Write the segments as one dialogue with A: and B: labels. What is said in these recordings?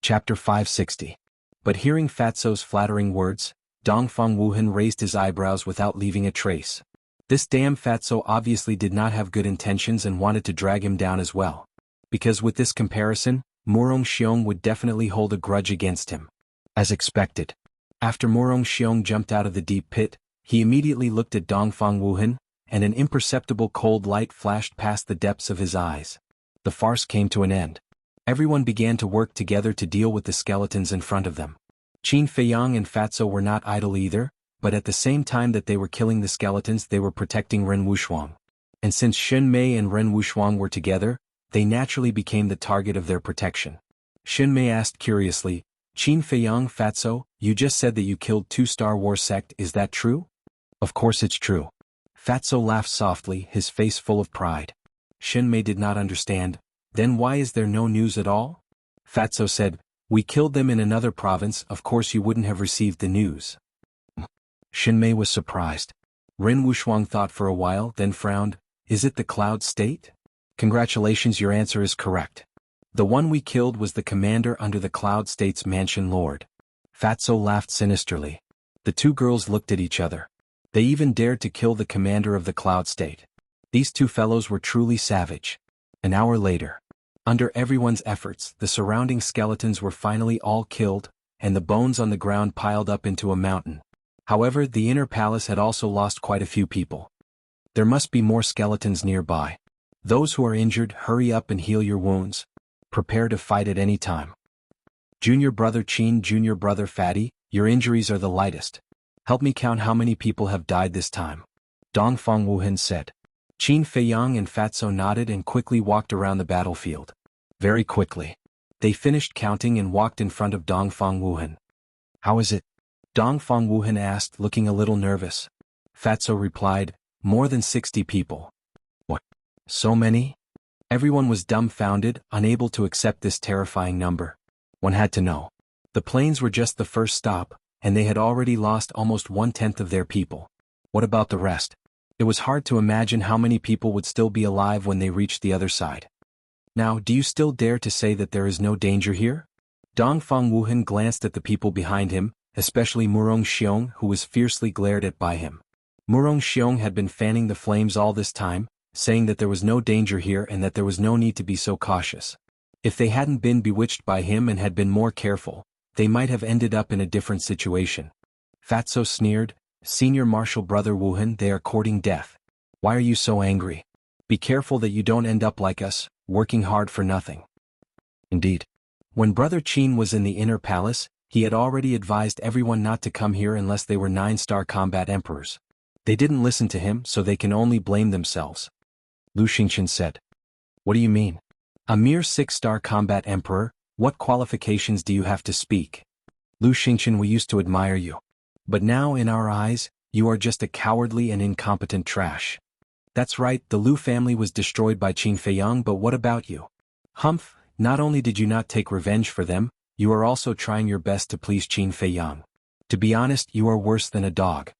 A: Chapter 560. But hearing Fatso's flattering words, Dongfang Wuhan raised his eyebrows without leaving a trace. This damn Fatso obviously did not have good intentions and wanted to drag him down as well. Because with this comparison, Murong Xiong would definitely hold a grudge against him. As expected. After Murong Xiong jumped out of the deep pit, he immediately looked at Dongfang Wuhan, and an imperceptible cold light flashed past the depths of his eyes. The farce came to an end. Everyone began to work together to deal with the skeletons in front of them. Qin Feiyang and Fatso were not idle either, but at the same time that they were killing the skeletons they were protecting Ren Wushuang. And since Shen Mei and Ren Wushuang were together, they naturally became the target of their protection. Shen Mei asked curiously, Qin Feiyang, Fatso, you just said that you killed 2 Star Wars sect, is that true? Of course it's true. Fatso laughed softly, his face full of pride. Shen Mei did not understand. Then why is there no news at all? Fatso said, we killed them in another province, of course you wouldn't have received the news. Shen Mei was surprised. Ren Wushuang thought for a while, then frowned, is it the Cloud State? Congratulations, your answer is correct. The one we killed was the commander under the Cloud State's mansion lord. Fatso laughed sinisterly. The 2 girls looked at each other. They even dared to kill the commander of the Cloud State. These 2 fellows were truly savage. An hour later. Under everyone's efforts, the surrounding skeletons were finally all killed, and the bones on the ground piled up into a mountain. However, the inner palace had also lost quite a few people. There must be more skeletons nearby. Those who are injured, hurry up and heal your wounds. Prepare to fight at any time. Junior brother Qin, junior brother Fatty, your injuries are the lightest. Help me count how many people have died this time. Dongfang Wuhan said. Qin Feiyang and Fatso nodded and quickly walked around the battlefield. Very quickly. They finished counting and walked in front of Dongfang Wuhan. How is it? Dongfang Wuhan asked, looking a little nervous. Fatso replied, more than 60 people. What? So many? Everyone was dumbfounded, unable to accept this terrifying number. One had to know. The plains were just the first stop, and they had already lost almost 1/10 of their people. What about the rest? It was hard to imagine how many people would still be alive when they reached the other side. Now, do you still dare to say that there is no danger here? Dongfang Wuhan glanced at the people behind him, especially Murong Xiong, who was fiercely glared at by him. Murong Xiong had been fanning the flames all this time, saying that there was no danger here and that there was no need to be so cautious. If they hadn't been bewitched by him and had been more careful, they might have ended up in a different situation. Fatso sneered, Senior Marshal Brother Wuhan, they are courting death. Why are you so angry? Be careful that you don't end up like us, working hard for nothing. Indeed. When Brother Qin was in the inner palace, he had already advised everyone not to come here unless they were 9-star combat emperors. They didn't listen to him, so they can only blame themselves. Lu Xingqian said. What do you mean? A mere 6-star combat emperor, what qualifications do you have to speak? Lu Xingqian, we used to admire you. But now in our eyes, you are just a cowardly and incompetent trash. That's right, the Lu family was destroyed by Qin Feiyang, but what about you? Humph, not only did you not take revenge for them, you are also trying your best to please Qin Feiyang. To be honest, you are worse than a dog.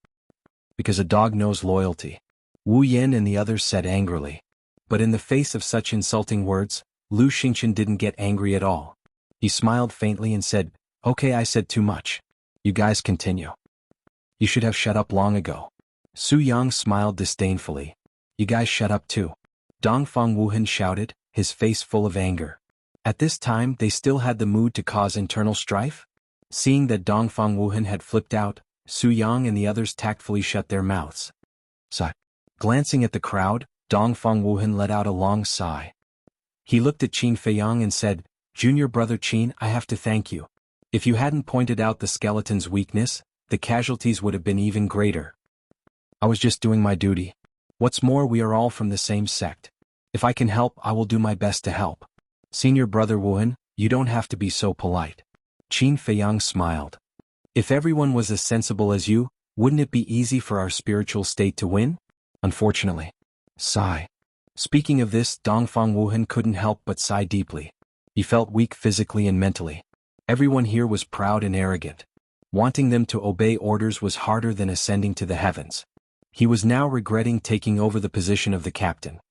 A: Because a dog knows loyalty. Wu Yan and the others said angrily. But in the face of such insulting words, Lu Xingqian didn't get angry at all. He smiled faintly and said, okay, I said too much. You guys continue. You should have shut up long ago. Su Yang smiled disdainfully. You guys shut up too. Dongfang Wuhan shouted, his face full of anger. At this time they still had the mood to cause internal strife? Seeing that Dongfang Wuhan had flipped out, Su Yang and the others tactfully shut their mouths. Sigh. Glancing at the crowd, Dongfang Wuhan let out a long sigh. He looked at Qin Feiyang and said, Junior brother Qin, I have to thank you. If you hadn't pointed out the skeleton's weakness, the casualties would have been even greater. I was just doing my duty. What's more, we are all from the same sect. If I can help, I will do my best to help. Senior brother Wuhan, you don't have to be so polite. Qin Feiyang smiled. If everyone was as sensible as you, wouldn't it be easy for our spiritual state to win? Unfortunately. Sigh. Speaking of this, Dongfang Wuhan couldn't help but sigh deeply. He felt weak physically and mentally. Everyone here was proud and arrogant. Wanting them to obey orders was harder than ascending to the heavens. He was now regretting taking over the position of the captain.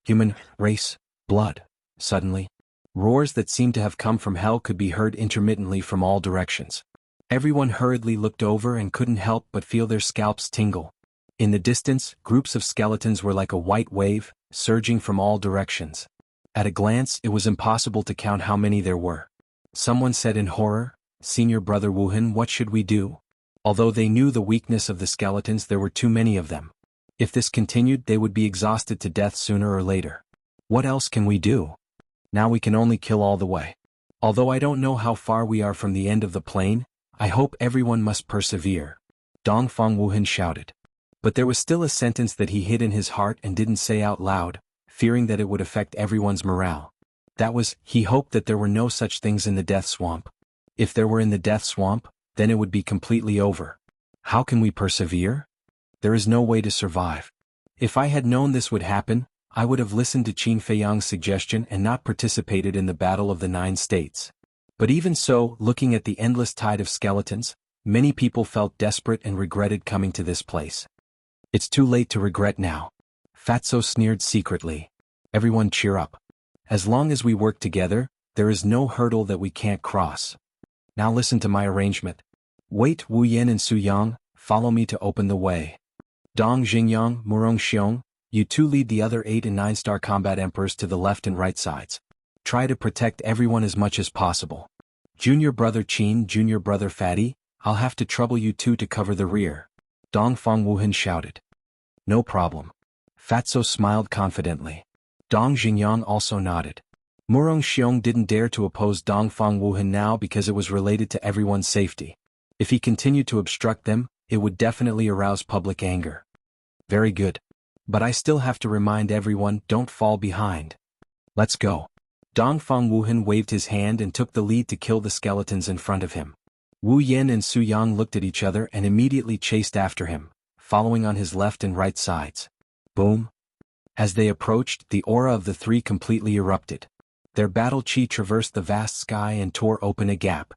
A: Human race, blood. Suddenly, Roars that seemed to have come from hell could be heard intermittently from all directions. Everyone hurriedly looked over and couldn't help but feel their scalps tingle. In the distance, groups of skeletons were like a white wave, surging from all directions. At a glance, it was impossible to count how many there were. Someone said in horror, "Senior Brother Wuhan, what should we do?" Although they knew the weakness of the skeletons, there were too many of them. If this continued, they would be exhausted to death sooner or later. What else can we do? Now we can only kill all the way. Although I don't know how far we are from the end of the plain, I hope everyone must persevere. Dongfang Wuhan shouted. But there was still a sentence that he hid in his heart and didn't say out loud, fearing that it would affect everyone's morale. That was, he hoped that there were no such things in the death swamp. If there were in the death swamp, then it would be completely over. How can we persevere? There is no way to survive. If I had known this would happen, I would have listened to Qin Feiyang's suggestion and not participated in the Battle of the Nine States. But even so, looking at the endless tide of skeletons, many people felt desperate and regretted coming to this place. It's too late to regret now. Fatso sneered secretly. Everyone cheer up. As long as we work together, there is no hurdle that we can't cross. Now listen to my arrangement. Wait, Wu Yan and Su Yang, follow me to open the way. Dong Xingyang, Murong Xiong, you two lead the other 8 and 9-star combat emperors to the left and right sides. Try to protect everyone as much as possible. Junior Brother Qin, Junior Brother Fatty, I'll have to trouble you two to cover the rear. Dongfang Wuhan shouted. No problem. Fatso smiled confidently. Dong Xingyang also nodded. Murong Xiong didn't dare to oppose Dongfang Wuhan now because it was related to everyone's safety. If he continued to obstruct them, it would definitely arouse public anger. Very good. But I still have to remind everyone, don't fall behind. Let's go. Dongfang Wuhan waved his hand and took the lead to kill the skeletons in front of him. Wu Yan and Su Yang looked at each other and immediately chased after him, following on his left and right sides. Boom! As they approached, the aura of the three completely erupted. Their battle chi traversed the vast sky and tore open a gap.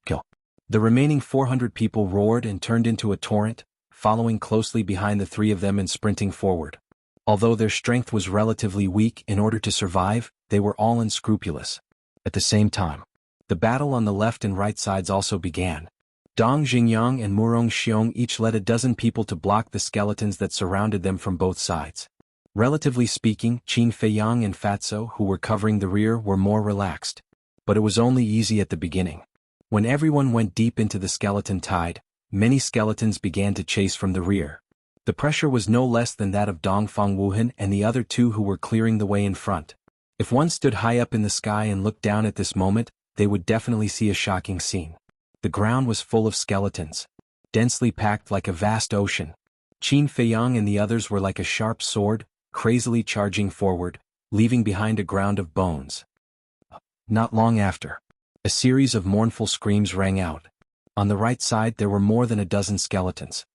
A: Kill! The remaining 400 people roared and turned into a torrent, following closely behind the three of them and sprinting forward. Although their strength was relatively weak, in order to survive, they were all unscrupulous. At the same time, the battle on the left and right sides also began. Dong Xingyang and Murong Xiong each led a dozen people to block the skeletons that surrounded them from both sides. Relatively speaking, Qin Feiyang and Fatso, who were covering the rear, were more relaxed. But it was only easy at the beginning. When everyone went deep into the skeleton tide, many skeletons began to chase from the rear. The pressure was no less than that of Dongfang Wuhan and the other two who were clearing the way in front. If one stood high up in the sky and looked down at this moment, they would definitely see a shocking scene. The ground was full of skeletons, densely packed like a vast ocean. Qin Feiyang and the others were like a sharp sword, crazily charging forward, leaving behind a ground of bones. Not long after, a series of mournful screams rang out. On the right side there were more than a dozen skeletons.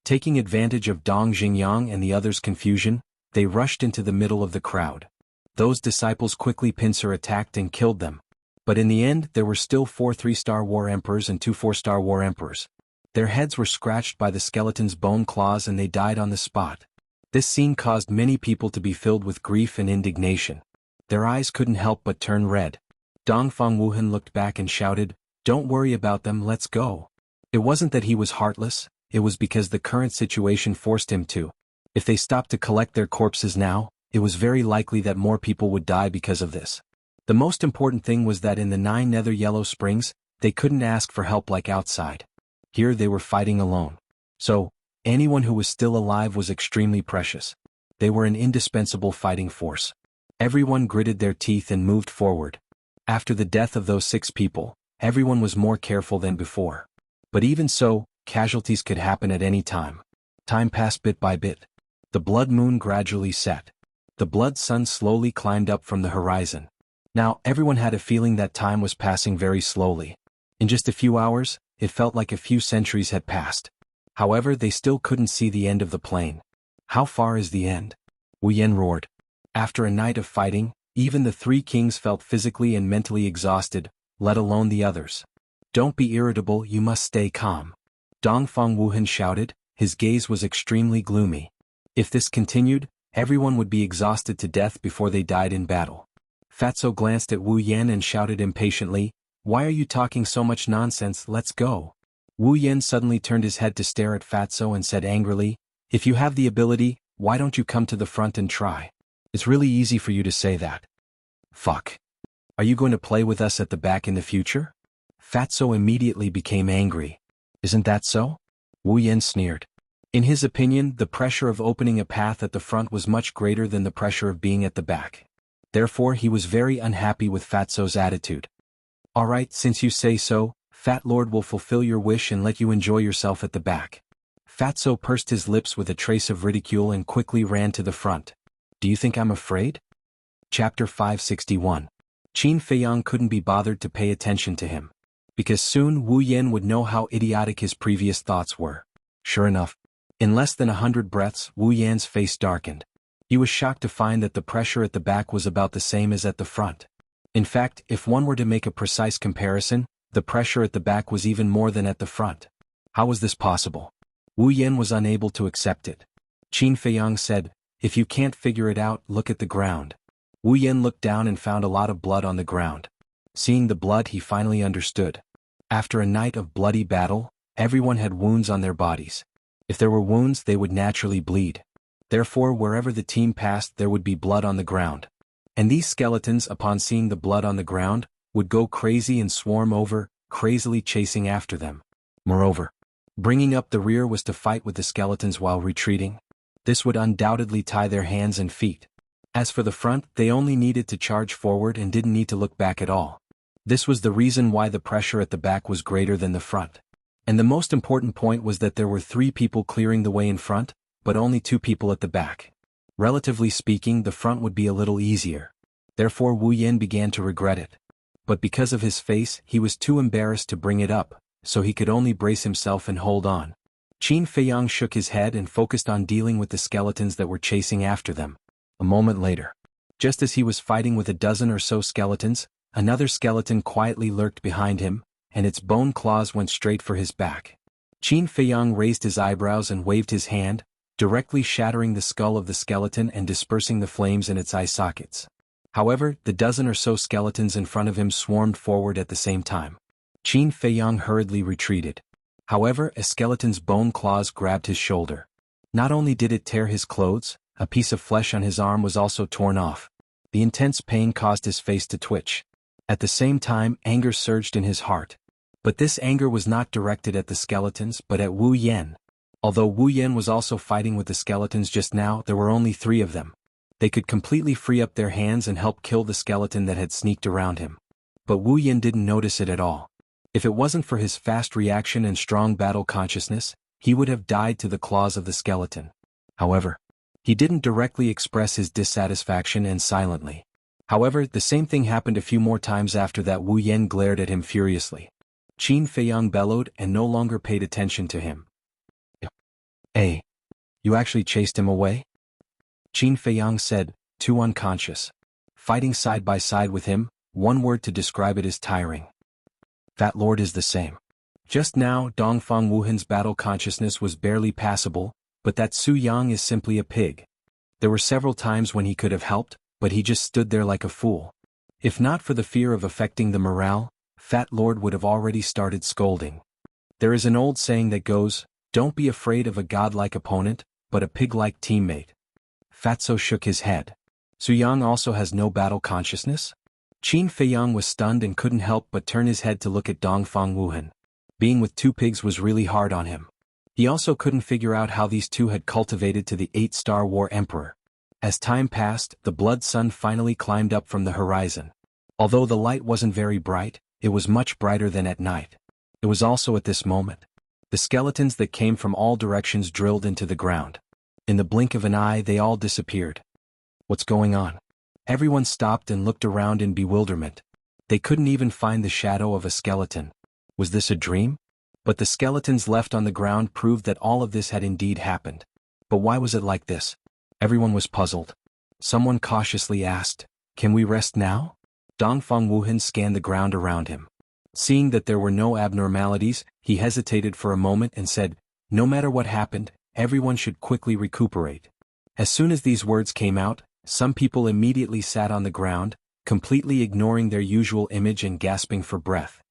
A: Taking advantage of Dong Xingyang and the others' confusion, they rushed into the middle of the crowd. Those disciples quickly pincer attacked and killed them. But in the end there were still 4 3-star war emperors and 2 4-star war emperors. Their heads were scratched by the skeletons' bone claws and they died on the spot. This scene caused many people to be filled with grief and indignation. Their eyes couldn't help but turn red. Dongfang Wuhan looked back and shouted, "Don't worry about them, let's go." It wasn't that he was heartless, it was because the current situation forced him to. If they stopped to collect their corpses now, it was very likely that more people would die because of this. The most important thing was that in the 9 nether yellow springs, they couldn't ask for help like outside. Here they were fighting alone. So, anyone who was still alive was extremely precious. They were an indispensable fighting force. Everyone gritted their teeth and moved forward. After the death of those 6 people, everyone was more careful than before. But even so, casualties could happen at any time. Time passed bit by bit. The blood moon gradually set. The blood sun slowly climbed up from the horizon. Now, everyone had a feeling that time was passing very slowly. In just a few hours, it felt like a few centuries had passed. However, they still couldn't see the end of the plain. How far is the end? Wu Yan roared. After a night of fighting, even the 3 kings felt physically and mentally exhausted, let alone the others. Don't be irritable, you must stay calm. Dongfang Wuhan shouted, his gaze was extremely gloomy. If this continued, everyone would be exhausted to death before they died in battle. Fatso glanced at Wu Yan and shouted impatiently, "Why are you talking so much nonsense? Let's go." Wu Yan suddenly turned his head to stare at Fatso and said angrily, "If you have the ability, why don't you come to the front and try? It's really easy for you to say that." Fuck. Are you going to play with us at the back in the future? Fatso immediately became angry. Isn't that so? Wu Yan sneered. In his opinion, the pressure of opening a path at the front was much greater than the pressure of being at the back. Therefore he was very unhappy with Fatso's attitude. "Alright, since you say so, Fat Lord will fulfill your wish and let you enjoy yourself at the back." Fatso pursed his lips with a trace of ridicule and quickly ran to the front. "Do you think I'm afraid?" Chapter 561. Qin Feiyang couldn't be bothered to pay attention to him. Because soon Wu Yan would know how idiotic his previous thoughts were. Sure enough, in less than 100 breaths, Wu Yan's face darkened. He was shocked to find that the pressure at the back was about the same as at the front. In fact, if one were to make a precise comparison, the pressure at the back was even more than at the front. How was this possible? Wu Yan was unable to accept it. Qin Feiyang said, "If you can't figure it out, look at the ground." Wu Yan looked down and found a lot of blood on the ground. Seeing the blood, he finally understood. After a night of bloody battle, everyone had wounds on their bodies. If there were wounds, they would naturally bleed. Therefore, wherever the team passed, there would be blood on the ground. And these skeletons, upon seeing the blood on the ground, would go crazy and swarm over, crazily chasing after them. Moreover, bringing up the rear was to fight with the skeletons while retreating. This would undoubtedly tie their hands and feet. As for the front, they only needed to charge forward and didn't need to look back at all. This was the reason why the pressure at the back was greater than the front. And the most important point was that there were 3 people clearing the way in front, but only 2 people at the back. Relatively speaking, the front would be a little easier. Therefore Wu Yan began to regret it. But because of his face, he was too embarrassed to bring it up, so he could only brace himself and hold on. Qin Feiyang shook his head and focused on dealing with the skeletons that were chasing after them. A moment later, just as he was fighting with a dozen or so skeletons, another skeleton quietly lurked behind him, and its bone claws went straight for his back. Qin Feiyang raised his eyebrows and waved his hand, directly shattering the skull of the skeleton and dispersing the flames in its eye sockets. However, the dozen or so skeletons in front of him swarmed forward at the same time. Qin Feiyang hurriedly retreated. However, a skeleton's bone claws grabbed his shoulder. Not only did it tear his clothes, a piece of flesh on his arm was also torn off. The intense pain caused his face to twitch. At the same time, anger surged in his heart. But this anger was not directed at the skeletons but at Wu Yan. Although Wu Yan was also fighting with the skeletons just now, there were only 3 of them. They could completely free up their hands and help kill the skeleton that had sneaked around him. But Wu Yan didn't notice it at all. If it wasn't for his fast reaction and strong battle consciousness, he would have died to the claws of the skeleton. However, he didn't directly express his dissatisfaction and silently. However, the same thing happened a few more times after that. Wu Yan glared at him furiously. Qin Feiyang bellowed and no longer paid attention to him. "Hey, you actually chased him away?" Qin Feiyang said, too unconscious. Fighting side by side with him, one word to describe it is tiring. Fat Lord is the same. Just now, Dongfang Wuhan's battle consciousness was barely passable, but that Su Yang is simply a pig. There were several times when he could have helped, but he just stood there like a fool. If not for the fear of affecting the morale, Fat Lord would have already started scolding. There is an old saying that goes, "Don't be afraid of a godlike opponent, but a pig-like teammate." Fatso shook his head. Su Yang also has no battle consciousness? Qin Feiyang was stunned and couldn't help but turn his head to look at Dongfang Wuhan. Being with 2 pigs was really hard on him. He also couldn't figure out how these 2 had cultivated to the 8-star war emperor. As time passed, the blood sun finally climbed up from the horizon. Although the light wasn't very bright, it was much brighter than at night. It was also at this moment. The skeletons that came from all directions drilled into the ground. In the blink of an eye, they all disappeared. What's going on? Everyone stopped and looked around in bewilderment. They couldn't even find the shadow of a skeleton. Was this a dream? But the skeletons left on the ground proved that all of this had indeed happened. But why was it like this? Everyone was puzzled. Someone cautiously asked, "Can we rest now?" Dongfang Wuhan scanned the ground around him. Seeing that there were no abnormalities, he hesitated for a moment and said, "No matter what happened, everyone should quickly recuperate." As soon as these words came out, some people immediately sat on the ground, completely ignoring their usual image and gasping for breath.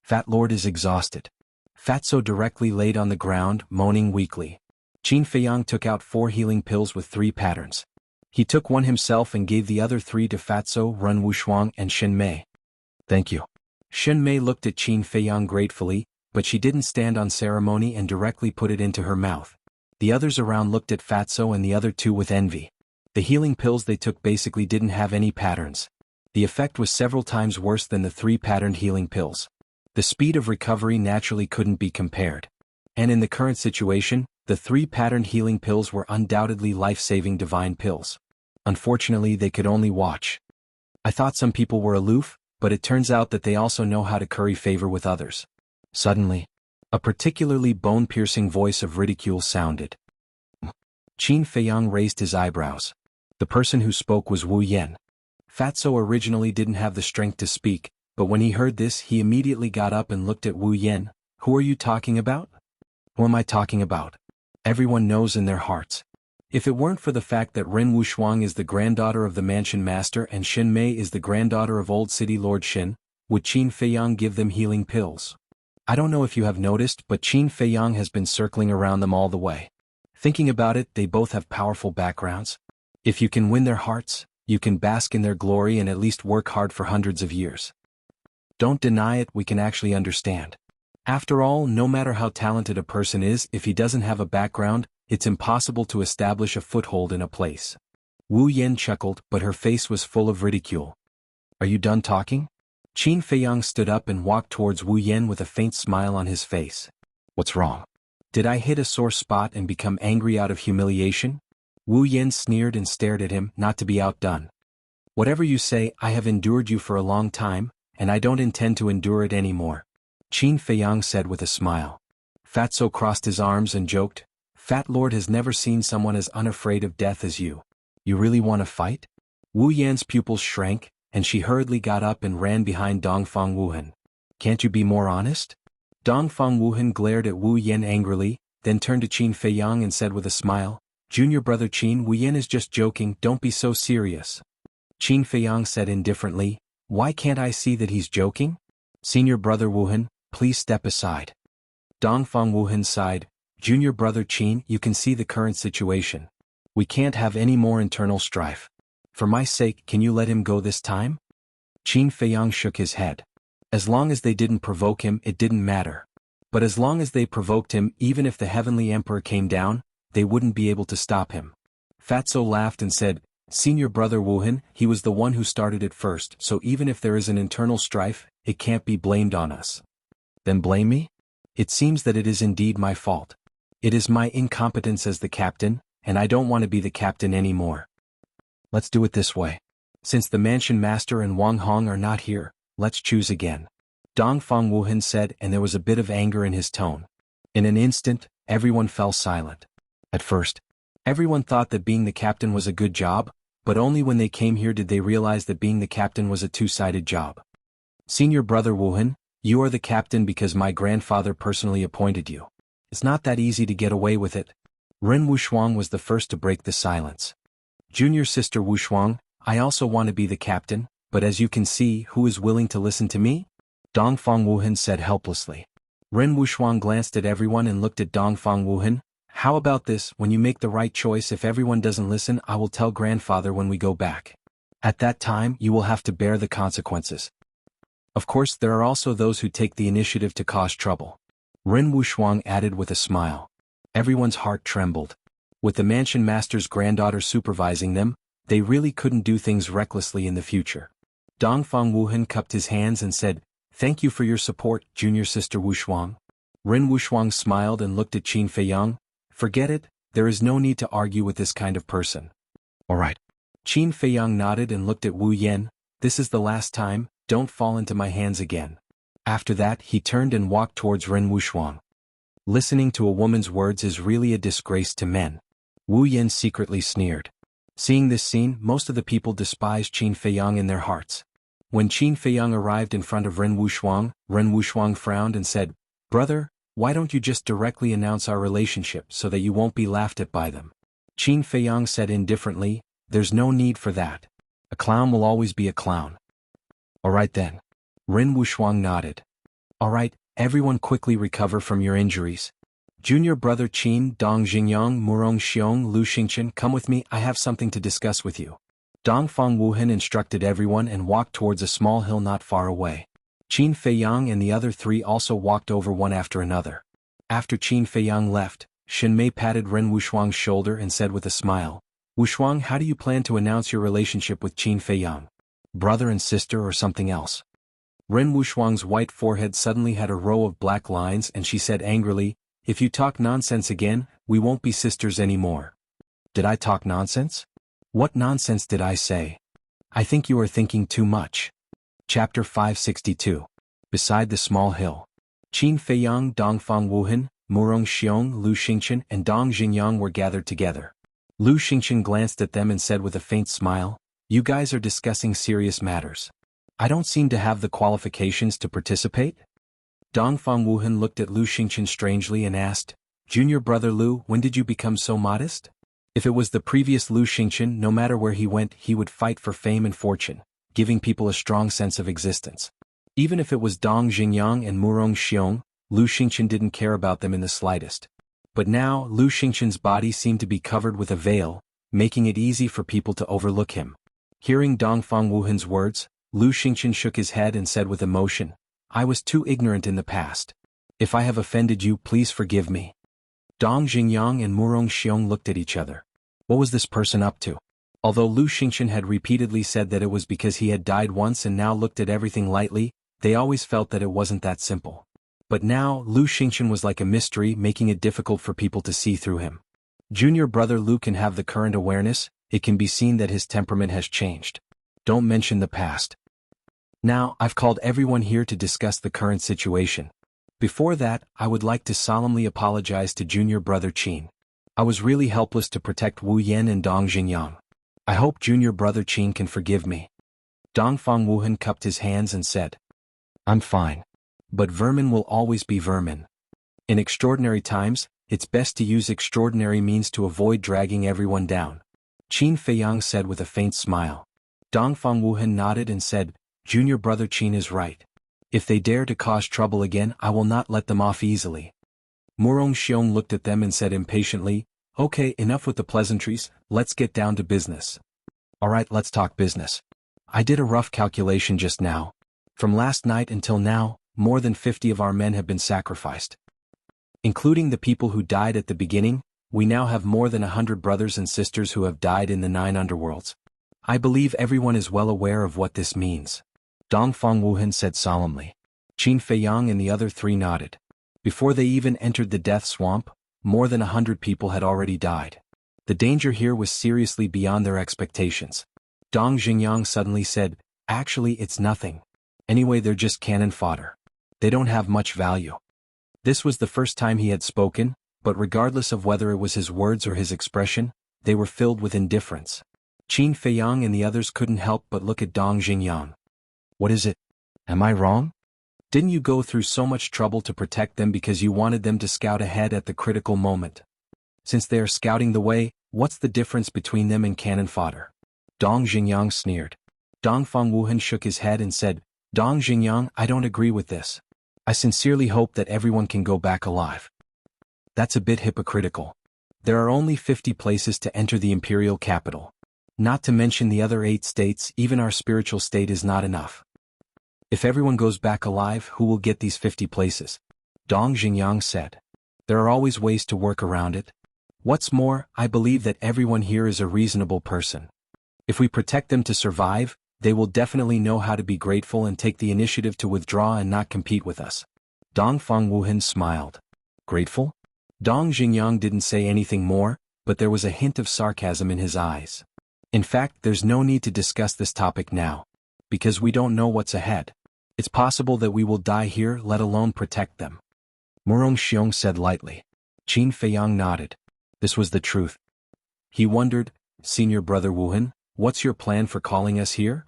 A: Fat Lord is exhausted. Fatso directly laid on the ground, moaning weakly. Qin Feiyang took out 4 healing pills with 3 patterns. He took one himself and gave the other 3 to Fatso, Ren Wushuang, and Shen Mei. Thank you. Shen Mei looked at Qin Feiyang gratefully, but she didn't stand on ceremony and directly put it into her mouth. The others around looked at Fatso and the other 2 with envy. The healing pills they took basically didn't have any patterns. The effect was several times worse than the 3 patterned healing pills. The speed of recovery naturally couldn't be compared. And in the current situation, the 3 patterned healing pills were undoubtedly life-saving divine pills. Unfortunately, they could only watch. I thought some people were aloof, but it turns out that they also know how to curry favor with others. Suddenly, a particularly bone-piercing voice of ridicule sounded. Qin Feiyang raised his eyebrows. The person who spoke was Wu Yan. Fatso originally didn't have the strength to speak, but when he heard this he immediately got up and looked at Wu Yan. Who are you talking about? Who am I talking about? Everyone knows in their hearts. If it weren't for the fact that Ren Wushuang is the granddaughter of the mansion master and Shen Mei is the granddaughter of Old City Lord Shen, would Qin Feiyang give them healing pills? I don't know if you have noticed, but Qin Feiyang has been circling around them all the way. Thinking about it, they both have powerful backgrounds. If you can win their hearts, you can bask in their glory and at least work hard for hundreds of years. Don't deny it, we can actually understand. After all, no matter how talented a person is, if he doesn't have a background, it's impossible to establish a foothold in a place. Wu Yan chuckled, but her face was full of ridicule. Are you done talking? Qin Feiyang stood up and walked towards Wu Yan with a faint smile on his face. What's wrong? Did I hit a sore spot and become angry out of humiliation? Wu Yan sneered and stared at him, not to be outdone. Whatever you say, I have endured you for a long time, and I don't intend to endure it anymore. Qin Feiyang said with a smile. Fatso crossed his arms and joked, Fat Lord has never seen someone as unafraid of death as you. You really want to fight? Wu Yan's pupils shrank, and she hurriedly got up and ran behind Dongfang Wuhan. Can't you be more honest? Dongfang Wuhan glared at Wu Yan angrily, then turned to Qin Feiyang and said with a smile, Junior brother Qin, Wu Yan is just joking, don't be so serious. Qin Feiyang said indifferently, Why can't I see that he's joking? Senior brother Wuhan, please step aside. Dongfang Wuhan sighed, Junior brother Qin, you can see the current situation. We can't have any more internal strife. For my sake, can you let him go this time? Qin Feiyang shook his head. As long as they didn't provoke him, it didn't matter. But as long as they provoked him, even if the Heavenly Emperor came down, they wouldn't be able to stop him. Fatso laughed and said, Senior brother Wuhan, he was the one who started it first, so even if there is an internal strife, it can't be blamed on us. Then blame me? It seems that it is indeed my fault. It is my incompetence as the captain, and I don't want to be the captain anymore. Let's do it this way. Since the mansion master and Wang Hong are not here, let's choose again. Dongfang Wuhan said, and there was a bit of anger in his tone. In an instant, everyone fell silent. At first, everyone thought that being the captain was a good job, but only when they came here did they realize that being the captain was a two-sided job. Senior brother Wuhan, you are the captain because my grandfather personally appointed you. It's not that easy to get away with it. Ren Wushuang was the first to break the silence. Junior sister Wushuang, I also want to be the captain, but as you can see, who is willing to listen to me? Dongfang Wuhan said helplessly. Ren Wushuang glanced at everyone and looked at Dongfang Wuhan. How about this, when you make the right choice, if everyone doesn't listen, I will tell grandfather when we go back. At that time, you will have to bear the consequences. Of course, there are also those who take the initiative to cause trouble. Ren Wushuang added with a smile. Everyone's heart trembled. With the mansion master's granddaughter supervising them, they really couldn't do things recklessly in the future. Dongfang Wuhan cupped his hands and said, Thank you for your support, junior sister Wushuang. Ren Wushuang smiled and looked at Qin Feiyang. Forget it, there is no need to argue with this kind of person. All right. Qin Feiyang nodded and looked at Wu Yan. This is the last time, don't fall into my hands again. After that, he turned and walked towards Ren Wushuang. Listening to a woman's words is really a disgrace to men. Wu Yan secretly sneered. Seeing this scene, most of the people despised Qin Feiyang in their hearts. When Qin Feiyang arrived in front of Ren Wushuang frowned and said, Brother, why don't you just directly announce our relationship so that you won't be laughed at by them? Qin Feiyang said indifferently, There's no need for that. A clown will always be a clown. Alright then. Ren Wuxuang nodded. Alright, everyone quickly recover from your injuries. Junior brother Qin, Dong Xingyang, Murong Xiong, Lu Xingchen, come with me, I have something to discuss with you. Dongfang Wuhan instructed everyone and walked towards a small hill not far away. Qin Feiyang and the other three also walked over one after another. After Qin Feiyang left, Shen Mei patted Ren Wuxuang's shoulder and said with a smile, Wuxuang, how do you plan to announce your relationship with Qin Feiyang? Brother and sister or something else? Ren Wuxuang's white forehead suddenly had a row of black lines and she said angrily, if you talk nonsense again, we won't be sisters anymore. Did I talk nonsense? What nonsense did I say? I think you are thinking too much. Chapter 562. Beside the small hill. Qin Feiyang, Dongfang Wuhan, Murong Xiong, Lu Xingchen and Dong Xingyang were gathered together. Lu Xingchen glanced at them and said with a faint smile, you guys are discussing serious matters. I don't seem to have the qualifications to participate? Dongfang Wuhan looked at Lu Xingchen strangely and asked, Junior brother Lu, when did you become so modest? If it was the previous Lu Xingchen, no matter where he went, he would fight for fame and fortune, giving people a strong sense of existence. Even if it was Dong Xingyang and Murong Xiong, Lu Xingchen didn't care about them in the slightest. But now, Lu Xingchen's body seemed to be covered with a veil, making it easy for people to overlook him. Hearing Dongfang Wuhan's words, Lu Xingchen shook his head and said with emotion, I was too ignorant in the past. If I have offended you, please forgive me. Dong Xingyang and Murong Xiong looked at each other. What was this person up to? Although Lu Xingchen had repeatedly said that it was because he had died once and now looked at everything lightly, they always felt that it wasn't that simple. But now, Lu Xingchen was like a mystery, making it difficult for people to see through him. Junior brother Lu can have the current awareness, it can be seen that his temperament has changed. Don't mention the past. Now, I've called everyone here to discuss the current situation. Before that, I would like to solemnly apologize to junior brother Qin. I was really helpless to protect Wu Yan and Dong Xingyang. I hope junior brother Qin can forgive me. Dongfang Wuhan cupped his hands and said, I'm fine. But vermin will always be vermin. In extraordinary times, it's best to use extraordinary means to avoid dragging everyone down. Qin Feiyang said with a faint smile. Dongfang Wuhan nodded and said, Junior brother Qin is right. If they dare to cause trouble again, I will not let them off easily. Murong Xiong looked at them and said impatiently, okay, enough with the pleasantries, let's get down to business. Alright, let's talk business. I did a rough calculation just now. From last night until now, more than 50 of our men have been sacrificed. Including the people who died at the beginning, we now have more than 100 brothers and sisters who have died in the 9 underworlds. I believe everyone is well aware of what this means. Dongfang Wuhan said solemnly. Qin Feiyang and the other 3 nodded. Before they even entered the death swamp, more than 100 people had already died. The danger here was seriously beyond their expectations. Dong Xingyang suddenly said, actually it's nothing. Anyway, they're just cannon fodder. They don't have much value. This was the first time he had spoken, but regardless of whether it was his words or his expression, they were filled with indifference. Qin Feiyang and the others couldn't help but look at Dong Xingyang. What is it? Am I wrong? Didn't you go through so much trouble to protect them because you wanted them to scout ahead at the critical moment? Since they are scouting the way, what's the difference between them and cannon fodder? Dong Xingyang sneered. Dongfang Wuhan shook his head and said, Dong Xingyang, I don't agree with this. I sincerely hope that everyone can go back alive. That's a bit hypocritical. There are only 50 places to enter the imperial capital. Not to mention the other 8 states, even our spiritual state is not enough. If everyone goes back alive, who will get these 50 places? Dong Xingyang said. There are always ways to work around it. What's more, I believe that everyone here is a reasonable person. If we protect them to survive, they will definitely know how to be grateful and take the initiative to withdraw and not compete with us. Dongfang Wuhan smiled. Grateful? Dong Xingyang didn't say anything more, but there was a hint of sarcasm in his eyes. In fact, there's no need to discuss this topic now. Because we don't know what's ahead. It's possible that we will die here, let alone protect them. Murong Xiong said lightly. Qin Feiyang nodded. This was the truth. He wondered, Senior brother Wuhan, what's your plan for calling us here?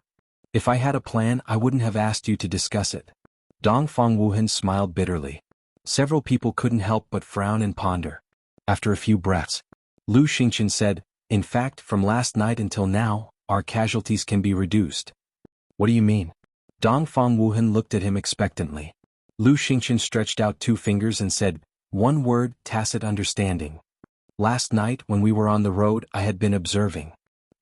A: If I had a plan, I wouldn't have asked you to discuss it. Dongfang Wuhan smiled bitterly. Several people couldn't help but frown and ponder. After a few breaths, Lu Xingchen said, in fact, from last night until now, our casualties can be reduced. What do you mean? Dongfang Wuhan looked at him expectantly. Lu Xingqian stretched out 2 fingers and said, "One word, tacit understanding. Last night when we were on the road I had been observing.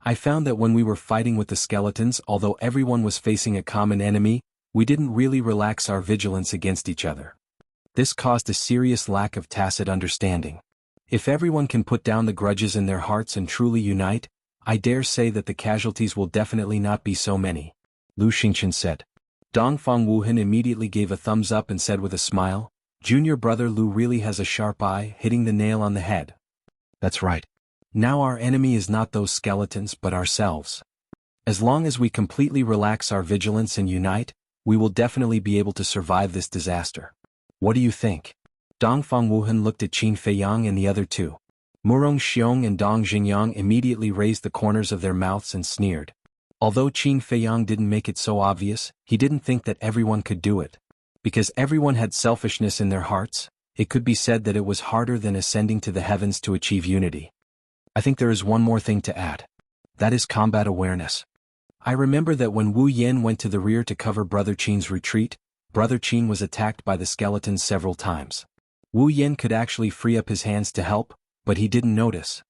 A: I found that when we were fighting with the skeletons, although everyone was facing a common enemy, we didn't really relax our vigilance against each other. This caused a serious lack of tacit understanding. If everyone can put down the grudges in their hearts and truly unite, I dare say that the casualties will definitely not be so many," Lu Xingqian said. Dongfang Wuhan immediately gave a thumbs up and said with a smile, "Junior brother Lu really has a sharp eye, hitting the nail on the head. That's right. Now our enemy is not those skeletons but ourselves. As long as we completely relax our vigilance and unite, we will definitely be able to survive this disaster. What do you think?" Dongfang Wuhan looked at Qin Feiyang and the other 2. Murong Xiong and Dong Xingyang immediately raised the corners of their mouths and sneered. Although Qin Feiyang didn't make it so obvious, he didn't think that everyone could do it. Because everyone had selfishness in their hearts, it could be said that it was harder than ascending to the heavens to achieve unity. I think there is one more thing to add. That is combat awareness. I remember that when Wu Yan went to the rear to cover Brother Qin's retreat, Brother Qin was attacked by the skeletons several times. Wu Yan could actually free up his hands to help, but he didn't notice.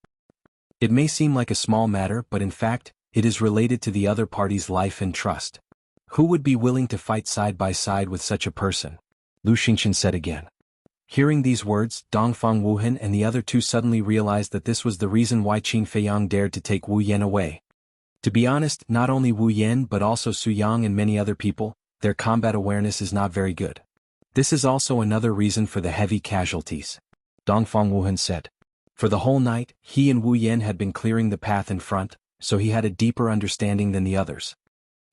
A: It may seem like a small matter, but in fact, it is related to the other party's life and trust. Who would be willing to fight side by side with such a person? Lu Xingqian said again. Hearing these words, Dongfang Wuhan and the other 2 suddenly realized that this was the reason why Qin Feiyang dared to take Wu Yan away. To be honest, not only Wu Yan but also Su Yang and many other people, their combat awareness is not very good. This is also another reason for the heavy casualties. Dongfang Wuhan said. For the whole night, he and Wu Yan had been clearing the path in front, so he had a deeper understanding than the others.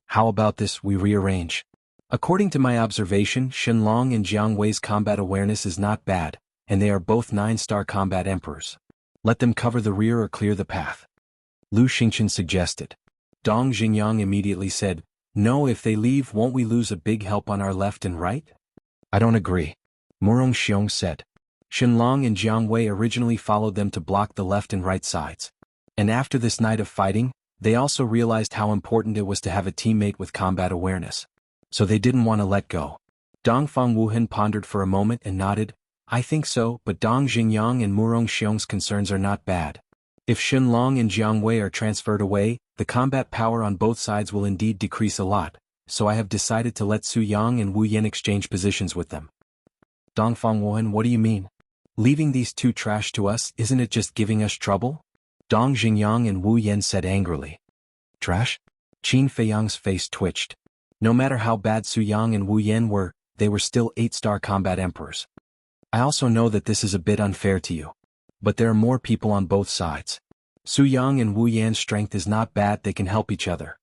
A: How about this, we rearrange? According to my observation, Shenlong and Jiang Wei's combat awareness is not bad, and they are both 9-star combat emperors. Let them cover the rear or clear the path. Lu Xingqian suggested. Dong Xingyang immediately said, "No, if they leave, won't we lose a big help on our left and right?" I don't agree. Murong Xiong said. Shenlong and Jiang Wei originally followed them to block the left and right sides. And after this night of fighting, they also realized how important it was to have a teammate with combat awareness. So they didn't want to let go. Dongfang Wuhan pondered for a moment and nodded, "I think so, but Dong Xingyang and Murong Xiong's concerns are not bad. If Shenlong and Jiang Wei are transferred away, the combat power on both sides will indeed decrease a lot, so I have decided to let Su Yang and Wu Yan exchange positions with them." Dongfang Wuhan, what do you mean? Leaving these 2 trash to us, isn't it just giving us trouble? Dong Xingyang and Wu Yan said angrily. Trash? Qin Feiyang's face twitched. No matter how bad Su Yang and Wu Yan were, they were still 8-star combat emperors. I also know that this is a bit unfair to you. But there are more people on both sides. Su Yang and Wu Yan's strength is not bad, they can help each other.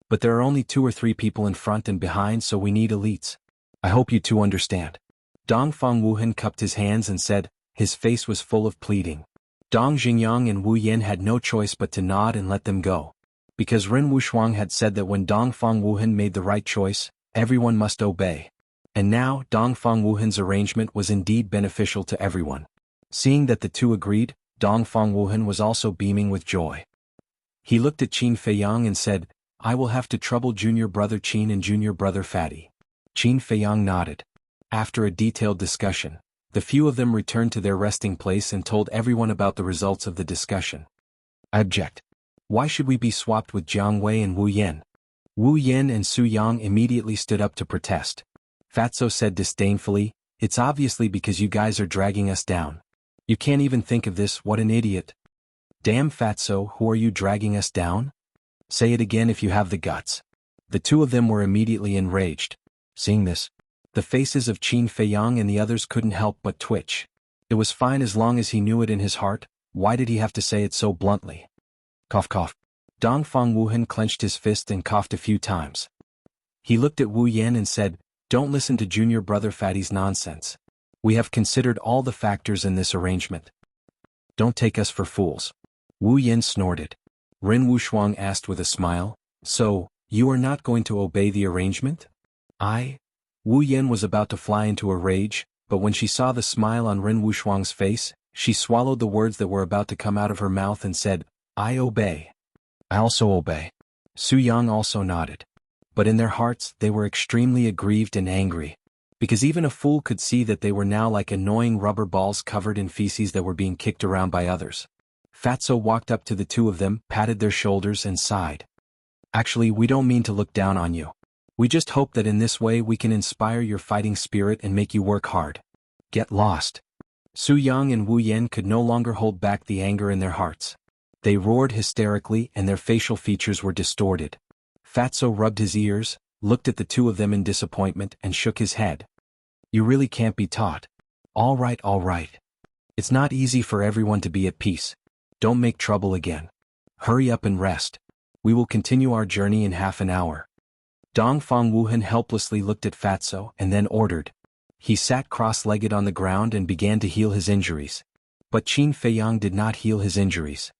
A: But there are only 2 or 3 people in front and behind, so we need elites. I hope you 2 understand. Dongfang Wuhan cupped his hands and said, his face was full of pleading. Dong Xingyang and Wu Yan had no choice but to nod and let them go. Because Ren Wushuang had said that when Dongfang Wuhan made the right choice, everyone must obey. And now, Dongfang Wuhan's arrangement was indeed beneficial to everyone. Seeing that the 2 agreed, Dongfang Wuhan was also beaming with joy. He looked at Qin Feiyang and said, I will have to trouble junior brother Qin and junior brother Fatty. Qin Feiyang nodded. After a detailed discussion, the few of them returned to their resting place and told everyone about the results of the discussion. I object. Why should we be swapped with Jiang Wei and Wu Yan? Wu Yan and Su Yang immediately stood up to protest. Fatso said disdainfully, it's obviously because you guys are dragging us down. You can't even think of this, what an idiot. Damn Fatso, who are you dragging us down? Say it again if you have the guts. The 2 of them were immediately enraged. Seeing this, the faces of Qin Feiyang and the others couldn't help but twitch. It was fine as long as he knew it in his heart, why did he have to say it so bluntly? Cough cough. Dongfang Wuhan clenched his fist and coughed a few times. He looked at Wu Yan and said, don't listen to junior brother Fatty's nonsense. We have considered all the factors in this arrangement. Don't take us for fools. Wu Yan snorted. Ren Wushuang asked with a smile, so, you are not going to obey the arrangement? Wu Yan was about to fly into a rage, but when she saw the smile on Ren Wushuang's face, she swallowed the words that were about to come out of her mouth and said, I obey. I also obey. Su Yang also nodded. But in their hearts they were extremely aggrieved and angry. Because even a fool could see that they were now like annoying rubber balls covered in feces that were being kicked around by others. Fatso walked up to the two of them, patted their shoulders and sighed. Actually, we don't mean to look down on you. We just hope that in this way we can inspire your fighting spirit and make you work hard. Get lost. Su Yang and Wu Yan could no longer hold back the anger in their hearts. They roared hysterically and their facial features were distorted. Fatso rubbed his ears, looked at the two of them in disappointment and shook his head. You really can't be taught. All right. It's not easy for everyone to be at peace. Don't make trouble again. Hurry up and rest. We will continue our journey in half an hour. Dongfang Wuhan helplessly looked at Fatso and then ordered. He sat cross-legged on the ground and began to heal his injuries. But Qin Feiyang did not heal his injuries.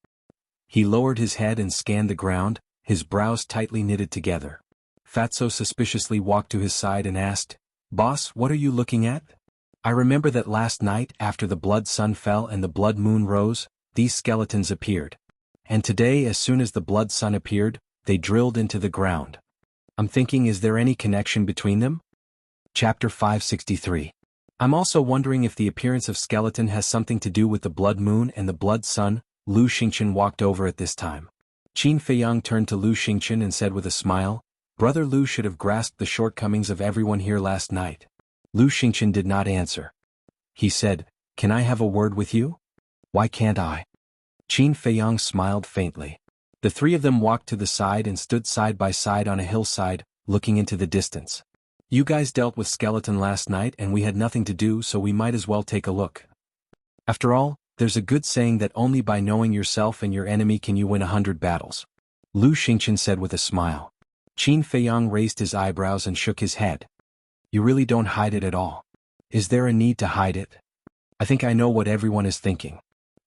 A: He lowered his head and scanned the ground, his brows tightly knitted together. Fatso suspiciously walked to his side and asked, Boss, what are you looking at? I remember that last night after the blood sun fell and the blood moon rose, these skeletons appeared. And today as soon as the blood sun appeared, they drilled into the ground. I'm thinking, is there any connection between them? Chapter 563. I'm also wondering if the appearance of skeleton has something to do with the blood moon and the blood sun. Lu Xingchen walked over at this time. Qin Feiyang turned to Lu Xingchen and said with a smile, Brother Lu should have grasped the shortcomings of everyone here last night. Lu Xingchen did not answer. He said, Can I have a word with you? Why can't I? Qin Feiyang smiled faintly. The three of them walked to the side and stood side by side on a hillside, looking into the distance. You guys dealt with skeleton last night and we had nothing to do, so we might as well take a look. After all, there's a good saying that only by knowing yourself and your enemy can you win 100 battles. Lu Xingchen said with a smile. Qin Feiyang raised his eyebrows and shook his head. You really don't hide it at all. Is there a need to hide it? I think I know what everyone is thinking.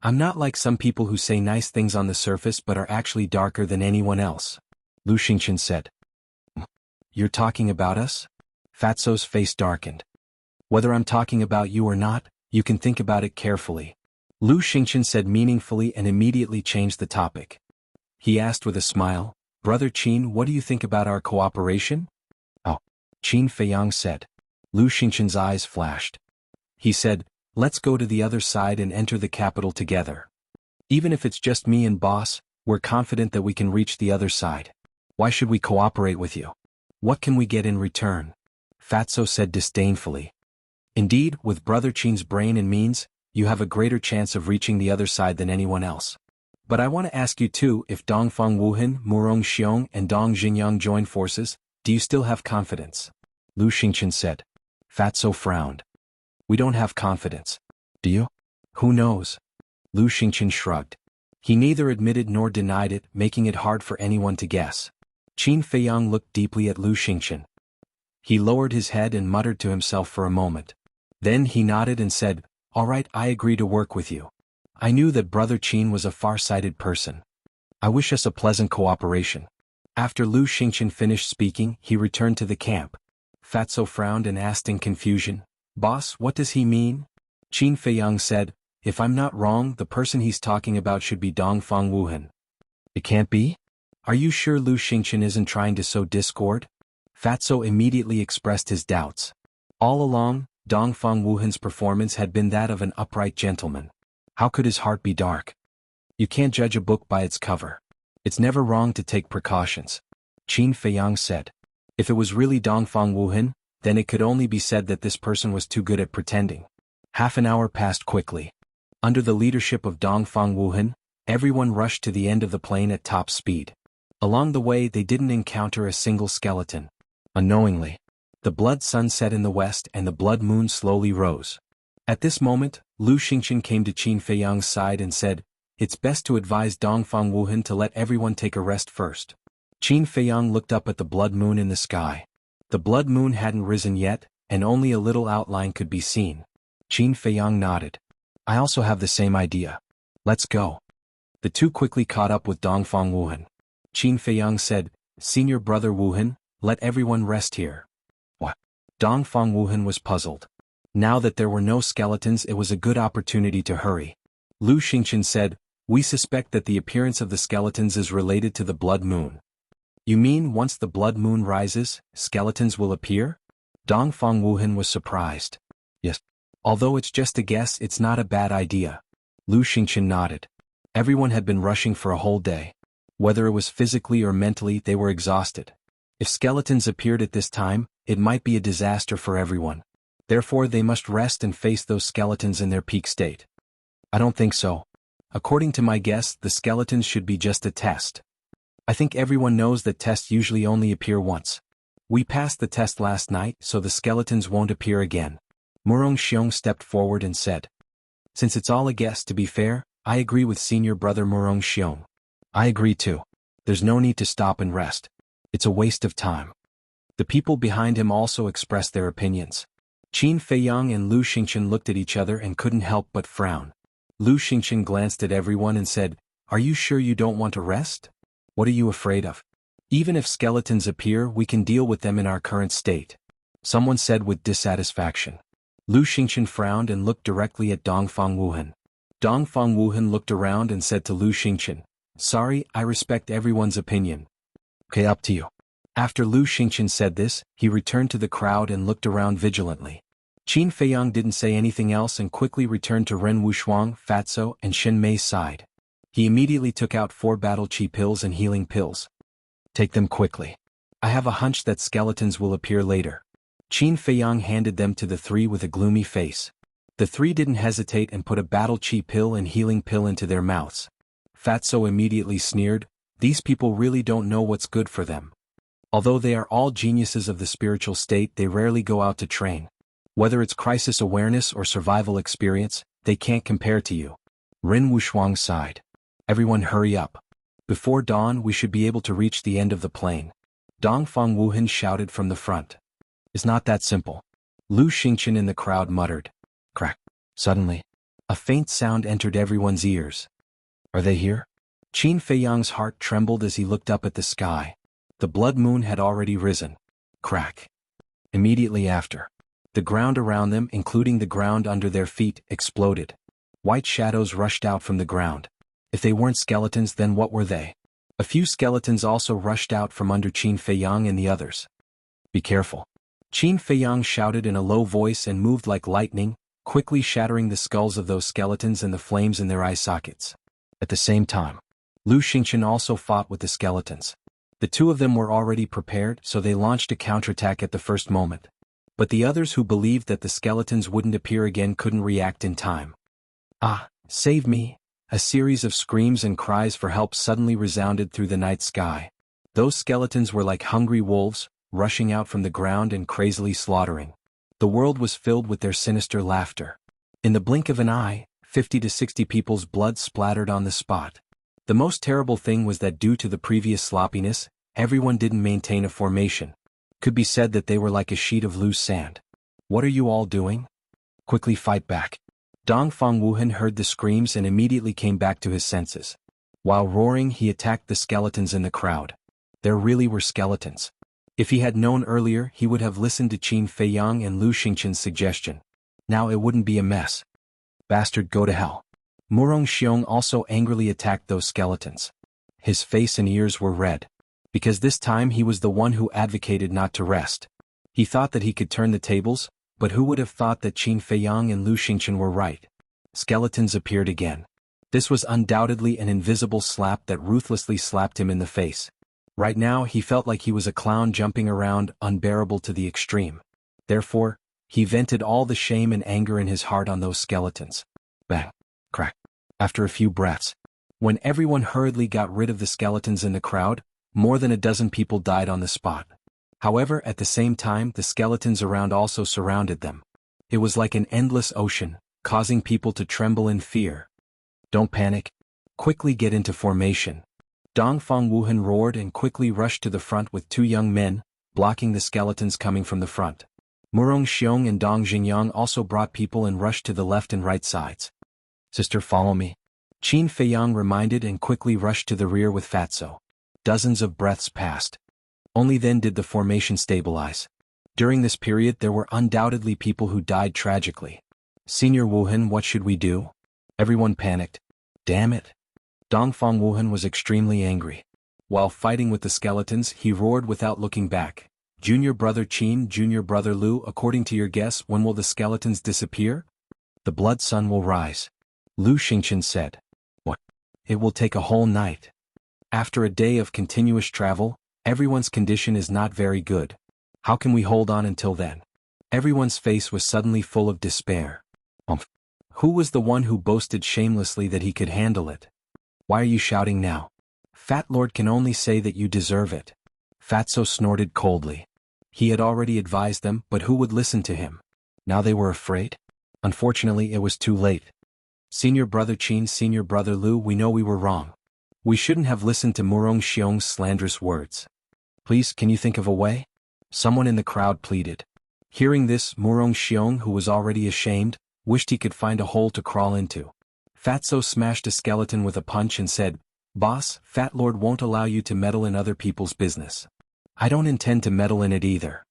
A: I'm not like some people who say nice things on the surface but are actually darker than anyone else. Lu Xingchen said. You're talking about us? Fatso's face darkened. Whether I'm talking about you or not, you can think about it carefully. Lu Xingchen said meaningfully and immediately changed the topic. He asked with a smile, Brother Qin, what do you think about our cooperation? Oh, Qin Feiyang said. Lu Xingchen's eyes flashed. He said, Let's go to the other side and enter the capital together. Even if it's just me and boss, we're confident that we can reach the other side. Why should we cooperate with you? What can we get in return? Fatso said disdainfully. Indeed, with Brother Qin's brain and means, you have a greater chance of reaching the other side than anyone else. But I want to ask you too, if Dongfang Wuhan, Murong Xiong and Dong Xingyang join forces, do you still have confidence? Lu Xingchen said. Fatso frowned. We don't have confidence. Do you? Who knows? Lu Xingchen shrugged. He neither admitted nor denied it, making it hard for anyone to guess. Qin Feiyang looked deeply at Lu Xingchen. He lowered his head and muttered to himself for a moment. Then he nodded and said, All right, I agree to work with you. I knew that Brother Qin was a far-sighted person. I wish us a pleasant cooperation. After Lu Xingchen finished speaking, he returned to the camp. Fatso frowned and asked in confusion, Boss, what does he mean? Qin Feiyang said, If I'm not wrong, the person he's talking about should be Dongfang Wuhan. It can't be? Are you sure Lu Xingchen isn't trying to sow discord? Fatso immediately expressed his doubts. All along, Dongfang Wuhan's performance had been that of an upright gentleman. How could his heart be dark? You can't judge a book by its cover. It's never wrong to take precautions. Qin Feiyang said. If it was really Dongfang Wuhan, then it could only be said that this person was too good at pretending. Half an hour passed quickly. Under the leadership of Dongfang Wuhan, everyone rushed to the end of the plain at top speed. Along the way they didn't encounter a single skeleton. Unknowingly, the blood sun set in the west and the blood moon slowly rose. At this moment, Lu Xingchen came to Qin Feiyang's side and said, It's best to advise Dongfang Wuhan to let everyone take a rest first. Qin Feiyang looked up at the blood moon in the sky. The blood moon hadn't risen yet, and only a little outline could be seen. Qin Feiyang nodded. I also have the same idea. Let's go. The two quickly caught up with Dongfang Wuhan. Qin Feiyang said, Senior Brother Wuhan, let everyone rest here. What? Dongfang Wuhan was puzzled. Now that there were no skeletons, it was a good opportunity to hurry. Lu Xingchen said, We suspect that the appearance of the skeletons is related to the blood moon. You mean once the blood moon rises, skeletons will appear? Dongfang Wuhan was surprised. Yes. Although it's just a guess, it's not a bad idea. Lu Xingqian nodded. Everyone had been rushing for a whole day. Whether it was physically or mentally, they were exhausted. If skeletons appeared at this time, it might be a disaster for everyone. Therefore they must rest and face those skeletons in their peak state. I don't think so. According to my guess, the skeletons should be just a test. I think everyone knows that tests usually only appear once. We passed the test last night, so the skeletons won't appear again. Murong Xiong stepped forward and said. Since it's all a guess, to be fair, I agree with senior brother Murong Xiong. I agree too. There's no need to stop and rest. It's a waste of time. The people behind him also expressed their opinions. Qin Feiyang and Lu Xingqian looked at each other and couldn't help but frown. Lu Xingqian glanced at everyone and said, Are you sure you don't want to rest? What are you afraid of? Even if skeletons appear, we can deal with them in our current state. Someone said with dissatisfaction. Lu Xingqian frowned and looked directly at Dongfang Wuhan. Dongfang Wuhan looked around and said to Lu Xingqian, Sorry, I respect everyone's opinion. Okay, up to you. After Lu Xingqian said this, he returned to the crowd and looked around vigilantly. Qin Feiyang didn't say anything else and quickly returned to Ren Wushuang, Fatso, and Shen Mei's side. He immediately took out 4 battle chi pills and healing pills. Take them quickly. I have a hunch that skeletons will appear later. Qin Feiyang handed them to the 3 with a gloomy face. The 3 didn't hesitate and put a battle chi pill and healing pill into their mouths. Fatso immediately sneered, These people really don't know what's good for them. Although they are all geniuses of the spiritual state, they rarely go out to train. Whether it's crisis awareness or survival experience, they can't compare to you. Ren Wushuang sighed. Everyone hurry up. Before dawn we should be able to reach the end of the plain. Dongfang Wuhan shouted from the front. It's not that simple. Lu Xingqian in the crowd muttered. Crack. Suddenly, a faint sound entered everyone's ears. Are they here? Qin Feiyang's heart trembled as he looked up at the sky. The blood moon had already risen. Crack. Immediately after, the ground around them, including the ground under their feet, exploded. White shadows rushed out from the ground. If they weren't skeletons, then what were they? A few skeletons also rushed out from under Qin Feiyang and the others. Be careful. Qin Feiyang shouted in a low voice and moved like lightning, quickly shattering the skulls of those skeletons and the flames in their eye sockets. At the same time, Lu Xingqian also fought with the skeletons. The 2 of them were already prepared, so they launched a counterattack at the first moment. But the others who believed that the skeletons wouldn't appear again couldn't react in time. Ah, save me! A series of screams and cries for help suddenly resounded through the night sky. Those skeletons were like hungry wolves, rushing out from the ground and crazily slaughtering. The world was filled with their sinister laughter. In the blink of an eye, 50 to 60 people's blood splattered on the spot. The most terrible thing was that due to the previous sloppiness, everyone didn't maintain a formation. Could be said that they were like a sheet of loose sand. What are you all doing? Quickly fight back. Dongfang Wuhan heard the screams and immediately came back to his senses. While roaring, he attacked the skeletons in the crowd. There really were skeletons. If he had known earlier, he would have listened to Qin Feiyang and Lu Xingqian's suggestion. Now it wouldn't be a mess. Bastard, go to hell. Murong Xiong also angrily attacked those skeletons. His face and ears were red. Because this time he was the one who advocated not to rest. He thought that he could turn the tables, but who would have thought that Qin Feiyang and Lu Xingqian were right? Skeletons appeared again. This was undoubtedly an invisible slap that ruthlessly slapped him in the face. Right now he felt like he was a clown jumping around, unbearable to the extreme. Therefore, he vented all the shame and anger in his heart on those skeletons. Bang. Crack. After a few breaths, when everyone hurriedly got rid of the skeletons in the crowd, more than a dozen people died on the spot. However, at the same time, the skeletons around also surrounded them. It was like an endless ocean, causing people to tremble in fear. Don't panic. Quickly get into formation. Dongfang Wuhan roared and quickly rushed to the front with 2 young men, blocking the skeletons coming from the front. Murong Xiong and Dong Jingyang also brought people and rushed to the left and right sides. Sister, follow me. Qin Feiyang reminded and quickly rushed to the rear with Fatso. Dozens of breaths passed. Only then did the formation stabilize. During this period there were undoubtedly people who died tragically. Senior Wuhan, what should we do? Everyone panicked. Damn it. Dongfang Wuhan was extremely angry. While fighting with the skeletons, he roared without looking back. Junior brother Qin, junior brother Lu, according to your guess, when will the skeletons disappear? The blood sun will rise. Lu Xingqian said. What? It will take a whole night. After a day of continuous travel, everyone's condition is not very good. How can we hold on until then? Everyone's face was suddenly full of despair. Who was the one who boasted shamelessly that he could handle it? Why are you shouting now? Fat Lord can only say that you deserve it. Fatso snorted coldly. He had already advised them, but who would listen to him? Now they were afraid? Unfortunately, it was too late. Senior brother Qin, senior brother Lu, we know we were wrong. We shouldn't have listened to Murong Xiong's slanderous words. Please, can you think of a way? Someone in the crowd pleaded. Hearing this, Murong Xiong, who was already ashamed, wished he could find a hole to crawl into. Fatso smashed a skeleton with a punch and said, Boss, Fat Lord won't allow you to meddle in other people's business. I don't intend to meddle in it either.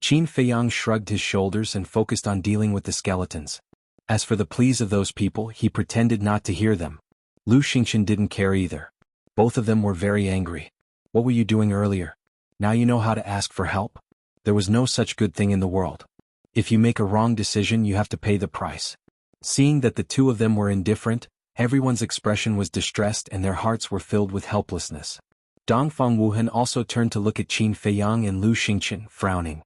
A: Qin Feiyang shrugged his shoulders and focused on dealing with the skeletons. As for the pleas of those people, he pretended not to hear them. Lu Xingqian didn't care either. Both of them were very angry. What were you doing earlier? Now you know how to ask for help? There was no such good thing in the world. If you make a wrong decision, you have to pay the price. Seeing that the two of them were indifferent, everyone's expression was distressed and their hearts were filled with helplessness. Dongfang Wuhan also turned to look at Qin Feiyang and Lu Xingqian, frowning.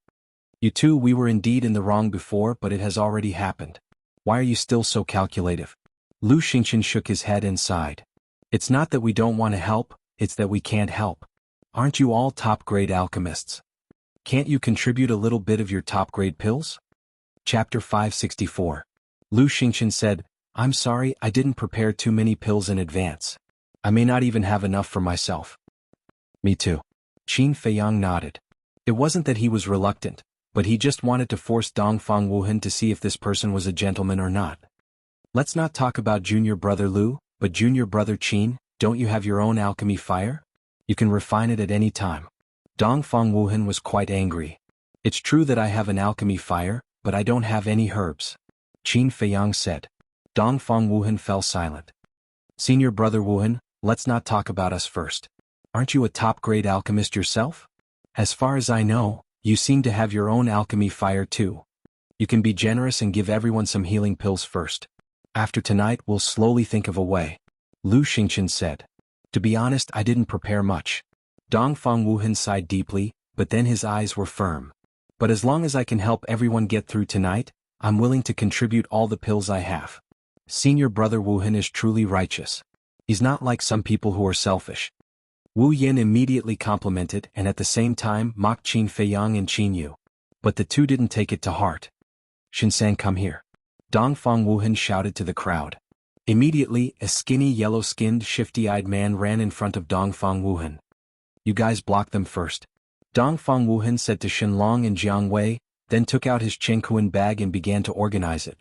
A: You two, we were indeed in the wrong before, but it has already happened. Why are you still so calculative? Lu Xingqian shook his head and sighed. It's not that we don't want to help, it's that we can't help. Aren't you all top-grade alchemists? Can't you contribute a little bit of your top-grade pills? Chapter 564. Lu Xingqian said, I'm sorry, I didn't prepare too many pills in advance. I may not even have enough for myself. Me too. Qin Feiyang nodded. It wasn't that he was reluctant, but he just wanted to force Dongfang Wuhan to see if this person was a gentleman or not. Let's not talk about junior brother Lu, but junior brother Qin, don't you have your own alchemy fire? You can refine it at any time. Dongfang Wuhan was quite angry. It's true that I have an alchemy fire, but I don't have any herbs. Qin Feiyang said. Dongfang Wuhan fell silent. Senior brother Wuhan, let's not talk about us first. Aren't you a top-grade alchemist yourself? As far as I know, you seem to have your own alchemy fire too. You can be generous and give everyone some healing pills first. After tonight, we'll slowly think of a way. Lu Xingqian said. To be honest, I didn't prepare much. Dongfang Wuhan sighed deeply, but then his eyes were firm. But as long as I can help everyone get through tonight, I'm willing to contribute all the pills I have. Senior brother Wuhan is truly righteous. He's not like some people who are selfish. Wu Yin immediately complimented and at the same time mocked Qin Feiyang and Qin Yu. But the two didn't take it to heart. Shinsan, come here. Dongfang Wuhan shouted to the crowd. Immediately, a skinny yellow-skinned shifty-eyed man ran in front of Dongfang Wuhan. You guys block them first. Dongfang Wuhan said to Shenlong and Jianghu, then took out his Qingkuan bag and began to organize it.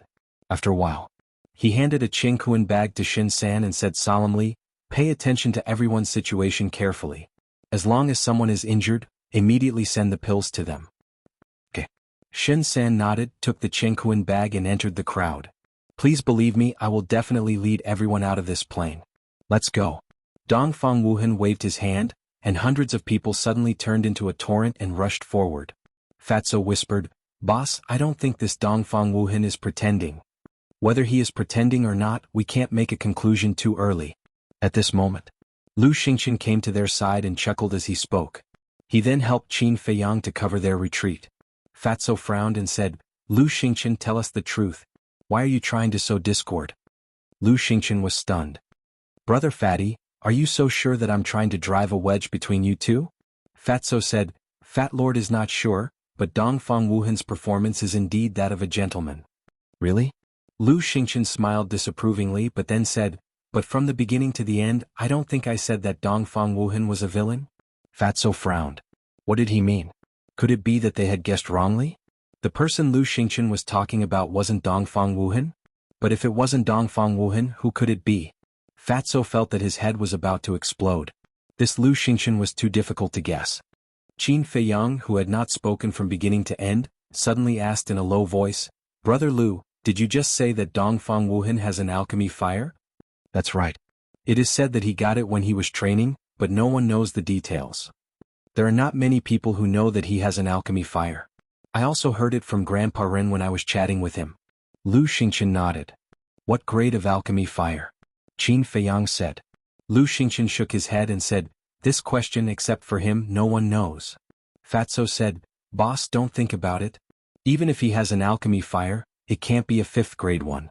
A: After a while, he handed a Qingkuan bag to Shinsan and said solemnly, pay attention to everyone's situation carefully. As long as someone is injured, immediately send the pills to them. Okay. Shinsan nodded, took the Qingkuan bag and entered the crowd. Please believe me, I will definitely lead everyone out of this plane. Let's go. Dongfang Wuhan waved his hand, and hundreds of people suddenly turned into a torrent and rushed forward. Fatso whispered, Boss, I don't think this Dongfang Wuhan is pretending. Whether he is pretending or not, we can't make a conclusion too early. At this moment, Lu Xingqian came to their side and chuckled as he spoke. He then helped Qin Feiyang to cover their retreat. Fatso frowned and said, Lu Xingqian, tell us the truth. Why are you trying to sow discord? Lu Xingqian was stunned. Brother Fatty, are you so sure that I'm trying to drive a wedge between you two? Fatso said, Fat Lord is not sure, but Dongfang Wuhan's performance is indeed that of a gentleman. Really? Lu Xingqian smiled disapprovingly but then said, but from the beginning to the end, I don't think I said that Dongfang Wuhan was a villain? Fatso frowned. What did he mean? Could it be that they had guessed wrongly? The person Lu Xingqian was talking about wasn't Dongfang Wuhan? But if it wasn't Dongfang Wuhan, who could it be? Fatso felt that his head was about to explode. This Lu Xingqian was too difficult to guess. Qin Feiyang, who had not spoken from beginning to end, suddenly asked in a low voice, Brother Lu, did you just say that Dongfang Wuhan has an alchemy fire? That's right. It is said that he got it when he was training, but no one knows the details. There are not many people who know that he has an alchemy fire. I also heard it from Grandpa Ren when I was chatting with him. Lu Xingqian nodded. What grade of alchemy fire? Qin Feiyang said. Lu Xingqian shook his head and said, this question except for him no one knows. Fatso said, boss, don't think about it. Even if he has an alchemy fire, it can't be a 5th grade one.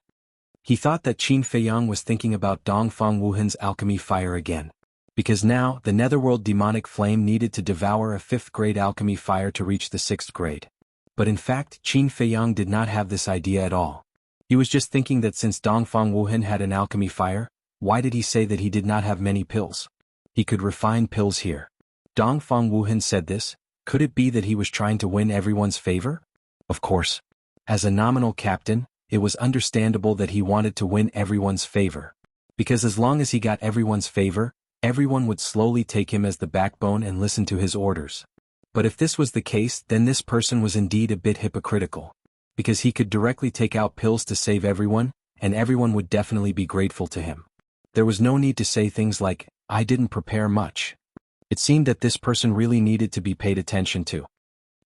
A: He thought that Qin Feiyang was thinking about Dongfang Wuhan's alchemy fire again. Because now, the netherworld demonic flame needed to devour a 5th grade alchemy fire to reach the 6th grade. But in fact, Qin Feiyang did not have this idea at all. He was just thinking that since Dongfang Wuhan had an alchemy fire, why did he say that he did not have many pills? He could refine pills here. Dongfang Wuhan said this. Could it be that he was trying to win everyone's favor? Of course. As a nominal captain, it was understandable that he wanted to win everyone's favor. Because as long as he got everyone's favor, everyone would slowly take him as the backbone and listen to his orders. But if this was the case, then this person was indeed a bit hypocritical. Because he could directly take out pills to save everyone, and everyone would definitely be grateful to him. There was no need to say things like, I didn't prepare much. It seemed that this person really needed to be paid attention to.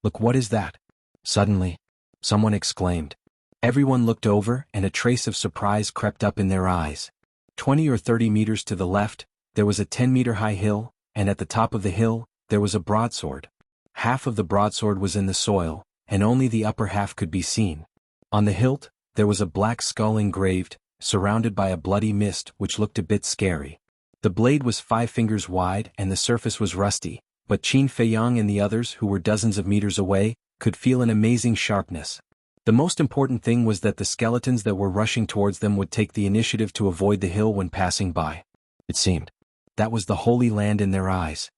A: Look, what is that? Suddenly, someone exclaimed. Everyone looked over and a trace of surprise crept up in their eyes. 20 or 30 meters to the left, there was a 10-meter-high hill, and at the top of the hill, there was a broadsword. Half of the broadsword was in the soil, and only the upper half could be seen. On the hilt, there was a black skull engraved, surrounded by a bloody mist which looked a bit scary. The blade was 5 fingers wide and the surface was rusty, but Qin Feiyang and the others who were dozens of meters away, could feel an amazing sharpness. The most important thing was that the skeletons that were rushing towards them would take the initiative to avoid the hill when passing by. It seemed. That was the Holy Land in their eyes.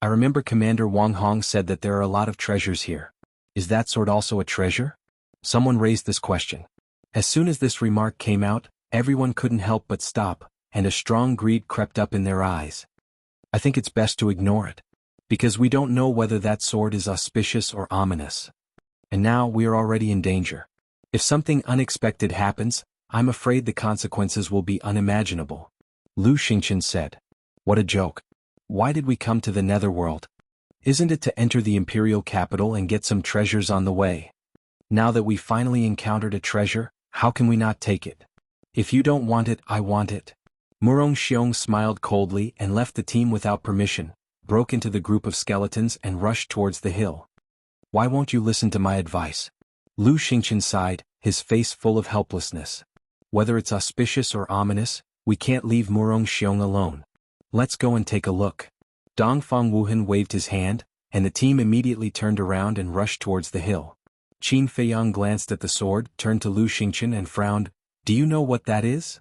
A: I remember Commander Wang Hong said that there are a lot of treasures here. Is that sword also a treasure? Someone raised this question. As soon as this remark came out, everyone couldn't help but stop, and a strong greed crept up in their eyes. I think it's best to ignore it. Because we don't know whether that sword is auspicious or ominous. And now we are already in danger. If something unexpected happens, I'm afraid the consequences will be unimaginable. Lu Xingqian said. What a joke. Why did we come to the netherworld? Isn't it to enter the imperial capital and get some treasures on the way? Now that we finally encountered a treasure, how can we not take it? If you don't want it, I want it. Murong Xiong smiled coldly and left the team without permission, broke into the group of skeletons and rushed towards the hill. Why won't you listen to my advice? Lu Xingqian sighed, his face full of helplessness. Whether it's auspicious or ominous, we can't leave Murong Xiong alone. Let's go and take a look. Dongfang Wuhan waved his hand, and the team immediately turned around and rushed towards the hill. Qin Feiyang glanced at the sword, turned to Lu Xingqian and frowned. Do you know what that is?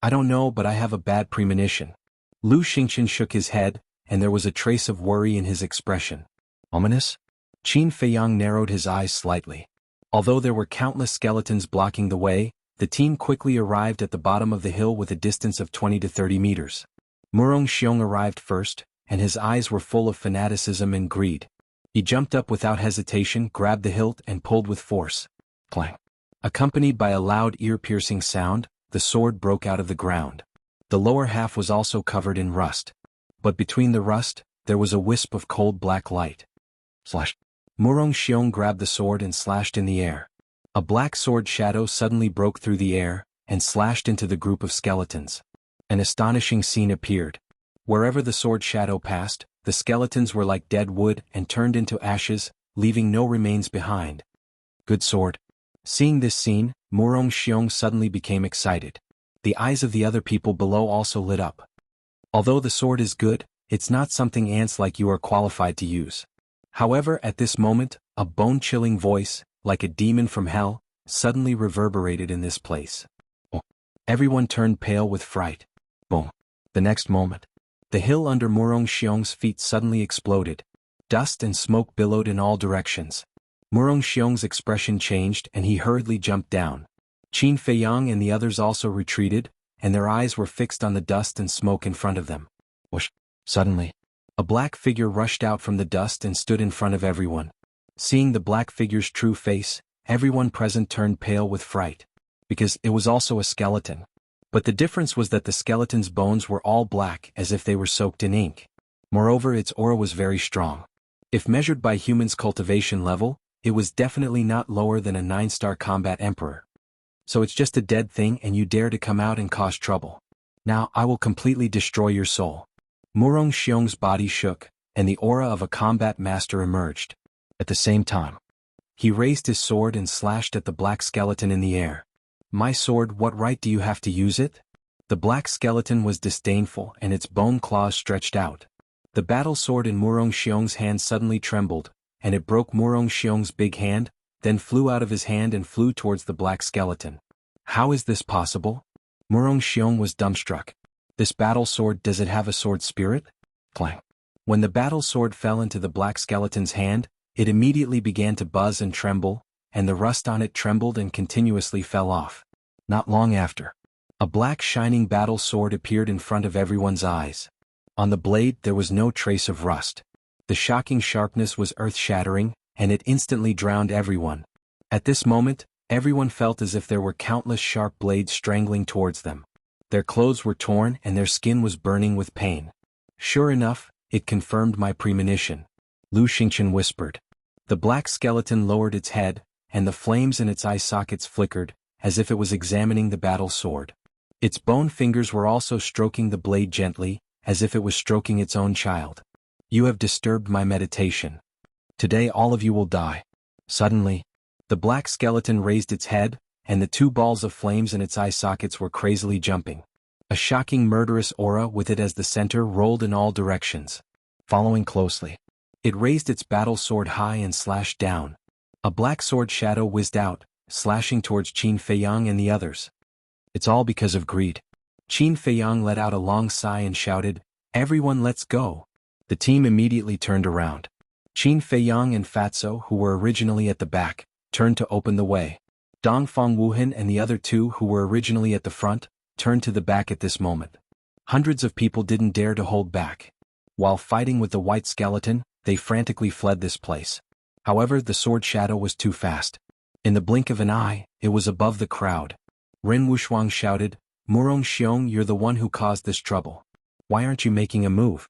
A: I don't know, but I have a bad premonition. Lu Xingqian shook his head, and there was a trace of worry in his expression. Ominous? Qin Feiyang narrowed his eyes slightly. Although there were countless skeletons blocking the way, the team quickly arrived at the bottom of the hill with a distance of 20 to 30 meters. Murong Xiong arrived first, and his eyes were full of fanaticism and greed. He jumped up without hesitation, grabbed the hilt and pulled with force. Clang. Accompanied by a loud ear-piercing sound, the sword broke out of the ground. The lower half was also covered in rust. But between the rust, there was a wisp of cold black light. Slash. Murong Xiong grabbed the sword and slashed in the air. A black sword shadow suddenly broke through the air, and slashed into the group of skeletons. An astonishing scene appeared. Wherever the sword shadow passed, the skeletons were like dead wood and turned into ashes, leaving no remains behind. Good sword. Seeing this scene, Murong Xiong suddenly became excited. The eyes of the other people below also lit up. Although the sword is good, it's not something ants like you are qualified to use. However, at this moment, a bone-chilling voice, like a demon from hell, suddenly reverberated in this place. Oh. Everyone turned pale with fright. Boom. The next moment, the hill under Murong Xiong's feet suddenly exploded. Dust and smoke billowed in all directions. Murong Xiong's expression changed and he hurriedly jumped down. Qin Feiyang and the others also retreated, and their eyes were fixed on the dust and smoke in front of them. Whoosh! Suddenly, a black figure rushed out from the dust and stood in front of everyone. Seeing the black figure's true face, everyone present turned pale with fright. Because it was also a skeleton. But the difference was that the skeleton's bones were all black as if they were soaked in ink. Moreover, its aura was very strong. If measured by humans' cultivation level, it was definitely not lower than a 9-star combat emperor. So it's just a dead thing and you dare to come out and cause trouble. Now I will completely destroy your soul. Murong Xiong's body shook, and the aura of a combat master emerged. At the same time, he raised his sword and slashed at the black skeleton in the air. My sword, what right do you have to use it? The black skeleton was disdainful and its bone claws stretched out. The battle sword in Murong Xiong's hand suddenly trembled, and it broke Murong Xiong's big hand, then flew out of his hand and flew towards the black skeleton. How is this possible? Murong Xiong was dumbstruck. This battle sword, does it have a sword spirit? Clang. When the battle sword fell into the black skeleton's hand, it immediately began to buzz and tremble, and the rust on it trembled and continuously fell off. Not long after, a black shining battle sword appeared in front of everyone's eyes. On the blade there was no trace of rust. The shocking sharpness was earth-shattering, and it instantly drowned everyone. At this moment, everyone felt as if there were countless sharp blades strangling towards them. Their clothes were torn and their skin was burning with pain. Sure enough, it confirmed my premonition. Lu Xingchen whispered. The black skeleton lowered its head, and the flames in its eye sockets flickered, as if it was examining the battle sword. Its bone fingers were also stroking the blade gently, as if it was stroking its own child. You have disturbed my meditation. Today all of you will die. Suddenly, the black skeleton raised its head, and the 2 balls of flames in its eye sockets were crazily jumping. A shocking murderous aura with it as the center rolled in all directions. Following closely, it raised its battle sword high and slashed down. A black sword shadow whizzed out, slashing towards Qin Feiyang and the others. It's all because of greed. Qin Feiyang let out a long sigh and shouted, "Everyone, let's go." The team immediately turned around. Qin Feiyang and Fatso, who were originally at the back, turned to open the way. Dongfang Wuhan and the other 2 who were originally at the front, turned to the back at this moment. Hundreds of people didn't dare to hold back. While fighting with the white skeleton, they frantically fled this place. However, the sword shadow was too fast. In the blink of an eye, it was above the crowd. Ren Wushuang shouted, "Murong Xiong, you're the one who caused this trouble. Why aren't you making a move?"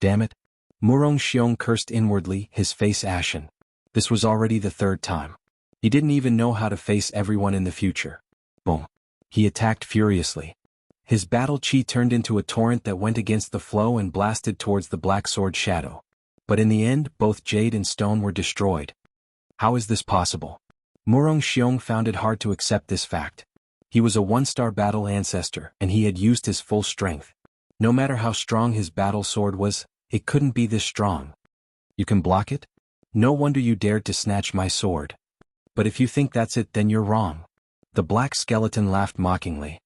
A: Damn it. Murong Xiong cursed inwardly, his face ashen. This was already the 3rd time. He didn't even know how to face everyone in the future. Boom. He attacked furiously. His battle chi turned into a torrent that went against the flow and blasted towards the black sword shadow. But in the end, both jade and stone were destroyed. How is this possible? Murong Xiong found it hard to accept this fact. He was a 1-star battle ancestor, and he had used his full strength. No matter how strong his battle sword was, it couldn't be this strong. You can block it? No wonder you dared to snatch my sword. But if you think that's it, then you're wrong. The black skeleton laughed mockingly.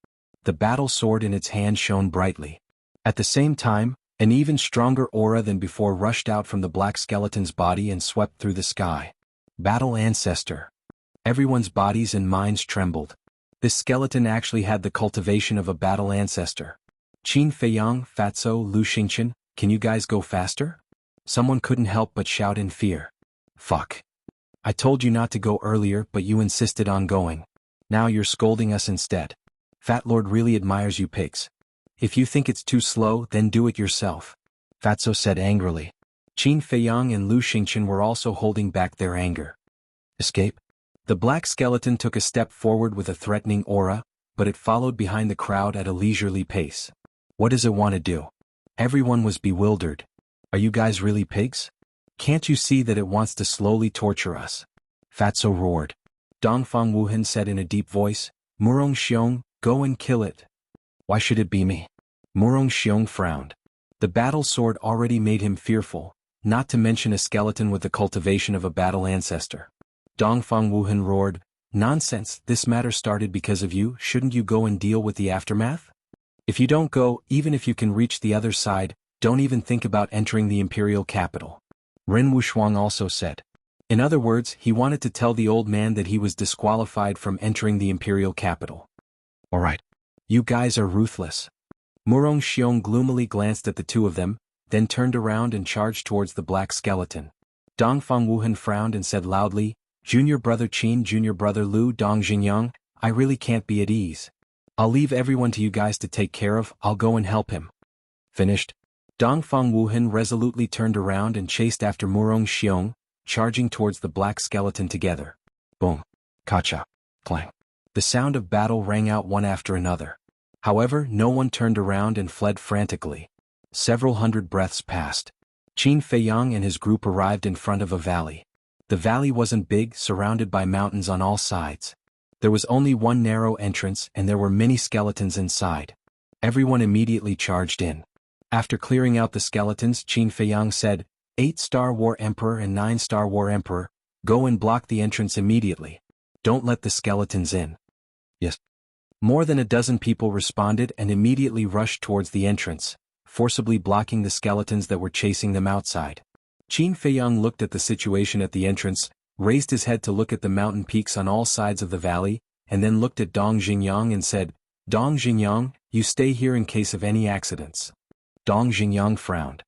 A: The battle sword in its hand shone brightly. At the same time, an even stronger aura than before rushed out from the black skeleton's body and swept through the sky. Battle ancestor. Everyone's bodies and minds trembled. This skeleton actually had the cultivation of a battle ancestor. Qin Feiyang, Fatso, Lu Xingchen, can you guys go faster? Someone couldn't help but shout in fear. Fuck. I told you not to go earlier, but you insisted on going. Now you're scolding us instead. Fat Lord really admires you pigs. If you think it's too slow, then do it yourself. Fatso said angrily. Qin Feiyang and Lu Xingchen were also holding back their anger. Escape? The black skeleton took a step forward with a threatening aura, but it followed behind the crowd at a leisurely pace. What does it want to do? Everyone was bewildered. Are you guys really pigs? Can't you see that it wants to slowly torture us? Fatso roared. Dongfang Wuhan said in a deep voice, Murong Xiong, go and kill it. Why should it be me? Murong Xiong frowned. The battle sword already made him fearful, not to mention a skeleton with the cultivation of a battle ancestor. Dongfang Wuhan roared, nonsense, this matter started because of you, shouldn't you go and deal with the aftermath? If you don't go, even if you can reach the other side, don't even think about entering the imperial capital. Ren Wushuang also said. In other words, he wanted to tell the old man that he was disqualified from entering the imperial capital. Alright. You guys are ruthless. Murong Xiong gloomily glanced at the two of them, then turned around and charged towards the black skeleton. Dongfang Wuhan frowned and said loudly, Junior brother Qin, junior brother Lu Dong Xingyang, I really can't be at ease. I'll leave everyone to you guys to take care of, I'll go and help him. Finished? Dongfang Wuhan resolutely turned around and chased after Murong Xiong, charging towards the black skeleton together. Boom. Kacha. Clang. The sound of battle rang out one after another. However, no one turned around and fled frantically. Several hundred breaths passed. Qin Feiyang and his group arrived in front of a valley. The valley wasn't big, surrounded by mountains on all sides. There was only one narrow entrance and there were many skeletons inside. Everyone immediately charged in. After clearing out the skeletons, Qin Feiyang said, 8-star War Emperor and 9-star War Emperor, go and block the entrance immediately. Don't let the skeletons in. Yes. More than a dozen people responded and immediately rushed towards the entrance, forcibly blocking the skeletons that were chasing them outside. Qin Feiyang looked at the situation at the entrance, raised his head to look at the mountain peaks on all sides of the valley, and then looked at Dong Xingyang and said, Dong Xingyang, you stay here in case of any accidents. Dong Xingyang frowned.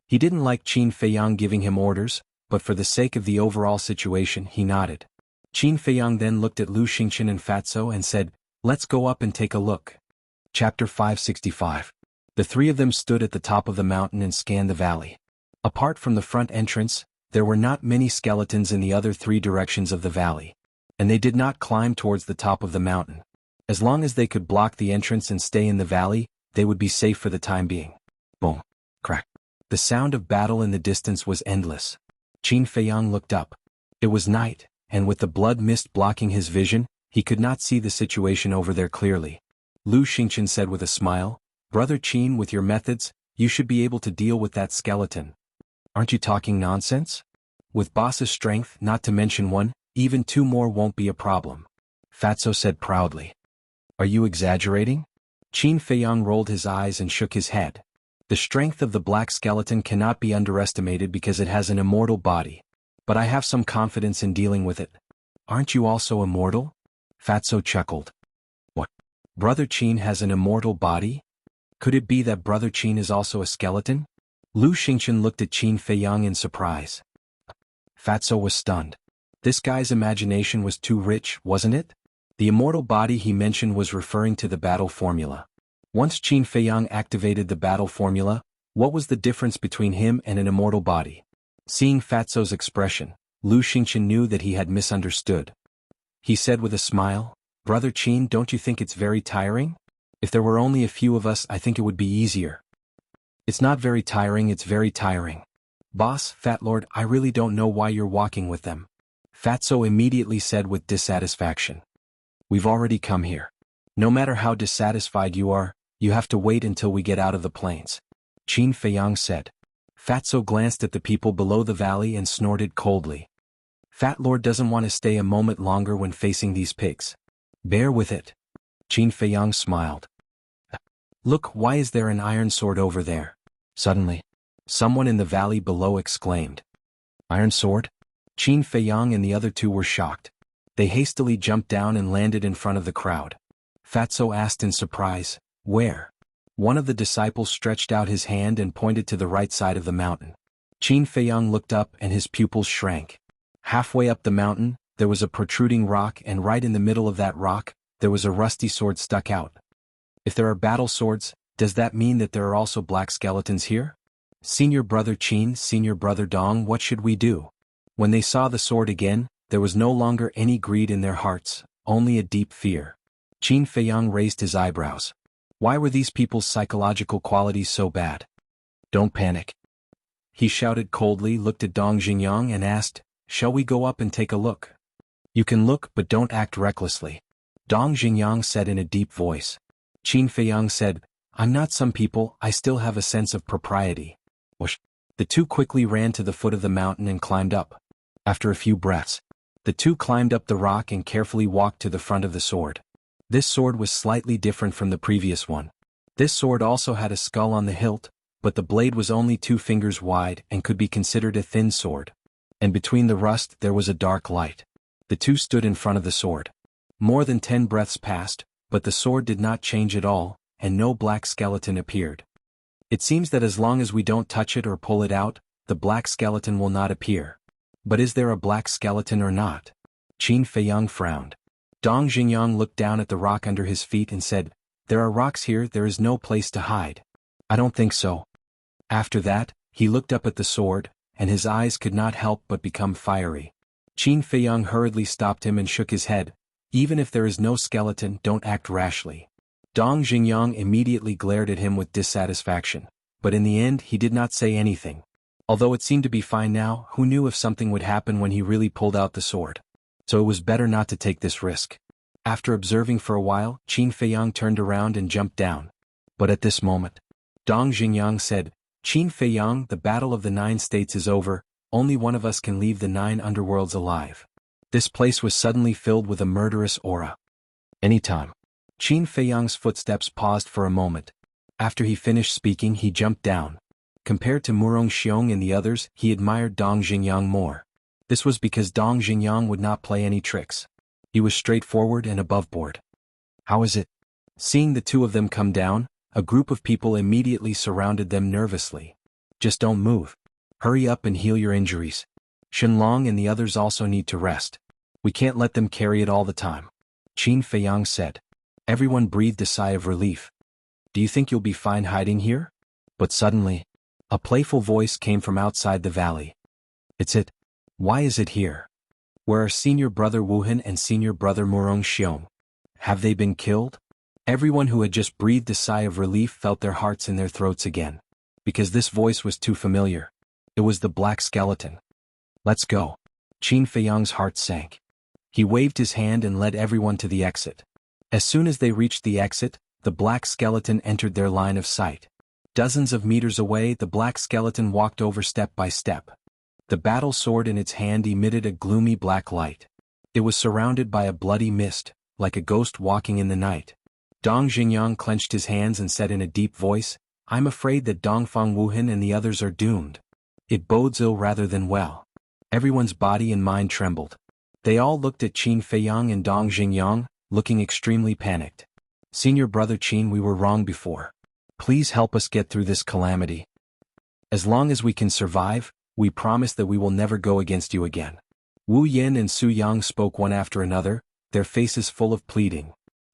A: He didn't like Qin Feiyang giving him orders, but for the sake of the overall situation he nodded. Qin Feiyang then looked at Lu Xingqian and Fatso and said, let's go up and take a look. Chapter 565. The three of them stood at the top of the mountain and scanned the valley. Apart from the front entrance, there were not many skeletons in the other three directions of the valley. And they did not climb towards the top of the mountain. As long as they could block the entrance and stay in the valley, they would be safe for the time being. Boom. Crack. The sound of battle in the distance was endless. Qin Feiyang looked up. It was night, and with the blood mist blocking his vision, he could not see the situation over there clearly. Lu Xingqian said with a smile, Brother Qin, with your methods, you should be able to deal with that skeleton. Aren't you talking nonsense? With boss's strength, not to mention one, even two more won't be a problem. Fatso said proudly. Are you exaggerating? Qin Feiyang rolled his eyes and shook his head. The strength of the black skeleton cannot be underestimated because it has an immortal body. But I have some confidence in dealing with it. Aren't you also immortal? Fatso chuckled. What? Brother Qin has an immortal body? Could it be that Brother Qin is also a skeleton? Lu Xingqian looked at Qin Feiyang in surprise. Fatso was stunned. This guy's imagination was too rich, wasn't it? The immortal body he mentioned was referring to the battle formula. Once Qin Feiyang activated the battle formula, what was the difference between him and an immortal body? Seeing Fatso's expression, Lu Xingqian knew that he had misunderstood. He said with a smile, Brother Qin, don't you think it's very tiring? If there were only a few of us, I think it would be easier. It's not very tiring, it's very tiring. Boss, Fat Lord, I really don't know why you're walking with them. Fatso immediately said with dissatisfaction. We've already come here. No matter how dissatisfied you are, you have to wait until we get out of the plains. Qin Feiyang said. Fatso glanced at the people below the valley and snorted coldly. Fat Lord doesn't want to stay a moment longer when facing these pigs. Bear with it. Qin Feiyang smiled. Look, why is there an iron sword over there? Suddenly, someone in the valley below exclaimed. Iron sword? Qin Feiyang and the other two were shocked. They hastily jumped down and landed in front of the crowd. Fatso asked in surprise, where? One of the disciples stretched out his hand and pointed to the right side of the mountain. Qin Feiyang looked up and his pupils shrank. Halfway up the mountain, there was a protruding rock, and right in the middle of that rock, there was a rusty sword stuck out. If there are battle swords, does that mean that there are also black skeletons here? Senior Brother Qin, Senior Brother Dong, what should we do? When they saw the sword again, there was no longer any greed in their hearts, only a deep fear. Qin Feiyang raised his eyebrows. Why were these people's psychological qualities so bad? Don't panic. He shouted coldly, looked at Dong Xingyang and asked, shall we go up and take a look? You can look, but don't act recklessly. Dong Xingyang said in a deep voice. Qin Feiyang said, I'm not some people, I still have a sense of propriety. Whoosh. The two quickly ran to the foot of the mountain and climbed up. After a few breaths, the two climbed up the rock and carefully walked to the front of the sword. This sword was slightly different from the previous one. This sword also had a skull on the hilt, but the blade was only 2 fingers wide and could be considered a thin sword. And between the rust there was a dark light. The two stood in front of the sword. More than 10 breaths passed, but the sword did not change at all, and no black skeleton appeared. It seems that as long as we don't touch it or pull it out, the black skeleton will not appear. But is there a black skeleton or not? Qin Feiyang frowned. Dong Xingyang looked down at the rock under his feet and said, There are rocks here, there is no place to hide. I don't think so. After that, he looked up at the sword, and his eyes could not help but become fiery. Qin Feiyang hurriedly stopped him and shook his head. Even if there is no skeleton, don't act rashly. Dong Xingyang immediately glared at him with dissatisfaction, but in the end he did not say anything. Although it seemed to be fine now, who knew if something would happen when he really pulled out the sword? So it was better not to take this risk. After observing for a while, Qin Feiyang turned around and jumped down. But at this moment, Dong Xingyang said, Qin Feiyang, the battle of the 9 states is over, only one of us can leave the 9 underworlds alive. This place was suddenly filled with a murderous aura. Anytime. Qin Feiyang's footsteps paused for a moment. After he finished speaking, he jumped down. Compared to Murong Xiong and the others, he admired Dong Xingyang more. This was because Dong Xingyang would not play any tricks. He was straightforward and aboveboard. How is it? Seeing the two of them come down, a group of people immediately surrounded them nervously. Just don't move. Hurry up and heal your injuries. Shenlong and the others also need to rest. We can't let them carry it all the time. Qin Feiyang said. Everyone breathed a sigh of relief. Do you think you'll be fine hiding here? But suddenly, a playful voice came from outside the valley. It's it. Why is it here? Where are senior brother Wuhan and senior brother Murong Xiong? Have they been killed? Everyone who had just breathed a sigh of relief felt their hearts in their throats again. Because this voice was too familiar. It was the black skeleton. Let's go. Qin Feiyang's heart sank. He waved his hand and led everyone to the exit. As soon as they reached the exit, the black skeleton entered their line of sight. Dozens of meters away, the black skeleton walked over step by step. The battle sword in its hand emitted a gloomy black light. It was surrounded by a bloody mist, like a ghost walking in the night. Dong Xingyang clenched his hands and said in a deep voice, I'm afraid that Dongfang Wuhan and the others are doomed. It bodes ill rather than well. Everyone's body and mind trembled. They all looked at Qin Feiyang and Dong Xingyang, looking extremely panicked. Senior brother Qin, we were wrong before. Please help us get through this calamity. As long as we can survive, we promise that we will never go against you again. Wu Yin and Su Yang spoke one after another, their faces full of pleading.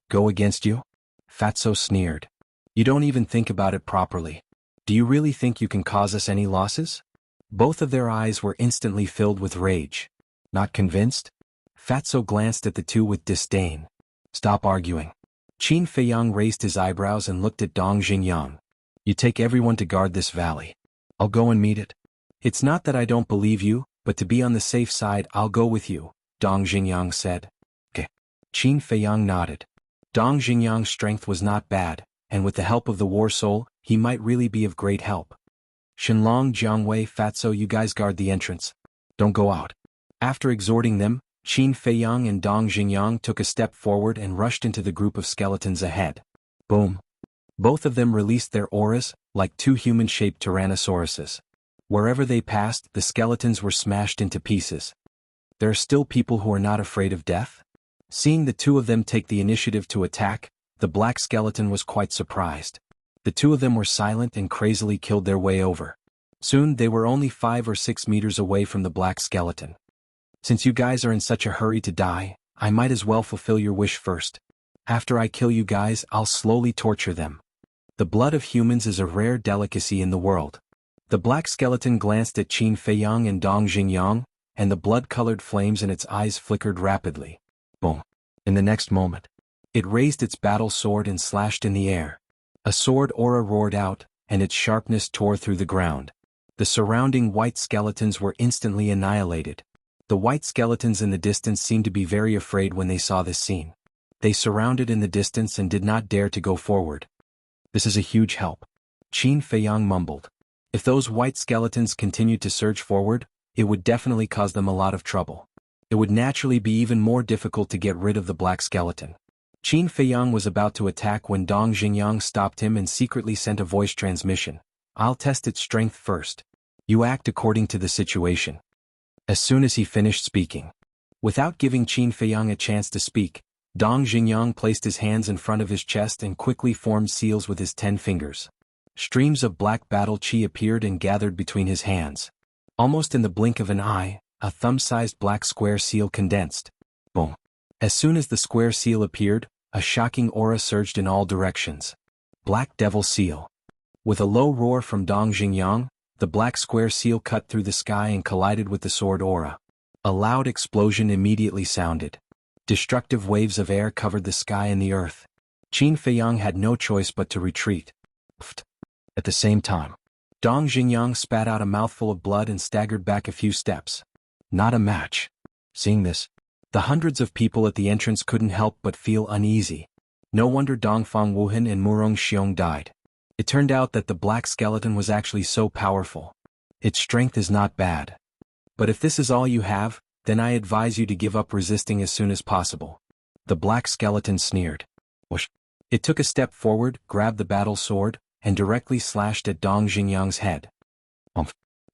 A: Go against you? Fatso sneered. You don't even think about it properly. Do you really think you can cause us any losses? Both of their eyes were instantly filled with rage. Not convinced? Fatso glanced at the two with disdain. Stop arguing. Qin Feiyang raised his eyebrows and looked at Dong Xingyang. You take everyone to guard this valley. I'll go and meet it. It's not that I don't believe you, but to be on the safe side I'll go with you, Dong Xingyang said. Okay. Qin Feiyang nodded. Dong Xingyang's strength was not bad, and with the help of the war soul, he might really be of great help. Shenlong, Jianghu, Fatso, you guys guard the entrance. Don't go out. After exhorting them, Qin Feiyang and Dong Xingyang took a step forward and rushed into the group of skeletons ahead. Boom. Both of them released their auras, like two human-shaped tyrannosauruses. Wherever they passed, the skeletons were smashed into pieces. There are still people who are not afraid of death? Seeing the two of them take the initiative to attack, the black skeleton was quite surprised. The two of them were silent and crazily killed their way over. Soon they were only 5 or 6 meters away from the black skeleton. Since you guys are in such a hurry to die, I might as well fulfill your wish first. After I kill you guys, I'll slowly torture them. The blood of humans is a rare delicacy in the world. The black skeleton glanced at Qin Feiyang and Dong Xingyang, and the blood-colored flames in its eyes flickered rapidly. Boom. In the next moment, it raised its battle sword and slashed in the air. A sword aura roared out, and its sharpness tore through the ground. The surrounding white skeletons were instantly annihilated. The white skeletons in the distance seemed to be very afraid when they saw this scene. They surrounded in the distance and did not dare to go forward. This is a huge help. Qin Feiyang mumbled. If those white skeletons continued to surge forward, it would definitely cause them a lot of trouble. It would naturally be even more difficult to get rid of the black skeleton. Qin Feiyang was about to attack when Dong Xingyang stopped him and secretly sent a voice transmission. I'll test its strength first. You act according to the situation. As soon as he finished speaking. Without giving Qin Feiyang a chance to speak, Dong Xingyang placed his hands in front of his chest and quickly formed seals with his 10 fingers. Streams of black battle chi appeared and gathered between his hands. Almost in the blink of an eye, a thumb-sized black square seal condensed. Boom. As soon as the square seal appeared, a shocking aura surged in all directions. Black Devil Seal. With a low roar from Dong Xingyang, the black square seal cut through the sky and collided with the sword aura. A loud explosion immediately sounded. Destructive waves of air covered the sky and the earth. Qin Feiyang had no choice but to retreat. At the same time, Dong Xingyang spat out a mouthful of blood and staggered back a few steps. Not a match. Seeing this, the hundreds of people at the entrance couldn't help but feel uneasy. No wonder Dongfang Wuhan and Murong Xiong died. It turned out that the black skeleton was actually so powerful. Its strength is not bad. But if this is all you have, then I advise you to give up resisting as soon as possible. The black skeleton sneered. Whoosh. It took a step forward, grabbed the battle sword, and directly slashed at Dong Xingyang's head.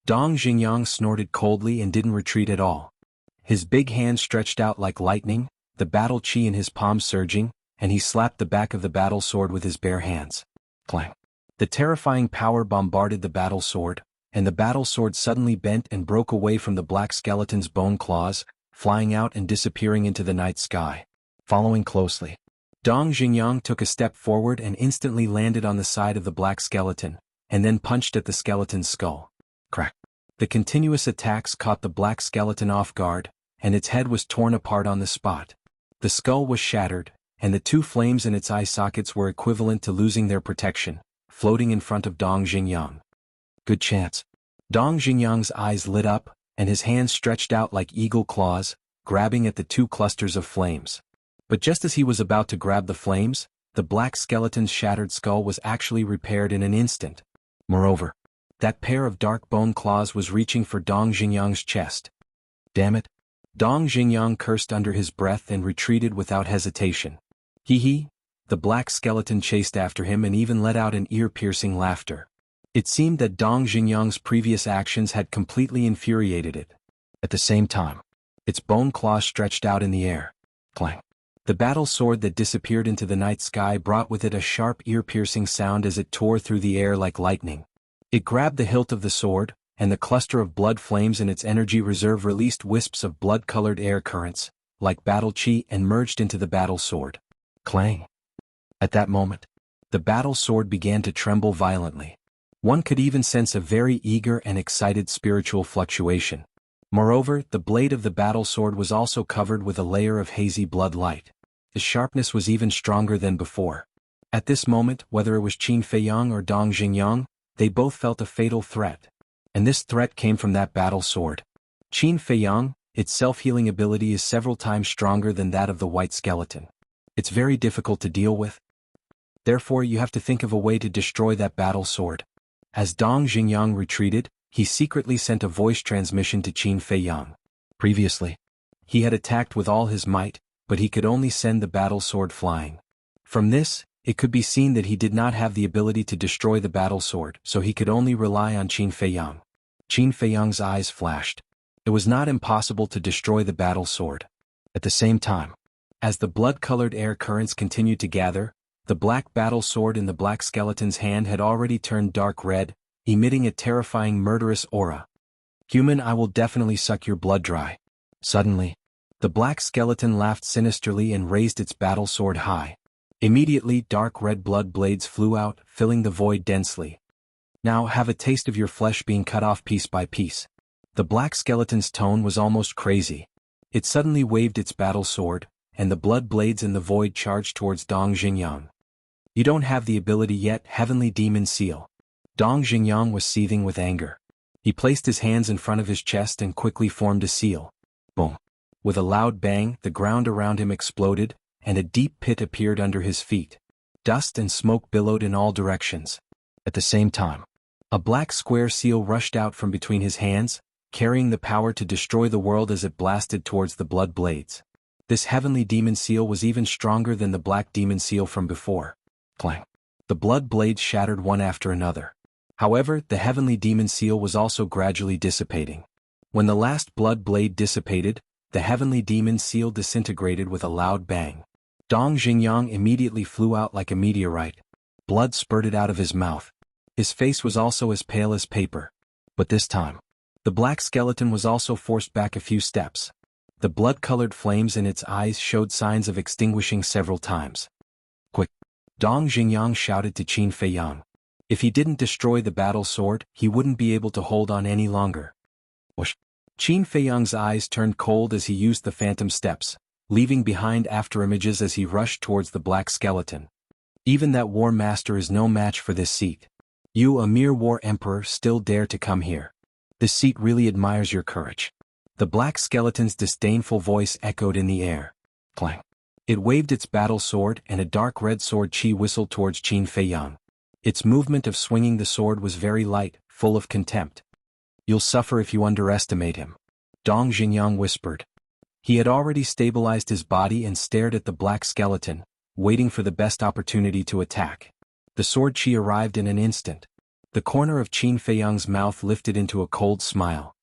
A: Dong Xingyang snorted coldly and didn't retreat at all. His big hand stretched out like lightning, the battle chi in his palms surging, and he slapped the back of the battle sword with his bare hands. Clang. The terrifying power bombarded the battle sword, and the battle sword suddenly bent and broke away from the black skeleton's bone claws, flying out and disappearing into the night sky. Following closely, Dong Xingyang took a step forward and instantly landed on the side of the black skeleton, and then punched at the skeleton's skull. Crack. The continuous attacks caught the black skeleton off guard, and its head was torn apart on the spot. The skull was shattered, and the two flames in its eye sockets were equivalent to losing their protection, floating in front of Dong Xingyang. Good chance. Dong Xingyang's eyes lit up, and his hands stretched out like eagle claws, grabbing at the two clusters of flames. But just as he was about to grab the flames, the black skeleton's shattered skull was actually repaired in an instant. Moreover, that pair of dark bone claws was reaching for Dong Xingyang's chest. Damn it. Dong Xingyang cursed under his breath and retreated without hesitation. Hee. The black skeleton chased after him and even let out an ear-piercing laughter. It seemed that Dong Xingyang's previous actions had completely infuriated it. At the same time, its bone claws stretched out in the air. Clang. The battle sword that disappeared into the night sky brought with it a sharp ear-piercing sound as it tore through the air like lightning. It grabbed the hilt of the sword, and the cluster of blood flames in its energy reserve released wisps of blood-colored air currents, like battle chi, and merged into the battle sword. Clang. At that moment, the battle sword began to tremble violently. One could even sense a very eager and excited spiritual fluctuation. Moreover, the blade of the battle sword was also covered with a layer of hazy blood light. The sharpness was even stronger than before. At this moment, whether it was Qin Feiyang or Dong Xingyang, they both felt a fatal threat. And this threat came from that battle sword. Qin Feiyang, its self-healing ability is several times stronger than that of the white skeleton. It's very difficult to deal with. Therefore, you have to think of a way to destroy that battle sword. As Dong Xingyang retreated, he secretly sent a voice transmission to Qin Feiyang. Previously, he had attacked with all his might, but he could only send the battle sword flying. From this, it could be seen that he did not have the ability to destroy the battle sword, so he could only rely on Qin Feiyang. Qin Feiyang's eyes flashed. It was not impossible to destroy the battle sword. At the same time, as the blood-colored air currents continued to gather, the black battle sword in the black skeleton's hand had already turned dark red, emitting a terrifying murderous aura. Human, I will definitely suck your blood dry. Suddenly, the black skeleton laughed sinisterly and raised its battle sword high. Immediately, dark red blood blades flew out, filling the void densely. Now have a taste of your flesh being cut off piece by piece. The black skeleton's tone was almost crazy. It suddenly waved its battle sword, and the blood blades in the void charged towards Dong Xingyang. You don't have the ability yet, Heavenly Demon Seal. Dong Xingyang was seething with anger. He placed his hands in front of his chest and quickly formed a seal. Boom. With a loud bang, the ground around him exploded, and a deep pit appeared under his feet. Dust and smoke billowed in all directions. At the same time, a black square seal rushed out from between his hands, carrying the power to destroy the world as it blasted towards the blood blades. This heavenly demon seal was even stronger than the black demon seal from before. Clang. The blood blades shattered one after another. However, the heavenly demon seal was also gradually dissipating. When the last blood blade dissipated, the heavenly demon seal disintegrated with a loud bang. Dong Xingyang immediately flew out like a meteorite. Blood spurted out of his mouth. His face was also as pale as paper. But this time, the black skeleton was also forced back a few steps. The blood-colored flames in its eyes showed signs of extinguishing several times. Quick! Dong Xingyang shouted to Qin Feiyang. If he didn't destroy the battle sword, he wouldn't be able to hold on any longer. Whoosh! Qin Feiyang's eyes turned cold as he used the phantom steps, leaving behind afterimages as he rushed towards the black skeleton. Even that war master is no match for this seat. You, a mere war emperor, still dare to come here. This seat really admires your courage. The black skeleton's disdainful voice echoed in the air. Clang! It waved its battle sword, and a dark red sword chi whistled towards Qin Feiyang. Its movement of swinging the sword was very light, full of contempt. You'll suffer if you underestimate him, Dong Xingyang whispered. He had already stabilized his body and stared at the black skeleton, waiting for the best opportunity to attack. The sword chi arrived in an instant. The corner of Qin Feiyang's mouth lifted into a cold smile.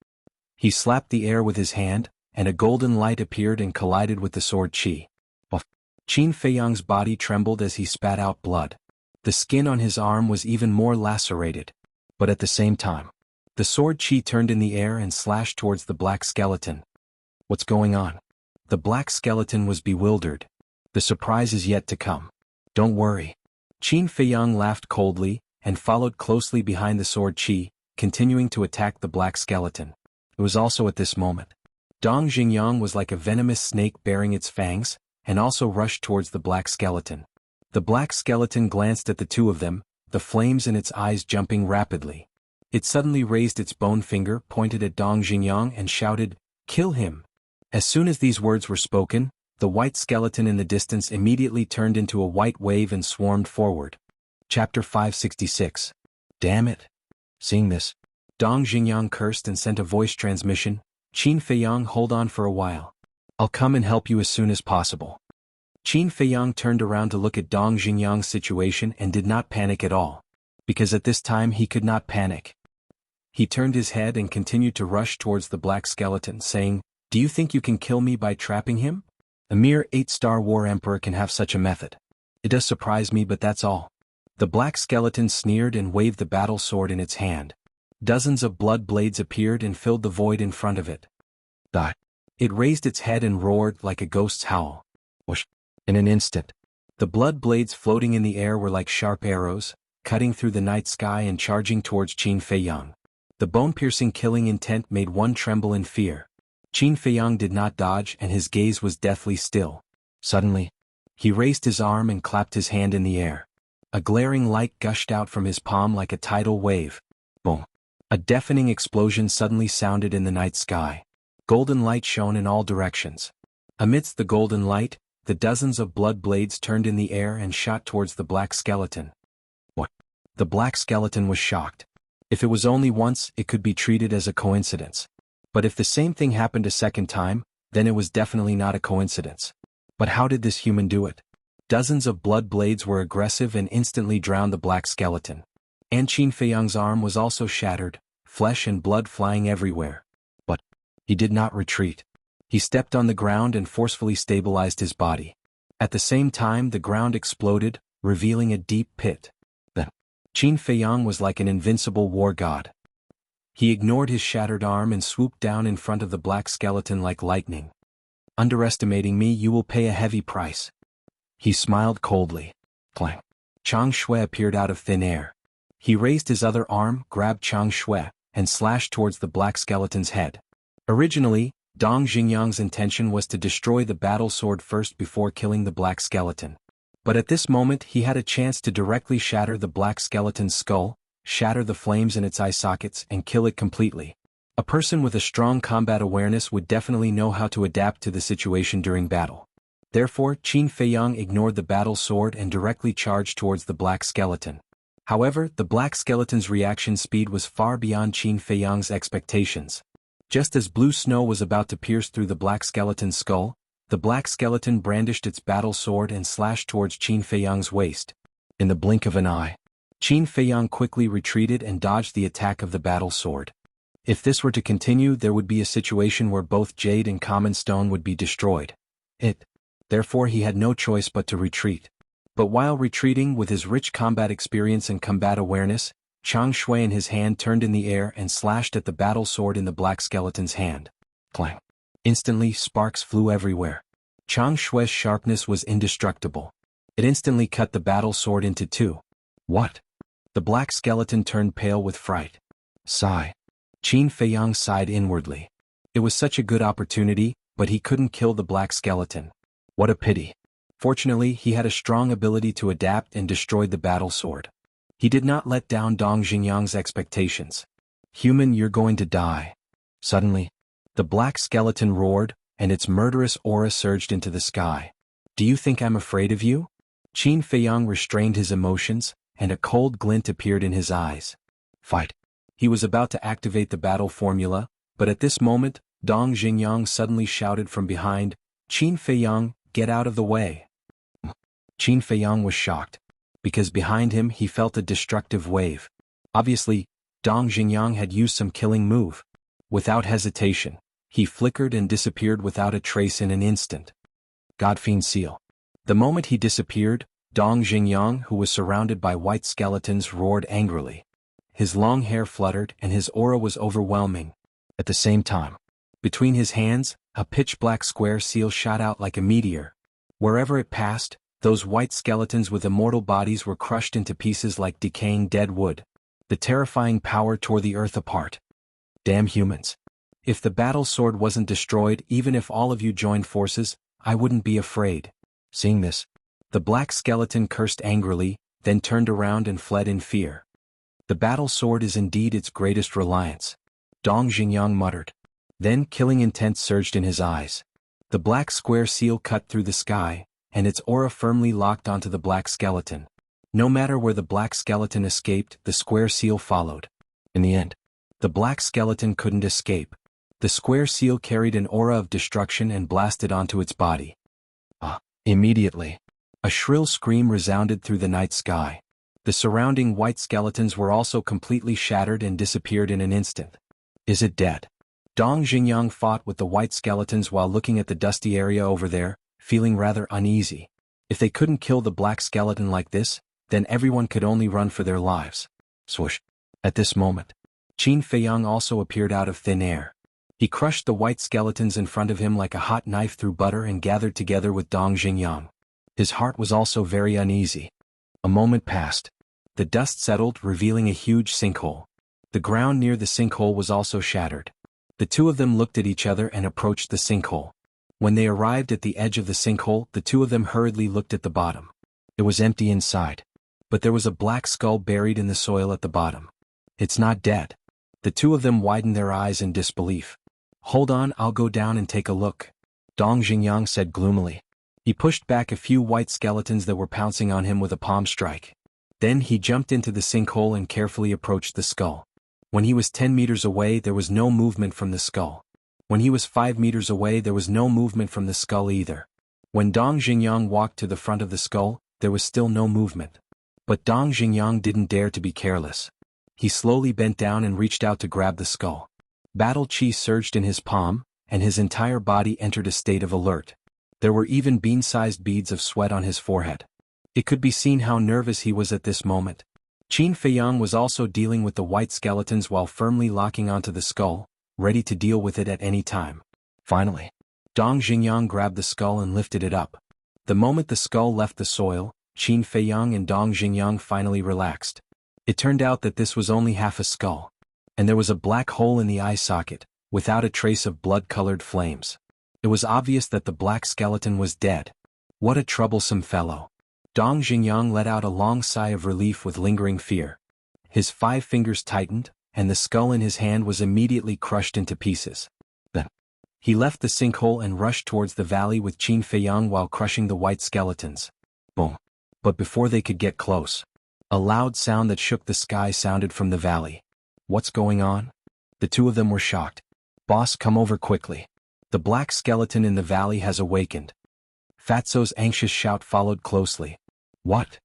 A: He slapped the air with his hand, and a golden light appeared and collided with the sword chi. Qin Feiyang's body trembled as he spat out blood. The skin on his arm was even more lacerated. But at the same time, the sword chi turned in the air and slashed towards the black skeleton. What's going on? The black skeleton was bewildered. The surprise is yet to come. Don't worry. Qin Feiyang laughed coldly, and followed closely behind the sword chi, continuing to attack the black skeleton. It was also at this moment. Dong Xingyang was like a venomous snake baring its fangs, and also rushed towards the black skeleton. The black skeleton glanced at the two of them, the flames in its eyes jumping rapidly. It suddenly raised its bone finger, pointed at Dong Xingyang and shouted, "Kill him!" As soon as these words were spoken, the white skeleton in the distance immediately turned into a white wave and swarmed forward. Chapter 566. Damn it! Seeing this, Dong Xingyang cursed and sent a voice transmission, "Qin Feiyang, hold on for a while. I'll come and help you as soon as possible." Qin Feiyang turned around to look at Dong Xingyang's situation and did not panic at all. Because at this time he could not panic. He turned his head and continued to rush towards the black skeleton, saying, "Do you think you can kill me by trapping him? A mere 8-star war emperor can have such a method. It does surprise me, but that's all." The black skeleton sneered and waved the battle sword in its hand. Dozens of blood blades appeared and filled the void in front of it. It raised its head and roared like a ghost's howl. Whoosh! In an instant, the blood blades floating in the air were like sharp arrows, cutting through the night sky and charging towards Qin Feiyang. The bone-piercing killing intent made one tremble in fear. Qin Feiyang did not dodge, and his gaze was deathly still. Suddenly, he raised his arm and clapped his hand in the air. A glaring light gushed out from his palm like a tidal wave. Boom! A deafening explosion suddenly sounded in the night sky. Golden light shone in all directions. Amidst the golden light, the dozens of blood blades turned in the air and shot towards the black skeleton. What? The black skeleton was shocked. If it was only once, it could be treated as a coincidence. But if the same thing happened a second time, then it was definitely not a coincidence. But how did this human do it? Dozens of blood blades were aggressive and instantly drowned the black skeleton. And Qin Feiyang's arm was also shattered, flesh and blood flying everywhere. But he did not retreat. He stepped on the ground and forcefully stabilized his body. At the same time, the ground exploded, revealing a deep pit. Then, Qin Feiyang was like an invincible war god. He ignored his shattered arm and swooped down in front of the black skeleton like lightning. "Underestimating me, you will pay a heavy price." He smiled coldly. Clang! Chang Shui appeared out of thin air. He raised his other arm, grabbed Chang Shui, and slashed towards the black skeleton's head. Originally, Dong Xingyang's intention was to destroy the battle sword first before killing the black skeleton. But at this moment he had a chance to directly shatter the black skeleton's skull, shatter the flames in its eye sockets, and kill it completely. A person with a strong combat awareness would definitely know how to adapt to the situation during battle. Therefore, Qin Feiyang ignored the battle sword and directly charged towards the black skeleton. However, the black skeleton's reaction speed was far beyond Qin Feiyang's expectations. Just as blue snow was about to pierce through the black skeleton's skull, the black skeleton brandished its battle sword and slashed towards Qin Feiyang's waist. In the blink of an eye, Qin Feiyang quickly retreated and dodged the attack of the battle sword. If this were to continue, there would be a situation where both jade and common stone would be destroyed. Therefore he had no choice but to retreat. But while retreating with his rich combat experience and combat awareness, Chang Shui in his hand turned in the air and slashed at the battle sword in the black skeleton's hand. Clang! Instantly, sparks flew everywhere. Chang Shui's sharpness was indestructible. It instantly cut the battle sword into two. What? The black skeleton turned pale with fright. Sigh. Qin Feiyang sighed inwardly. It was such a good opportunity, but he couldn't kill the black skeleton. What a pity. Fortunately, he had a strong ability to adapt and destroyed the battle sword. He did not let down Dong Xingyang's expectations. Human, you're going to die. Suddenly, the black skeleton roared, and its murderous aura surged into the sky. Do you think I'm afraid of you? Qin Feiyang restrained his emotions, and a cold glint appeared in his eyes. Fight. He was about to activate the battle formula, but at this moment, Dong Xingyang suddenly shouted from behind, Qin Feiyang, get out of the way. Qin Feiyang was shocked, because behind him he felt a destructive wave. Obviously, Dong Xingyang had used some killing move. Without hesitation, he flickered and disappeared without a trace in an instant. Godfiend Seal. The moment he disappeared, Dong Xingyang, who was surrounded by white skeletons, roared angrily. His long hair fluttered and his aura was overwhelming. At the same time, between his hands, a pitch-black square seal shot out like a meteor. Wherever it passed, those white skeletons with immortal bodies were crushed into pieces like decaying dead wood. The terrifying power tore the earth apart. Damn humans. If the battle sword wasn't destroyed, even if all of you joined forces, I wouldn't be afraid. Seeing this, the black skeleton cursed angrily, then turned around and fled in fear. The battle sword is indeed its greatest reliance. Dong Xingyang muttered. Then killing intent surged in his eyes. The black square seal cut through the sky, and its aura firmly locked onto the black skeleton. No matter where the black skeleton escaped, the square seal followed. In the end, the black skeleton couldn't escape. The square seal carried an aura of destruction and blasted onto its body. Immediately, a shrill scream resounded through the night sky. The surrounding white skeletons were also completely shattered and disappeared in an instant. Is it dead? Dong Xingyang fought with the white skeletons while looking at the dusty area over there, feeling rather uneasy. If they couldn't kill the black skeleton like this, then everyone could only run for their lives. Swoosh. At this moment, Qin Feiyang also appeared out of thin air. He crushed the white skeletons in front of him like a hot knife through butter and gathered together with Dong Xingyang. His heart was also very uneasy. A moment passed. The dust settled, revealing a huge sinkhole. The ground near the sinkhole was also shattered. The two of them looked at each other and approached the sinkhole. When they arrived at the edge of the sinkhole, the two of them hurriedly looked at the bottom. It was empty inside. But there was a black skull buried in the soil at the bottom. It's not dead. The two of them widened their eyes in disbelief. Hold on, I'll go down and take a look, Dong Xingyang said gloomily. He pushed back a few white skeletons that were pouncing on him with a palm strike. Then he jumped into the sinkhole and carefully approached the skull. When he was 10 meters away, there was no movement from the skull. When he was 5 meters away, there was no movement from the skull either. When Dong Xingyang walked to the front of the skull, there was still no movement. But Dong Xingyang didn't dare to be careless. He slowly bent down and reached out to grab the skull. Battle chi surged in his palm, and his entire body entered a state of alert. There were even bean-sized beads of sweat on his forehead. It could be seen how nervous he was at this moment. Qin Feiyang was also dealing with the white skeletons while firmly locking onto the skull, ready to deal with it at any time. Finally, Dong Xingyang grabbed the skull and lifted it up. The moment the skull left the soil, Qin Feiyang and Dong Xingyang finally relaxed. It turned out that this was only half a skull. And there was a black hole in the eye socket, without a trace of blood-colored flames. It was obvious that the black skeleton was dead. What a troublesome fellow. Dong Xingyang let out a long sigh of relief with lingering fear. His 5 fingers tightened, and the skull in his hand was immediately crushed into pieces. Then, he left the sinkhole and rushed towards the valley with Qin Feiyang while crushing the white skeletons. Boom. But before they could get close, a loud sound that shook the sky sounded from the valley. What's going on? The two of them were shocked. Boss, come over quickly. The black skeleton in the valley has awakened. Fatso's anxious shout followed closely. What?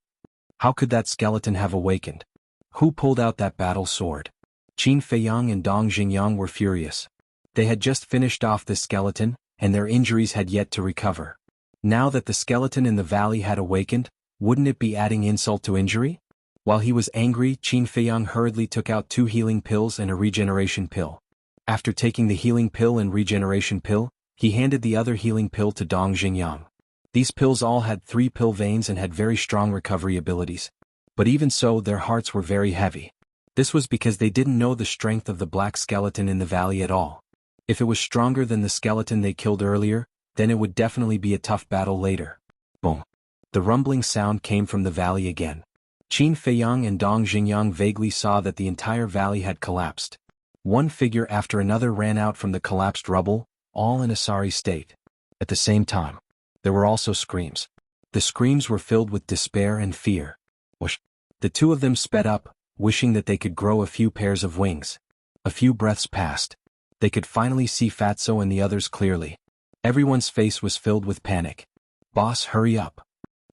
A: How could that skeleton have awakened? Who pulled out that battle sword? Qin Feiyang and Dong Xingyang were furious. They had just finished off this skeleton, and their injuries had yet to recover. Now that the skeleton in the valley had awakened, wouldn't it be adding insult to injury? While he was angry, Qin Feiyang hurriedly took out 2 healing pills and a regeneration pill. After taking the healing pill and regeneration pill, He handed the other healing pill to Dong Xingyang. These pills all had 3 pill veins and had very strong recovery abilities. But even so, their hearts were very heavy. This was because they didn't know the strength of the black skeleton in the valley at all. If it was stronger than the skeleton they killed earlier, then it would definitely be a tough battle later. Boom. The rumbling sound came from the valley again. Qin Feiyang and Dong Xingyang vaguely saw that the entire valley had collapsed. One figure after another ran out from the collapsed rubble, all in a sorry state. At the same time, there were also screams. The screams were filled with despair and fear. Whoosh. The two of them sped up, wishing that they could grow a few pairs of wings. A few breaths passed. They could finally see Fatso and the others clearly. Everyone's face was filled with panic. "Boss, hurry up."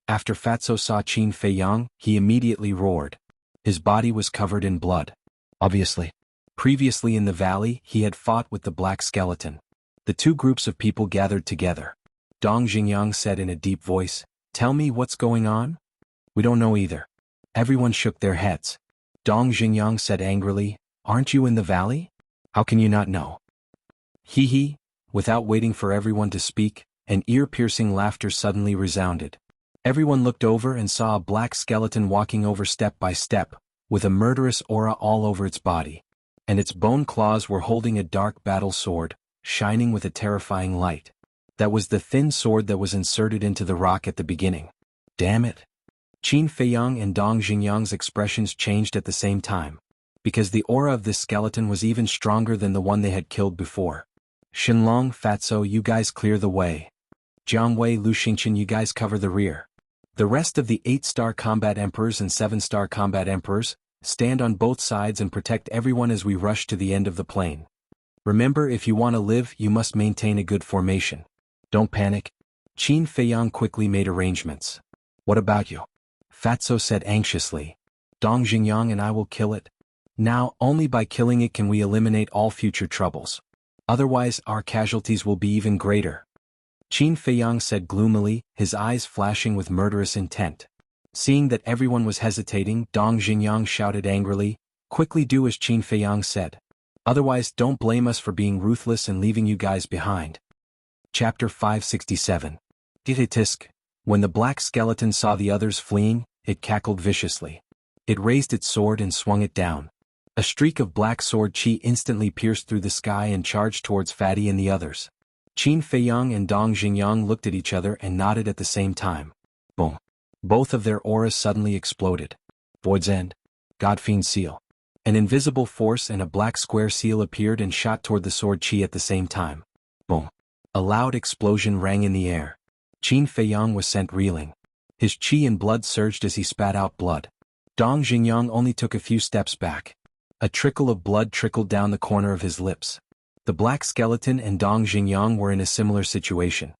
A: After Fatso saw Qin Feiyang, he immediately roared. His body was covered in blood. Obviously. Previously in the valley, he had fought with the black skeleton. The two groups of people gathered together. Dong Xingyang said in a deep voice, "Tell me what's going on?" "We don't know either." Everyone shook their heads. Dong Xingyang said angrily, "Aren't you in the valley? How can you not know?" Hee hee. Without waiting for everyone to speak, an ear-piercing laughter suddenly resounded. Everyone looked over and saw a black skeleton walking over step by step, with a murderous aura all over its body. And its bone claws were holding a dark battle sword, shining with a terrifying light. That was the thin sword that was inserted into the rock at the beginning. Damn it. Qin Feiyang and Dong Xingyang's expressions changed at the same time, because the aura of this skeleton was even stronger than the one they had killed before. "Shenlong, Fatso, you guys clear the way. Jianghu, Lu Xingqian, you guys cover the rear. The rest of the 8-star combat emperors and 7-star combat emperors, stand on both sides and protect everyone as we rush to the end of the plain. Remember, if you want to live, you must maintain a good formation. Don't panic." Qin Feiyang quickly made arrangements. "What about you?" Fatso said anxiously. "Dong Xingyang and I will kill it. Now, only by killing it can we eliminate all future troubles. Otherwise, our casualties will be even greater." Qin Feiyang said gloomily, his eyes flashing with murderous intent. Seeing that everyone was hesitating, Dong Xingyang shouted angrily, "Quickly do as Qin Feiyang said. Otherwise, don't blame us for being ruthless and leaving you guys behind." Chapter 567. Tisk. When the black skeleton saw the others fleeing, it cackled viciously. It raised its sword and swung it down. A streak of black sword chi instantly pierced through the sky and charged towards Fatty and the others. Qin Feiyang and Dong Xingyang looked at each other and nodded at the same time. Boom. Both of their auras suddenly exploded. Void's End. Godfiend Seal. An invisible force and a black square seal appeared and shot toward the sword chi at the same time. Boom. A loud explosion rang in the air. Qin Feiyang was sent reeling. His chi and blood surged as he spat out blood. Dong Xingyang only took a few steps back. A trickle of blood trickled down the corner of his lips. The black skeleton and Dong Xingyang were in a similar situation.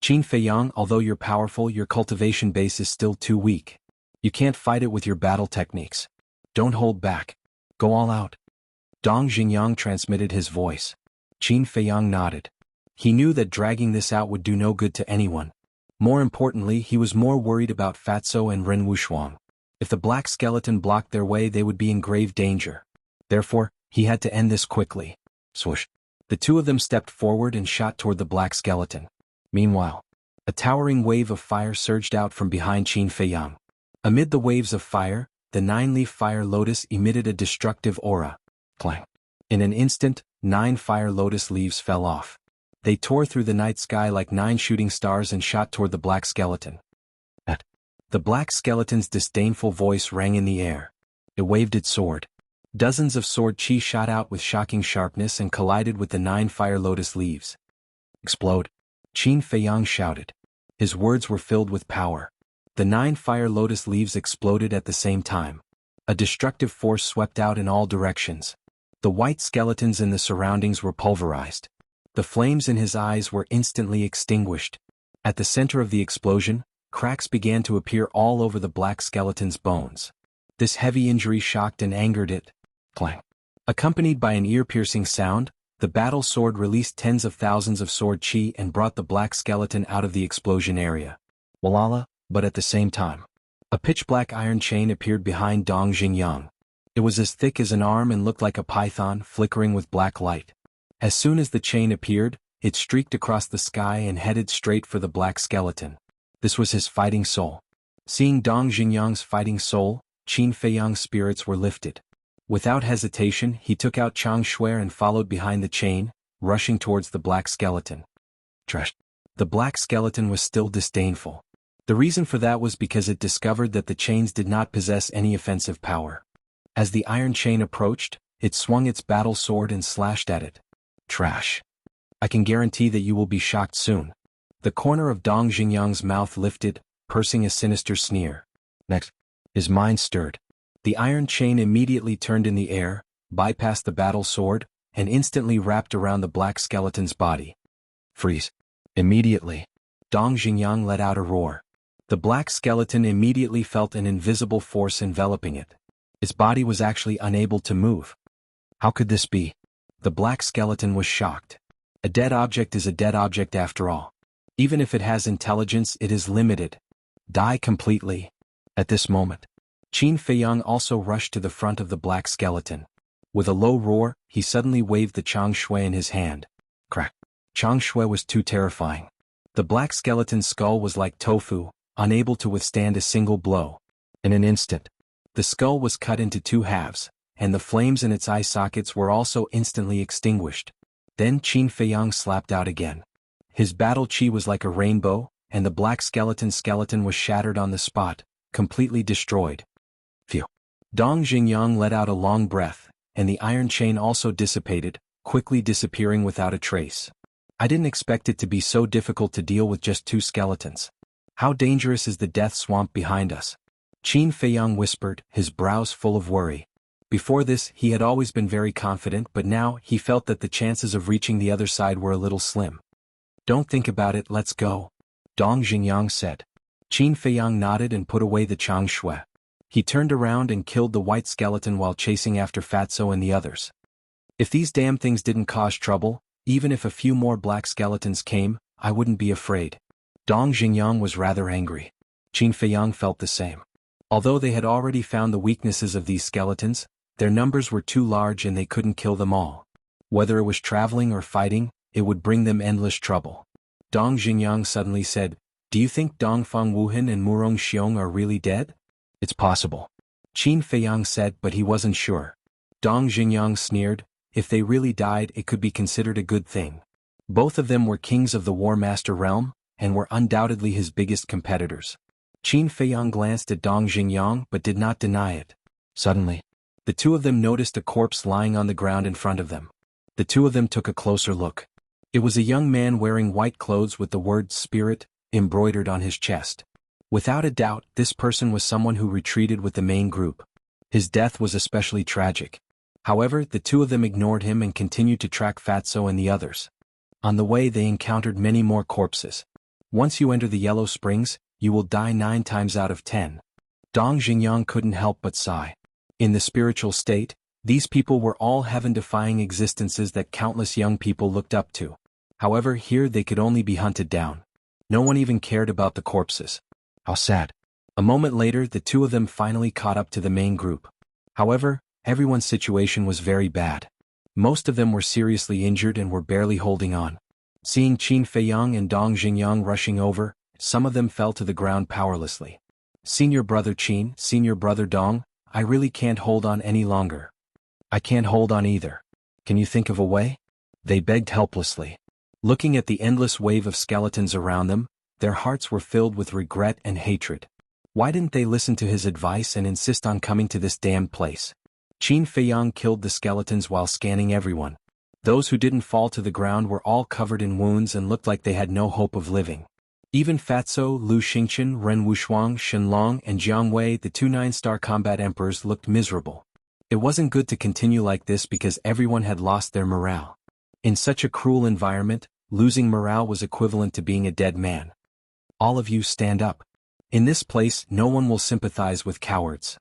A: "Qin Feiyang, although you're powerful, your cultivation base is still too weak. You can't fight it with your battle techniques. Don't hold back. Go all out." Dong Xingyang transmitted his voice. Qin Feiyang nodded. He knew that dragging this out would do no good to anyone. More importantly, he was more worried about Fatso and Ren Wushuang. If the black skeleton blocked their way, they would be in grave danger. Therefore, he had to end this quickly. Swoosh. The two of them stepped forward and shot toward the black skeleton. Meanwhile, a towering wave of fire surged out from behind Qin Feiyang. Amid the waves of fire, the 9-leaf fire lotus emitted a destructive aura. Clang. In an instant, 9 fire lotus leaves fell off. They tore through the night sky like 9 shooting stars and shot toward the black skeleton. The black skeleton's disdainful voice rang in the air. It waved its sword. Dozens of sword chi shot out with shocking sharpness and collided with the 9 fire lotus leaves. "Explode!" Qin Feiyang shouted. His words were filled with power. The 9 fire lotus leaves exploded at the same time. A destructive force swept out in all directions. The white skeletons in the surroundings were pulverized. The flames in his eyes were instantly extinguished. At the center of the explosion, cracks began to appear all over the black skeleton's bones. This heavy injury shocked and angered it. Clang. Accompanied by an ear-piercing sound, the battle sword released tens of thousands of sword chi and brought the black skeleton out of the explosion area. Walala, but at the same time, a pitch-black iron chain appeared behind Dong Xingyang. It was as thick as an arm and looked like a python flickering with black light. As soon as the chain appeared, it streaked across the sky and headed straight for the black skeleton. This was his fighting soul. Seeing Dong Xingyang's fighting soul, Qin Feiyang's spirits were lifted. Without hesitation, he took out Chang Shui and followed behind the chain, rushing towards the black skeleton. Trash. The black skeleton was still disdainful. The reason for that was because it discovered that the chains did not possess any offensive power. As the iron chain approached, it swung its battle sword and slashed at it. Trash. I can guarantee that you will be shocked soon. The corner of Dong Xingyang's mouth lifted, pursing a sinister sneer. Next. His mind stirred. The iron chain immediately turned in the air, bypassed the battle sword, and instantly wrapped around the black skeleton's body. Freeze. Immediately, Dong Xingyang let out a roar. The black skeleton immediately felt an invisible force enveloping it. Its body was actually unable to move. How could this be? The black skeleton was shocked. A dead object is a dead object after all. Even if it has intelligence, it is limited. Die completely. At this moment, Qin Feiyang also rushed to the front of the black skeleton. With a low roar, he suddenly waved the Chang Shui in his hand. Crack. Chang Shui was too terrifying. The black skeleton's skull was like tofu, unable to withstand a single blow. In an instant, the skull was cut into two halves, and the flames in its eye sockets were also instantly extinguished. Then Qin Feiyang slapped out again. His battle chi was like a rainbow, and the black skeleton was shattered on the spot, completely destroyed. Phew. Dong Xingyang let out a long breath, and the iron chain also dissipated, quickly disappearing without a trace. I didn't expect it to be so difficult to deal with just two skeletons. How dangerous is the death swamp behind us? Qin Feiyang whispered, his brows full of worry. Before this, he had always been very confident, but now he felt that the chances of reaching the other side were a little slim. Don't think about it, let's go, Dong Xingyang said. Qin Feiyang nodded and put away the Chang Shui. He turned around and killed the white skeleton while chasing after Fatso and the others. If these damn things didn't cause trouble, even if a few more black skeletons came, I wouldn't be afraid. Dong Xingyang was rather angry. Qin Feiyang felt the same. Although they had already found the weaknesses of these skeletons, their numbers were too large and they couldn't kill them all. Whether it was traveling or fighting, it would bring them endless trouble. Dong Xingyang suddenly said, "Do you think Dongfang Wuhan and Murong Xiong are really dead?" "It's possible," Qin Feiyang said, but he wasn't sure. Dong Xingyang sneered, "If they really died, it could be considered a good thing." Both of them were kings of the War Master realm, and were undoubtedly his biggest competitors. Qin Feiyang glanced at Dong Xingyang but did not deny it. Suddenly, the two of them noticed a corpse lying on the ground in front of them. The two of them took a closer look. It was a young man wearing white clothes with the word "Spirit" embroidered on his chest. Without a doubt, this person was someone who retreated with the main group. His death was especially tragic. However, the two of them ignored him and continued to track Fatso and the others. On the way they encountered many more corpses. Once you enter the Yellow Springs, you will die 9 times out of 10. Dong Xingyang couldn't help but sigh. In the spiritual state, these people were all heaven-defying existences that countless young people looked up to. However, here they could only be hunted down. No one even cared about the corpses. How sad. A moment later, the two of them finally caught up to the main group. However, everyone's situation was very bad. Most of them were seriously injured and were barely holding on. Seeing Qin Feiyang and Dong Xingyang rushing over, some of them fell to the ground powerlessly. "Senior brother Qin, senior brother Dong, I really can't hold on any longer." "I can't hold on either. Can you think of a way?" they begged helplessly. Looking at the endless wave of skeletons around them, their hearts were filled with regret and hatred. Why didn't they listen to his advice and insist on coming to this damned place? Qin Feiyang killed the skeletons while scanning everyone. Those who didn't fall to the ground were all covered in wounds and looked like they had no hope of living. Even Fatso, Lu Xingchen, Ren Wushuang, Shenlong, and Jianghu, the 2 9-star combat emperors, looked miserable. It wasn't good to continue like this because everyone had lost their morale. In such a cruel environment, losing morale was equivalent to being a dead man. "All of you stand up. In this place, no one will sympathize with cowards.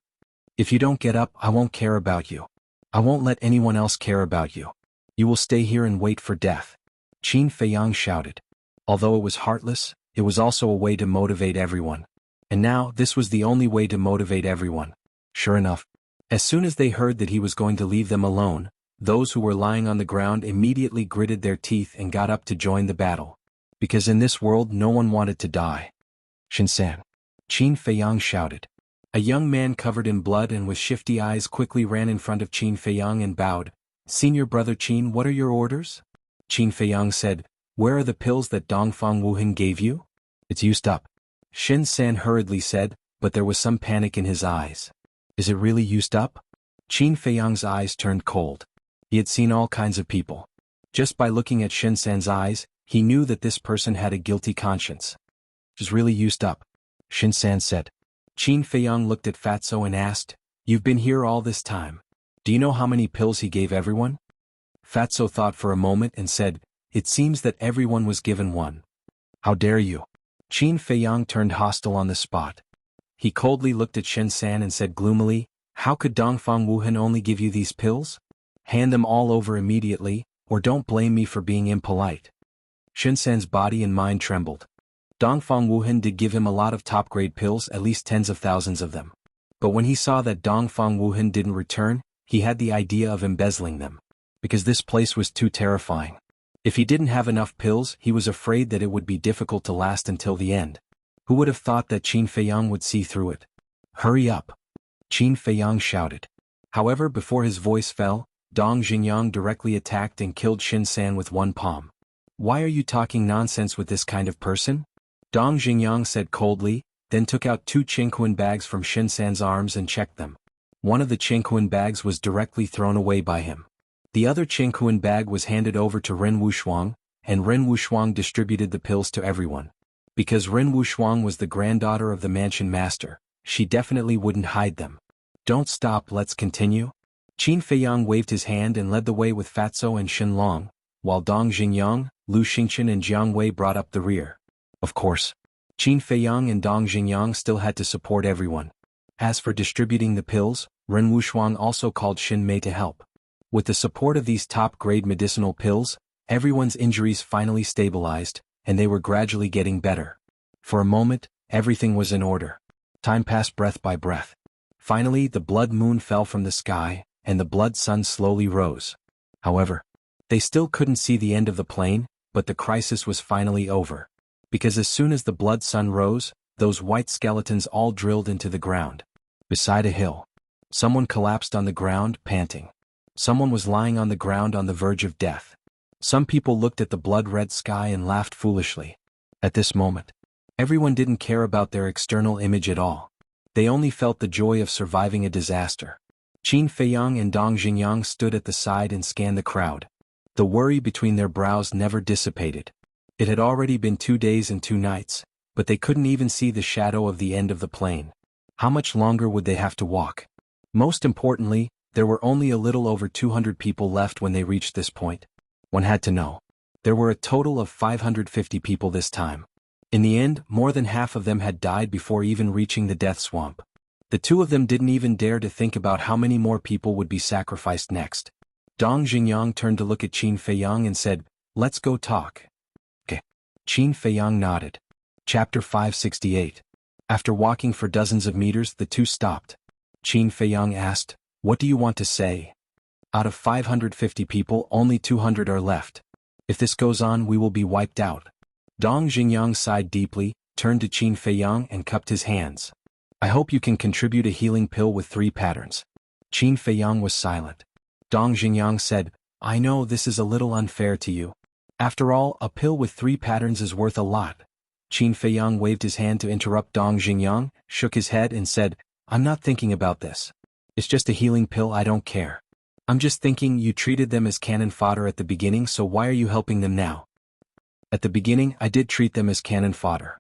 A: If you don't get up, I won't care about you. I won't let anyone else care about you. You will stay here and wait for death," Qin Feiyang shouted. Although it was heartless, it was also a way to motivate everyone. And now, this was the only way to motivate everyone. Sure enough, as soon as they heard that he was going to leave them alone, Those who were lying on the ground immediately gritted their teeth and got up to join the battle. Because in this world no one wanted to die. Shinsan. Qin Feiyang shouted. A young man covered in blood and with shifty eyes quickly ran in front of Qin Feiyang and bowed. Senior brother Qin, what are your orders? Qin Feiyang said, where are the pills that Dongfang Wuhan gave you? It's used up. Shinsan hurriedly said, but there was some panic in his eyes. Is it really used up? Qin Feiyang's eyes turned cold. He had seen all kinds of people. Just by looking at Shinsan's eyes, he knew that this person had a guilty conscience. It's really used up, Shinsan said. Qin Feiyang looked at Fatso and asked, you've been here all this time. Do you know how many pills he gave everyone? Fatso thought for a moment and said, it seems that everyone was given one. How dare you? Qin Feiyang turned hostile on the spot. He coldly looked at Shinsan and said gloomily, how could Dongfang Wuhan only give you these pills? Hand them all over immediately, or don't blame me for being impolite. Shinsan's body and mind trembled. Dongfang Wuhan did give him a lot of top-grade pills, at least tens of thousands of them. But when he saw that Dongfang Wuhan didn't return, he had the idea of embezzling them. Because this place was too terrifying. If he didn't have enough pills, he was afraid that it would be difficult to last until the end. Who would have thought that Qin Feiyang would see through it? Hurry up! Qin Feiyang shouted. However, before his voice fell, Dong Xingyang directly attacked and killed Shinsan with one palm. Why are you talking nonsense with this kind of person? Dong Xingyang said coldly, then took out 2 Qingquan bags from Shinsan's arms and checked them. One of the Qingquan bags was directly thrown away by him. The other Qingquan bag was handed over to Ren Wushuang, and Ren Wushuang distributed the pills to everyone. Because Ren Wushuang was the granddaughter of the mansion master, she definitely wouldn't hide them. Don't stop, let's continue. Qin Feiyang waved his hand and led the way with Fatso and Shen Long, while Dong Xingyang, Lu Xingchen and Jiang Wei brought up the rear. Of course, Qin Feiyang and Dong Xingyang still had to support everyone. As for distributing the pills, Ren Wushuang also called Shin Mei to help. With the support of these top-grade medicinal pills, everyone's injuries finally stabilized, and they were gradually getting better. For a moment, everything was in order. Time passed breath by breath. Finally, the blood moon fell from the sky, and the blood sun slowly rose. However, they still couldn't see the end of the plain, but the crisis was finally over. Because as soon as the blood sun rose, those white skeletons all drilled into the ground. Beside a hill. Someone collapsed on the ground, panting. Someone was lying on the ground on the verge of death. Some people looked at the blood-red sky and laughed foolishly. At this moment, everyone didn't care about their external image at all. They only felt the joy of surviving a disaster. Qin Feiyang and Dong Xingyang stood at the side and scanned the crowd. The worry between their brows never dissipated. It had already been 2 days and 2 nights, but they couldn't even see the shadow of the end of the plain. How much longer would they have to walk? Most importantly, there were only a little over 200 people left when they reached this point. One had to know. There were a total of 550 people this time. In the end, more than half of them had died before even reaching the death swamp. The 2 of them didn't even dare to think about how many more people would be sacrificed next. Dong Xingyang turned to look at Qin Feiyang and said, let's go talk. Okay. Qin Feiyang nodded. Chapter 568. After walking for dozens of meters, the 2 stopped. Qin Feiyang asked, what do you want to say? Out of 550 people, only 200 are left. If this goes on, we will be wiped out. Dong Xingyang sighed deeply, turned to Qin Feiyang and cupped his hands. I hope you can contribute a healing pill with 3 patterns. Qin Feiyang was silent. Dong Xingyang said, I know this is a little unfair to you. After all, a pill with 3 patterns is worth a lot. Qin Feiyang waved his hand to interrupt Dong Xingyang, shook his head and said, I'm not thinking about this. It's just a healing pill, I don't care. I'm just thinking you treated them as cannon fodder at the beginning, so why are you helping them now? At the beginning, I did treat them as cannon fodder.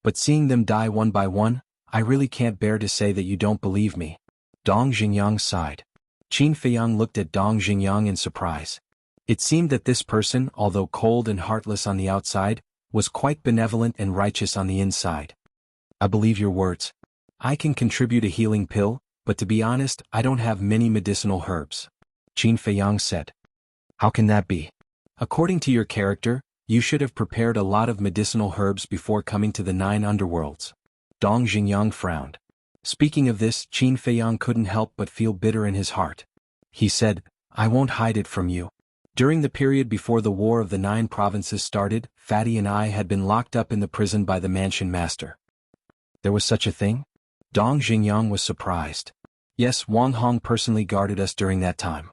A: But seeing them die one by one, I really can't bear to say that you don't believe me. Dong Xingyang sighed. Qin Feiyang looked at Dong Xingyang in surprise. It seemed that this person, although cold and heartless on the outside, was quite benevolent and righteous on the inside. I believe your words. I can contribute a healing pill, but to be honest, I don't have many medicinal herbs. Qin Feiyang said. How can that be? According to your character, you should have prepared a lot of medicinal herbs before coming to the 9 underworlds. Dong Xingyang frowned. Speaking of this, Qin Feiyang couldn't help but feel bitter in his heart. He said, I won't hide it from you. During the period before the War of the Nine Provinces started, Fatty and I had been locked up in the prison by the mansion master. There was such a thing? Dong Xingyang was surprised. Yes, Wang Hong personally guarded us during that time.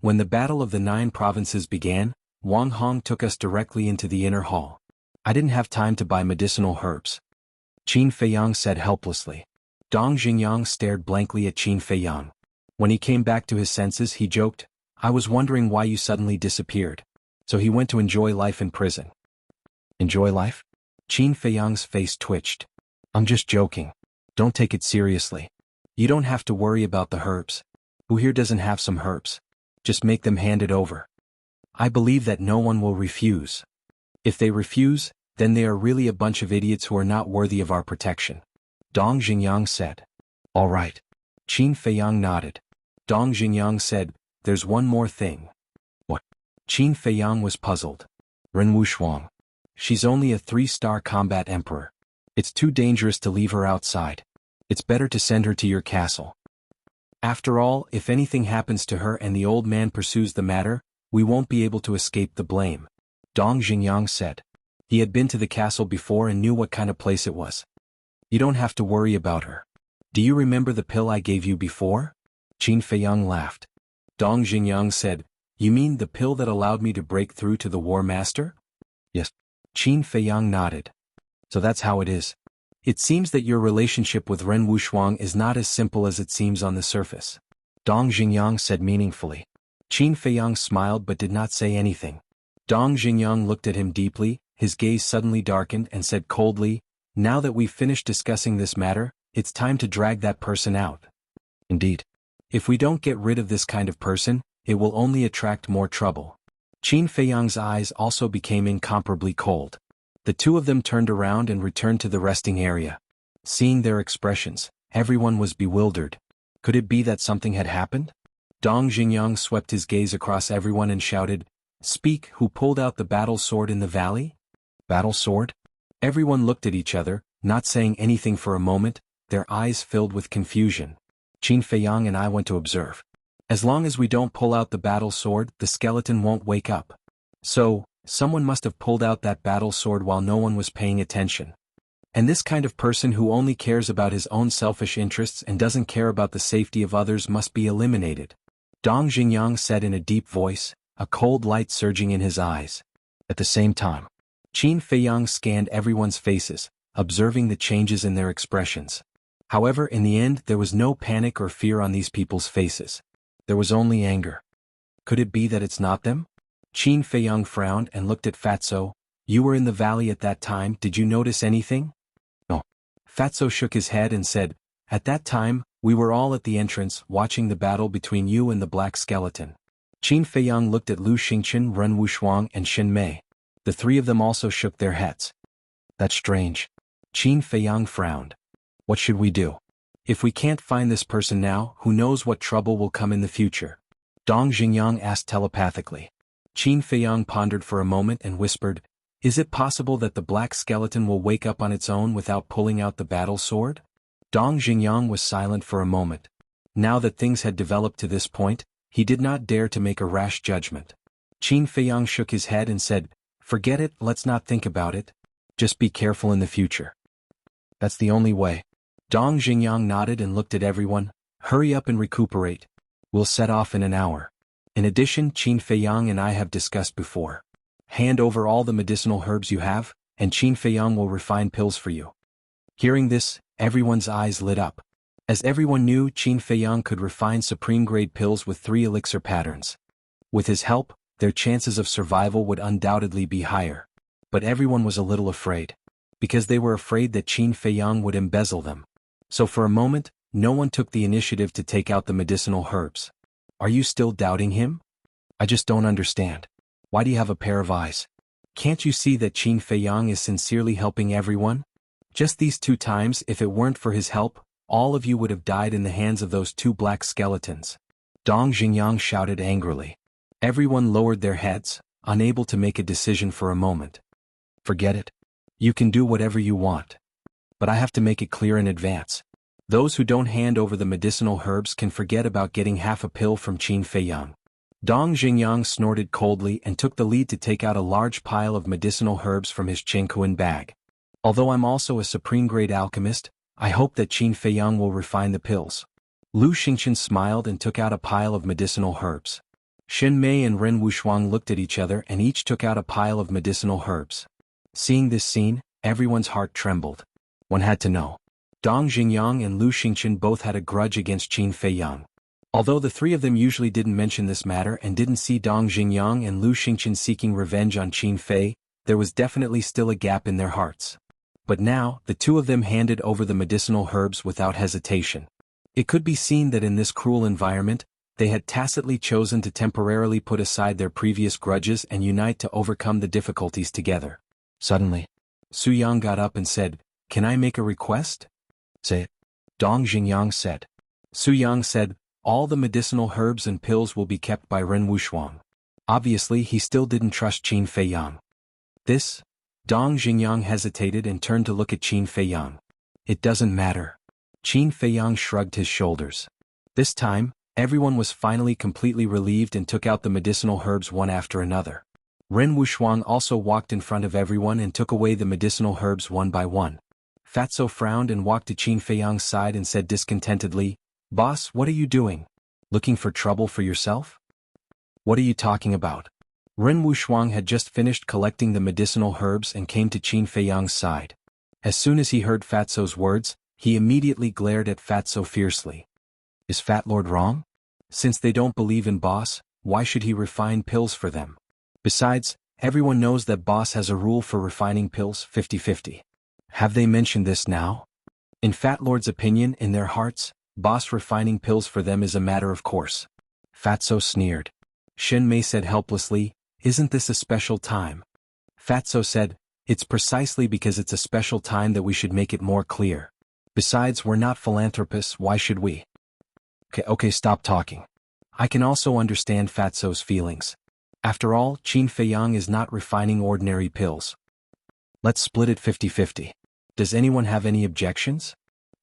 A: When the Battle of the Nine Provinces began, Wang Hong took us directly into the inner hall. I didn't have time to buy medicinal herbs. Qin Feiyang said helplessly. Dong Xingyang stared blankly at Qin Feiyang. When he came back to his senses, he joked, I was wondering why you suddenly disappeared. So he went to enjoy life in prison. Enjoy life? Qin Feiyang's face twitched. I'm just joking. Don't take it seriously. You don't have to worry about the herbs. Who here doesn't have some herbs? Just make them hand it over. I believe that no one will refuse. If they refuse, then they are really a bunch of idiots who are not worthy of our protection. Dong Xingyang said. All right. Qin Feiyang nodded. Dong Xingyang said, there's one more thing. What? Qin Feiyang was puzzled. Ren Wushuang. She's only a 3-star combat emperor. It's too dangerous to leave her outside. It's better to send her to your castle. After all, if anything happens to her and the old man pursues the matter, we won't be able to escape the blame. Dong Xingyang said. He had been to the castle before and knew what kind of place it was. You don't have to worry about her. Do you remember the pill I gave you before? Qin Feiyang laughed. Dong Xingyang said, you mean the pill that allowed me to break through to the War Master? Yes. Qin Feiyang nodded. So that's how it is. It seems that your relationship with Ren Wushuang is not as simple as it seems on the surface. Dong Xingyang said meaningfully. Qin Feiyang smiled but did not say anything. Dong Xingyang looked at him deeply, his gaze suddenly darkened and said coldly, now that we've finished discussing this matter, it's time to drag that person out. Indeed. If we don't get rid of this kind of person, it will only attract more trouble. Qin Feiyang's eyes also became incomparably cold. The two of them turned around and returned to the resting area. Seeing their expressions, everyone was bewildered. Could it be that something had happened? Dong Xingyang swept his gaze across everyone and shouted, Speak, who pulled out the battle sword in the valley? Battle sword? Everyone looked at each other, not saying anything for a moment, their eyes filled with confusion. Qin Feiyang and I went to observe. As long as we don't pull out the battle sword, the skeleton won't wake up. So, someone must have pulled out that battle sword while no one was paying attention. And this kind of person who only cares about his own selfish interests and doesn't care about the safety of others must be eliminated. Dong Xingyang said in a deep voice, a cold light surging in his eyes. At the same time, Qin Feiyang scanned everyone's faces, observing the changes in their expressions. However, in the end there was no panic or fear on these people's faces. There was only anger. Could it be that it's not them? Qin Feiyang frowned and looked at Fatso. You were in the valley at that time, did you notice anything? No. Fatso shook his head and said, at that time, we were all at the entrance, watching the battle between you and the black skeleton. Qin Feiyang looked at Lu Xingchen, Ren Wushuang and Xin Mei. The three of them also shook their heads. That's strange. Qin Feiyang frowned. What should we do? If we can't find this person now, who knows what trouble will come in the future? Dong Xingyang asked telepathically. Qin Feiyang pondered for a moment and whispered, is it possible that the black skeleton will wake up on its own without pulling out the battle sword? Dong Xingyang was silent for a moment. Now that things had developed to this point, he did not dare to make a rash judgment. Qin Feiyang shook his head and said, forget it, let's not think about it. Just be careful in the future. That's the only way. Dong Xingyang nodded and looked at everyone. Hurry up and recuperate. We'll set off in an hour. In addition, Qin Feiyang and I have discussed before. Hand over all the medicinal herbs you have, and Qin Feiyang will refine pills for you. Hearing this, everyone's eyes lit up. As everyone knew, Qin Feiyang could refine supreme-grade pills with 3 elixir patterns. With his help, their chances of survival would undoubtedly be higher. But everyone was a little afraid. Because they were afraid that Qin Feiyang would embezzle them. So for a moment, no one took the initiative to take out the medicinal herbs. Are you still doubting him? I just don't understand. Why do you have a pair of eyes? Can't you see that Qin Feiyang is sincerely helping everyone? Just these 2 times, if it weren't for his help, all of you would have died in the hands of those 2 black skeletons. Dong Xingyang shouted angrily. Everyone lowered their heads, unable to make a decision for a moment. Forget it. You can do whatever you want. But I have to make it clear in advance. Those who don't hand over the medicinal herbs can forget about getting half a pill from Qin Feiyang. Dong Xingyang snorted coldly and took the lead to take out a large pile of medicinal herbs from his Qingkuan bag. Although I'm also a supreme-grade alchemist, I hope that Qin Feiyang will refine the pills. Lu Xingchen smiled and took out a pile of medicinal herbs. Shen Mei and Ren Wushuang looked at each other and each took out a pile of medicinal herbs. Seeing this scene, everyone's heart trembled. One had to know. Dong Xingyang and Lu Xingchen both had a grudge against Qin Feiyang. Although the three of them usually didn't mention this matter and didn't see Dong Xingyang and Lu Xingchen seeking revenge on Qin Fei, there was definitely still a gap in their hearts. But now, the two of them handed over the medicinal herbs without hesitation. It could be seen that in this cruel environment, they had tacitly chosen to temporarily put aside their previous grudges and unite to overcome the difficulties together. Suddenly, Su Yang got up and said, "Can I make a request?" "Say it." Dong Xingyang said. Su Yang said, "All the medicinal herbs and pills will be kept by Ren Wushuang." Obviously he still didn't trust Qin Feiyang. This? Dong Xingyang hesitated and turned to look at Qin Feiyang. "It doesn't matter." Qin Feiyang shrugged his shoulders. This time, everyone was finally completely relieved and took out the medicinal herbs one after another. Ren Wushuang also walked in front of everyone and took away the medicinal herbs one by one. Fatso frowned and walked to Qin Feiyang's side and said discontentedly, "Boss, what are you doing? Looking for trouble for yourself?" "What are you talking about?" Ren Wushuang had just finished collecting the medicinal herbs and came to Qin Feiyang's side. As soon as he heard Fatso's words, he immediately glared at Fatso fiercely. Is Fat Lord wrong? Since they don't believe in Boss, why should he refine pills for them? Besides, everyone knows that Boss has a rule for refining pills 50-50. Have they mentioned this now? In Fat Lord's opinion, in their hearts, Boss refining pills for them is a matter of course. Fatso sneered. Shen Mei said helplessly, "Isn't this a special time?" Fatso said, "It's precisely because it's a special time that we should make it more clear. Besides, we're not philanthropists, why should we?" Okay, stop talking. I can also understand Fatso's feelings. After all, Qin Feiyang is not refining ordinary pills. Let's split it 50-50. Does anyone have any objections?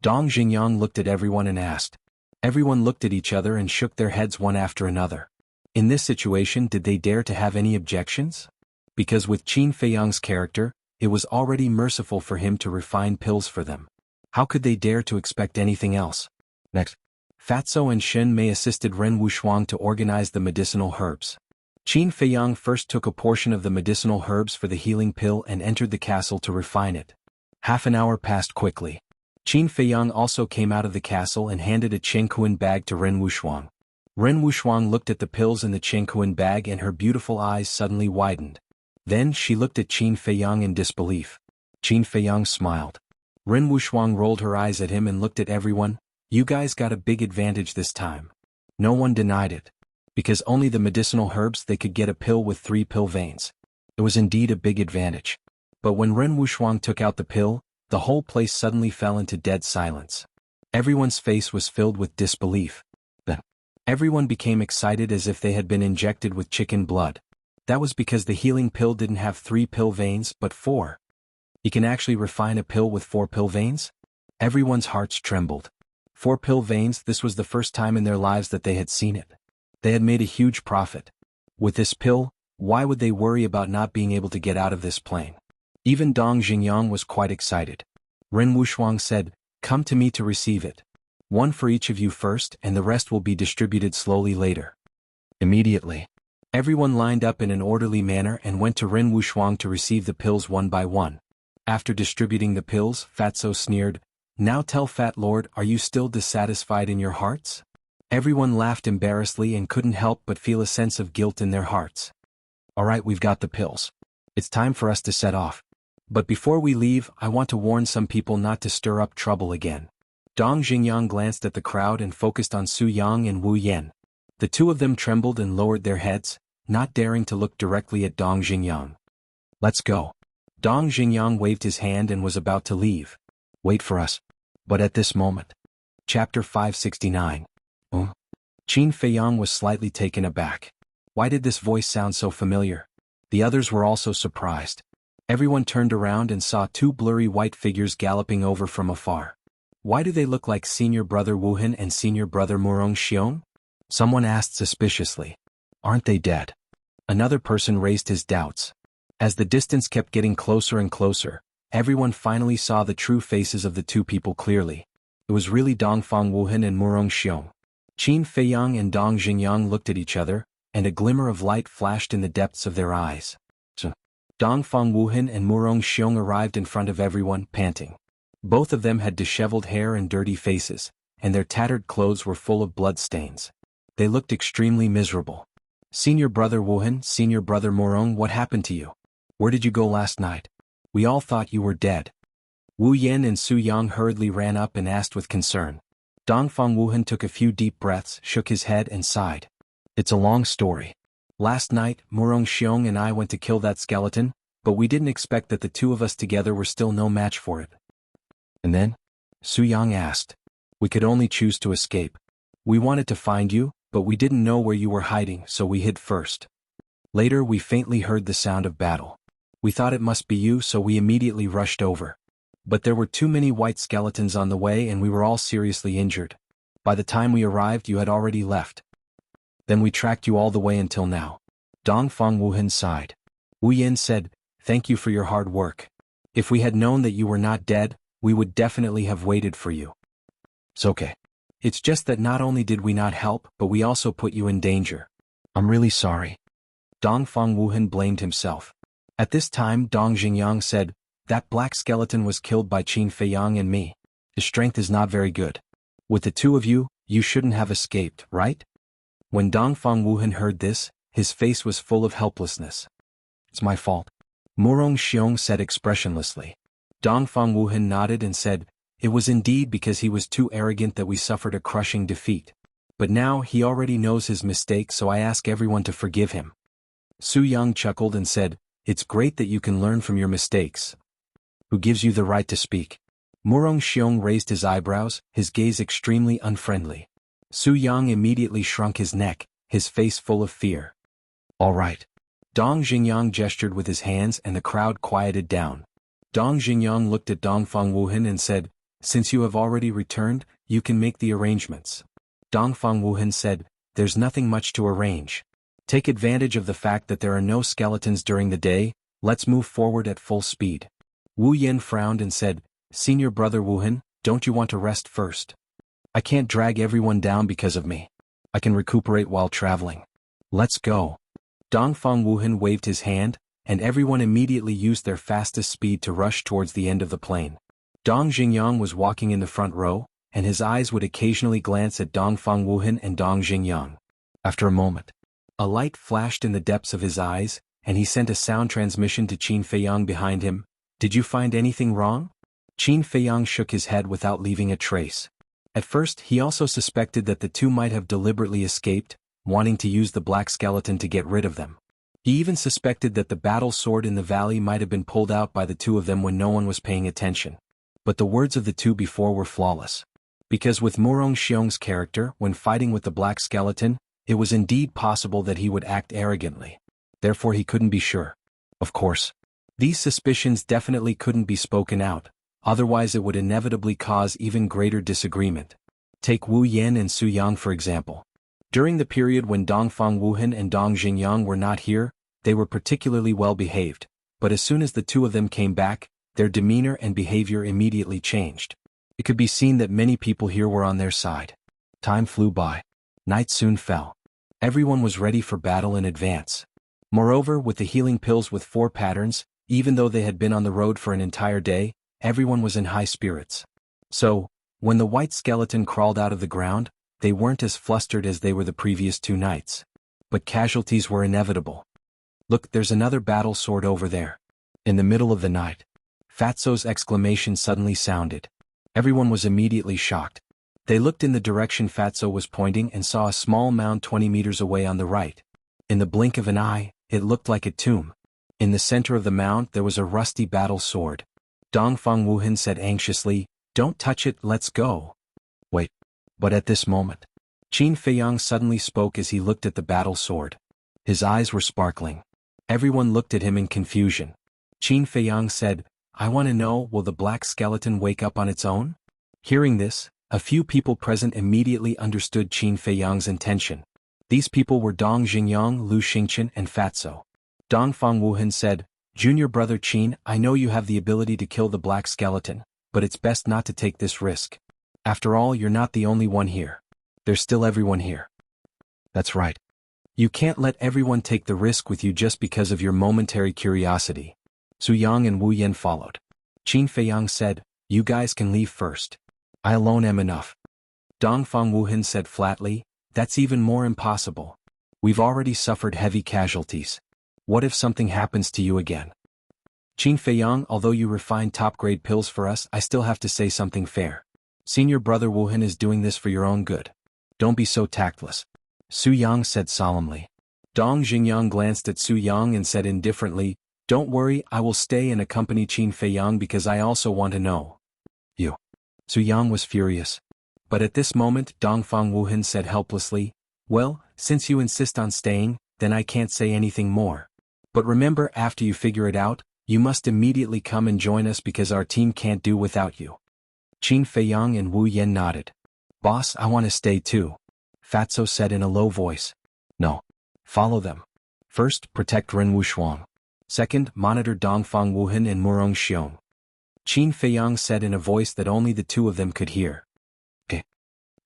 A: Dong Xingyang looked at everyone and asked. Everyone looked at each other and shook their heads one after another. In this situation, did they dare to have any objections? Because with Qin Feiyang's character, it was already merciful for him to refine pills for them. How could they dare to expect anything else? Next, Fatso and Shen Mei assisted Ren Wushuang to organize the medicinal herbs. Qin Feiyang first took a portion of the medicinal herbs for the healing pill and entered the castle to refine it. Half an hour passed quickly. Qin Feiyang also came out of the castle and handed a Qingkuan bag to Ren Wushuang. Ren Wushuang looked at the pills in the Qingkuan bag and her beautiful eyes suddenly widened. Then she looked at Qin Feiyang in disbelief. Qin Feiyang smiled. Ren Wushuang rolled her eyes at him and looked at everyone. "You guys got a big advantage this time." No one denied it. Because only the medicinal herbs they could get a pill with 3 pill veins. It was indeed a big advantage. But when Ren Wushuang took out the pill, the whole place suddenly fell into dead silence. Everyone's face was filled with disbelief. Then, everyone became excited as if they had been injected with chicken blood. That was because the healing pill didn't have 3 pill veins but 4. You can actually refine a pill with 4 pill veins? Everyone's hearts trembled. 4 pill veins, this was the first time in their lives that they had seen it. They had made a huge profit. With this pill, why would they worry about not being able to get out of this plane? Even Dong Xingyang was quite excited. Ren Wushuang said, "Come to me to receive it. 1 for each of you first and the rest will be distributed slowly later." Immediately, everyone lined up in an orderly manner and went to Ren Wushuang to receive the pills one by one. After distributing the pills, Fatso sneered, "Now tell Fat Lord, are you still dissatisfied in your hearts?" Everyone laughed embarrassedly and couldn't help but feel a sense of guilt in their hearts. "Alright, we've got the pills. It's time for us to set off. But before we leave, I want to warn some people not to stir up trouble again." Dong Xingyang glanced at the crowd and focused on Su Yang and Wu Yan. The two of them trembled and lowered their heads, not daring to look directly at Dong Xingyang. "Let's go." Dong Xingyang waved his hand and was about to leave. "Wait for us." But at this moment. Chapter 569. Qin Feiyang was slightly taken aback. Why did this voice sound so familiar? The others were also surprised. Everyone turned around and saw 2 blurry white figures galloping over from afar. Why do they look like Senior Brother Wuhan and Senior Brother Murong Xiong? Someone asked suspiciously. Aren't they dead? Another person raised his doubts. As the distance kept getting closer and closer, everyone finally saw the true faces of the two people clearly. It was really Dongfang Wuhan and Murong Xiong. Qin Feiyang and Dong Xingyang looked at each other, and a glimmer of light flashed in the depths of their eyes. Dongfang Wuhan and Murong Xiong arrived in front of everyone, panting. Both of them had disheveled hair and dirty faces, and their tattered clothes were full of blood stains. They looked extremely miserable. Senior brother Wuhan, senior brother Murong, what happened to you? Where did you go last night? We all thought you were dead. Wu Yan and Su Yang hurriedly ran up and asked with concern. Dongfang Wuhan took a few deep breaths, shook his head and sighed. It's a long story. Last night, Murong Xiong and I went to kill that skeleton, but we didn't expect that the two of us together were still no match for it. And then? Su Yang asked. We could only choose to escape. We wanted to find you, but we didn't know where you were hiding, so we hid first. Later we faintly heard the sound of battle. We thought it must be you, so we immediately rushed over. But there were too many white skeletons on the way and we were all seriously injured. By the time we arrived you had already left. Then we tracked you all the way until now. Dongfang Wuhan sighed. Wu Yan said, thank you for your hard work. If we had known that you were not dead, we would definitely have waited for you. It's okay. It's just that not only did we not help, but we also put you in danger. I'm really sorry. Dongfang Wuhan blamed himself. At this time Dong Xingyang said, that black skeleton was killed by Qin Feiyang and me. His strength is not very good. With the two of you, you shouldn't have escaped, right? When Dongfang Wuhan heard this, his face was full of helplessness. It's my fault. Murong Xiong said expressionlessly. Dongfang Wuhan nodded and said, it was indeed because he was too arrogant that we suffered a crushing defeat. But now he already knows his mistake, so I ask everyone to forgive him. Su Yang chuckled and said, it's great that you can learn from your mistakes. Who gives you the right to speak? Murong Xiong raised his eyebrows, his gaze extremely unfriendly. Su Yang immediately shrunk his neck, his face full of fear. All right. Dong Xingyang gestured with his hands and the crowd quieted down. Dong Xingyang looked at Dongfang Wuhan and said, since you have already returned, you can make the arrangements. Dongfang Wuhan said, there's nothing much to arrange. Take advantage of the fact that there are no skeletons during the day, let's move forward at full speed. Wu Yan frowned and said, senior brother Wuhan, don't you want to rest first? I can't drag everyone down because of me. I can recuperate while traveling. Let's go. Dongfang Wuhan waved his hand, and everyone immediately used their fastest speed to rush towards the end of the plain. Dong Xingyang was walking in the front row, and his eyes would occasionally glance at Dongfang Wuhan and Dong Xingyang. After a moment, a light flashed in the depths of his eyes, and he sent a sound transmission to Qin Feiyang behind him. Did you find anything wrong? Qin Feiyang shook his head without leaving a trace. At first he also suspected that the two might have deliberately escaped, wanting to use the black skeleton to get rid of them. He even suspected that the battle sword in the valley might have been pulled out by the two of them when no one was paying attention. But the words of the two before were flawless. Because with Murong Xiong's character, when fighting with the black skeleton, it was indeed possible that he would act arrogantly. Therefore he couldn't be sure. Of course. These suspicions definitely couldn't be spoken out, otherwise it would inevitably cause even greater disagreement. Take Wu Yan and Su Yang for example. During the period when Dongfang Wuhan and Dong Xingyang were not here, they were particularly well behaved, but as soon as the two of them came back, their demeanor and behavior immediately changed. It could be seen that many people here were on their side. Time flew by. Night soon fell. Everyone was ready for battle in advance. Moreover, with the healing pills with 4 patterns, even though they had been on the road for an entire day, everyone was in high spirits. So, when the white skeleton crawled out of the ground, they weren't as flustered as they were the previous 2 nights. But casualties were inevitable. Look, there's another battle sword over there. In the middle of the night, Fatso's exclamation suddenly sounded. Everyone was immediately shocked. They looked in the direction Fatso was pointing and saw a small mound 20 meters away on the right. In the blink of an eye, it looked like a tomb. In the center of the mound there was a rusty battle sword. Dongfang Wuhan said anxiously, don't touch it, let's go. Wait. But at this moment, Qin Feiyang suddenly spoke as he looked at the battle sword. His eyes were sparkling. Everyone looked at him in confusion. Qin Feiyang said, I want to know, will the black skeleton wake up on its own? Hearing this, a few people present immediately understood Qin Feiyang's intention. These people were Dong Xingyang, Lu Xingqian, and Fatso. Dongfang Wuhan said, "Junior brother Qin, I know you have the ability to kill the black skeleton, but it's best not to take this risk. After all, you're not the only one here. There's still everyone here." "That's right. You can't let everyone take the risk with you just because of your momentary curiosity." Su Yang and Wu Yan followed. Qin Feiyang said, "You guys can leave first. I alone am enough." Dongfang Wuhan said flatly, "That's even more impossible. We've already suffered heavy casualties. What if something happens to you again?" Qin Feiyang, although you refine top-grade pills for us, I still have to say something fair. Senior brother Wuhan is doing this for your own good. Don't be so tactless." Su Yang said solemnly. Dong Xingyang glanced at Su Yang and said indifferently, "Don't worry, I will stay and accompany Qin Feiyang because I also want to know." "You." Su Yang was furious. But at this moment Dongfang Wuhan said helplessly, "Well, since you insist on staying, then I can't say anything more. But remember, after you figure it out, you must immediately come and join us because our team can't do without you." Qin Feiyang and Wu Yan nodded. "Boss, I want to stay too," Fatso said in a low voice. "No. Follow them. First, protect Ren Wushuang. Second, monitor Dongfang Wuhan and Murong Xiong." Qin Feiyang said in a voice that only the two of them could hear. "Okay."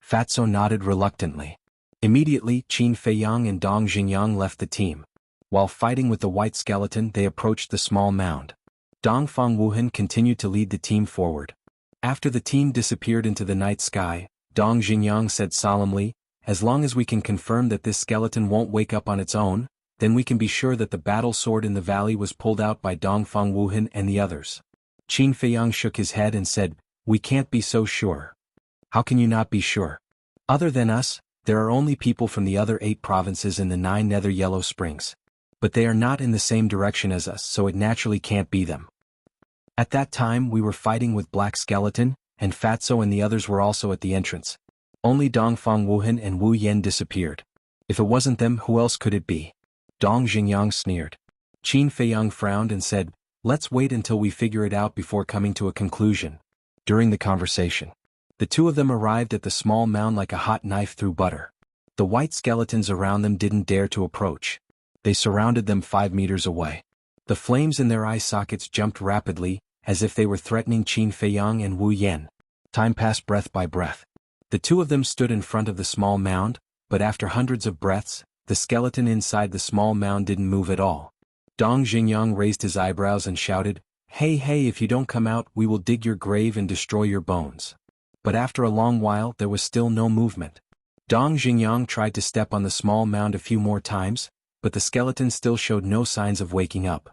A: Fatso nodded reluctantly. Immediately, Qin Feiyang and Dong Xingyang left the team. While fighting with the white skeleton, they approached the small mound. Dongfang Wuhan continued to lead the team forward. After the team disappeared into the night sky, Dong Xingyang said solemnly, "As long as we can confirm that this skeleton won't wake up on its own, then we can be sure that the battle sword in the valley was pulled out by Dongfang Wuhan and the others." Qin Feiyang shook his head and said, "We can't be so sure." "How can you not be sure? Other than us, there are only people from the other 8 provinces in the 9 Nether Yellow Springs. But they are not in the same direction as us, so it naturally can't be them. At that time we were fighting with Black Skeleton, and Fatso and the others were also at the entrance. Only Dongfang Wuhan and Wu Yan disappeared. If it wasn't them, who else could it be?" Dong Xingyang sneered. Qin Feiyang frowned and said, "Let's wait until we figure it out before coming to a conclusion." During the conversation, the two of them arrived at the small mound like a hot knife through butter. The white skeletons around them didn't dare to approach. They surrounded them 5 meters away. The flames in their eye sockets jumped rapidly, as if they were threatening Qin Feiyang and Wu Yan. Time passed breath by breath. The two of them stood in front of the small mound, but after hundreds of breaths, the skeleton inside the small mound didn't move at all. Dong Xingyang raised his eyebrows and shouted, "Hey, hey, if you don't come out, we will dig your grave and destroy your bones." But after a long while there was still no movement. Dong Xingyang tried to step on the small mound a few more times, but the skeleton still showed no signs of waking up.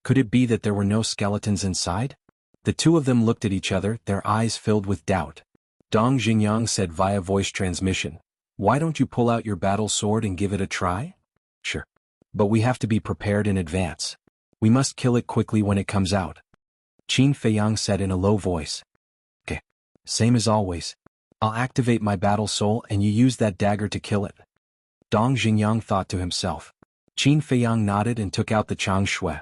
A: Could it be that there were no skeletons inside? The two of them looked at each other, their eyes filled with doubt. Dong Xingyang said via voice transmission, "Why don't you pull out your battle sword and give it a try?" "Sure. But we have to be prepared in advance. We must kill it quickly when it comes out." Qin Feiyang said in a low voice. "Okay. Same as always. I'll activate my battle soul and you use that dagger to kill it." Dong Xingyang thought to himself. Qin Feiyang nodded and took out the Chang Shui.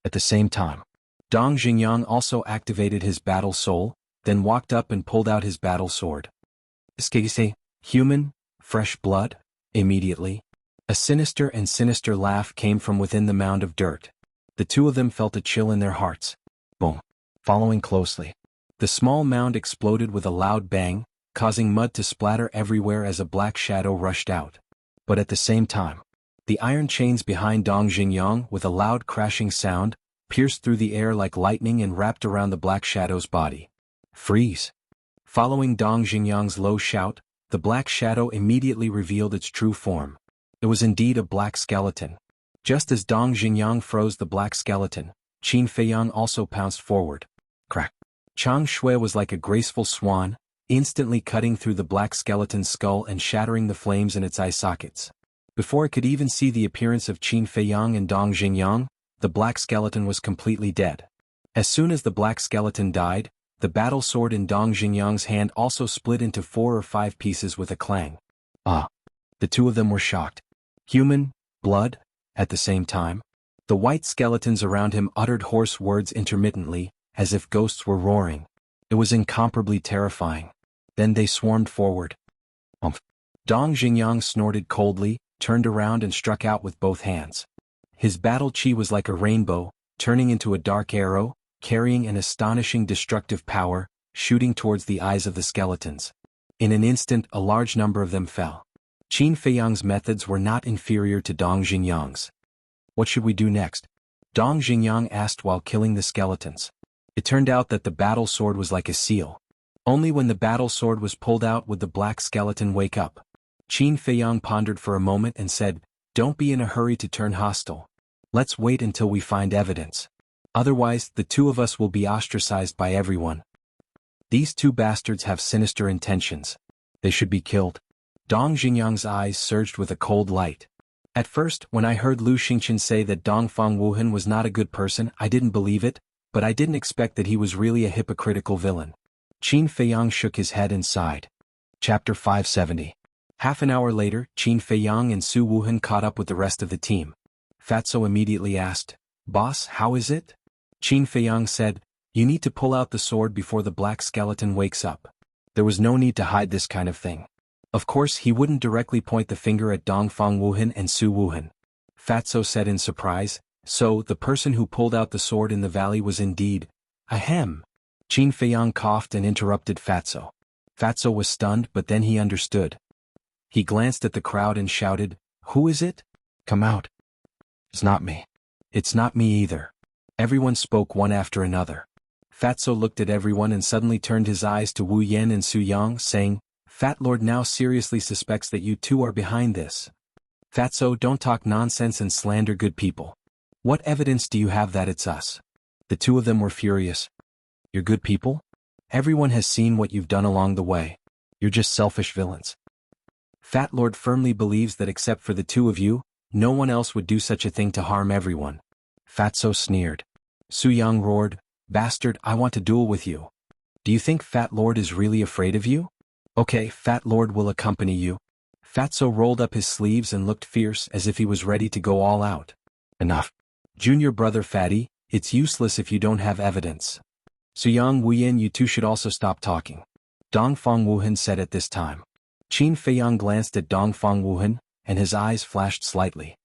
A: At the same time, Dong Xingyang also activated his battle soul, then walked up and pulled out his battle sword. "Skigise, human, fresh blood?" Immediately, a sinister and sinister laugh came from within the mound of dirt. The two of them felt a chill in their hearts. Boom. Following closely, the small mound exploded with a loud bang, causing mud to splatter everywhere as a black shadow rushed out. But at the same time, the iron chains behind Dong Xingyang, with a loud crashing sound, pierced through the air like lightning and wrapped around the black shadow's body. "Freeze!" Following Dong Xingyang's low shout, the black shadow immediately revealed its true form. It was indeed a black skeleton. Just as Dong Xingyang froze the black skeleton, Qin Feiyang also pounced forward. Crack! Chang Shui was like a graceful swan, instantly cutting through the black skeleton's skull and shattering the flames in its eye sockets. Before it could even see the appearance of Qin Feiyang and Dong Xingyang, the black skeleton was completely dead. As soon as the black skeleton died, the battle sword in Dong Xingyang's hand also split into 4 or 5 pieces with a clang. Ah! The two of them were shocked. Human, blood? At the same time, the white skeletons around him uttered hoarse words intermittently, as if ghosts were roaring. It was incomparably terrifying. Then they swarmed forward. Dong Xingyang snorted coldly, turned around and struck out with both hands. His battle chi was like a rainbow, turning into a dark arrow, carrying an astonishing destructive power, shooting towards the eyes of the skeletons. In an instant, a large number of them fell. Qin Feiyang's methods were not inferior to Dong Xingyang's. What should we do next? Dong Xingyang asked while killing the skeletons. It turned out that the battle sword was like a seal. Only when the battle sword was pulled out would the black skeleton wake up. Qin Feiyang pondered for a moment and said, "Don't be in a hurry to turn hostile. Let's wait until we find evidence. Otherwise, the two of us will be ostracized by everyone. These two bastards have sinister intentions. They should be killed." Dong Xingyang's eyes surged with a cold light. At first, when I heard Lu Xingqian say that Dongfang Wuhan was not a good person, I didn't believe it, but I didn't expect that he was really a hypocritical villain. Qin Feiyang shook his head and sighed. Chapter 570. Half an hour later, Qin Feiyang and Su Wuhan caught up with the rest of the team. Fatso immediately asked, "Boss, how is it?" Qin Feiyang said, "You need to pull out the sword before the black skeleton wakes up." There was no need to hide this kind of thing. Of course, he wouldn't directly point the finger at Dongfang Wuhan and Su Wuhan. Fatso said in surprise, "So, the person who pulled out the sword in the valley was indeed, ahem." Qin Feiyang coughed and interrupted Fatso. Fatso was stunned, but then he understood. He glanced at the crowd and shouted, "Who is it? Come out." "It's not me." "It's not me either." Everyone spoke one after another. Fatso looked at everyone and suddenly turned his eyes to Wu Yan and Su Yang, saying, "Fat Lord now seriously suspects that you two are behind this. Fatso, don't talk nonsense and slander good people. What evidence do you have that it's us?" The two of them were furious. "You're good people? Everyone has seen what you've done along the way. You're just selfish villains." Fat Lord firmly believes that except for the two of you, no one else would do such a thing to harm everyone. Fatso sneered. Su Yang roared, "Bastard, I want to duel with you. Do you think Fat Lord is really afraid of you? Okay, Fat Lord will accompany you." Fatso rolled up his sleeves and looked fierce as if he was ready to go all out. "Enough. Junior brother Fatty, it's useless if you don't have evidence. Su Yang Wuyan, you two should also stop talking," Dongfang Wuhan said at this time. Qin Feiyang glanced at Dongfang Wuhan, and his eyes flashed slightly.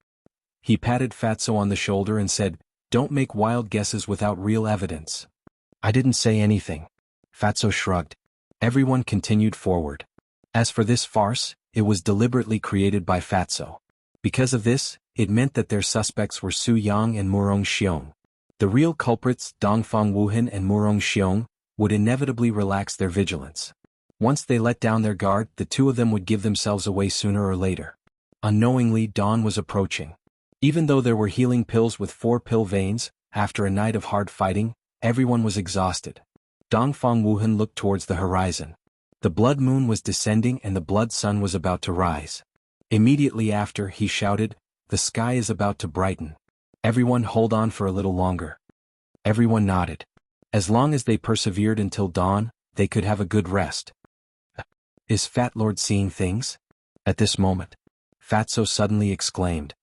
A: He patted Fatso on the shoulder and said, "Don't make wild guesses without real evidence." "I didn't say anything." Fatso shrugged. Everyone continued forward. As for this farce, it was deliberately created by Fatso. Because of this, it meant that their suspects were Su Yang and Murong Xiong. The real culprits, Dongfang Wuhan and Murong Xiong, would inevitably relax their vigilance. Once they let down their guard, the two of them would give themselves away sooner or later. Unknowingly, dawn was approaching. Even though there were healing pills with 4 pill veins, after a night of hard fighting, everyone was exhausted. Dongfang Wuhan looked towards the horizon. The blood moon was descending and the blood sun was about to rise. Immediately after, he shouted, "The sky is about to brighten. Everyone hold on for a little longer." Everyone nodded. As long as they persevered until dawn, they could have a good rest. Is Fat Lord seeing things? At this moment, Fatso suddenly exclaimed.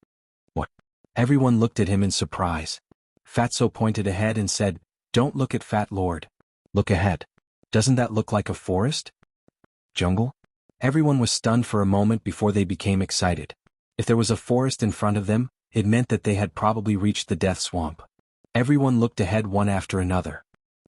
A: What? Everyone looked at him in surprise. Fatso pointed ahead and said, "Don't look at Fat Lord. Look ahead. Doesn't that look like a forest? Jungle?" Everyone was stunned for a moment before they became excited. If there was a forest in front of them, it meant that they had probably reached the death swamp. Everyone looked ahead one after another.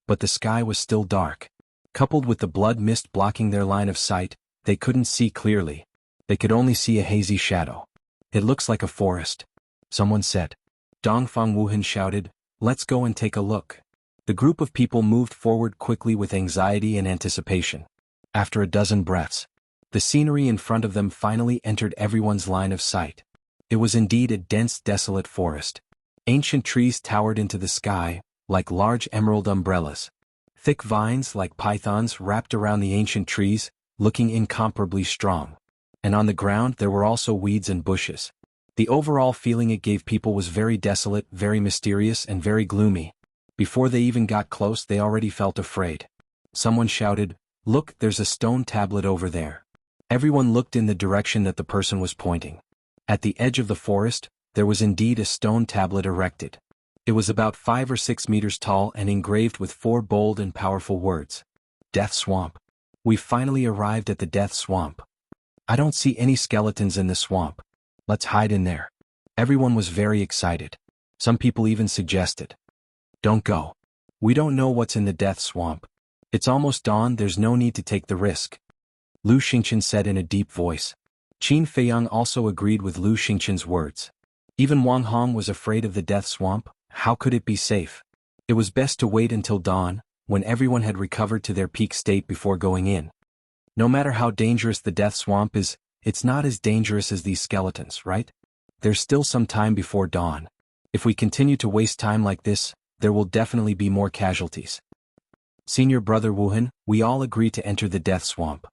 A: But the sky was still dark. Coupled with the blood mist blocking their line of sight, they couldn't see clearly. They could only see a hazy shadow. "It looks like a forest," someone said. Dongfang Wuhan shouted, "Let's go and take a look." The group of people moved forward quickly with anxiety and anticipation. After a dozen breaths, the scenery in front of them finally entered everyone's line of sight. It was indeed a dense, desolate forest. Ancient trees towered into the sky, like large emerald umbrellas. Thick vines like pythons wrapped around the ancient trees, looking incomparably strong. And on the ground there were also weeds and bushes. The overall feeling it gave people was very desolate, very mysterious, and very gloomy. Before they even got close, they already felt afraid. Someone shouted, "Look, there's a stone tablet over there." Everyone looked in the direction that the person was pointing. At the edge of the forest, there was indeed a stone tablet erected. It was about 5 or 6 meters tall and engraved with 4 bold and powerful words. Death Swamp. "We finally arrived at the Death Swamp. I don't see any skeletons in the swamp. Let's hide in there. Everyone was very excited. Some people even suggested, don't go. We don't know what's in the death swamp. It's almost dawn, there's no need to take the risk. Lu Xingqian said in a deep voice. Qin Feiyang also agreed with Lu Xingqian's words. Even Wang Hong was afraid of the death swamp. How could it be safe? It was best to wait until dawn, when everyone had recovered to their peak state before going in. No matter how dangerous the death swamp is, it's not as dangerous as these skeletons, right? There's still some time before dawn. If we continue to waste time like this, there will definitely be more casualties. Senior brother Wuhan, we all agreed to enter the death swamp.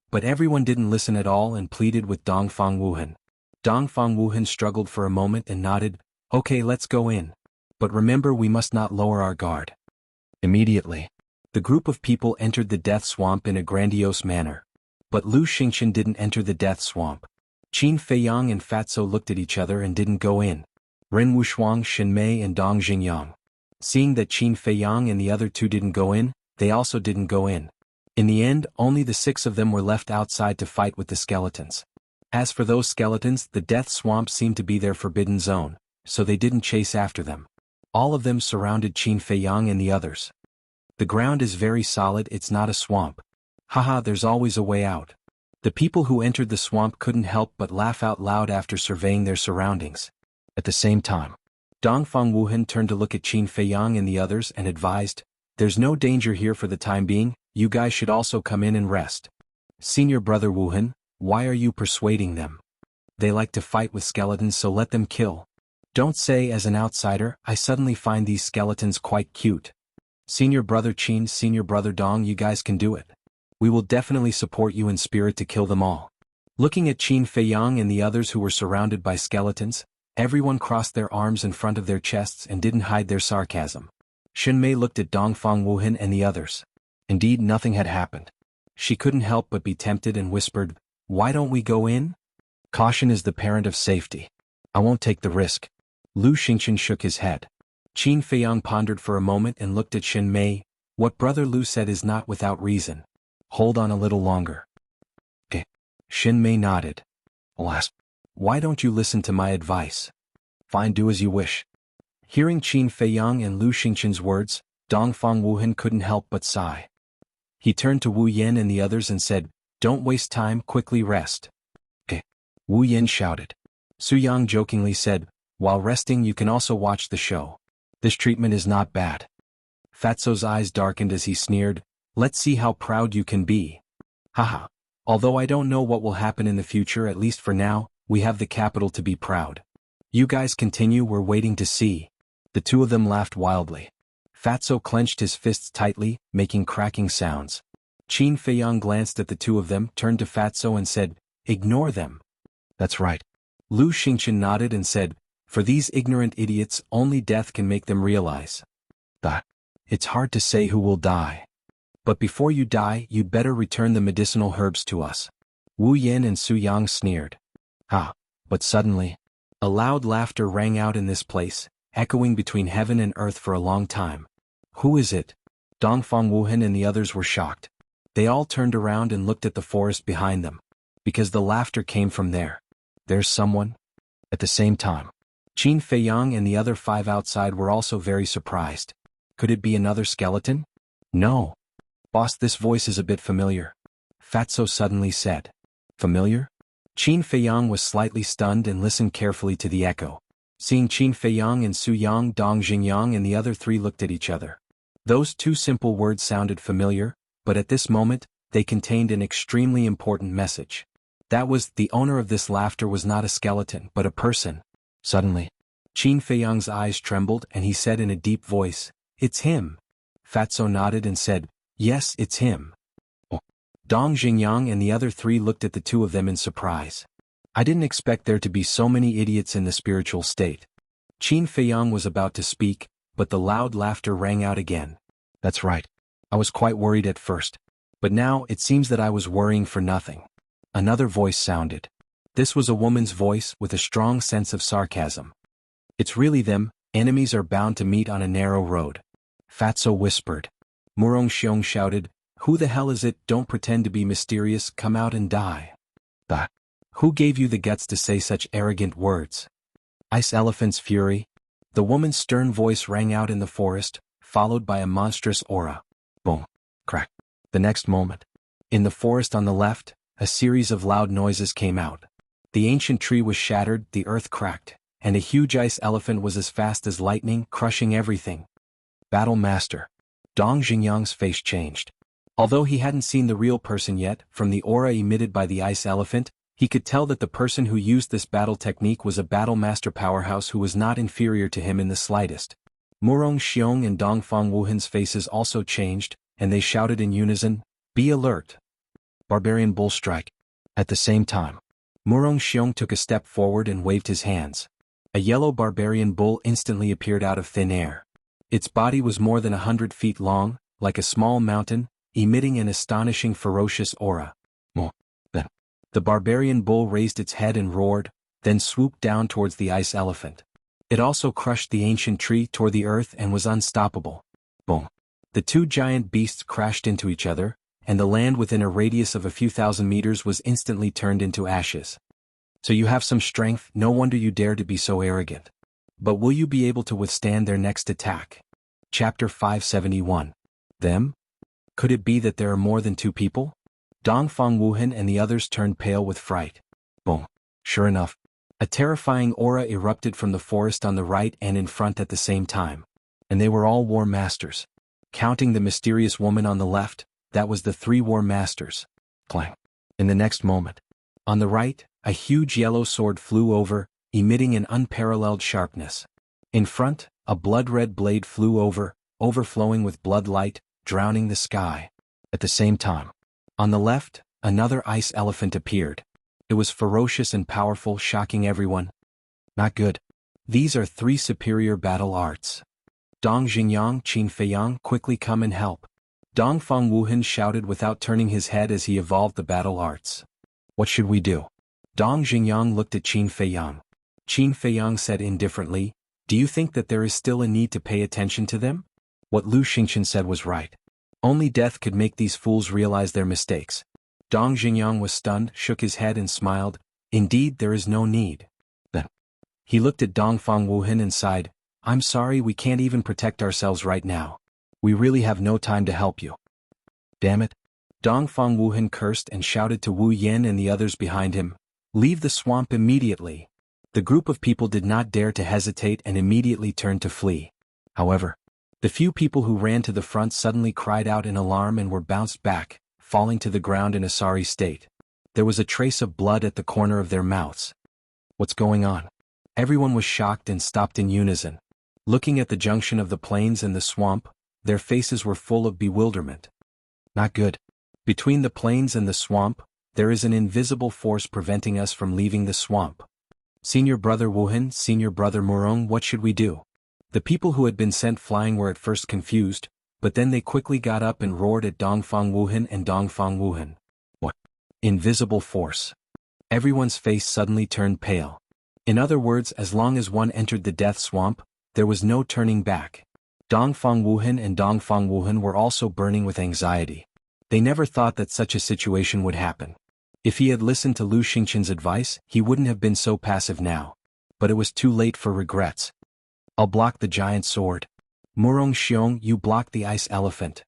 A: But everyone didn't listen at all and pleaded with Dongfang Wuhan. Dongfang Wuhan struggled for a moment and nodded, okay, let's go in. But remember, we must not lower our guard. Immediately, the group of people entered the death swamp in a grandiose manner. But Lu Xingqian didn't enter the death swamp. Qin Feiyang and Fatso looked at each other and didn't go in. Ren Wushuang, Shen Mei and Dong Jingyang. Seeing that Qin Feiyang and the other two didn't go in, they also didn't go in. In the end, only the 6 of them were left outside to fight with the skeletons. As for those skeletons, the death swamp seemed to be their forbidden zone, so they didn't chase after them. All of them surrounded Qin Feiyang and the others. The ground is very solid, it's not a swamp. Haha, there's always a way out. The people who entered the swamp couldn't help but laugh out loud after surveying their surroundings. At the same time, Dongfang Wuhan turned to look at Qin Feiyang and the others and advised, there's no danger here for the time being, you guys should also come in and rest. Senior brother Wuhan, why are you persuading them? They like to fight with skeletons, so let them kill. Don't say as an outsider, I suddenly find these skeletons quite cute. Senior brother Qin, senior brother Dong, you guys can do it. We will definitely support you in spirit to kill them all. Looking at Qin Feiyang and the others who were surrounded by skeletons, everyone crossed their arms in front of their chests and didn't hide their sarcasm. Shen Mei looked at Dongfang Wuhan and the others. Indeed, nothing had happened. She couldn't help but be tempted and whispered, why don't we go in? Caution is the parent of safety. I won't take the risk. Lu Xingqian shook his head. Qin Feiyang pondered for a moment and looked at Shen Mei. What brother Lu said is not without reason. Hold on a little longer. Okay. Shen Mei nodded. Alas, why don't you listen to my advice? Fine, do as you wish. Hearing Qin Feiyang and Lu Xingqian's words, Dongfang Wuhan couldn't help but sigh. He turned to Wu Yan and the others and said, don't waste time, quickly rest. Okay. Wu Yan shouted. Su Yang jokingly said, while resting you can also watch the show. This treatment is not bad. Fatso's eyes darkened as he sneered, let's see how proud you can be. Haha. Although I don't know what will happen in the future, at least for now, we have the capital to be proud. You guys continue, we're waiting to see. The two of them laughed wildly. Fatso clenched his fists tightly, making cracking sounds. Qin Feiyang glanced at the two of them, turned to Fatso and said, ignore them. That's right. Lu Xingqian nodded and said, for these ignorant idiots, only death can make them realize. It's hard to say who will die. But before you die, you'd better return the medicinal herbs to us. Wu Yan and Su Yang sneered. But suddenly, a loud laughter rang out in this place, echoing between heaven and earth for a long time. Who is it? Dongfang Wuhan and the others were shocked. They all turned around and looked at the forest behind them. Because the laughter came from there. There's someone? At the same time, Qin Feiyang and the other 5 outside were also very surprised. Could it be another skeleton? No. Boss, this voice is a bit familiar. Fatso suddenly said. Familiar? Qin Feiyang was slightly stunned and listened carefully to the echo. Seeing Qin Feiyang and Su Yang, Dong Jingyang and the other 3 looked at each other. Those 2 simple words sounded familiar, but at this moment, they contained an extremely important message. That was, the owner of this laughter was not a skeleton but a person. Suddenly, Qin Feiyang's eyes trembled and he said in a deep voice, it's him. Fatso nodded and said, yes, it's him. Oh. Dong Jingyang and the other 3 looked at the two of them in surprise. I didn't expect there to be so many idiots in the spiritual state. Qin Feiyang was about to speak, but the loud laughter rang out again. That's right. I was quite worried at first. But now it seems that I was worrying for nothing. Another voice sounded. This was a woman's voice with a strong sense of sarcasm. It's really them, enemies are bound to meet on a narrow road. Fatso whispered. Murong Xiong shouted, who the hell is it? Don't pretend to be mysterious, come out and die. Who gave you the guts to say such arrogant words? Ice Elephant's fury. The woman's stern voice rang out in the forest, followed by a monstrous aura. Boom. Crack. The next moment. In the forest on the left, a series of loud noises came out. The ancient tree was shattered, the earth cracked, and a huge ice elephant was as fast as lightning, crushing everything. Battle Master. Dong Xingyang's face changed. Although he hadn't seen the real person yet, from the aura emitted by the ice elephant, he could tell that the person who used this battle technique was a battle master powerhouse who was not inferior to him in the slightest. Murong Xiong and Dongfang Wuhan's faces also changed, and they shouted in unison, "Be alert! Barbarian Bull Strike!" At the same time, Murong Xiong took a step forward and waved his hands. A yellow barbarian bull instantly appeared out of thin air. Its body was more than 100 feet long, like a small mountain, emitting an astonishing ferocious aura. The barbarian bull raised its head and roared, then swooped down towards the ice elephant. It also crushed the ancient tree toward the earth and was unstoppable. Boom. The two giant beasts crashed into each other, and the land within a radius of a few thousand meters was instantly turned into ashes. So you have some strength, no wonder you dare to be so arrogant. But will you be able to withstand their next attack? Chapter 571. Them? Could it be that there are more than two people? Dongfang Wuhan and the others turned pale with fright. Boom. Sure enough. A terrifying aura erupted from the forest on the right and in front at the same time. And they were all war masters. Counting the mysterious woman on the left, that was the 3 war masters. Clang. In the next moment. On the right, a huge yellow sword flew over, emitting an unparalleled sharpness. In front, a blood-red blade flew over, overflowing with blood light, drowning the sky. At the same time. On the left, another ice elephant appeared. It was ferocious and powerful, shocking everyone. Not good. These are 3 superior battle arts. Dong Xingyang, Qin Feiyang, quickly come and help. Dongfang Wuhan shouted without turning his head as he evolved the battle arts. What should we do? Dong Xingyang looked at Qin Feiyang. Qin Feiyang said indifferently, "Do you think that there is still a need to pay attention to them?" What Lu Xingqian said was right. Only death could make these fools realize their mistakes. Dong Xingyang was stunned, shook his head and smiled. Indeed, there is no need. Then he looked at Dongfang Wuhan and sighed, "I'm sorry, we can't even protect ourselves right now. We really have no time to help you." Damn it. Dongfang Wuhan cursed and shouted to Wu Yan and the others behind him, "Leave the swamp immediately." The group of people did not dare to hesitate and immediately turned to flee. However, the few people who ran to the front suddenly cried out in alarm and were bounced back, falling to the ground in a sorry state. There was a trace of blood at the corner of their mouths. What's going on? Everyone was shocked and stopped in unison. Looking at the junction of the plains and the swamp, their faces were full of bewilderment. Not good. Between the plains and the swamp, there is an invisible force preventing us from leaving the swamp. Senior Brother Wuhan, Senior Brother Murong, what should we do? The people who had been sent flying were at first confused, but then they quickly got up and roared at Dongfang Wuhan and Dongfang Wuhan. What? Invisible force. Everyone's face suddenly turned pale. In other words, as long as one entered the death swamp, there was no turning back. Dongfang Wuhan and Dongfang Wuhan were also burning with anxiety. They never thought that such a situation would happen. If he had listened to Lu Xingqian's advice, he wouldn't have been so passive now. But it was too late for regrets. I'll block the giant sword. Murong Xiong, you block the ice elephant.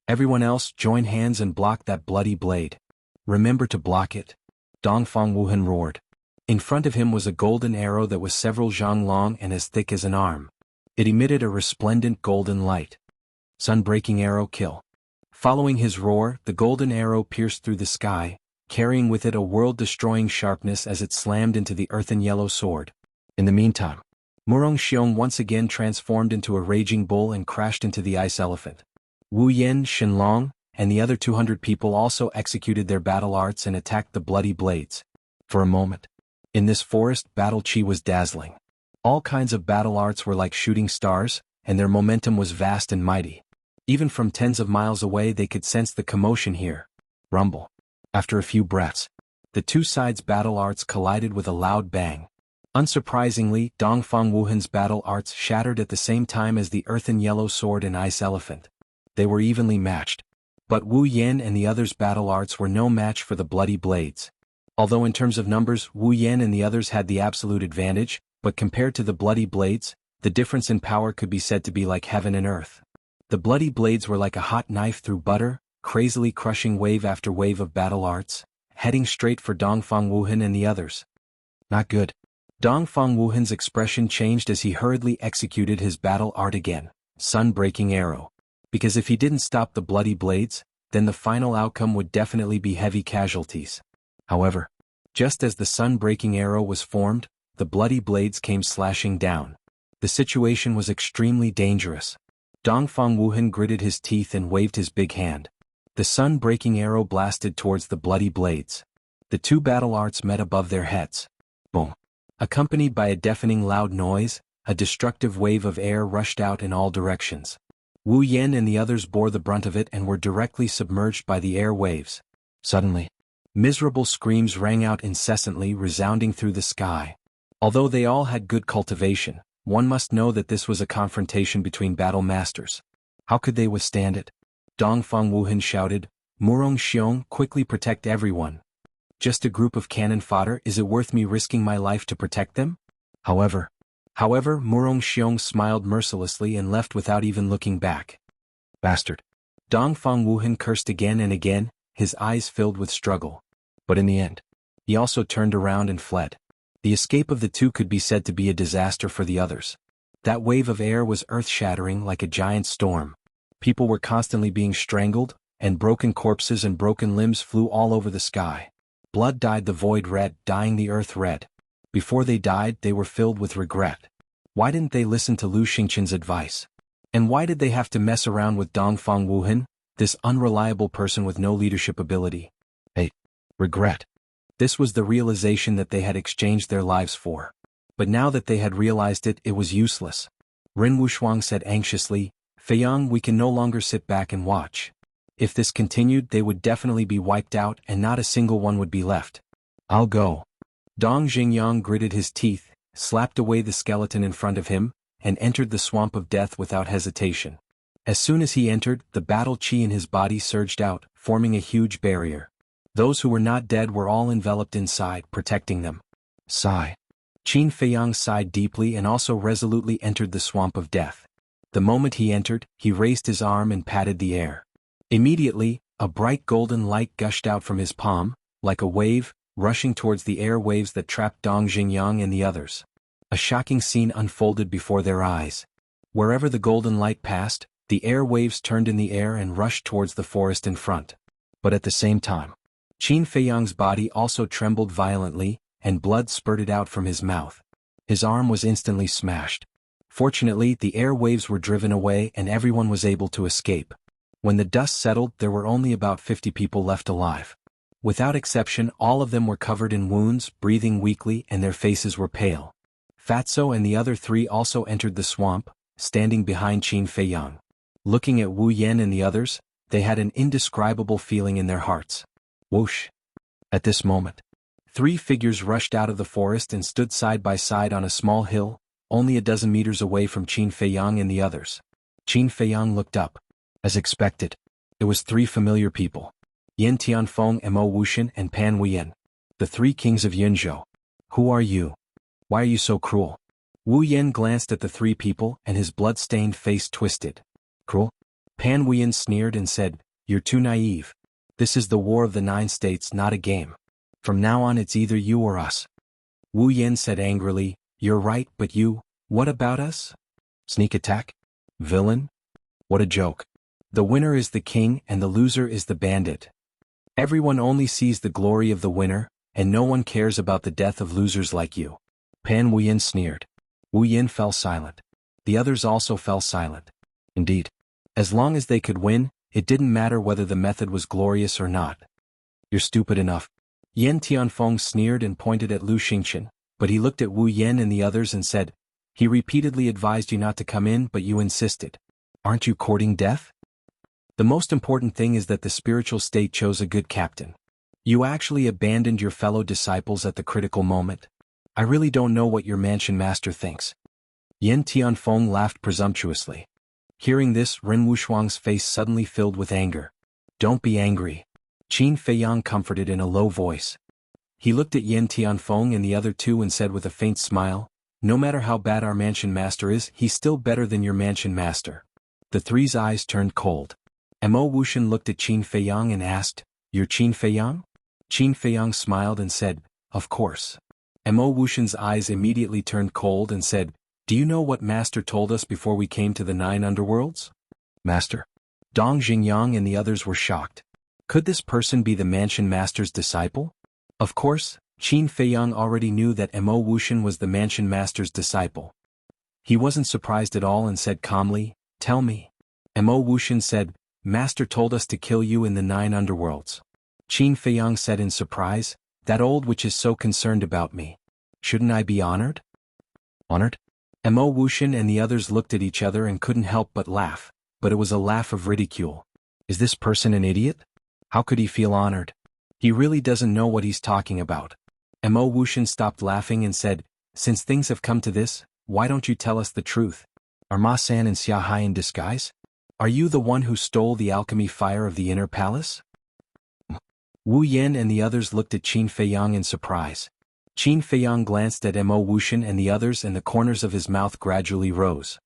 A: Everyone else, join hands and block that bloody blade. Remember to block it. Dongfang Wuhan roared. In front of him was a golden arrow that was several zhang long and as thick as an arm. It emitted a resplendent golden light. Sun-breaking arrow kill. Following his roar, the golden arrow pierced through the sky, carrying with it a world-destroying sharpness as it slammed into the earthen yellow sword. In the meantime, Murong Xiong once again transformed into a raging bull and crashed into the ice elephant. Wu Yan, Shenlong, and the other 200 people also executed their battle arts and attacked the bloody blades. For a moment, in this forest, battle chi was dazzling. All kinds of battle arts were like shooting stars, and their momentum was vast and mighty. Even from tens of miles away they could sense the commotion here. Rumble. After a few breaths, the two sides' battle arts collided with a loud bang. Unsurprisingly, Dongfang Wuhan's battle arts shattered at the same time as the earthen yellow sword and ice elephant. They were evenly matched. But Wu Yan and the others' battle arts were no match for the bloody blades. Although in terms of numbers Wu Yan and the others had the absolute advantage, but compared to the bloody blades, the difference in power could be said to be like heaven and earth. The bloody blades were like a hot knife through butter, crazily crushing wave after wave of battle arts, heading straight for Dongfang Wuhan and the others. Not good. Dongfang Wuhan's expression changed as he hurriedly executed his battle art again, sun-breaking arrow. Because if he didn't stop the bloody blades, then the final outcome would definitely be heavy casualties. However, just as the sun-breaking arrow was formed, the bloody blades came slashing down. The situation was extremely dangerous. Dongfang Wuhan gritted his teeth and waved his big hand. The sun-breaking arrow blasted towards the bloody blades. The two battle arts met above their heads. Boom. Accompanied by a deafening loud noise, a destructive wave of air rushed out in all directions. Wu Yan and the others bore the brunt of it and were directly submerged by the air waves. Suddenly, miserable screams rang out incessantly, resounding through the sky. Although they all had good cultivation, one must know that this was a confrontation between battle masters. How could they withstand it? Dongfang Wuhan shouted, "Murong Xiong, quickly protect everyone. Just a group of cannon fodder, is it worth me risking my life to protect them?" However, Murong Xiong smiled mercilessly and left without even looking back. Bastard. Dongfang Wuhan cursed again and again, his eyes filled with struggle. But in the end, he also turned around and fled. The escape of the two could be said to be a disaster for the others. That wave of air was earth-shattering like a giant storm. People were constantly being strangled, and broken corpses and broken limbs flew all over the sky. Blood dyed the void red, dyeing the earth red. Before they died, they were filled with regret. Why didn't they listen to Lu Xingqian's advice? And why did they have to mess around with Dongfang Wuhan, this unreliable person with no leadership ability? Regret. This was the realization that they had exchanged their lives for. But now that they had realized it, it was useless. Ren Wushuang said anxiously, "Feiyang, we can no longer sit back and watch. If this continued, they would definitely be wiped out and not a single one would be left. I'll go." Dong Xingyang gritted his teeth, slapped away the skeleton in front of him, and entered the swamp of death without hesitation. As soon as he entered, the battle chi in his body surged out, forming a huge barrier. Those who were not dead were all enveloped inside, protecting them. Sigh. Qin Feiyang sighed deeply and also resolutely entered the swamp of death. The moment he entered, he raised his arm and patted the air. Immediately, a bright golden light gushed out from his palm, like a wave, rushing towards the air waves that trapped Dong Xingyang and the others. A shocking scene unfolded before their eyes. Wherever the golden light passed, the air waves turned in the air and rushed towards the forest in front. But at the same time, Qin Feiyang's body also trembled violently, and blood spurted out from his mouth. His arm was instantly smashed. Fortunately, the air waves were driven away and everyone was able to escape. When the dust settled, there were only about 50 people left alive. Without exception, all of them were covered in wounds, breathing weakly, and their faces were pale. Fatso and the other three also entered the swamp, standing behind Qin Feiyang. Looking at Wu Yan and the others, they had an indescribable feeling in their hearts. Whoosh! At this moment, 3 figures rushed out of the forest and stood side by side on a small hill, only a dozen meters away from Qin Feiyang and the others. Qin Feiyang looked up. As expected, it was 3 familiar people. Yan Tianfeng, Mo Wuxian, and Pan Huiyan. The 3 kings of Yunzhou. Who are you? Why are you so cruel? Wu Yan glanced at the 3 people and his blood-stained face twisted. Cruel? Pan Huiyan sneered and said, "You're too naive. This is the War of the 9 States, not a game. From now on it's either you or us." Wu Yan said angrily, "You're right, but you, what about us? Sneak attack? Villain? What a joke. The winner is the king and the loser is the bandit. Everyone only sees the glory of the winner, and no one cares about the death of losers like you." Pan Huiyan sneered. Wu Yan fell silent. The others also fell silent. Indeed, as long as they could win, it didn't matter whether the method was glorious or not. "You're stupid enough." Yan Tianfeng sneered and pointed at Lu Xingqian, but he looked at Wu Yan and the others and said, "He repeatedly advised you not to come in, but you insisted. Aren't you courting death? The most important thing is that the spiritual state chose a good captain. You actually abandoned your fellow disciples at the critical moment. I really don't know what your mansion master thinks." Yan Tianfeng laughed presumptuously. Hearing this, Ren Wushuang's face suddenly filled with anger. "Don't be angry," Qin Feiyang comforted in a low voice. He looked at Yen Tianfeng and the other two and said with a faint smile, "No matter how bad our mansion master is, he's still better than your mansion master." The three's eyes turned cold. Mo Wuxian looked at Qin Feiyang and asked, "You're Qin Feiyang?" Qin Feiyang smiled and said, "Of course." Mo Wuxian's eyes immediately turned cold and said, "Do you know what Master told us before we came to the 9 underworlds?" "Master?" Dong Xingyang and the others were shocked. Could this person be the mansion master's disciple? Of course, Qin Feiyang already knew that Mo Wuxian was the mansion master's disciple. He wasn't surprised at all and said calmly, "Tell me." Mo Wuxian said, "Master told us to kill you in the 9 underworlds." Qin Feiyang said in surprise, "That old witch is so concerned about me. Shouldn't I be honored?" "Honored?" Mo Wuxian and the others looked at each other and couldn't help but laugh, but it was a laugh of ridicule. Is this person an idiot? How could he feel honored? He really doesn't know what he's talking about. Mo Wuxian stopped laughing and said, "Since things have come to this, why don't you tell us the truth? Are Ma San and Xia Hai in disguise? Are you the one who stole the alchemy fire of the inner palace?" Wu Yan and the others looked at Qin Feiyang in surprise. Qin Feiyang glanced at Mo Wuxian and the others and the corners of his mouth gradually rose.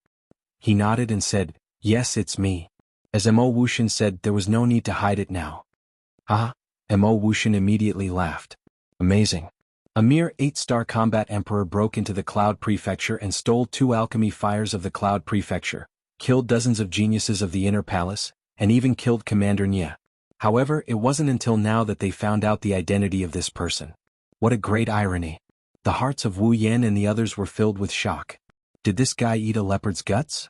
A: He nodded and said, "Yes, it's me." As Mo Wuxian said, there was no need to hide it now. "Haha." Mo Wuxian immediately laughed. "Amazing." A mere 8-star combat emperor broke into the Cloud Prefecture and stole 2 alchemy fires of the Cloud Prefecture, killed dozens of geniuses of the Inner Palace, and even killed Commander Nye. However, it wasn't until now that they found out the identity of this person. What a great irony. The hearts of Wu Yan and the others were filled with shock. Did this guy eat a leopard's guts?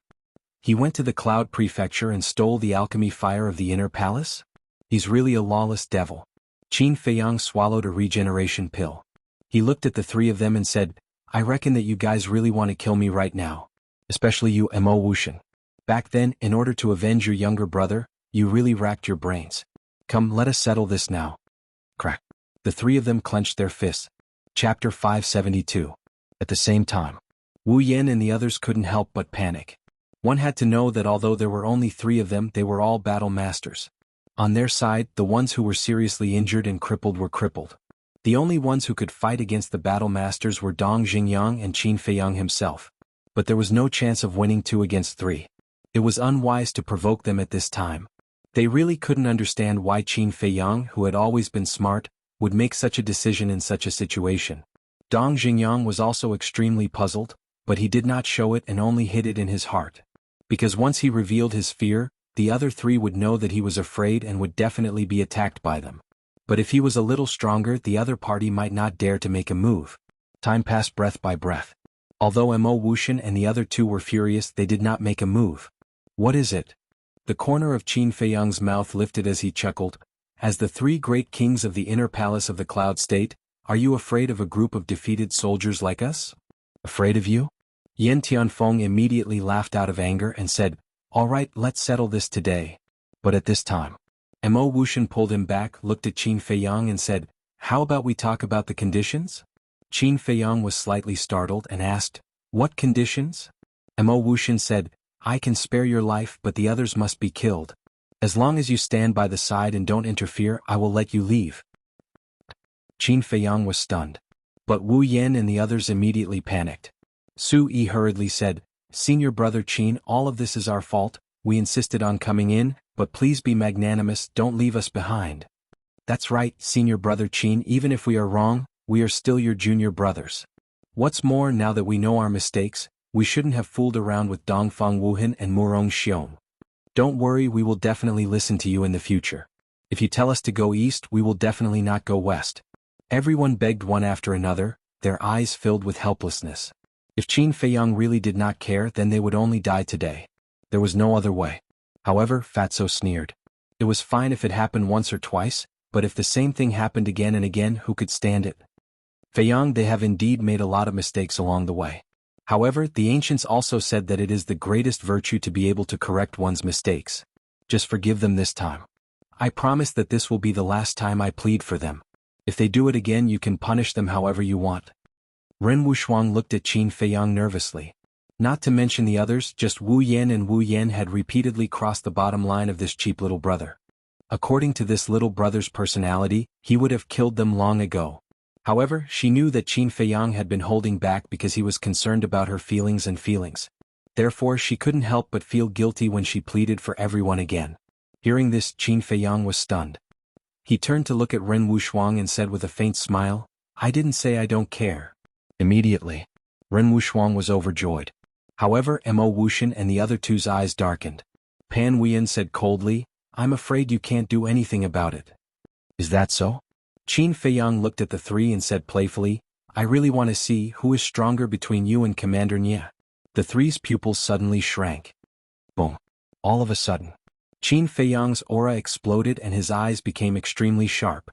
A: He went to the Cloud Prefecture and stole the alchemy fire of the Inner Palace? He's really a lawless devil. Qin Feiyang swallowed a regeneration pill. He looked at the three of them and said, "I reckon that you guys really want to kill me right now. Especially you, Mo Wuxian. Back then, in order to avenge your younger brother, you really racked your brains. Come, let us settle this now." Crack. The three of them clenched their fists. Chapter 572. At the same time, Wu Yan and the others couldn't help but panic. One had to know that although there were only 3 of them, they were all battle masters. On their side, the ones who were seriously injured and crippled were crippled. The only ones who could fight against the battle masters were Dong Xingyang and Qin Feiyang himself. But there was no chance of winning 2 against 3. It was unwise to provoke them at this time. They really couldn't understand why Qin Feiyang, who had always been smart, would make such a decision in such a situation. Dong Xingyang was also extremely puzzled, but he did not show it and only hid it in his heart. Because once he revealed his fear, the other 3 would know that he was afraid and would definitely be attacked by them. But if he was a little stronger, the other party might not dare to make a move. Time passed breath by breath. Although Mo Wuxian and the other 2 were furious, they did not make a move. "What is it?" The corner of Qin Feiyang's mouth lifted as he chuckled. "As the 3 great kings of the inner palace of the Cloud State, are you afraid of a group of defeated soldiers like us?" "Afraid of you?" Yen Tianfeng immediately laughed out of anger and said, "All right, let's settle this today." But at this time, Mo Wuxian pulled him back, looked at Qin Feiyang and said, "How about we talk about the conditions?" Qin Feiyang was slightly startled and asked, "What conditions?" Mo Wuxian said, "I can spare your life, but the others must be killed. As long as you stand by the side and don't interfere, I will let you leave." Qin Feiyang was stunned. But Wu Yan and the others immediately panicked. Su Yi hurriedly said, "Senior brother Qin, all of this is our fault. We insisted on coming in, but please be magnanimous, don't leave us behind." "That's right, senior brother Qin, even if we are wrong, we are still your junior brothers. What's more, now that we know our mistakes, we shouldn't have fooled around with Dongfang Wuhan and Murong Xiong. Don't worry, we will definitely listen to you in the future. If you tell us to go east, we will definitely not go west." Everyone begged one after another, their eyes filled with helplessness. If Qin Feiyang really did not care, then they would only die today. There was no other way. However, Fatso sneered. It was fine if it happened once or twice, but if the same thing happened again and again, who could stand it? Feiyang, they have indeed made a lot of mistakes along the way. However, the ancients also said that it is the greatest virtue to be able to correct one's mistakes. Just forgive them this time. I promise that this will be the last time I plead for them. If they do it again, you can punish them however you want. Ren Wushuang looked at Qin Feiyang nervously. Not to mention the others, just Wu Yan, and Wu Yan had repeatedly crossed the bottom line of this cheap little brother. According to this little brother's personality, he would have killed them long ago. However, she knew that Qin Feiyang had been holding back because he was concerned about her feelings. Therefore she couldn't help but feel guilty when she pleaded for everyone again. Hearing this, Qin Feiyang was stunned. He turned to look at Ren Wuxuang and said with a faint smile, "I didn't say I don't care." Immediately, Ren Wuxuang was overjoyed. However, Mo Wuxian and the other two's eyes darkened. Pan Huiyan said coldly, "I'm afraid you can't do anything about it." "Is that so?" Qin Feiyang looked at the three and said playfully, "I really want to see who is stronger between you and Commander Nye." The three's pupils suddenly shrank. Boom. All of a sudden, Qin Feiyang's aura exploded and his eyes became extremely sharp.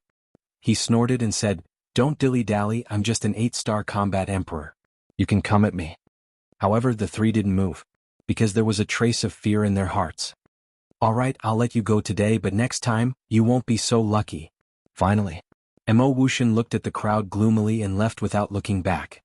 A: He snorted and said, "Don't dilly-dally, I'm just an 8-star combat emperor. You can come at me." However, the three didn't move, because there was a trace of fear in their hearts. "Alright, I'll let you go today, but next time, you won't be so lucky." Finally, Mo Wuxian looked at the crowd gloomily and left without looking back.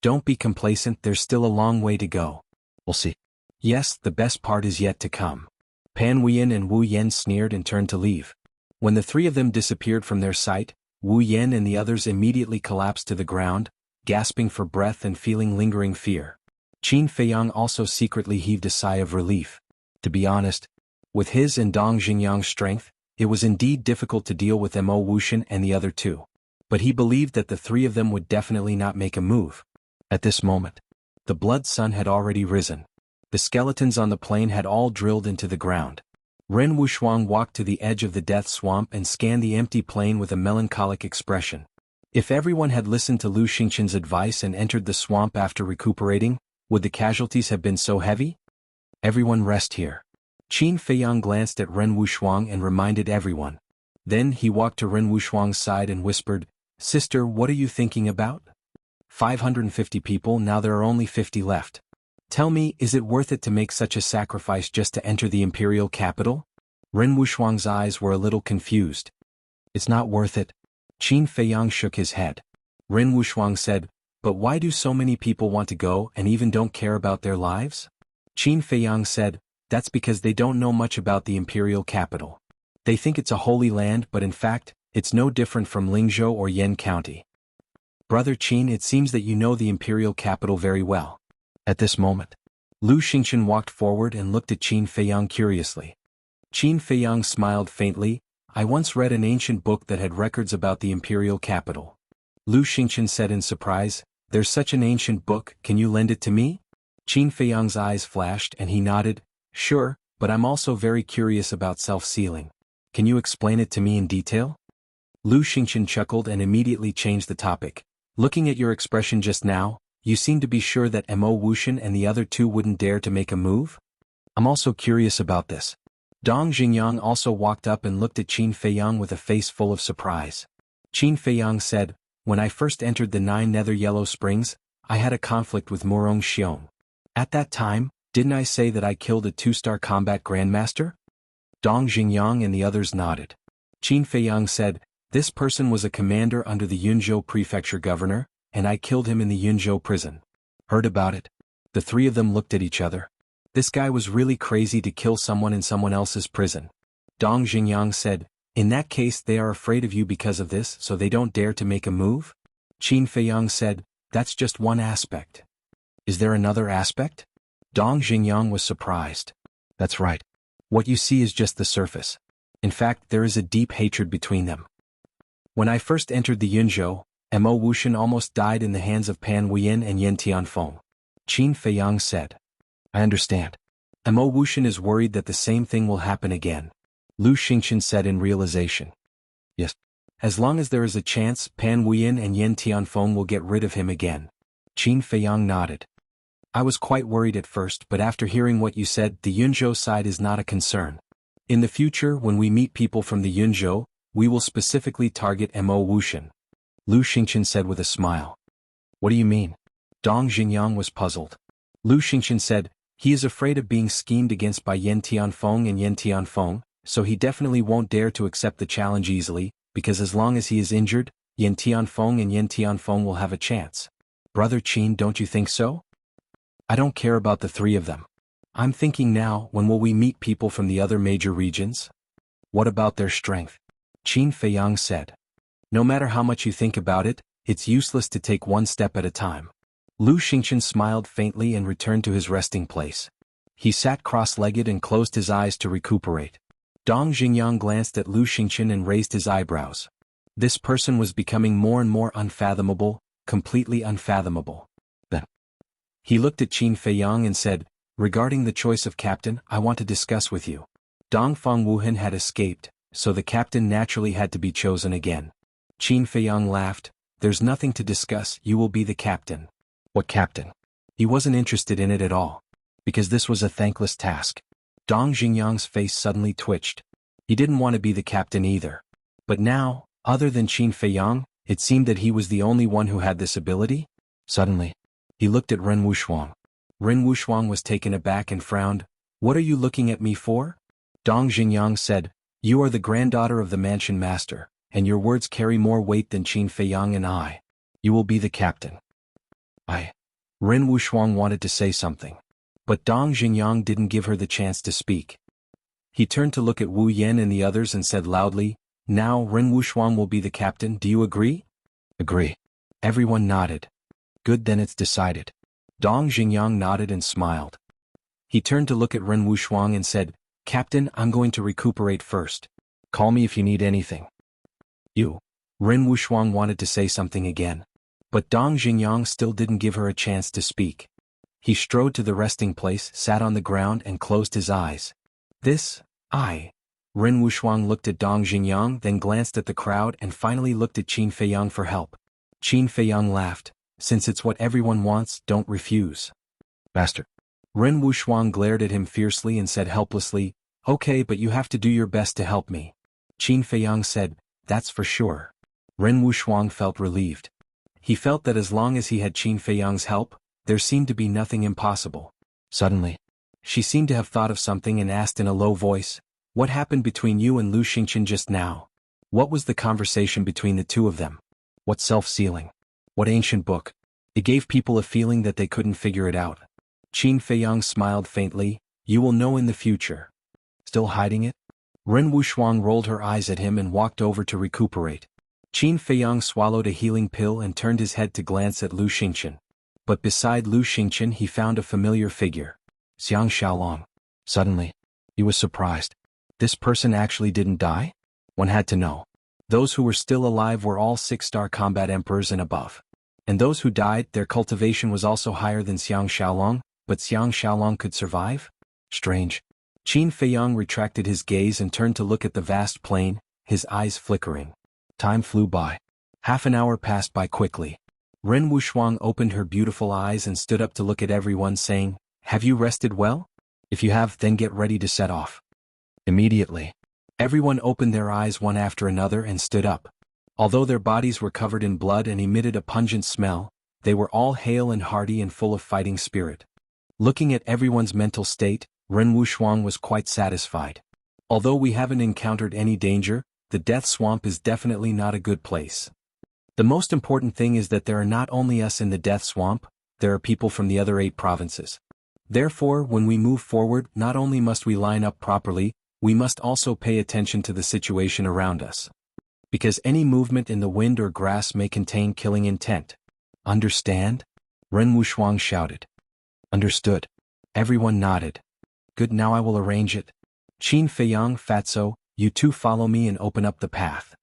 A: "Don't be complacent, there's still a long way to go. We'll see." "Yes, the best part is yet to come." Pan Huiyan and Wu Yan sneered and turned to leave. When the three of them disappeared from their sight, Wu Yan and the others immediately collapsed to the ground, gasping for breath and feeling lingering fear. Qin Feiyang also secretly heaved a sigh of relief. To be honest, with his and Dong Xingyang's strength, it was indeed difficult to deal with Mo Wuxian and the other two. But he believed that the three of them would definitely not make a move. At this moment, the blood sun had already risen. The skeletons on the plain had all drilled into the ground. Ren Wuxuang walked to the edge of the death swamp and scanned the empty plain with a melancholic expression. If everyone had listened to Lu Xingqian's advice and entered the swamp after recuperating, would the casualties have been so heavy? "Everyone rest here." Qin Feiyang glanced at Ren Wuxuang and reminded everyone. Then he walked to Ren Wuxuang's side and whispered, "Sister, what are you thinking about? 550 people, now there are only 50 left. Tell me, is it worth it to make such a sacrifice just to enter the imperial capital?" Ren Wuxuang's eyes were a little confused. "It's not worth it." Qin Feiyang shook his head. Ren Wuxuang said, "But why do so many people want to go and even don't care about their lives?" Qin Feiyang said, "That's because they don't know much about the imperial capital. They think it's a holy land, but in fact, it's no different from Lingzhou or Yan County." "Brother Qin, it seems that you know the imperial capital very well." At this moment, Lu Xingqian walked forward and looked at Qin Feiyang curiously. Qin Feiyang smiled faintly. "I once read an ancient book that had records about the imperial capital." Lu Xingqian said in surprise, "There's such an ancient book, can you lend it to me?" Qin Feiyang's eyes flashed and he nodded, "Sure, but I'm also very curious about self-sealing. Can you explain it to me in detail?" Lu Xingqian chuckled and immediately changed the topic. "Looking at your expression just now, you seem to be sure that Mo Wuxian and the other two wouldn't dare to make a move? I'm also curious about this." Dong Xingyang also walked up and looked at Qin Feiyang with a face full of surprise. Qin Feiyang said, "When I first entered the 9 Nether Yellow Springs, I had a conflict with Murong Xiong. At that time, didn't I say that I killed a 2-star combat grandmaster?" Dong Xingyang and the others nodded. Qin Feiyang said, "This person was a commander under the Yunzhou prefecture governor, and I killed him in the Yunzhou prison." "Heard about it?" The three of them looked at each other. This guy was really crazy to kill someone in someone else's prison. Dong Xingyang said, "In that case they are afraid of you because of this, so they don't dare to make a move?" Qin Feiyang said, "That's just one aspect." "Is there another aspect?" Dong Xingyang was surprised. "That's right. What you see is just the surface. In fact, there is a deep hatred between them. When I first entered the Yunzhou, Mo Wuxian almost died in the hands of Pan Huiyan and Yen Tianfeng." Qin Feiyang said, "I understand. Mo Wuxian is worried that the same thing will happen again." Lu Xingqian said in realization. "Yes. As long as there is a chance, Pan Huiyan and Yen Tianfeng will get rid of him again." Qin Feiyang nodded. "I was quite worried at first, but after hearing what you said, the Yunzhou side is not a concern. In the future, when we meet people from the Yunzhou, we will specifically target Mo Wuxian." Lu Xingqian said with a smile. "What do you mean?" Dong Xingyang was puzzled. Lu Xingqian said, "He is afraid of being schemed against by Yen Tianfeng and Yen Tianfeng, so he definitely won't dare to accept the challenge easily, because as long as he is injured, Yen Tianfeng and Yen Tianfeng will have a chance." "Brother Qin, don't you think so?" "I don't care about the three of them. I'm thinking now, when will we meet people from the other major regions? What about their strength?" Qin Feiyang said. "No matter how much you think about it, it's useless to take one step at a time. Lu Xingqian smiled faintly and returned to his resting place. He sat cross-legged and closed his eyes to recuperate. Dong Xingyang glanced at Lu Xingqian and raised his eyebrows. This person was becoming more and more unfathomable, completely unfathomable. Then he looked at Qin Feiyang and said, "Regarding the choice of captain, I want to discuss with you." Dongfang Wuhan had escaped, so the captain naturally had to be chosen again. Qin Feiyang laughed, "There's nothing to discuss, you will be the captain." What captain? He wasn't interested in it at all. Because this was a thankless task. Dong Xingyang's face suddenly twitched. He didn't want to be the captain either. But now, other than Qin Feiyang, it seemed that he was the only one who had this ability. Suddenly, he looked at Ren Wushuang. Ren Wushuang was taken aback and frowned. "What are you looking at me for?" Dong Xingyang said, "You are the granddaughter of the mansion master, and your words carry more weight than Qin Feiyang and I. You will be the captain." Ren Wushuang wanted to say something. But Dong Xingyang didn't give her the chance to speak. He turned to look at Wu Yan and the others and said loudly, "Now Ren Wushuang will be the captain, do you agree?" "Agree." Everyone nodded. "Good, then it's decided." Dong Xingyang nodded and smiled. He turned to look at Ren Wushuang and said, "Captain, I'm going to recuperate first. Call me if you need anything." "You." Ren Wushuang wanted to say something again. But Dong Xingyang still didn't give her a chance to speak. He strode to the resting place, sat on the ground and closed his eyes. Ren Wushuang looked at Dong Xingyang, then glanced at the crowd and finally looked at Qin Feiyang for help. Qin Feiyang laughed, "Since it's what everyone wants, don't refuse." "Master." Ren Wushuang glared at him fiercely and said helplessly, "Okay, but you have to do your best to help me." Qin Feiyang said, "That's for sure." Ren Wushuang felt relieved. He felt that as long as he had Qin Feiyang's help, there seemed to be nothing impossible. Suddenly, she seemed to have thought of something and asked in a low voice, "What happened between you and Lu Xingqian just now? What was the conversation between the two of them? What self-sealing? What ancient book?" It gave people a feeling that they couldn't figure it out. Qin Feiyang smiled faintly, "You will know in the future." Still hiding it? Ren Wushuang rolled her eyes at him and walked over to recuperate. Qin Feiyang swallowed a healing pill and turned his head to glance at Lu Xingqian. But beside Lu Xingqian he found a familiar figure. Xiang Xiaolong. Suddenly, he was surprised. This person actually didn't die? One had to know. Those who were still alive were all 6-star combat emperors and above. And those who died, their cultivation was also higher than Xiang Xiaolong, but Xiang Xiaolong could survive? Strange. Qin Feiyang retracted his gaze and turned to look at the vast plain, his eyes flickering. Time flew by. Half an hour passed by quickly. Ren Wushuang opened her beautiful eyes and stood up to look at everyone, saying, "Have you rested well? If you have, then get ready to set off." Immediately, everyone opened their eyes one after another and stood up. Although their bodies were covered in blood and emitted a pungent smell, they were all hale and hearty and full of fighting spirit. Looking at everyone's mental state, Ren Wushuang was quite satisfied. Although we haven't encountered any danger, the Death Swamp is definitely not a good place. The most important thing is that there are not only us in the Death Swamp, there are people from the other 8 provinces. Therefore, when we move forward, not only must we line up properly, we must also pay attention to the situation around us. Because any movement in the wind or grass may contain killing intent. Understand? Ren Wushuang shouted. Understood. Everyone nodded. Good, now I will arrange it. Qin Feiyang, Fatso, you two follow me and open up the path.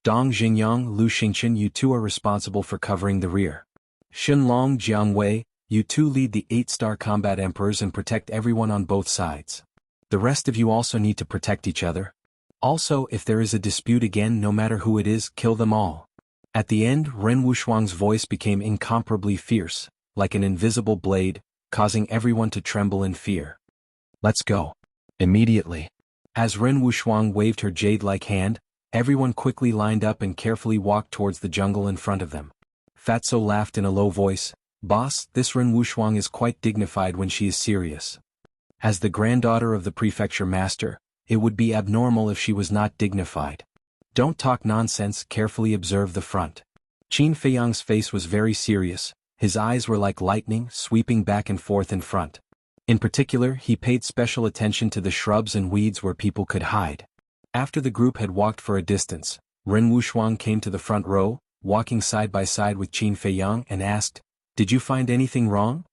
A: Dong Xingyang, Lu Xingqian, you two are responsible for covering the rear. Xinlong, Jianghu, you two lead the 8-star combat emperors and protect everyone on both sides. The rest of you also need to protect each other. Also, if there is a dispute again, no matter who it is, kill them all. At the end, Ren Wushuang's voice became incomparably fierce, like an invisible blade, causing everyone to tremble in fear. Let's go. Immediately. As Ren Wushuang waved her jade-like hand, everyone quickly lined up and carefully walked towards the jungle in front of them. Fatso laughed in a low voice, "Boss, this Ren Wushuang is quite dignified when she is serious. As the granddaughter of the prefecture master, it would be abnormal if she was not dignified. Don't talk nonsense, carefully observe the front." Qin Feiyang's face was very serious, his eyes were like lightning, sweeping back and forth in front. In particular, he paid special attention to the shrubs and weeds where people could hide. After the group had walked for a distance, Ren Wushuang came to the front row, walking side by side with Qin Feiyang, and asked, "Did you find anything wrong?"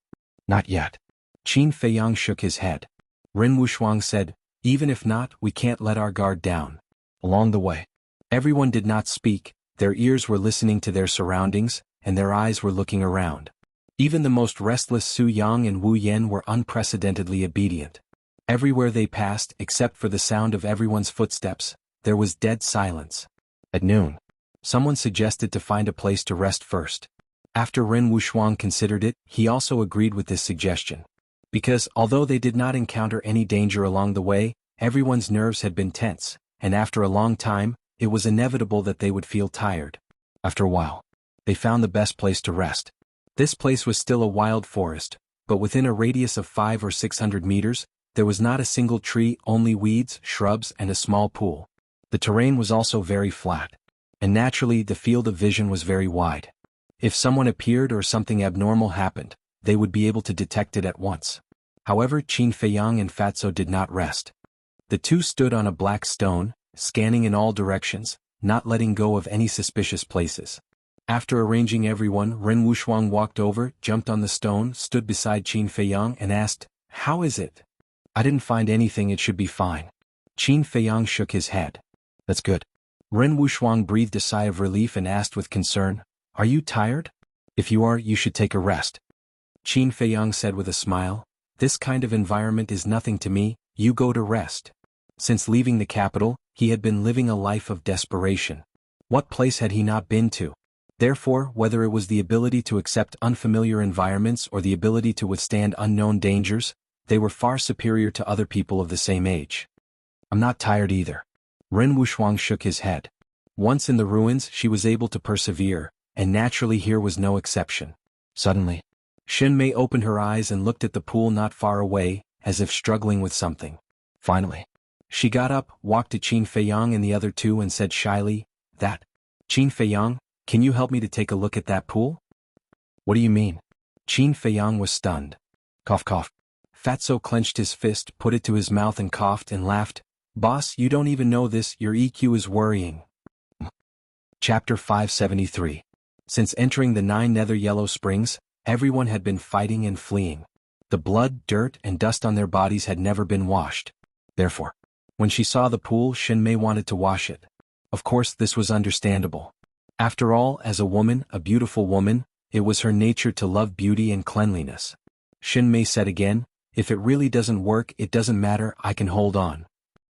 A: "Not yet." Qin Feiyang shook his head. Ren Wuxuang said, "Even if not, we can't let our guard down." Along the way, everyone did not speak, their ears were listening to their surroundings, and their eyes were looking around. Even the most restless Su Yang and Wu Yen were unprecedentedly obedient. Everywhere they passed, except for the sound of everyone's footsteps, there was dead silence. At noon, someone suggested to find a place to rest first. After Ren Wuxuang considered it, he also agreed with this suggestion. Because, although they did not encounter any danger along the way, everyone's nerves had been tense, and after a long time, it was inevitable that they would feel tired. After a while, they found the best place to rest. This place was still a wild forest, but within a radius of 500 or 600 meters, there was not a single tree, only weeds, shrubs, and a small pool. The terrain was also very flat. And naturally, the field of vision was very wide. If someone appeared or something abnormal happened, they would be able to detect it at once. However, Qin Feiyang and Fatso did not rest. The two stood on a black stone, scanning in all directions, not letting go of any suspicious places. After arranging everyone, Ren Wuxuang walked over, jumped on the stone, stood beside Qin Feiyang, and asked, "How is it?" "I didn't find anything, it should be fine." Qin Feiyang shook his head. "That's good." Ren Wuxuang breathed a sigh of relief and asked with concern, "Are you tired? If you are, you should take a rest." Qin Feiyang said with a smile, "This kind of environment is nothing to me, you go to rest." Since leaving the capital, he had been living a life of desperation. What place had he not been to? Therefore, whether it was the ability to accept unfamiliar environments or the ability to withstand unknown dangers, they were far superior to other people of the same age. "I'm not tired either." Ren Wuxuang shook his head. Once in the ruins, she was able to persevere, and naturally here was no exception. Suddenly, Xin Mei opened her eyes and looked at the pool not far away, as if struggling with something. Finally, she got up, walked to Qin Feiyang and the other two and said shyly, "That. Qin Feiyang, can you help me to take a look at that pool?" "What do you mean?" Qin Feiyang was stunned. Cough cough. Fatso clenched his fist, put it to his mouth and coughed and laughed. "Boss, you don't even know this, your EQ is worrying." Chapter 573. Since entering the 9 nether yellow springs, everyone had been fighting and fleeing. The blood, dirt, and dust on their bodies had never been washed. Therefore, when she saw the pool, Xin Mei wanted to wash it. Of course, this was understandable. After all, as a woman, a beautiful woman, it was her nature to love beauty and cleanliness. Xin Mei said again, "If it really doesn't work, it doesn't matter, I can hold on."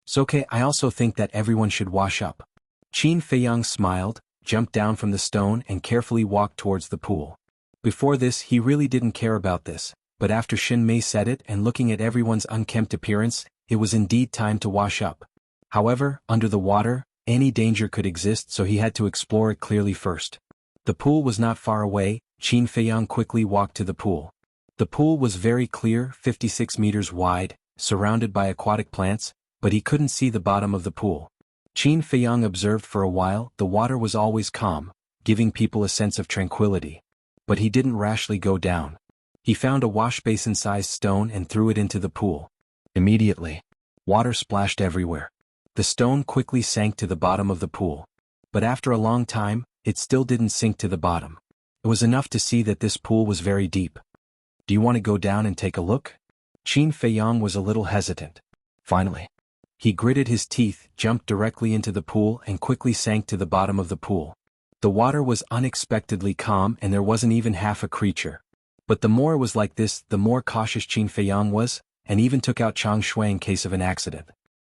A: "It's okay, I also think that everyone should wash up." Qin Feiyang smiled, jumped down from the stone and carefully walked towards the pool. Before this, he really didn't care about this, but after Xin Mei said it and looking at everyone's unkempt appearance, it was indeed time to wash up. However, under the water, any danger could exist, so he had to explore it clearly first. The pool was not far away. Qin Feiyang quickly walked to the pool. The pool was very clear, 56 meters wide, surrounded by aquatic plants, but he couldn't see the bottom of the pool. Qin Feiyang observed for a while. The water was always calm, giving people a sense of tranquility. But he didn't rashly go down. He found a wash-basin-sized stone and threw it into the pool. Immediately, water splashed everywhere. The stone quickly sank to the bottom of the pool. But after a long time, it still didn't sink to the bottom. It was enough to see that this pool was very deep. "Do you want to go down and take a look?" Qin Feiyang was a little hesitant. Finally, he gritted his teeth, jumped directly into the pool and quickly sank to the bottom of the pool. The water was unexpectedly calm and there wasn't even half a creature. But the more it was like this, the more cautious Qin Feiyang was, and even took out Chang Shui in case of an accident.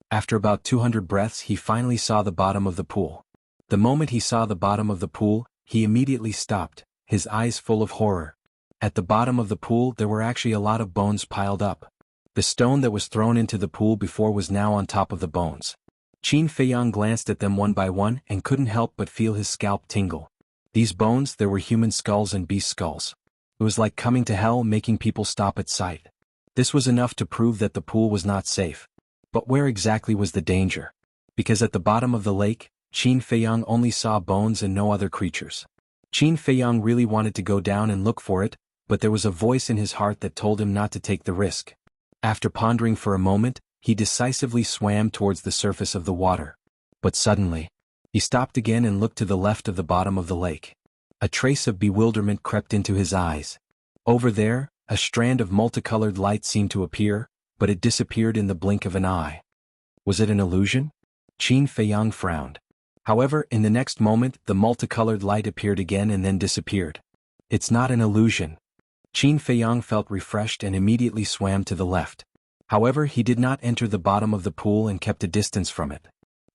A: After about 200 breaths, he finally saw the bottom of the pool. The moment he saw the bottom of the pool, he immediately stopped, his eyes full of horror. At the bottom of the pool there were actually a lot of bones piled up. The stone that was thrown into the pool before was now on top of the bones. Qin Feiyang glanced at them one by one and couldn't help but feel his scalp tingle. These bones, there were human skulls and beast skulls. It was like coming to hell, making people stop at sight. This was enough to prove that the pool was not safe. But where exactly was the danger? Because at the bottom of the lake, Qin Feiyang only saw bones and no other creatures. Qin Feiyang really wanted to go down and look for it, but there was a voice in his heart that told him not to take the risk. After pondering for a moment, he decisively swam towards the surface of the water. But suddenly, He stopped again and looked to the left of the bottom of the lake. A trace of bewilderment crept into his eyes. Over there, a strand of multicolored light seemed to appear, but it disappeared in the blink of an eye. Was it an illusion? Qin Feiyang frowned. However, in the next moment, the multicolored light appeared again and then disappeared. It's not an illusion. Qin Feiyang felt refreshed and immediately swam to the left. However, he did not enter the bottom of the pool and kept a distance from it.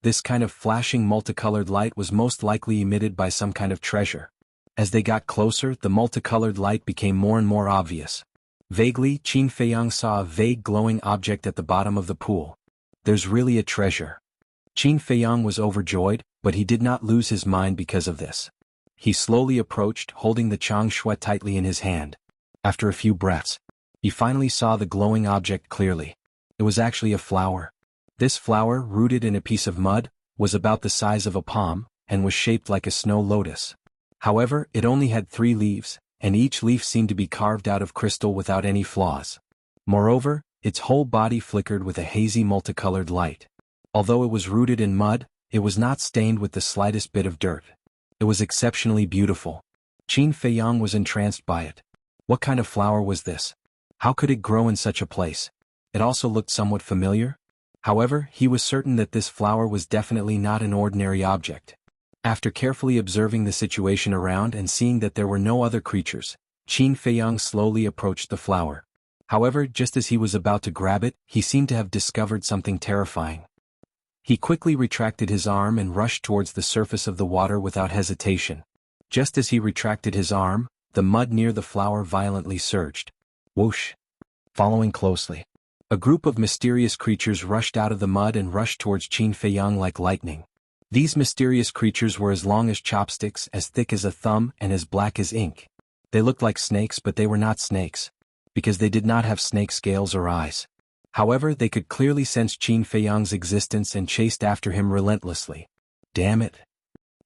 A: This kind of flashing multicolored light was most likely emitted by some kind of treasure. As they got closer, the multicolored light became more and more obvious. Vaguely, Qin Feiyang saw a vague glowing object at the bottom of the pool. There's really a treasure. Qin Feiyang was overjoyed, but he did not lose his mind because of this. He slowly approached, holding the Chang Shui tightly in his hand. After a few breaths, he finally saw the glowing object clearly. It was actually a flower. This flower, rooted in a piece of mud, was about the size of a palm, and was shaped like a snow lotus. However, it only had 3 leaves, and each leaf seemed to be carved out of crystal without any flaws. Moreover, its whole body flickered with a hazy multicolored light. Although it was rooted in mud, it was not stained with the slightest bit of dirt. It was exceptionally beautiful. Qin Feiyang was entranced by it. What kind of flower was this? How could it grow in such a place? It also looked somewhat familiar. However, he was certain that this flower was definitely not an ordinary object. After carefully observing the situation around and seeing that there were no other creatures, Qin Feiyang slowly approached the flower. However, just as he was about to grab it, he seemed to have discovered something terrifying. He quickly retracted his arm and rushed towards the surface of the water without hesitation. Just as he retracted his arm, the mud near the flower violently surged. Whoosh! Following closely, a group of mysterious creatures rushed out of the mud and rushed towards Qin Feiyang like lightning. These mysterious creatures were as long as chopsticks, as thick as a thumb, and as black as ink. They looked like snakes, but they were not snakes, because they did not have snake scales or eyes. However, they could clearly sense Qin Feiyang's existence and chased after him relentlessly. Damn it!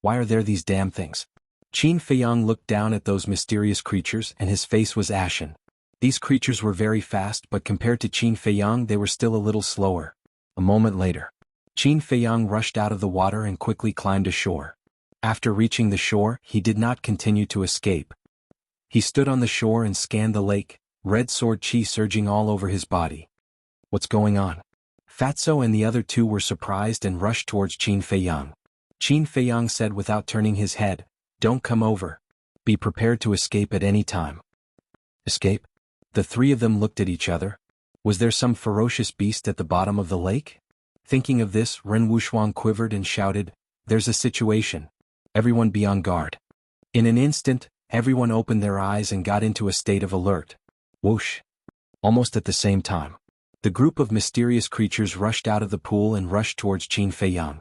A: Why are there these damn things? Qin Feiyang looked down at those mysterious creatures and his face was ashen. These creatures were very fast, but compared to Qin Feiyang they were still a little slower. A moment later, Qin Feiyang rushed out of the water and quickly climbed ashore. After reaching the shore, he did not continue to escape. He stood on the shore and scanned the lake, red sword chi surging all over his body. What's going on? Fatso and the other 2 were surprised and rushed towards Qin Feiyang. Qin Feiyang said without turning his head, "Don't come over. Be prepared to escape at any time." Escape? The 3 of them looked at each other. Was there some ferocious beast at the bottom of the lake? Thinking of this, Ren Wuxuang quivered and shouted, "There's a situation. Everyone be on guard." In an instant, everyone opened their eyes and got into a state of alert. Whoosh! Almost at the same time, the group of mysterious creatures rushed out of the pool and rushed towards Qin Feiyang.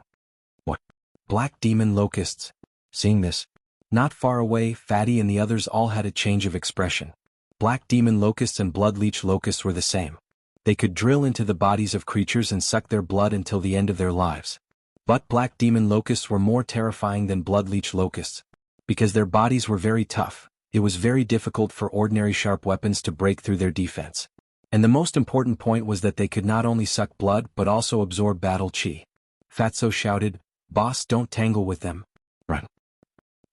A: What? Black demon locusts. Seeing this, not far away, Fatty and the others all had a change of expression. Black demon locusts and blood leech locusts were the same. They could drill into the bodies of creatures and suck their blood until the end of their lives. But black demon locusts were more terrifying than blood leech locusts. Because their bodies were very tough, it was very difficult for ordinary sharp weapons to break through their defense. And the most important point was that they could not only suck blood but also absorb battle chi. Fatso shouted, "Boss, don't tangle with them. Run."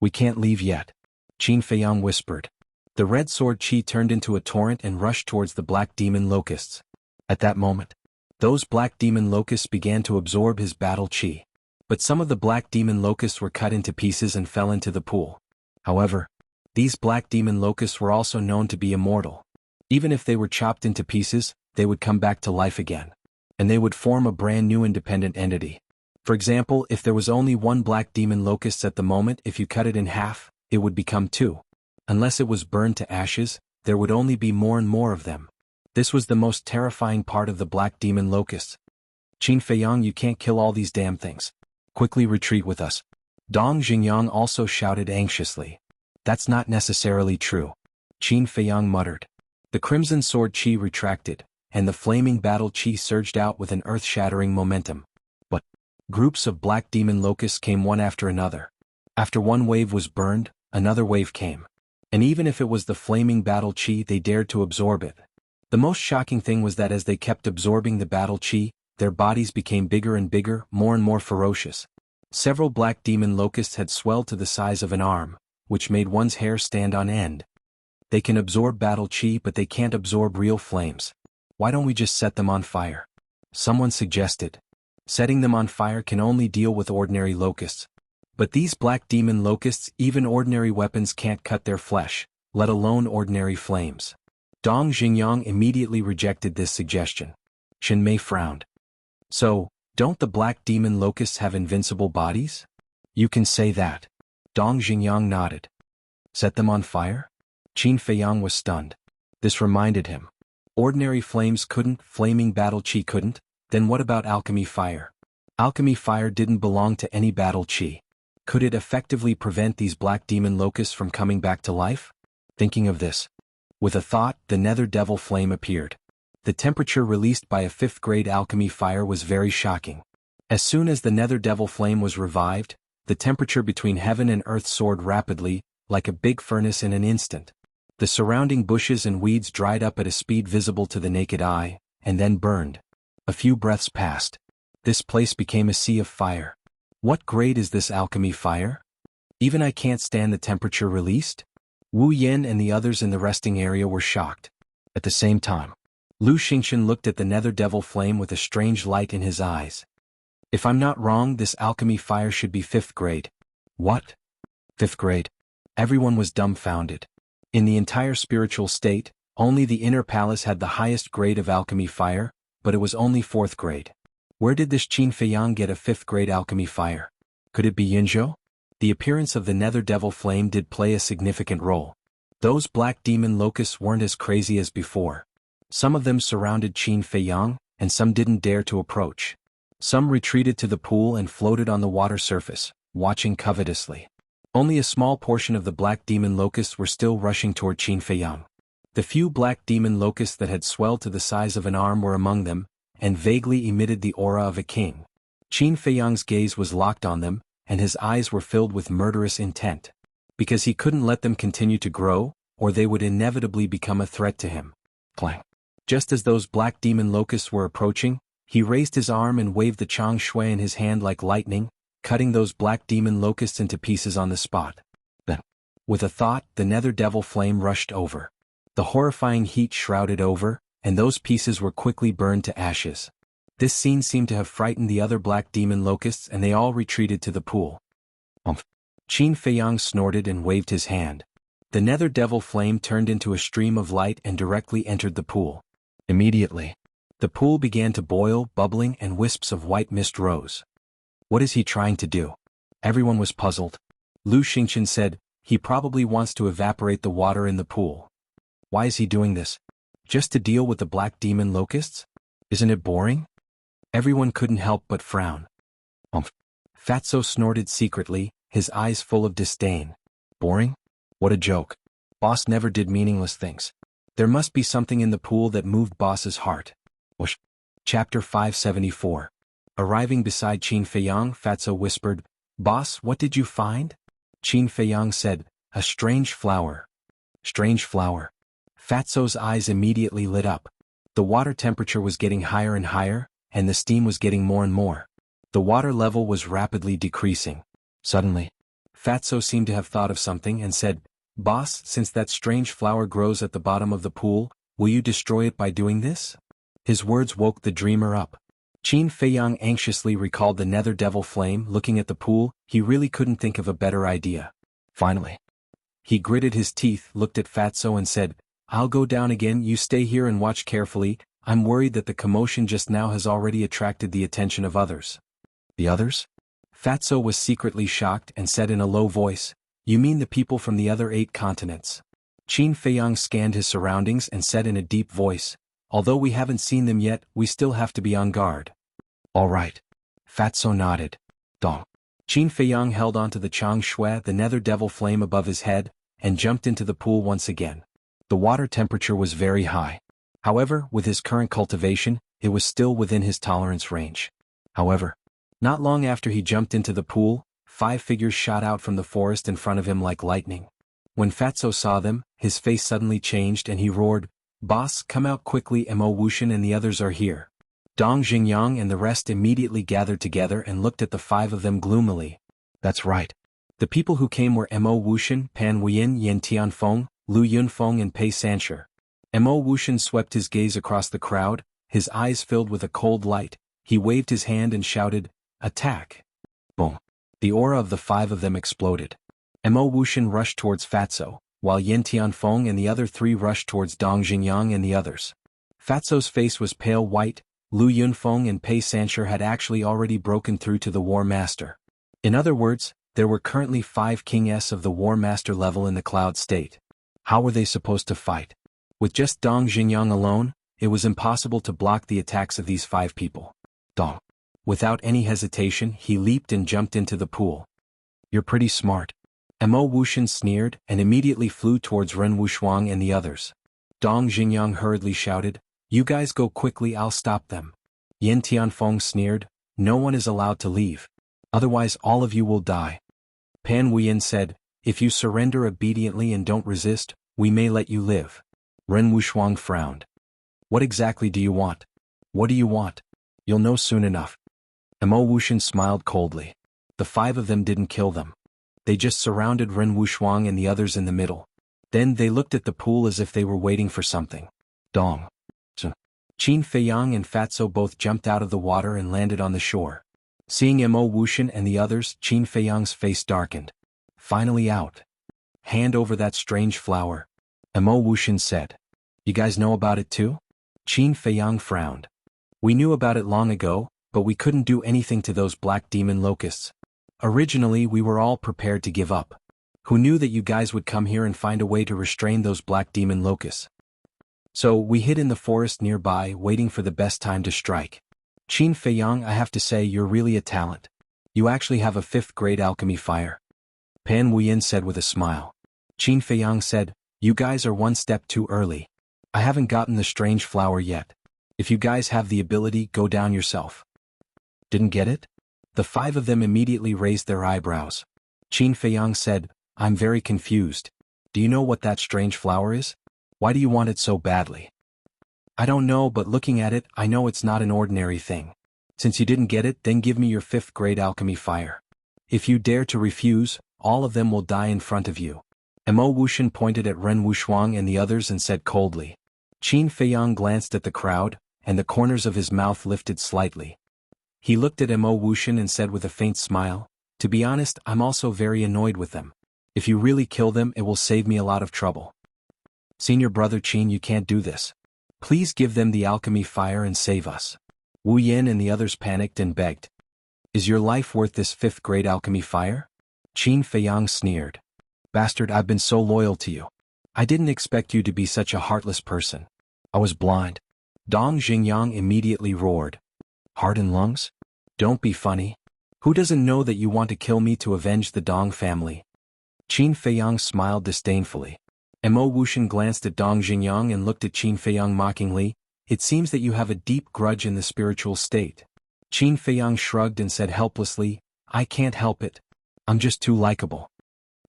A: "We can't leave yet," Qin Feiyang whispered. The red sword chi turned into a torrent and rushed towards the black demon locusts. At that moment, those black demon locusts began to absorb his battle chi. But some of the black demon locusts were cut into pieces and fell into the pool. However, these black demon locusts were also known to be immortal. Even if they were chopped into pieces, they would come back to life again. And they would form a brand new independent entity. For example, if there was only 1 black demon locust at the moment, if you cut it in half, it would become 2. Unless it was burned to ashes, there would only be more and more of them. This was the most terrifying part of the black demon locusts. "Qin Feiyang, you can't kill all these damn things. Quickly retreat with us." Dong Xingyang also shouted anxiously. "That's not necessarily true," Qin Feiyang muttered. The crimson sword chi retracted, and the flaming battle chi surged out with an earth-shattering momentum. But groups of black demon locusts came one after another. After one wave was burned, another wave came. And even if it was the flaming battle chi, they dared to absorb it. The most shocking thing was that as they kept absorbing the battle chi, their bodies became bigger and bigger, more and more ferocious. Several black demon locusts had swelled to the size of an arm, which made one's hair stand on end. They can absorb battle chi, but they can't absorb real flames. Why don't we just set them on fire? Someone suggested. Setting them on fire can only deal with ordinary locusts. But these black demon locusts, even ordinary weapons can't cut their flesh, let alone ordinary flames. Dong Xingyang immediately rejected this suggestion. Chen Mei frowned. So, don't the black demon locusts have invincible bodies? You can say that. Dong Xingyang nodded. Set them on fire? Qin Feiyang was stunned. This reminded him. Ordinary flames couldn't, flaming battle chi couldn't, then what about alchemy fire? Alchemy fire didn't belong to any battle chi. Could it effectively prevent these black demon locusts from coming back to life? Thinking of this. With a thought, the nether devil flame appeared. The temperature released by a 5th-grade alchemy fire was very shocking. As soon as the nether devil flame was revived, the temperature between heaven and earth soared rapidly, like a big furnace in an instant. The surrounding bushes and weeds dried up at a speed visible to the naked eye, and then burned. A few breaths passed. This place became a sea of fire. What grade is this alchemy fire? Even I can't stand the temperature released? Wu Yen and the others in the resting area were shocked. At the same time, Lu Xingchen looked at the nether devil flame with a strange light in his eyes. If I'm not wrong, this alchemy fire should be 5th grade. What? 5th grade? Everyone was dumbfounded. In the entire spiritual state, only the inner palace had the highest grade of alchemy fire, but it was only 4th grade. Where did this Qin Feiyang get a 5th grade alchemy fire? Could it be Yinzhou? The appearance of the nether devil flame did play a significant role. Those black demon locusts weren't as crazy as before. Some of them surrounded Qin Feiyang, and some didn't dare to approach. Some retreated to the pool and floated on the water surface, watching covetously. Only a small portion of the black demon locusts were still rushing toward Qin Feiyang. The few black demon locusts that had swelled to the size of an arm were among them, and vaguely emitted the aura of a king. Qin Feiyang's gaze was locked on them, and his eyes were filled with murderous intent. Because he couldn't let them continue to grow, or they would inevitably become a threat to him. Clang. Just as those black demon locusts were approaching, he raised his arm and waved the Chang Shui in his hand like lightning, cutting those black demon locusts into pieces on the spot. Then, with a thought, the nether devil flame rushed over. The horrifying heat shrouded over, and those pieces were quickly burned to ashes. This scene seemed to have frightened the other black demon locusts, and they all retreated to the pool. Qin Feiyang snorted and waved his hand. The nether devil flame turned into a stream of light and directly entered the pool. Immediately, the pool began to boil, bubbling, and wisps of white mist rose. What is he trying to do? Everyone was puzzled. Lu Xingchen said, he probably wants to evaporate the water in the pool. Why is he doing this? Just to deal with the black demon locusts? Isn't it boring? Everyone couldn't help but frown. Fatso snorted secretly, his eyes full of disdain. Boring? What a joke. Boss never did meaningless things. There must be something in the pool that moved Boss's heart. Whoosh. Chapter 574. Arriving beside Qin Feiyang, Fatso whispered, Boss, what did you find? Qin Feiyang said, a strange flower. Strange flower. Fatso's eyes immediately lit up. The water temperature was getting higher and higher, and the steam was getting more and more. The water level was rapidly decreasing. Suddenly, Fatso seemed to have thought of something and said, Boss, since that strange flower grows at the bottom of the pool, will you destroy it by doing this? His words woke the dreamer up. Qin Feiyang anxiously recalled the nether devil flame. Looking at the pool, he really couldn't think of a better idea. Finally, he gritted his teeth, looked at Fatso and said, I'll go down again, you stay here and watch carefully. I'm worried that the commotion just now has already attracted the attention of others. The others? Fatso was secretly shocked and said in a low voice, You mean the people from the other 8 continents? Qin Feiyang scanned his surroundings and said in a deep voice, Although we haven't seen them yet, we still have to be on guard. All right. Fatso nodded. Dong. Qin Feiyang held onto the Chang Shui, the nether devil flame above his head, and jumped into the pool once again. The water temperature was very high. However, with his current cultivation, it was still within his tolerance range. However, not long after he jumped into the pool, 5 figures shot out from the forest in front of him like lightning. When Fatso saw them, his face suddenly changed and he roared, Boss, come out quickly, Mo Wuxian and the others are here. Dong Xingyang and the rest immediately gathered together and looked at the five of them gloomily. That's right. The people who came were Mo Wuxian, Pan Huiyin, Yen Tianfeng, Lu Yunfeng and Pei Sanshi. Mo Wuxian swept his gaze across the crowd, his eyes filled with a cold light. He waved his hand and shouted, "Attack!" Boom. The aura of the five of them exploded. Mo Wuxian rushed towards Fatso, while Yen Tianfeng and the other three rushed towards Dong Xingyang and the others. Fatso's face was pale white. Lu Yunfeng and Pei Sanshi had actually already broken through to the War Master. In other words, there were currently 5 King-s of the War Master level in the Cloud State. How were they supposed to fight? With just Dong Xingyang alone, it was impossible to block the attacks of these 5 people. Dong. Without any hesitation, he leaped and jumped into the pool. You're pretty smart. Mo Wuxian sneered and immediately flew towards Ren Wuxuang and the others. Dong Xingyang hurriedly shouted, "You guys go quickly, I'll stop them." Yen Tianfeng sneered, "No one is allowed to leave. Otherwise all of you will die." Pan Huiyin said, "If you surrender obediently and don't resist, we may let you live." Ren Wuxuang frowned. "What exactly do you want?" "What do you want? You'll know soon enough." Mo Wuxian smiled coldly. The 5 of them didn't kill them. They just surrounded Ren Wuxuang and the others in the middle. Then they looked at the pool as if they were waiting for something. Dong. Qin Feiyang and Fatso both jumped out of the water and landed on the shore. Seeing Mo Wuxian and the others, Qin Feiyang's face darkened. "Finally out. Hand over that strange flower." Mo Wuxian said. "You guys know about it too?" Qin Feiyang frowned. "We knew about it long ago, but we couldn't do anything to those black demon locusts. Originally we were all prepared to give up. Who knew that you guys would come here and find a way to restrain those black demon locusts? So we hid in the forest nearby, waiting for the best time to strike." Qin Feiyang, I have to say you're really a talent. You actually have a 5th grade alchemy fire. Pan Huiyin said with a smile. Qin Feiyang said, "You guys are one step too early. I haven't gotten the strange flower yet. If you guys have the ability, go down yourself." Didn't get it? The 5 of them immediately raised their eyebrows. Qin Feiyang said, "I'm very confused. Do you know what that strange flower is? Why do you want it so badly?" "I don't know, but looking at it, I know it's not an ordinary thing. Since you didn't get it, then give me your 5th grade alchemy fire. If you dare to refuse, all of them will die in front of you." Mo Wuxian pointed at Ren Wuxuang and the others and said coldly. Qin Feiyang glanced at the crowd, and the corners of his mouth lifted slightly. He looked at Mo Wuxian and said with a faint smile, "To be honest, I'm also very annoyed with them. If you really kill them, it will save me a lot of trouble." "Senior brother Qin, you can't do this. Please give them the alchemy fire and save us." Wu Yin and the others panicked and begged. "Is your life worth this 5th grade alchemy fire?" Qin Feiyang sneered. "Bastard, I've been so loyal to you. I didn't expect you to be such a heartless person. I was blind." Dong Xingyang immediately roared. "Heart and lungs? Don't be funny. Who doesn't know that you want to kill me to avenge the Dong family?" Qin Feiyang smiled disdainfully. Mo Wuxian glanced at Dong Xingyang and looked at Qin Feiyang mockingly. "It seems that you have a deep grudge in the spiritual state." Qin Feiyang shrugged and said helplessly, "I can't help it. I'm just too likable."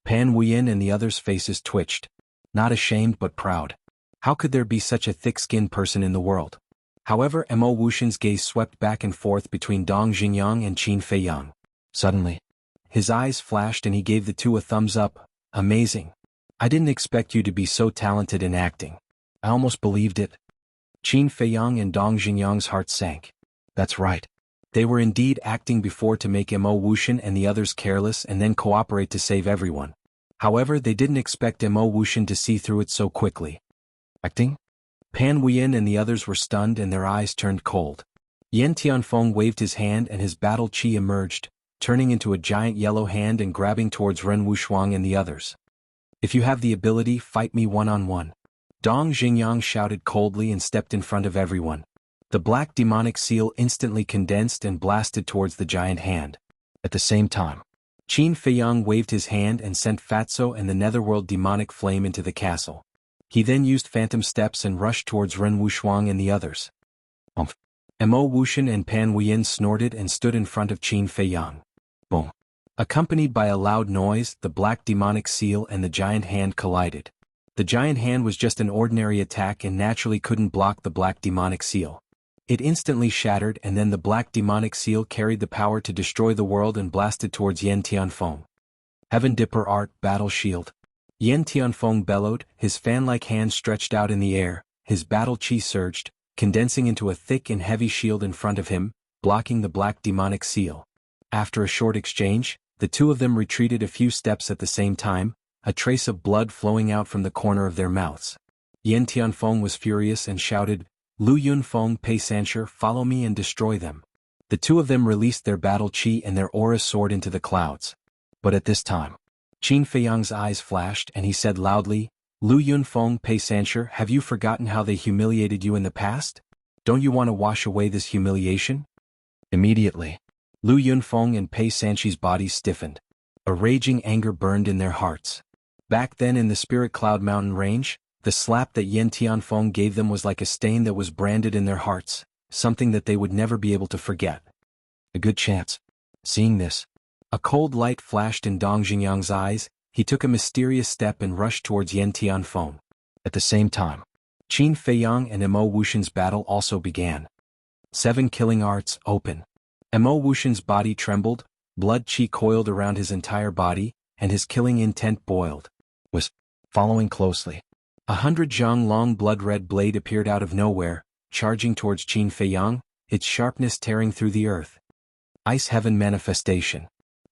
A: Pan Huiyin and the others' faces twitched. Not ashamed but proud. How could there be such a thick-skinned person in the world? However, Mo Wuxian's gaze swept back and forth between Dong Xingyang and Qin Feiyang. Suddenly, his eyes flashed and he gave the two a thumbs up. "Amazing. I didn't expect you to be so talented in acting. I almost believed it." Qin Feiyang and Dong Xingyang's heart sank. That's right. They were indeed acting before to make Mo Wuxian and the others careless and then cooperate to save everyone. However, they didn't expect Mo Wuxian to see through it so quickly. Acting? Pan Huiyin and the others were stunned and their eyes turned cold. Yen Tianfeng waved his hand and his battle chi emerged, turning into a giant yellow hand and grabbing towards Ren Wuxuang and the others. "If you have the ability, fight me one-on-one." Dong Xingyang shouted coldly and stepped in front of everyone. The black demonic seal instantly condensed and blasted towards the giant hand. At the same time, Qin Feiyang waved his hand and sent Fatso and the netherworld demonic flame into the castle. He then used phantom steps and rushed towards Ren Wuxuang and the others. Mo Wuxian and Pan Huiyin snorted and stood in front of Qin Feiyang. Boom. Accompanied by a loud noise, the black demonic seal and the giant hand collided. The giant hand was just an ordinary attack and naturally couldn't block the black demonic seal. It instantly shattered, and then the black demonic seal carried the power to destroy the world and blasted towards Yen Tianfeng. Heaven Dipper Art Battle Shield. Yen Tianfeng bellowed, his fan-like hands stretched out in the air, his battle chi surged, condensing into a thick and heavy shield in front of him, blocking the black demonic seal. After a short exchange, the two of them retreated a few steps at the same time, a trace of blood flowing out from the corner of their mouths. Yen Tianfeng was furious and shouted, "Lu Yunfeng Pei Sanshi, follow me and destroy them." The two of them released their battle chi and their auras soared into the clouds. But at this time, Qin Feiyang's eyes flashed and he said loudly, "Lu Yunfeng Pei Sanshi, have you forgotten how they humiliated you in the past? Don't you want to wash away this humiliation?" Immediately, Lu Yunfeng and Pei Sanshi's bodies stiffened. A raging anger burned in their hearts. Back then in the Spirit Cloud Mountain range, the slap that Yen Tianfeng gave them was like a stain that was branded in their hearts, something that they would never be able to forget. A good chance. Seeing this, a cold light flashed in Dong Xingyang's eyes. He took a mysterious step and rushed towards Yen Tianfeng. At the same time, Qin Feiyang and Mo Wuxian's battle also began. 7 Killing Arts Open. Mo Wuxian's body trembled, blood chi coiled around his entire body, and his killing intent boiled. Was following closely. 100 zhang long blood-red blade appeared out of nowhere, charging towards Qin Feiyang, its sharpness tearing through the earth. Ice Heaven Manifestation.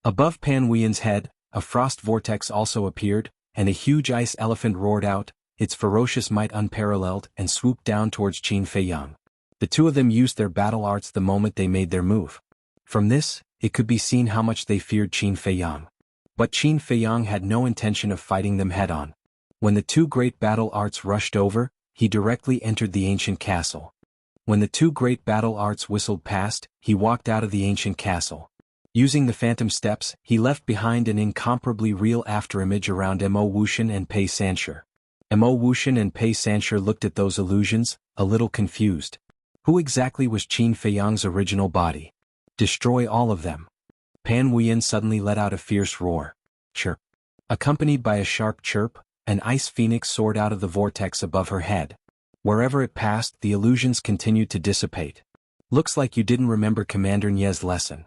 A: Above Pan Wuyan's head, a frost vortex also appeared, and a huge ice elephant roared out, its ferocious might unparalleled, and swooped down towards Qin Feiyang. The two of them used their battle arts the moment they made their move. From this, it could be seen how much they feared Qin Feiyang. But Qin Feiyang had no intention of fighting them head-on. When the two great battle arts rushed over, he directly entered the ancient castle. When the two great battle arts whistled past, he walked out of the ancient castle. Using the phantom steps, he left behind an incomparably real afterimage around Mo Wuxian and Pei Sanshi. Mo Wuxian and Pei Sanshi looked at those illusions, a little confused. Who exactly was Qin Feiyang's original body? Destroy all of them. Pan Wuyan suddenly let out a fierce roar. Chirp. Accompanied by a sharp chirp, an ice phoenix soared out of the vortex above her head. Wherever it passed, the illusions continued to dissipate. Looks like you didn't remember Commander Nie's lesson.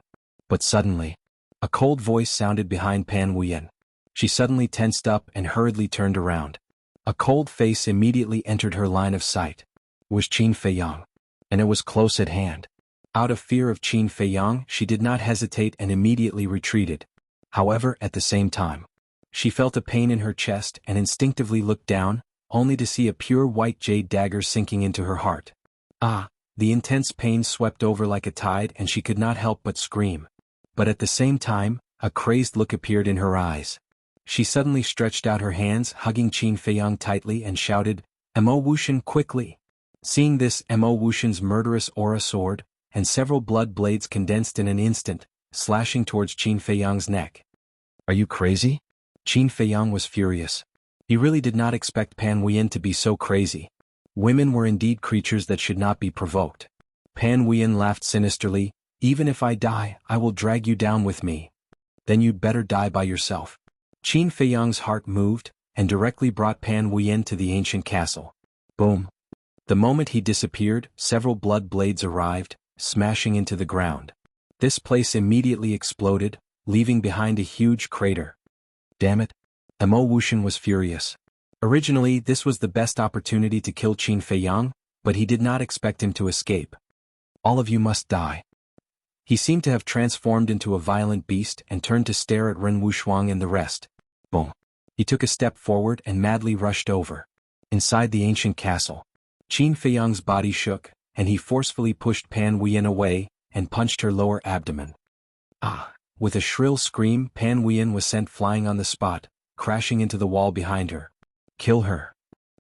A: But suddenly, a cold voice sounded behind Pan Wuyan. She suddenly tensed up and hurriedly turned around. A cold face immediately entered her line of sight. It was Qin Feiyang. And it was close at hand. Out of fear of Qin Feiyang, she did not hesitate and immediately retreated. However, at the same time, she felt a pain in her chest and instinctively looked down, only to see a pure white jade dagger sinking into her heart. Ah! The intense pain swept over like a tide and she could not help but scream. But at the same time, a crazed look appeared in her eyes. She suddenly stretched out her hands, hugging Qin Feiyang tightly and shouted, "Mo Wuxian, quickly!" Seeing this, Mo Wuxian's murderous aura soared, and several blood blades condensed in an instant, slashing towards Qin Feiyang's neck. "Are you crazy?" Qin Feiyang was furious. He really did not expect Pan Wuyan to be so crazy. Women were indeed creatures that should not be provoked. Pan Wuyan laughed sinisterly, "Even if I die, I will drag you down with me. Then you'd better die by yourself." Qin Feiyang's heart moved, and directly brought Pan Wuyan to the ancient castle. Boom. The moment he disappeared, several blood blades arrived, smashing into the ground. This place immediately exploded, leaving behind a huge crater. Damn it! Mo Wuxian was furious. Originally, this was the best opportunity to kill Qin Feiyang, but he did not expect him to escape. "All of you must die." He seemed to have transformed into a violent beast and turned to stare at Ren Wushuang and the rest. Boom! He took a step forward and madly rushed over. Inside the ancient castle, Qin Feiyang's body shook, and he forcefully pushed Pan Wuyan away, and punched her lower abdomen. Ah! With a shrill scream, Pan Wuyan was sent flying on the spot, crashing into the wall behind her. "Kill her,"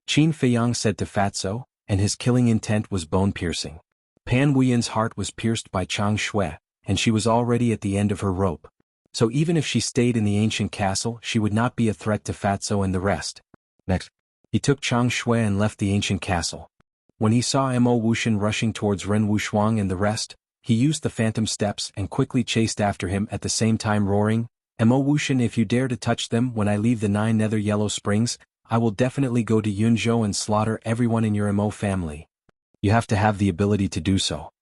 A: Qin Feiyang said to Fatso, and his killing intent was bone-piercing. Pan Wuyan's heart was pierced by Chang Shui, and she was already at the end of her rope. So even if she stayed in the ancient castle, she would not be a threat to Fatso and the rest. Next, he took Chang Shui and left the ancient castle. When he saw Mo Wuxian rushing towards Ren Wushuang and the rest, he used the phantom steps and quickly chased after him at the same time roaring, "Mo Wuxian, if you dare to touch them when I leave the 9 nether yellow springs, I will definitely go to Yunzhou and slaughter everyone in your Mo family." You have to have the ability to do so.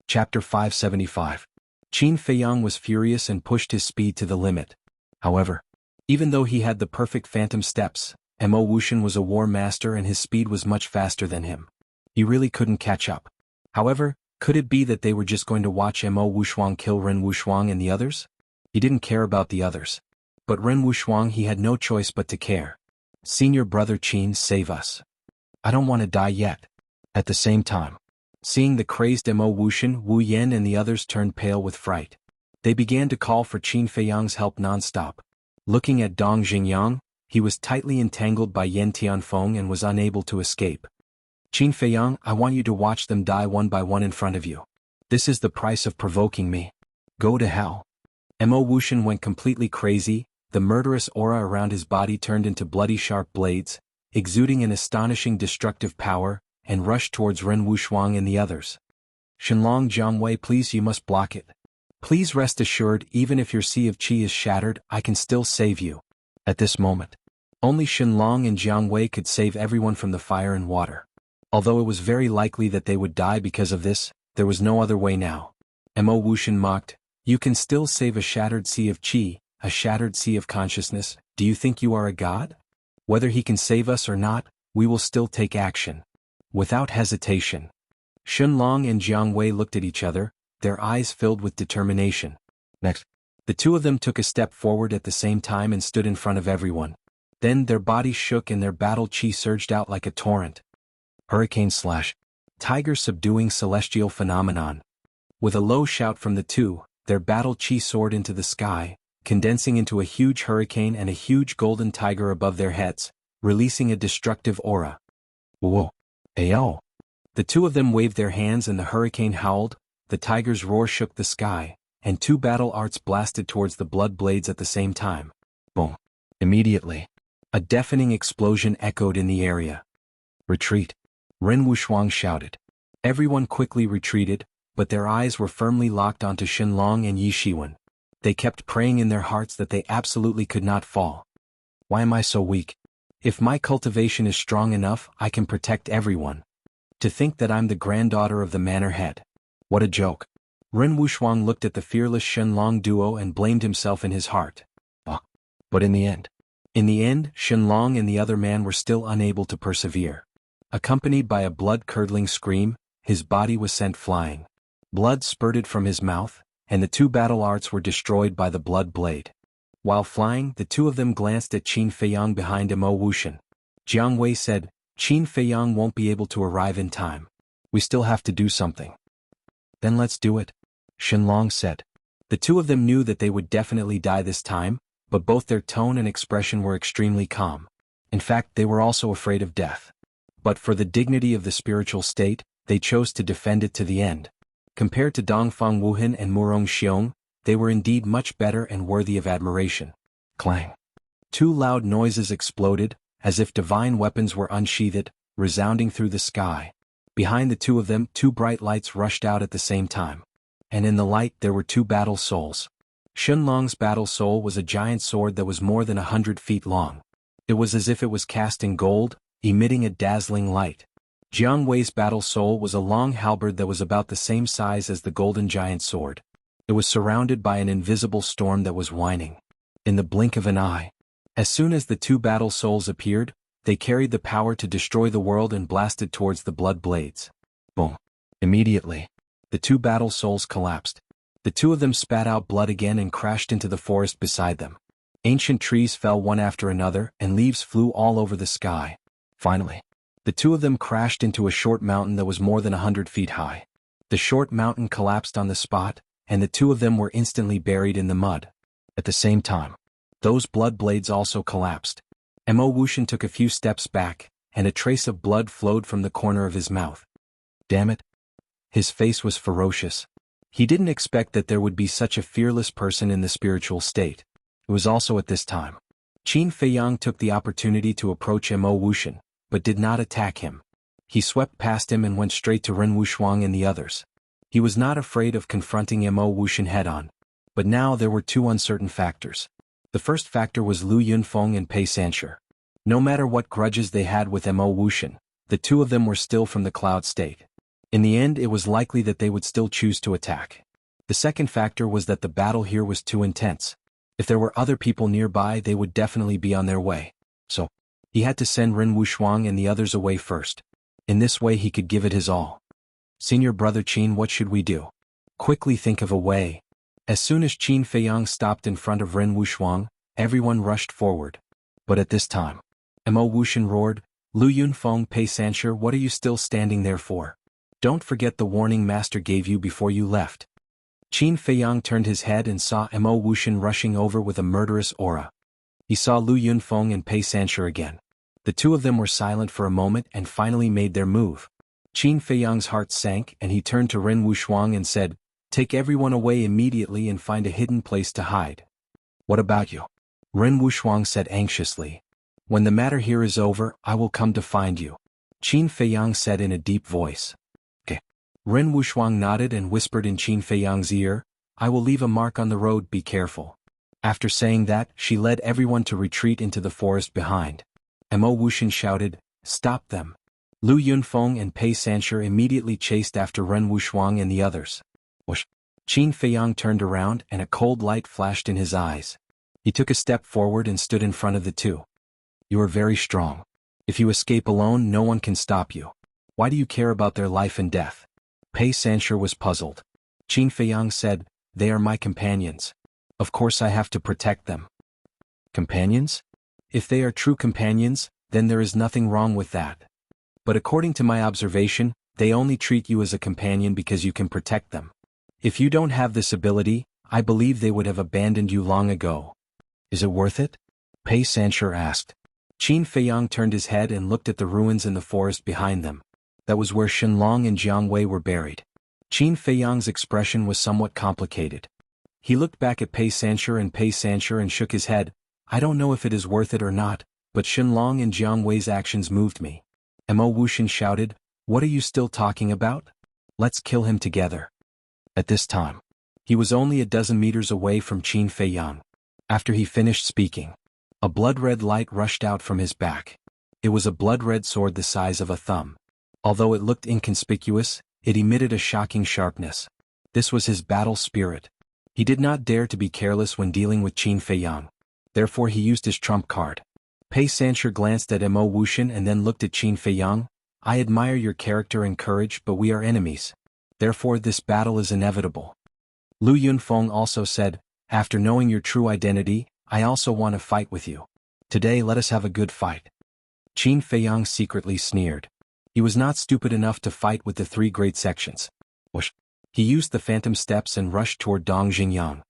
A: Chapter 575. Qin Feiyang was furious and pushed his speed to the limit. However, even though he had the perfect phantom steps, Mo Wuxian was a war master and his speed was much faster than him. He really couldn't catch up. However, could it be that they were just going to watch Mo Wuxuang kill Ren Wuxuang and the others? He didn't care about the others. But Ren Wuxuang, he had no choice but to care. Senior brother Qin, save us. I don't want to die yet. At the same time, seeing the crazed Mo Wuxian, Wu Yan and the others turned pale with fright. They began to call for Qin Feiyang's help non-stop. Looking at Dong Xingyang, he was tightly entangled by Yan Tianfeng and was unable to escape. Qin Feiyang, I want you to watch them die one by one in front of you. This is the price of provoking me. Go to hell. Mo Wuxian went completely crazy, the murderous aura around his body turned into bloody sharp blades, exuding an astonishing destructive power, and rushed towards Ren Wuxuang and the others. Shenlong Jiangwei, please, you must block it. Please rest assured, even if your sea of qi is shattered, I can still save you. At this moment, only Shenlong and Jiangwei could save everyone from the fire and water. Although it was very likely that they would die because of this, there was no other way now. Mo Wuxian mocked, you can still save a shattered sea of qi, a shattered sea of consciousness. Do you think you are a god? Whether he can save us or not, we will still take action. Without hesitation. Shenlong and Jiangwei looked at each other, their eyes filled with determination. Next, the two of them took a step forward at the same time and stood in front of everyone. Then their bodies shook and their battle qi surged out like a torrent. Hurricane / tiger subduing celestial phenomenon. With a low shout from the two, their battle qi soared into the sky, condensing into a huge hurricane and a huge golden tiger above their heads, releasing a destructive aura. Whoa! Ayo! The two of them waved their hands and the hurricane howled, the tiger's roar shook the sky, and two battle arts blasted towards the blood blades at the same time. Boom! Immediately, a deafening explosion echoed in the area. Retreat! Ren Wuxuang shouted. Everyone quickly retreated, but their eyes were firmly locked onto Shenlong and Yi Shiwen. They kept praying in their hearts that they absolutely could not fall. Why am I so weak? If my cultivation is strong enough, I can protect everyone. To think that I'm the granddaughter of the manor head. What a joke. Ren Wuxuang looked at the fearless Shenlong duo and blamed himself in his heart. But in the end, Shenlong and the other man were still unable to persevere. Accompanied by a blood-curdling scream, his body was sent flying. Blood spurted from his mouth, and the two battle arts were destroyed by the blood blade. While flying, the two of them glanced at Qin Feiyang behind Mo Wuxian. Jiang Wei said, Qin Feiyang won't be able to arrive in time. We still have to do something. Then let's do it, Shenlong said. The two of them knew that they would definitely die this time, but both their tone and expression were extremely calm. In fact, they were also afraid of death. But for the dignity of the spiritual state, they chose to defend it to the end. Compared to Dongfang Wuhan and Murong Xiong, they were indeed much better and worthy of admiration. Clang! Two loud noises exploded, as if divine weapons were unsheathed, resounding through the sky. Behind the two of them, two bright lights rushed out at the same time. And in the light there were two battle souls. Shenlong's battle soul was a giant sword that was more than 100 feet long. It was as if it was cast in gold, emitting a dazzling light. Jiang Wei's battle soul was a long halberd that was about the same size as the golden giant sword. It was surrounded by an invisible storm that was whining. In the blink of an eye, as soon as the two battle souls appeared, they carried the power to destroy the world and blasted towards the blood blades. Boom! Immediately, the two battle souls collapsed. The two of them spat out blood again and crashed into the forest beside them. Ancient trees fell one after another and leaves flew all over the sky. Finally, the two of them crashed into a short mountain that was more than 100 feet high. The short mountain collapsed on the spot, and the two of them were instantly buried in the mud. At the same time, those blood blades also collapsed. Mo Wuxian took a few steps back, and a trace of blood flowed from the corner of his mouth. Damn it! His face was ferocious. He didn't expect that there would be such a fearless person in the spiritual state. It was also at this time. Qin Feiyang took the opportunity to approach Mo Wuxian, but did not attack him. He swept past him and went straight to Ren Wuxuang and the others. He was not afraid of confronting Mo Wuxian head-on. But now there were two uncertain factors. The first factor was Lu Yunfeng and Pei Sancher. No matter what grudges they had with Mo Wuxian, the two of them were still from the cloud state. In the end, it was likely that they would still choose to attack. The second factor was that the battle here was too intense. If there were other people nearby, they would definitely be on their way. So, he had to send Ren Wuxuang and the others away first. In this way he could give it his all. Senior brother Qin, what should we do? Quickly think of a way. As soon as Qin Feiyang stopped in front of Ren Wuxuang, everyone rushed forward. But at this time, Mo Wuxian roared, Lu Yunfeng Pei Sanshi, what are you still standing there for? Don't forget the warning master gave you before you left. Qin Feiyang turned his head and saw Mo Wuxian rushing over with a murderous aura. He saw Lu Yunfeng and Pei Sanshi again. The two of them were silent for a moment and finally made their move. Qin Feiyang's heart sank and he turned to Ren Wuxuang and said, take everyone away immediately and find a hidden place to hide. What about you? Ren Wuxuang said anxiously. When the matter here is over, I will come to find you. Qin Feiyang said in a deep voice. Okay. Ren Wuxuang nodded and whispered in Qin Feiyang's ear, I will leave a mark on the road, be careful. After saying that, she led everyone to retreat into the forest behind. Mo Wuxian shouted, stop them. Lu Yunfeng and Pei Sanshi immediately chased after Ren Wuxuang and the others. Whoosh! Qin Feiyang turned around and a cold light flashed in his eyes. He took a step forward and stood in front of the two. You are very strong. If you escape alone, no one can stop you. Why do you care about their life and death? Pei Sanshi was puzzled. Qin Feiyang said, they are my companions. Of course I have to protect them. Companions? If they are true companions, then there is nothing wrong with that. But according to my observation, they only treat you as a companion because you can protect them. If you don't have this ability, I believe they would have abandoned you long ago. Is it worth it? Pei Sanshi asked. Qin Feiyang turned his head and looked at the ruins in the forest behind them. That was where Shenlong and Jianghu were buried. Qin Feiyang's expression was somewhat complicated. He looked back at Pei Sanshi and shook his head. I don't know if it is worth it or not, but Shenlong and Jianghu's actions moved me. Mo Wuxian shouted, what are you still talking about? Let's kill him together. At this time, he was only a dozen meters away from Qin Feiyang. After he finished speaking, a blood-red light rushed out from his back. It was a blood-red sword the size of a thumb. Although it looked inconspicuous, it emitted a shocking sharpness. This was his battle spirit. He did not dare to be careless when dealing with Qin Feiyang. Therefore he used his trump card. Pei Sanshi glanced at Mo Wuxian and then looked at Qin Feiyang. I admire your character and courage, but we are enemies. Therefore this battle is inevitable. Lu Yunfeng also said, after knowing your true identity, I also want to fight with you. Today let us have a good fight. Qin Feiyang secretly sneered. He was not stupid enough to fight with the three great sections. Whoosh! He used the phantom steps and rushed toward Dong Xingyang.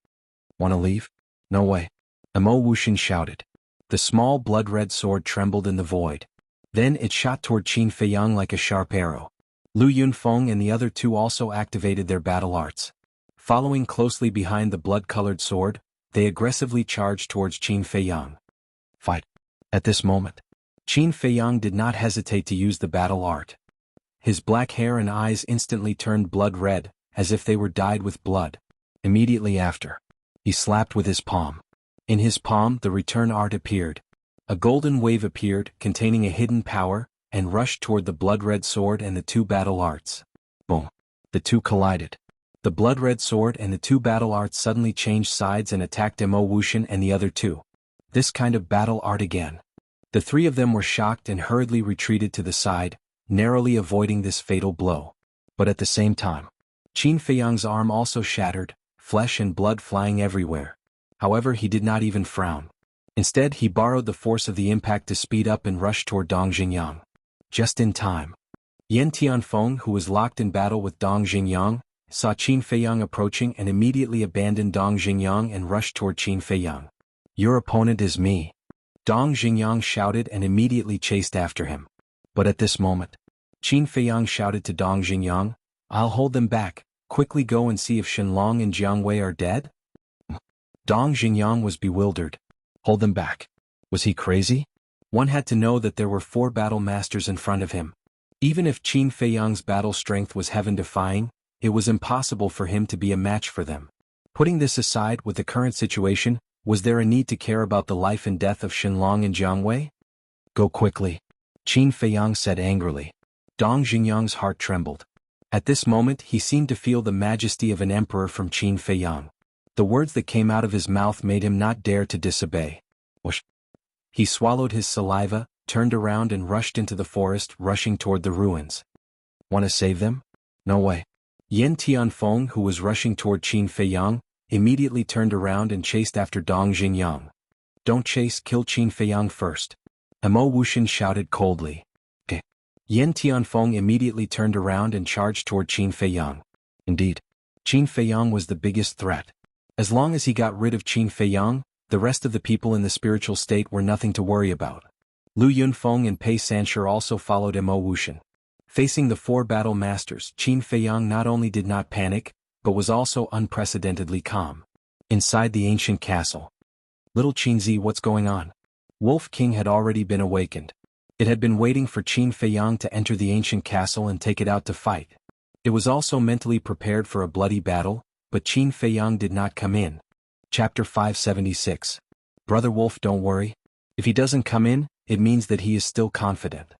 A: Want to leave? No way. Mo Wuxian shouted. The small blood-red sword trembled in the void. Then it shot toward Qin Feiyang like a sharp arrow. Lu Yunfeng and the other two also activated their battle arts. Following closely behind the blood-colored sword, they aggressively charged towards Qin Feiyang. Fight! At this moment, Qin Feiyang did not hesitate to use the battle art. His black hair and eyes instantly turned blood-red, as if they were dyed with blood. Immediately after, he slapped with his palm. In his palm the return art appeared. A golden wave appeared, containing a hidden power, and rushed toward the blood-red sword and the two battle arts. Boom! The two collided. The blood-red sword and the two battle arts suddenly changed sides and attacked Mo Wuxian and the other two. This kind of battle art again. The three of them were shocked and hurriedly retreated to the side, narrowly avoiding this fatal blow. But at the same time, Qin Feiyang's arm also shattered, flesh and blood flying everywhere. However, he did not even frown. Instead, he borrowed the force of the impact to speed up and rush toward Dong Xingyang. Just in time. Yan Tianfeng, who was locked in battle with Dong Xingyang, saw Qin Feiyang approaching and immediately abandoned Dong Xingyang and rushed toward Qin Feiyang. Your opponent is me. Dong Xingyang shouted and immediately chased after him. But at this moment, Qin Feiyang shouted to Dong Xingyang, I'll hold them back, quickly go and see if Shenlong and Jianghu are dead? Dong Xingyang was bewildered. Hold them back. Was he crazy? One had to know that there were 4 battle masters in front of him. Even if Qin Feiyang's battle strength was heaven-defying, it was impossible for him to be a match for them. Putting this aside, with the current situation, was there a need to care about the life and death of Shenlong and Jianghu? Go quickly. Qin Feiyang said angrily. Dong Xingyang's heart trembled. At this moment he seemed to feel the majesty of an emperor from Qin Feiyang. The words that came out of his mouth made him not dare to disobey. Whoosh. He swallowed his saliva, turned around and rushed into the forest, rushing toward the ruins. Want to save them? No way. Yan Tianfeng, who was rushing toward Qin Feiyang, immediately turned around and chased after Dong Xingyang. Don't chase, kill Qin Feiyang first. Mo Wuxian shouted coldly. Yan Tianfeng immediately turned around and charged toward Qin Feiyang. Indeed, Qin Feiyang was the biggest threat. As long as he got rid of Qin Feiyang, the rest of the people in the spiritual state were nothing to worry about. Lu Yunfeng and Pei Sanshi also followed Mo Wuxian. Facing the four battle masters, Qin Feiyang not only did not panic, but was also unprecedentedly calm. Inside the ancient castle. Little Qinzi, what's going on? Wolf King had already been awakened. It had been waiting for Qin Feiyang to enter the ancient castle and take it out to fight. It was also mentally prepared for a bloody battle, but Qin Feiyang did not come in. Chapter 576. Brother Wolf, don't worry. If he doesn't come in, it means that he is still confident.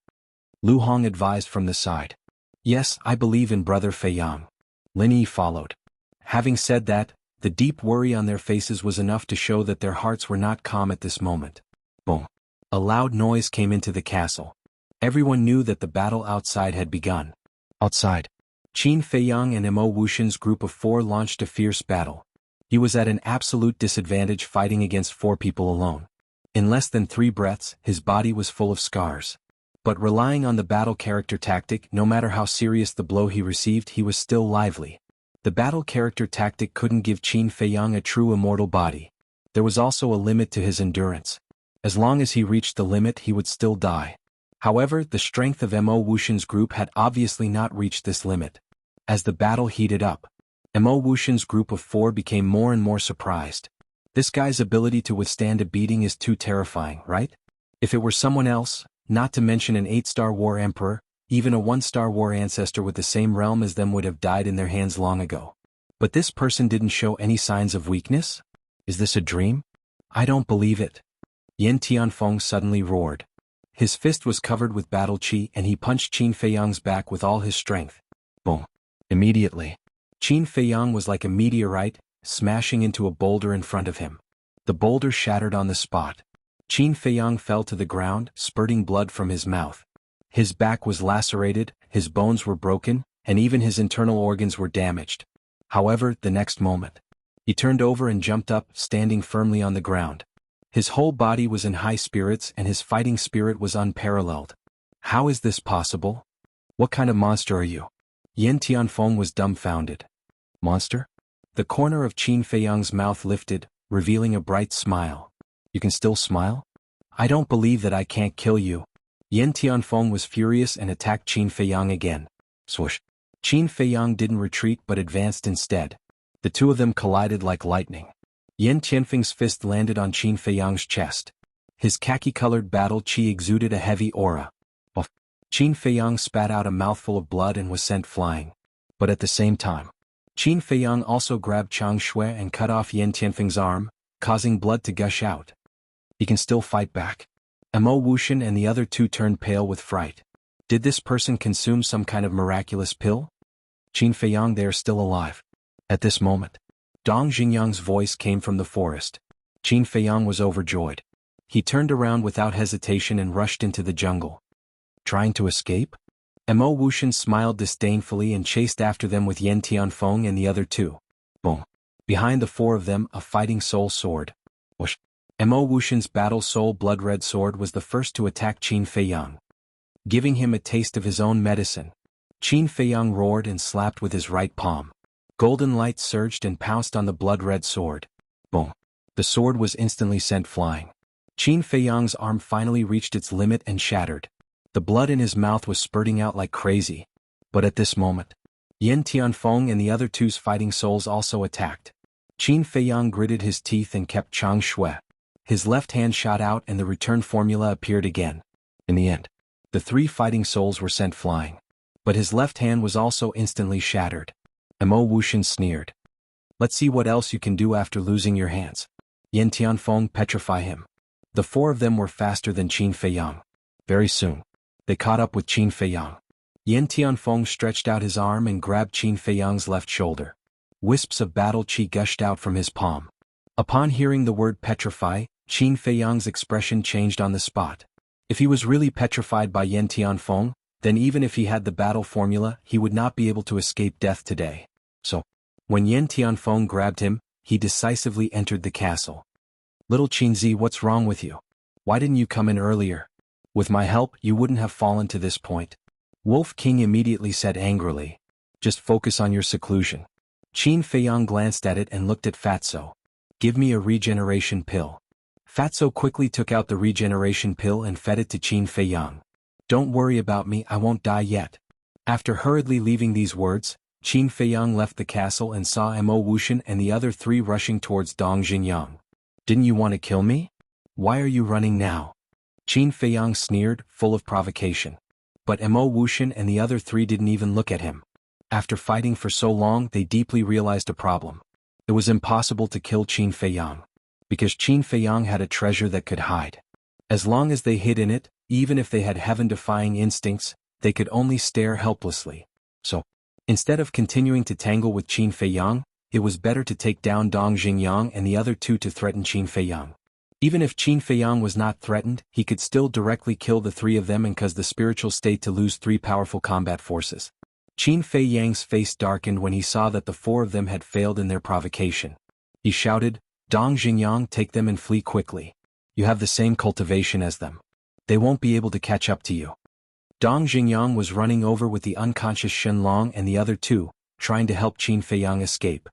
A: Lu Hong advised from the side. Yes, I believe in Brother Feiyang. Lin Yi followed. Having said that, the deep worry on their faces was enough to show that their hearts were not calm at this moment. Boom. A loud noise came into the castle. Everyone knew that the battle outside had begun. Outside, Qin Feiyang and Mo Wuxian's group of four launched a fierce battle. He was at an absolute disadvantage fighting against four people alone. In less than 3 breaths, his body was full of scars. But relying on the battle character tactic, no matter how serious the blow he received, he was still lively. The battle character tactic couldn't give Qin Feiyang a true immortal body. There was also a limit to his endurance. As long as he reached the limit, he would still die. However, the strength of Mo Wuxian's group had obviously not reached this limit. As the battle heated up, Mo Wuxian's group of 4 became more and more surprised. This guy's ability to withstand a beating is too terrifying, right? If it were someone else, not to mention an 8-star war emperor, even a 1-star war ancestor with the same realm as them would have died in their hands long ago. But this person didn't show any signs of weakness? Is this a dream? I don't believe it. Yan Tianfeng suddenly roared. His fist was covered with battle qi and he punched Qin Feiyang's back with all his strength. Boom. Immediately, Qin Feiyang was like a meteorite, smashing into a boulder in front of him. The boulder shattered on the spot. Qin Feiyang fell to the ground, spurting blood from his mouth. His back was lacerated, his bones were broken, and even his internal organs were damaged. However, the next moment, he turned over and jumped up, standing firmly on the ground. His whole body was in high spirits and his fighting spirit was unparalleled. How is this possible? What kind of monster are you? Yan Tianfeng was dumbfounded. Monster? The corner of Qin Feiyang's mouth lifted, revealing a bright smile. You can still smile? I don't believe that I can't kill you. Yan Tianfeng was furious and attacked Qin Feiyang again. Swoosh. Qin Feiyang didn't retreat but advanced instead. The two of them collided like lightning. Yan Tianfeng's fist landed on Qin Feiyang's chest. His khaki-colored battle qi exuded a heavy aura. Qin Feiyang spat out a mouthful of blood and was sent flying. But at the same time, Qin Feiyang also grabbed Chang Shui and cut off Yan Tianfeng's arm, causing blood to gush out. He can still fight back. Mo Wuxian and the other two turned pale with fright. Did this person consume some kind of miraculous pill? Qin Feiyang, they are still alive. At this moment, Dong Xingyang's voice came from the forest. Qin Feiyang was overjoyed. He turned around without hesitation and rushed into the jungle. Trying to escape? Mo Wuxian smiled disdainfully and chased after them with Yan Tianfeng and the other two. Boom. Behind the 4 of them, a fighting soul sword. Whoosh. Mo Wuxian's battle soul blood-red sword was the first to attack Qin Feiyang. Giving him a taste of his own medicine, Qin Feiyang roared and slapped with his right palm. Golden light surged and pounced on the blood-red sword. Boom. The sword was instantly sent flying. Qin Feiyang's arm finally reached its limit and shattered. The blood in his mouth was spurting out like crazy. But at this moment, Yan Tianfeng and the other two's fighting souls also attacked. Qin Feiyang gritted his teeth and kept Chang Shui. His left hand shot out and the return formula appeared again. In the end, the 3 fighting souls were sent flying. But his left hand was also instantly shattered. Mo Wuxian sneered. Let's see what else you can do after losing your hands. Yan Tianfeng, petrify him. The 4 of them were faster than Qin Feiyang. Very soon, they caught up with Qin Feiyang. Yan Tianfeng stretched out his arm and grabbed Qin Feiyang's left shoulder. Wisps of battle qi gushed out from his palm. Upon hearing the word petrify, Qin Feiyang's expression changed on the spot. If he was really petrified by Yan Tianfeng, then even if he had the battle formula, he would not be able to escape death today. So, when Yan Tianfeng grabbed him, he decisively entered the castle. Little Qinzi, what's wrong with you? Why didn't you come in earlier? With my help, you wouldn't have fallen to this point. Wolf King immediately said angrily. Just focus on your seclusion. Qin Feiyang glanced at it and looked at Fatso. Give me a regeneration pill. Fatso quickly took out the regeneration pill and fed it to Qin Feiyang. Don't worry about me, I won't die yet. After hurriedly leaving these words, Qin Feiyang left the castle and saw Mo Wuxian and the other three rushing towards Dong Xingyang. Didn't you want to kill me? Why are you running now? Qin Feiyang sneered, full of provocation. But Mo Wuxian and the other three didn't even look at him. After fighting for so long, they deeply realized a problem. It was impossible to kill Qin Feiyang. Because Qin Feiyang had a treasure that could hide. As long as they hid in it, even if they had heaven-defying instincts, they could only stare helplessly. So, instead of continuing to tangle with Qin Feiyang, it was better to take down Dong Xingyang and the other two to threaten Qin Feiyang. Even if Qin Feiyang was not threatened, he could still directly kill the three of them and cause the spiritual state to lose three powerful combat forces. Qin Feiyang's face darkened when he saw that the four of them had failed in their provocation. He shouted, Dong Xingyang, take them and flee quickly. You have the same cultivation as them. They won't be able to catch up to you. Dong Xingyang was running over with the unconscious Shenlong and the other two, trying to help Qin Feiyang escape.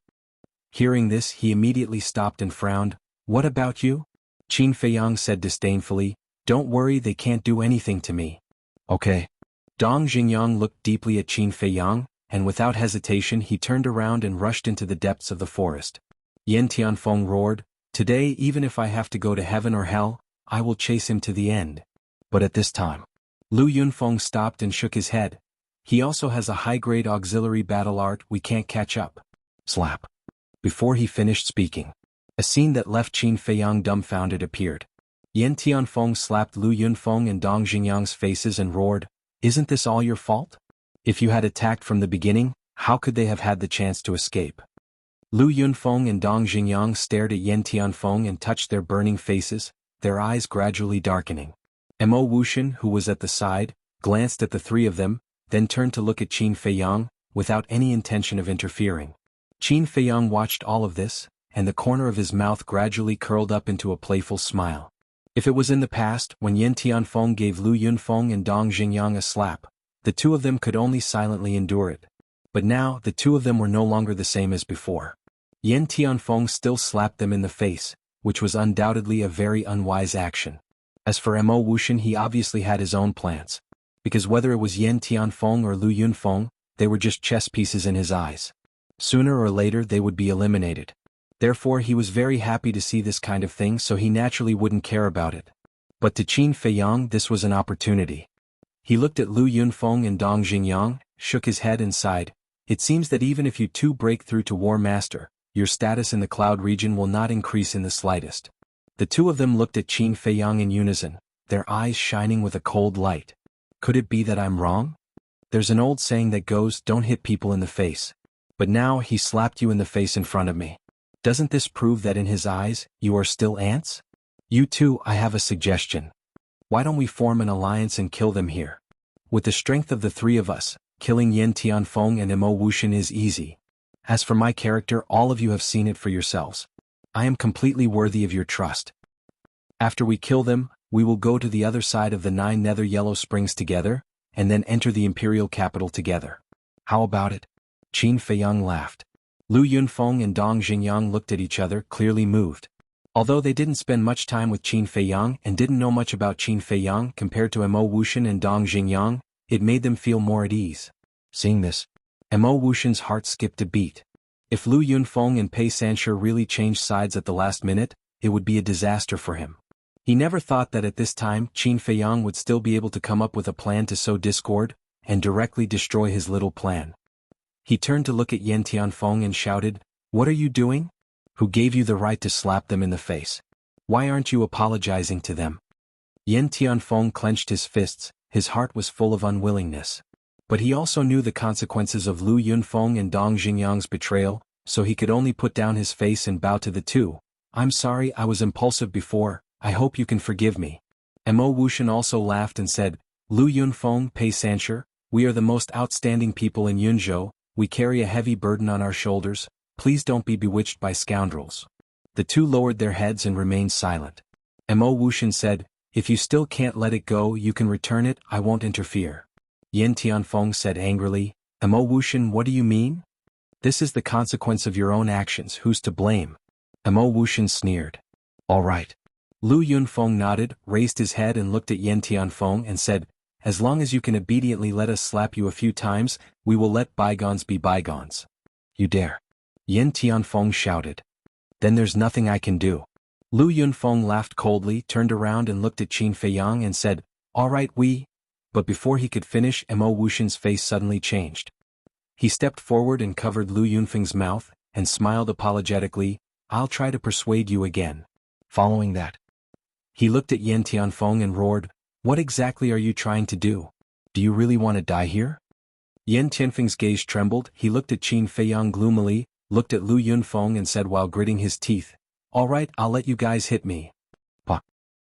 A: Hearing this, he immediately stopped and frowned. What about you? Qin Feiyang said disdainfully, Don't worry, they can't do anything to me. Okay. Dong Xingyang looked deeply at Qin Feiyang, and without hesitation he turned around and rushed into the depths of the forest. Yan Tianfeng roared, Today, even if I have to go to heaven or hell, I will chase him to the end. But at this time, Lu Yunfeng stopped and shook his head. He also has a high-grade auxiliary battle art, we can't catch up. Slap. Before he finished speaking, a scene that left Qin Feiyang dumbfounded appeared. Yan Tianfeng slapped Lu Yunfeng and Dong Xingyang's faces and roared, Isn't this all your fault? If you had attacked from the beginning, how could they have had the chance to escape? Lu Yunfeng and Dong Xingyang stared at Yan Tianfeng and touched their burning faces, their eyes gradually darkening. Mo Wuxian, who was at the side, glanced at the three of them, then turned to look at Qin Feiyang, without any intention of interfering. Qin Feiyang watched all of this, and the corner of his mouth gradually curled up into a playful smile. If it was in the past, when Yan Tianfeng gave Lu Yunfeng and Dong Xingyang a slap, the two of them could only silently endure it. But now, the two of them were no longer the same as before. Yan Tianfeng still slapped them in the face, which was undoubtedly a very unwise action. As for Mo Wuxian, he obviously had his own plans. Because whether it was Yan Tianfeng or Lu Yunfeng, they were just chess pieces in his eyes. Sooner or later they would be eliminated. Therefore he was very happy to see this kind of thing, so he naturally wouldn't care about it. But to Qin Feiyang this was an opportunity. He looked at Lu Yunfeng and Dong Xingyang, shook his head and sighed. It seems that even if you two break through to War Master, your status in the Cloud region will not increase in the slightest. The two of them looked at Qin Feiyang in unison, their eyes shining with a cold light. Could it be that I'm wrong? There's an old saying that goes, don't hit people in the face. But now he slapped you in the face in front of me. Doesn't this prove that in his eyes, you are still ants? You two, I have a suggestion. Why don't we form an alliance and kill them here? With the strength of the three of us, killing Yan Tianfeng and Mo Wuxian is easy. As for my character, all of you have seen it for yourselves. I am completely worthy of your trust. After we kill them, we will go to the other side of the 9 nether yellow springs together, and then enter the imperial capital together. How about it? Qin Feiyang laughed. Lu Yunfeng and Dong Xingyang looked at each other, clearly moved. Although they didn't spend much time with Qin Feiyang and didn't know much about Qin Feiyang compared to Mo Wuxian and Dong Xingyang, it made them feel more at ease. Seeing this, Mo Wuxian's heart skipped a beat. If Lu Yunfeng and Pei Sanshi really changed sides at the last minute, it would be a disaster for him. He never thought that at this time Qin Feiyang would still be able to come up with a plan to sow discord and directly destroy his little plan. He turned to look at Yan Tianfeng and shouted, What are you doing? Who gave you the right to slap them in the face? Why aren't you apologizing to them? Yan Tianfeng clenched his fists, his heart was full of unwillingness. But he also knew the consequences of Lu Yunfeng and Dong Xingyang's betrayal, so he could only put down his face and bow to the two. I'm sorry I was impulsive before, I hope you can forgive me. Mo Wuxian also laughed and said, Lu Yunfeng, Pei Sanshi, we are the most outstanding people in Yunzhou, we carry a heavy burden on our shoulders, please don't be bewitched by scoundrels. The two lowered their heads and remained silent. Mo Wuxian said, if you still can't let it go you can return it, I won't interfere. Yin Tianfeng said angrily, Mo Wuxian, what do you mean? This is the consequence of your own actions, who's to blame? Mo Wuxian sneered. All right. Lu Yunfeng nodded, raised his head and looked at Yin Tianfeng and said, as long as you can obediently let us slap you a few times, we will let bygones be bygones. You dare. Yin Tianfeng shouted. Then there's nothing I can do. Lu Yunfeng laughed coldly, turned around and looked at Qin Feiyang and said, all right But before he could finish, Mo Wuxian's face suddenly changed. He stepped forward and covered Lu Yunfeng's mouth, and smiled apologetically, I'll try to persuade you again. Following that, he looked at Yin Tianfeng and roared, what exactly are you trying to do? Do you really want to die here? Yin Tianfeng's gaze trembled, he looked at Qin Feiyang gloomily, looked at Lu Yunfeng and said while gritting his teeth, all right, I'll let you guys hit me. Pa.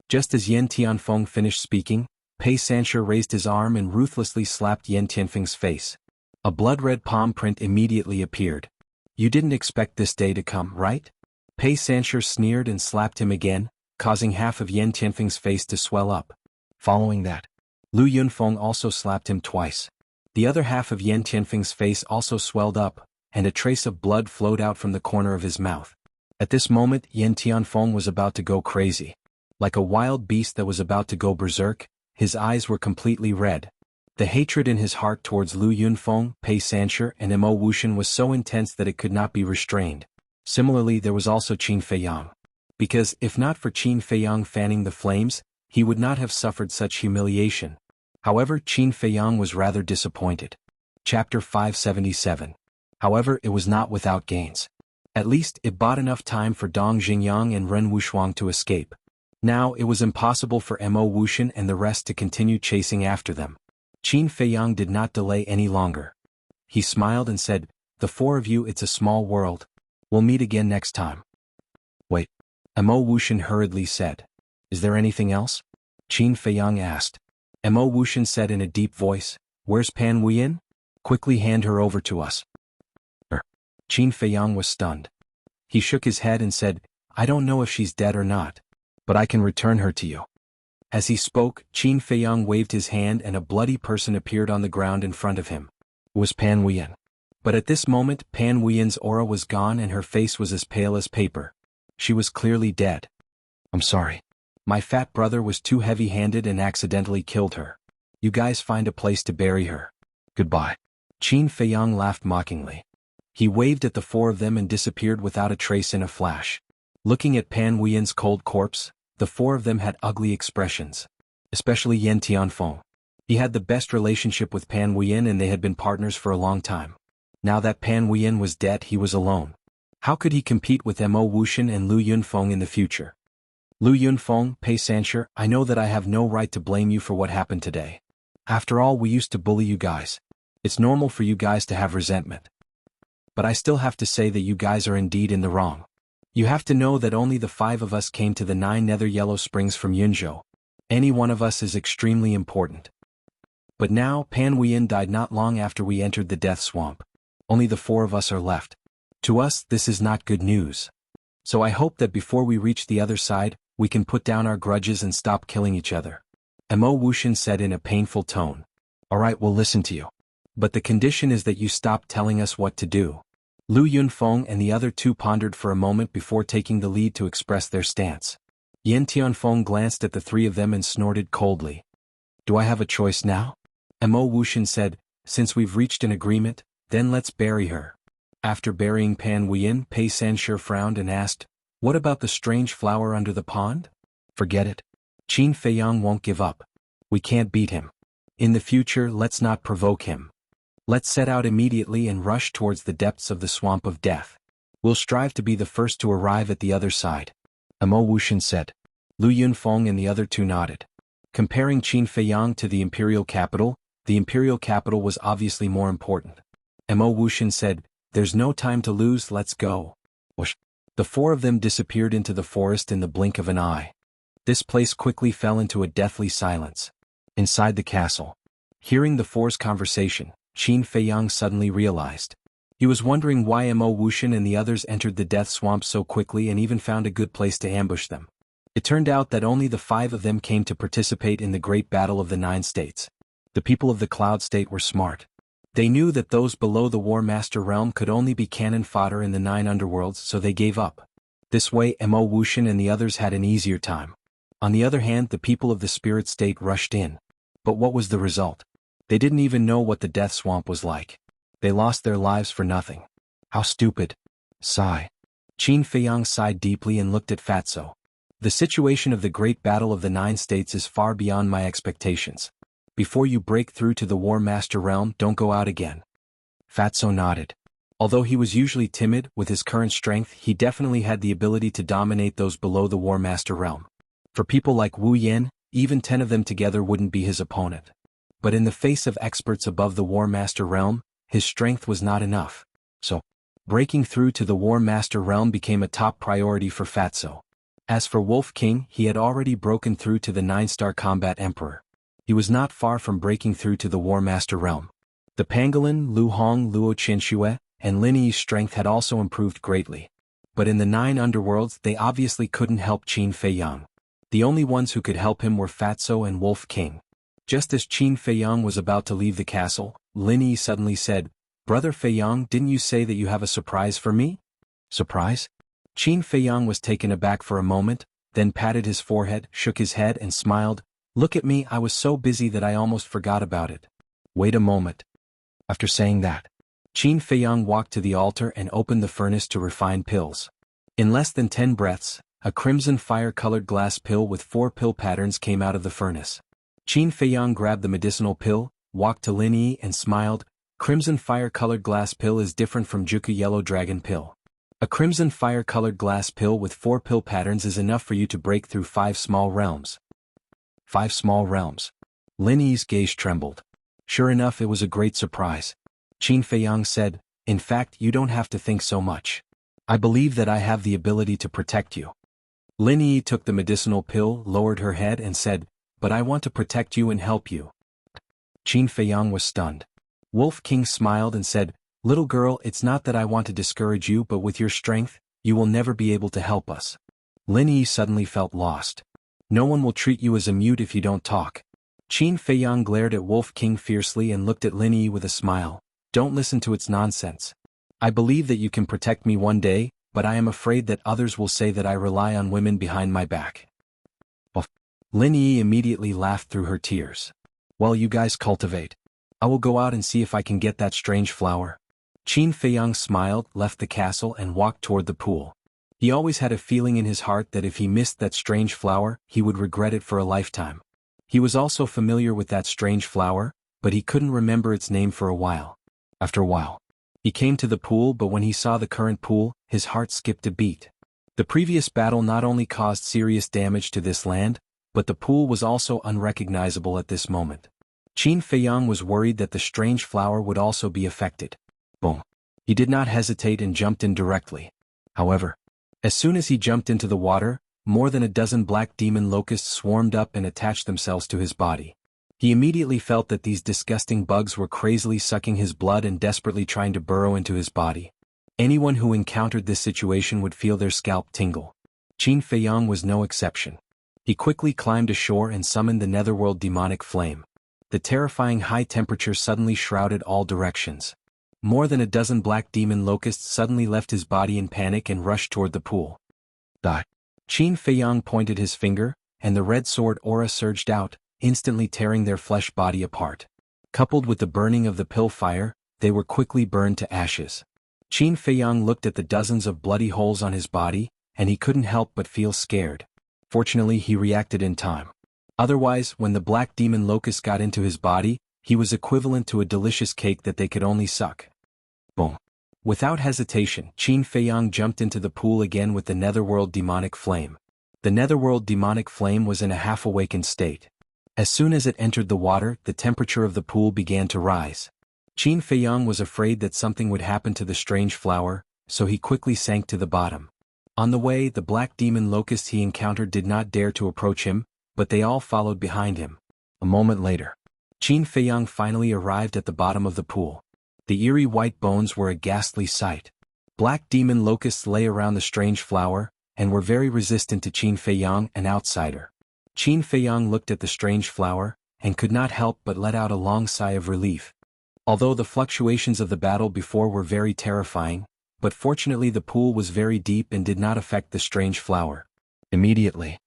A: Just as Yin Tianfeng finished speaking, Pei Sanshi raised his arm and ruthlessly slapped Yin Tianfeng's face. A blood-red palm print immediately appeared. You didn't expect this day to come, right? Pei Sanshi sneered and slapped him again, causing half of Yin Tianfeng's face to swell up. Following that, Lu Yunfeng also slapped him twice. The other half of Yin Tianfeng's face also swelled up, and a trace of blood flowed out from the corner of his mouth. At this moment, Yin Tianfeng was about to go crazy. Like a wild beast that was about to go berserk, his eyes were completely red. The hatred in his heart towards Lu Yunfeng, Pei Sanshi, and Mo Wuxian was so intense that it could not be restrained. Similarly, there was also Qin Feiyang. Because, if not for Qin Feiyang fanning the flames, he would not have suffered such humiliation. However, Qin Feiyang was rather disappointed. Chapter 577. However, it was not without gains. At least, it bought enough time for Dong Xingyang and Ren Wushuang to escape. Now, it was impossible for Mo Wuxian and the rest to continue chasing after them. Qin Feiyang did not delay any longer. He smiled and said, the four of you, it's a small world. We'll meet again next time. Wait. Mo Wuxian hurriedly said. Is there anything else? Qin Feiyang asked. Mo Wuxian said in a deep voice, where's Pan Wuyin? Quickly hand her over to us. Qin Feiyang was stunned. He shook his head and said, I don't know if she's dead or not, but I can return her to you. As he spoke, Qin Feiyang waved his hand and a bloody person appeared on the ground in front of him. It was Pan Wuyin. But at this moment, Pan Wuyin's aura was gone and her face was as pale as paper. She was clearly dead. I'm sorry. My fat brother was too heavy-handed and accidentally killed her. You guys find a place to bury her. Goodbye. Qin Feiyang laughed mockingly. He waved at the four of them and disappeared without a trace in a flash. Looking at Pan Wuyin's cold corpse, the four of them had ugly expressions. Especially Yin Tianfeng. He had the best relationship with Pan Wuyin and they had been partners for a long time. Now that Pan Wuyin was dead, he was alone. How could he compete with Mo Wuxian and Lu Yunfeng in the future? Lu Yunfeng, Pei Sanshi, I know that I have no right to blame you for what happened today. After all, we used to bully you guys. It's normal for you guys to have resentment. But I still have to say that you guys are indeed in the wrong. You have to know that only the 5 of us came to the 9 Nether Yellow Springs from Yunzhou. Any one of us is extremely important. But now, Pan Wuyin died not long after we entered the Death Swamp. Only the 4 of us are left. To us, this is not good news. So I hope that before we reach the other side, we can put down our grudges and stop killing each other. Mo Wuxian said in a painful tone. Alright, we'll listen to you. But the condition is that you stop telling us what to do. Lu Yunfeng and the other 2 pondered for a moment before taking the lead to express their stance. Yin Tianfeng glanced at the 3 of them and snorted coldly. Do I have a choice now? Mo Wuxian said, since we've reached an agreement, then let's bury her. After burying Pan Wuyin, Pei Sanshi frowned and asked, what about the strange flower under the pond? Forget it. Qin Feiyang won't give up. We can't beat him. In the future, let's not provoke him. Let's set out immediately and rush towards the depths of the swamp of death. We'll strive to be the first to arrive at the other side. Mo Wuxian said. Lu Yunfeng and the other 2 nodded. Comparing Qin Feiyang to the imperial capital, The imperial capital was obviously more important. Mo Wuxian said, "There's no time to lose, let's go." Whoosh. The four of them disappeared into the forest in the blink of an eye. This place quickly fell into a deathly silence. Inside the castle, hearing the four's conversation, Qin Feiyang suddenly realized. He was wondering why Mo Wuxian and the others entered the death swamp so quickly and even found a good place to ambush them. It turned out that only the 5 of them came to participate in the great battle of the 9 states. The people of the Cloud State were smart. They knew that those below the War Master realm could only be cannon fodder in the 9 underworlds, so they gave up. This way Mo Wuxian and the others had an easier time. On the other hand, the people of the Spirit State rushed in. But what was the result? They didn't even know what the death swamp was like. They lost their lives for nothing. How stupid. Sigh. Qin Feiyang sighed deeply and looked at Fatso. The situation of the great battle of the 9 states is far beyond my expectations. Before you break through to the War Master realm, don't go out again. Fatso nodded. Although he was usually timid, with his current strength he definitely had the ability to dominate those below the War Master realm. For people like Wu Yan, even 10 of them together wouldn't be his opponent. But in the face of experts above the War Master realm, his strength was not enough. So, breaking through to the War Master realm became a top priority for Fatso. As for Wolf King, he had already broken through to the 9-star Combat Emperor. He was not far from breaking through to the War Master realm. The pangolin, Lu Hong, Luo Qianxue, and Lin Yi's strength had also improved greatly. But in the 9 underworlds they obviously couldn't help Qin Feiyang. The only ones who could help him were Fatso and Wolf King. Just as Qin Feiyang was about to leave the castle, Lin Yi suddenly said, "Brother Feiyang, didn't you say that you have a surprise for me?" Surprise? Qin Feiyang was taken aback for a moment, then patted his forehead, shook his head and smiled. "Look at me, I was so busy that I almost forgot about it." Wait a moment. After saying that, Qin Feiyang walked to the altar and opened the furnace to refine pills. In less than 10 breaths, a crimson fire-colored glass pill with 4 pill patterns came out of the furnace. Qin Feiyang grabbed the medicinal pill, walked to Lin Yi and smiled. "Crimson fire-colored glass pill is different from Jianghu yellow dragon pill. A crimson fire-colored glass pill with 4 pill patterns is enough for you to break through 5 small realms." 5 small realms. Lin Yi's gaze trembled. Sure enough, it was a great surprise. Qin Feiyang said, "In fact, you don't have to think so much. I believe that I have the ability to protect you." Lin Yi took the medicinal pill, lowered her head and said, "But I want to protect you and help you." Qin Feiyang was stunned. Wolf King smiled and said, "Little girl, it's not that I want to discourage you, but with your strength, you will never be able to help us." Lin Yi suddenly felt lost. "No one will treat you as a mute if you don't talk." Qin Feiyang glared at Wolf King fiercely and looked at Lin Yi with a smile. "Don't listen to its nonsense. I believe that you can protect me one day, but I am afraid that others will say that I rely on women behind my back." Lin Yi immediately laughed through her tears. "Well, you guys cultivate. I will go out and see if I can get that strange flower." Qin Feiyang smiled, left the castle and walked toward the pool. He always had a feeling in his heart that if he missed that strange flower, he would regret it for a lifetime. He was also familiar with that strange flower, but he couldn't remember its name for a while. After a while, he came to the pool, but when he saw the current pool, his heart skipped a beat. The previous battle not only caused serious damage to this land, but the pool was also unrecognizable at this moment. Qin Feiyang was worried that the strange flower would also be affected. Boom. He did not hesitate and jumped in directly. However, as soon as he jumped into the water, more than a dozen black demon locusts swarmed up and attached themselves to his body. He immediately felt that these disgusting bugs were crazily sucking his blood and desperately trying to burrow into his body. Anyone who encountered this situation would feel their scalp tingle. Qin Feiyang was no exception. He quickly climbed ashore and summoned the netherworld demonic flame. The terrifying high temperature suddenly shrouded all directions. More than a dozen black demon locusts suddenly left his body in panic and rushed toward the pool. Die. Qin Feiyang pointed his finger, and the red sword aura surged out, instantly tearing their flesh body apart. Coupled with the burning of the pill fire, they were quickly burned to ashes. Qin Feiyang looked at the dozens of bloody holes on his body, and he couldn't help but feel scared. Fortunately, he reacted in time. Otherwise, when the black demon locust got into his body, he was equivalent to a delicious cake that they could only suck. Boom. Without hesitation, Qin Feiyang jumped into the pool again with the netherworld demonic flame. The netherworld demonic flame was in a half-awakened state. As soon as it entered the water, the temperature of the pool began to rise. Qin Feiyang was afraid that something would happen to the strange flower, so he quickly sank to the bottom. On the way, the black demon locusts he encountered did not dare to approach him, but they all followed behind him. A moment later, Qin Feiyang finally arrived at the bottom of the pool. The eerie white bones were a ghastly sight. Black demon locusts lay around the strange flower, and were very resistant to Qin Feiyang, an outsider. Qin Feiyang looked at the strange flower, and could not help but let out a long sigh of relief. Although the fluctuations of the battle before were very terrifying, but fortunately the pool was very deep and did not affect the strange flower. Immediately,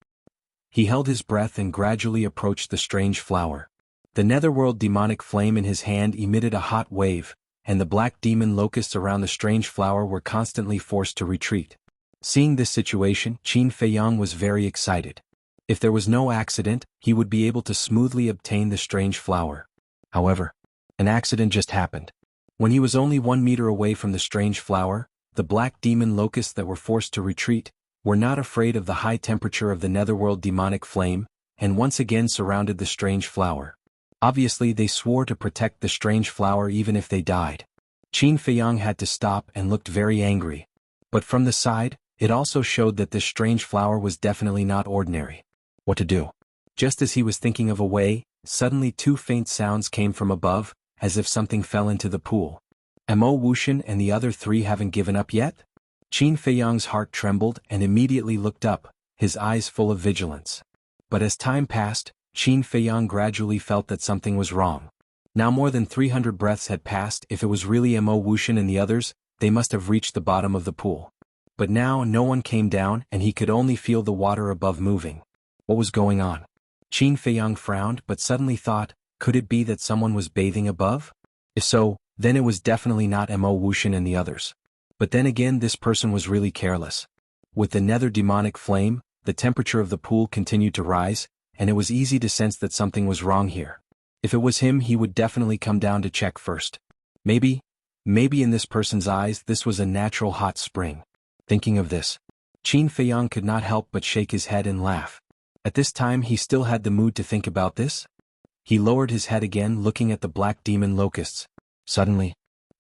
A: he held his breath and gradually approached the strange flower. The netherworld demonic flame in his hand emitted a hot wave, and the black demon locusts around the strange flower were constantly forced to retreat. Seeing this situation, Qin Feiyang was very excited. If there was no accident, he would be able to smoothly obtain the strange flower. However, an accident just happened. When he was only 1 meter away from the strange flower, the black demon locusts that were forced to retreat were not afraid of the high temperature of the netherworld demonic flame, and once again surrounded the strange flower. Obviously they swore to protect the strange flower even if they died. Qin Feiyang had to stop and looked very angry. But from the side, it also showed that this strange flower was definitely not ordinary. What to do? Just as he was thinking of a way, suddenly 2 faint sounds came from above, as if something fell into the pool. Mo Wuxian and the other 3 haven't given up yet? Qin Feiyang's heart trembled and immediately looked up, his eyes full of vigilance. But as time passed, Qin Feiyang gradually felt that something was wrong. Now more than 300 breaths had passed. If it was really Mo Wuxian and the others, they must have reached the bottom of the pool. But now no one came down and he could only feel the water above moving. What was going on? Qin Feiyang frowned but suddenly thought, could it be that someone was bathing above? If so, then it was definitely not Mo Wuxian and the others. But then again this person was really careless. With the nether demonic flame, the temperature of the pool continued to rise, and it was easy to sense that something was wrong here. If it was him he would definitely come down to check first. Maybe in this person's eyes this was a natural hot spring. Thinking of this, Qin Feiyang could not help but shake his head and laugh. At this time he still had the mood to think about this. He lowered his head again looking at the black demon locusts. Suddenly,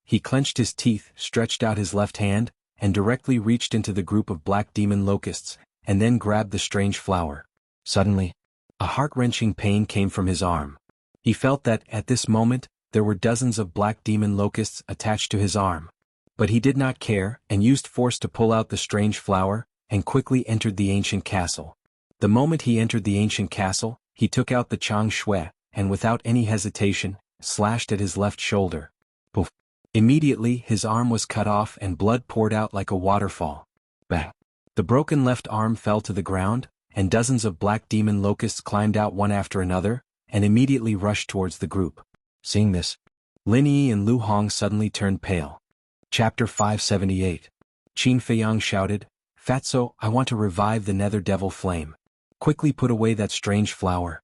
A: he clenched his teeth, stretched out his left hand, and directly reached into the group of black demon locusts, and then grabbed the strange flower. Suddenly, a heart-wrenching pain came from his arm. He felt that, at this moment, there were dozens of black demon locusts attached to his arm. But he did not care, and used force to pull out the strange flower, and quickly entered the ancient castle. The moment he entered the ancient castle, he took out the Chang Shui, and without any hesitation, slashed at his left shoulder. Poof! Immediately his arm was cut off and blood poured out like a waterfall. Bang! The broken left arm fell to the ground, and dozens of black demon locusts climbed out one after another, and immediately rushed towards the group. Seeing this, Lin Yi and Lu Hong suddenly turned pale. Chapter 578. Qin Feiyang shouted, "Fatso, I want to revive the nether devil flame. Quickly put away that strange flower."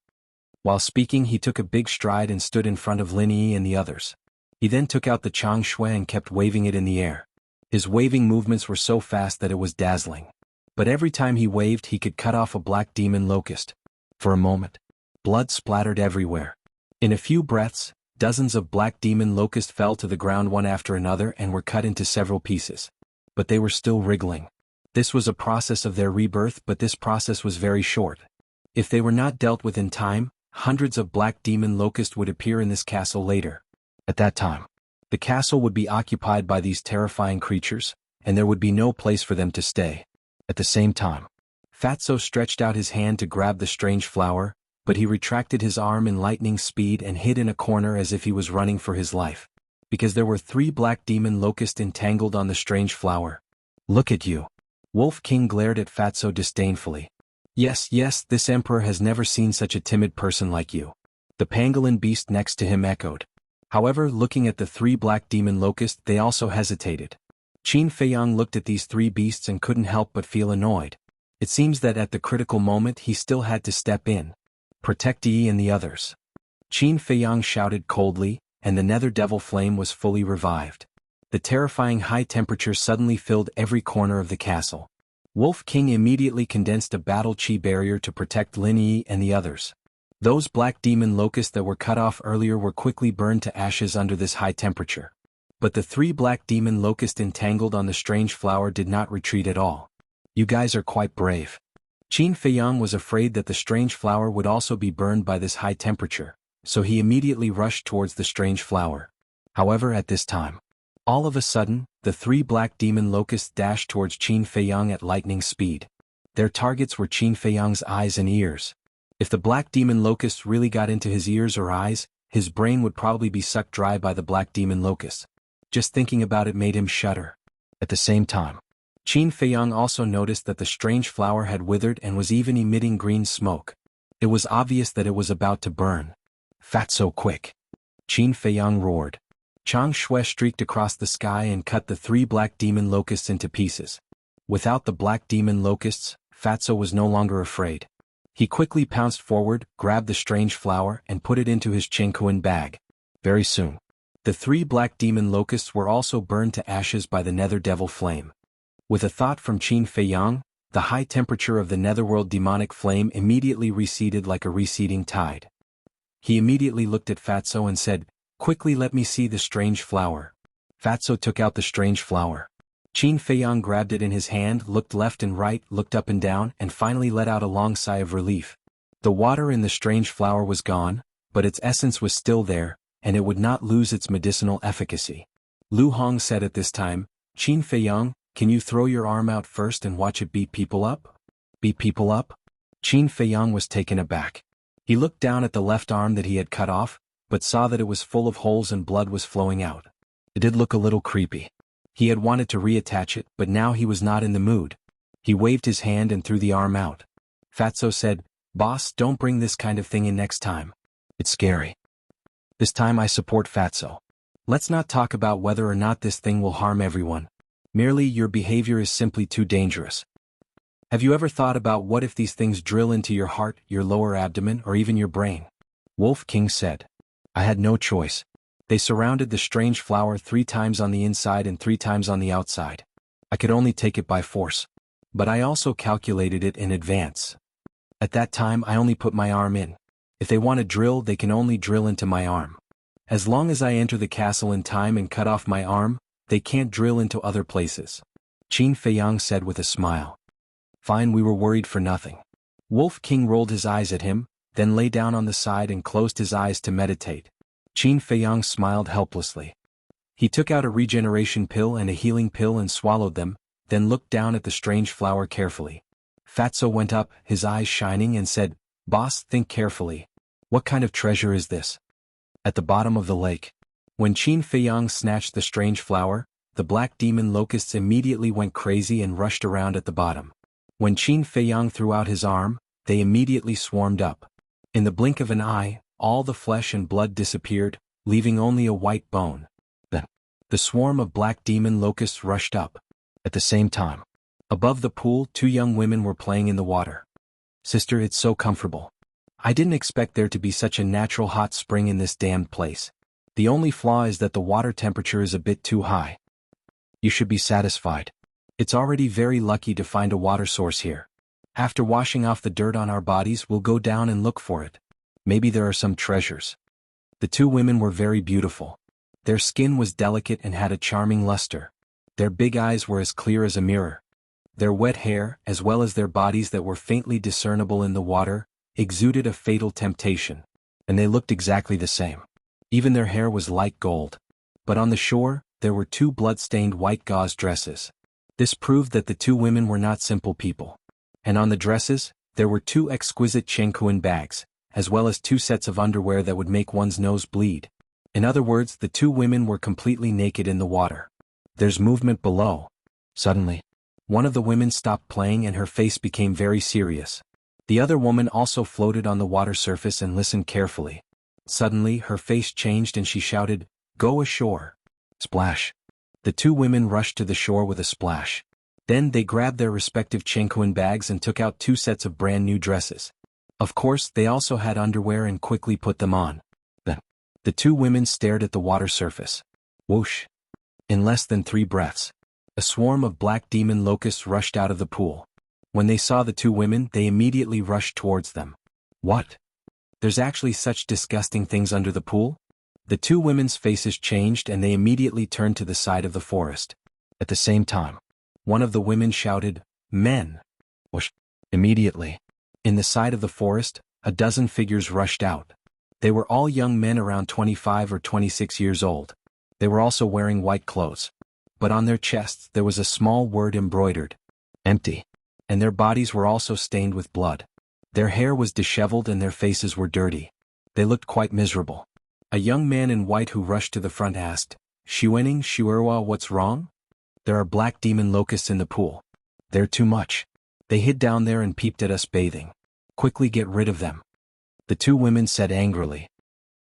A: While speaking he took a big stride and stood in front of Lin Yi and the others. He then took out the Chang Shui and kept waving it in the air. His waving movements were so fast that it was dazzling. But every time he waved he could cut off a black demon locust. For a moment, blood splattered everywhere. In a few breaths, dozens of black demon locusts fell to the ground one after another and were cut into several pieces. But they were still wriggling. This was a process of their rebirth, but this process was very short. If they were not dealt with in time, hundreds of black demon locusts would appear in this castle later. At that time, the castle would be occupied by these terrifying creatures, and there would be no place for them to stay. At the same time, Fatso stretched out his hand to grab the strange flower, but he retracted his arm in lightning speed and hid in a corner as if he was running for his life. Because there were 3 black demon locusts entangled on the strange flower. "Look at you." Wolf King glared at Fatso disdainfully. Yes, this emperor has never seen such a timid person like you." The pangolin beast next to him echoed. However, looking at the 3 black demon locusts, they also hesitated. Qin Feiyang looked at these 3 beasts and couldn't help but feel annoyed. It seems that at the critical moment he still had to step in. "Protect Yi and the others." Qin Feiyang shouted coldly, and the nether devil flame was fully revived. The terrifying high temperature suddenly filled every corner of the castle. Wolf King immediately condensed a battle chi barrier to protect Lin Yi and the others. Those black demon locusts that were cut off earlier were quickly burned to ashes under this high temperature. But the 3 black demon locusts entangled on the strange flower did not retreat at all. You guys are quite brave. Qin Feiyang was afraid that the strange flower would also be burned by this high temperature, so he immediately rushed towards the strange flower. However, at this time, all of a sudden, the 3 black demon locusts dashed towards Qin Feiyang at lightning speed. Their targets were Qin Feiyang's eyes and ears. If the black demon locusts really got into his ears or eyes, his brain would probably be sucked dry by the black demon locusts. Just thinking about it made him shudder. At the same time, Qin Feiyang also noticed that the strange flower had withered and was even emitting green smoke. It was obvious that it was about to burn. Fatso, quick! Qin Feiyang roared. Chang Shui streaked across the sky and cut the 3 black demon locusts into pieces. Without the black demon locusts, Fatso was no longer afraid. He quickly pounced forward, grabbed the strange flower, and put it into his Chengkuan bag. Very soon, the 3 black demon locusts were also burned to ashes by the nether devil flame. With a thought from Qin Feiyang, the high temperature of the netherworld demonic flame immediately receded like a receding tide. He immediately looked at Fatso and said, "Quickly, let me see the strange flower." Fatso took out the strange flower. Qin Feiyang grabbed it in his hand, looked left and right, looked up and down, and finally let out a long sigh of relief. The water in the strange flower was gone, but its essence was still there, and it would not lose its medicinal efficacy. Lu Hong said at this time, "Qin Feiyang, can you throw your arm out first and watch it beat people up?" Beat people up? Qin Feiyang was taken aback. He looked down at the left arm that he had cut off, but saw that it was full of holes and blood was flowing out. It did look a little creepy. He had wanted to reattach it, but now he was not in the mood. He waved his hand and threw the arm out. Fatso said, "Boss, don't bring this kind of thing in next time. It's scary." This time I support Fatso. Let's not talk about whether or not this thing will harm everyone. Merely your behavior is simply too dangerous. Have you ever thought about what if these things drill into your heart, your lower abdomen, or even your brain? Wolf King said. I had no choice. They surrounded the strange flower 3 times on the inside and 3 times on the outside. I could only take it by force. But I also calculated it in advance. At that time I only put my arm in. If they want to drill, they can only drill into my arm. As long as I enter the castle in time and cut off my arm, they can't drill into other places. Qin Feiyang said with a smile. Fine, we were worried for nothing. Wolf King rolled his eyes at him, then lay down on the side and closed his eyes to meditate. Qin Feiyang smiled helplessly. He took out a regeneration pill and a healing pill and swallowed them, then looked down at the strange flower carefully. Fatso went up, his eyes shining, and said, "Boss, think carefully. What kind of treasure is this?" At the bottom of the lake. When Qin Feiyang snatched the strange flower, the black demon locusts immediately went crazy and rushed around at the bottom. When Qin Feiyang threw out his arm, they immediately swarmed up. In the blink of an eye, all the flesh and blood disappeared, leaving only a white bone. Then, the swarm of black demon locusts rushed up. At the same time, above the pool, 2 young women were playing in the water. "Sister, it's so comfortable. I didn't expect there to be such a natural hot spring in this damned place. The only flaw is that the water temperature is a bit too high. You should be satisfied. It's already very lucky to find a water source here. After washing off the dirt on our bodies, we'll go down and look for it. Maybe there are some treasures." The 2 women were very beautiful. Their skin was delicate and had a charming luster. Their big eyes were as clear as a mirror. Their wet hair, as well as their bodies that were faintly discernible in the water, exuded a fatal temptation. And they looked exactly the same. Even their hair was light gold. But on the shore, there were 2 blood-stained white gauze dresses. This proved that the 2 women were not simple people. And on the dresses, there were 2 exquisite Chengkuan bags, as well as 2 sets of underwear that would make one's nose bleed. In other words, the 2 women were completely naked in the water. There's movement below. Suddenly, one of the women stopped playing and her face became very serious. The other woman also floated on the water surface and listened carefully. Suddenly, her face changed and she shouted, "Go ashore." Splash. The 2 women rushed to the shore with a splash. Then they grabbed their respective Chengkuan bags and took out 2 sets of brand new dresses. Of course, they also had underwear and quickly put them on. Then, the 2 women stared at the water surface. Whoosh. In less than 3 breaths, a swarm of black demon locusts rushed out of the pool. When they saw the 2 women, they immediately rushed towards them. What? There's actually such disgusting things under the pool? The two women's faces changed and they immediately turned to the side of the forest. At the same time, one of the women shouted, "Men!" Whoosh! Immediately, in the side of the forest, a dozen figures rushed out. They were all young men around 25 or 26 years old. They were also wearing white clothes. But on their chests there was a small word embroidered. Empty. And their bodies were also stained with blood. Their hair was disheveled and their faces were dirty. They looked quite miserable. A young man in white who rushed to the front asked, "Xuening Shuerwa, what's wrong?" "There are black demon locusts in the pool. They're too much. They hid down there and peeped at us bathing. Quickly get rid of them." The two women said angrily.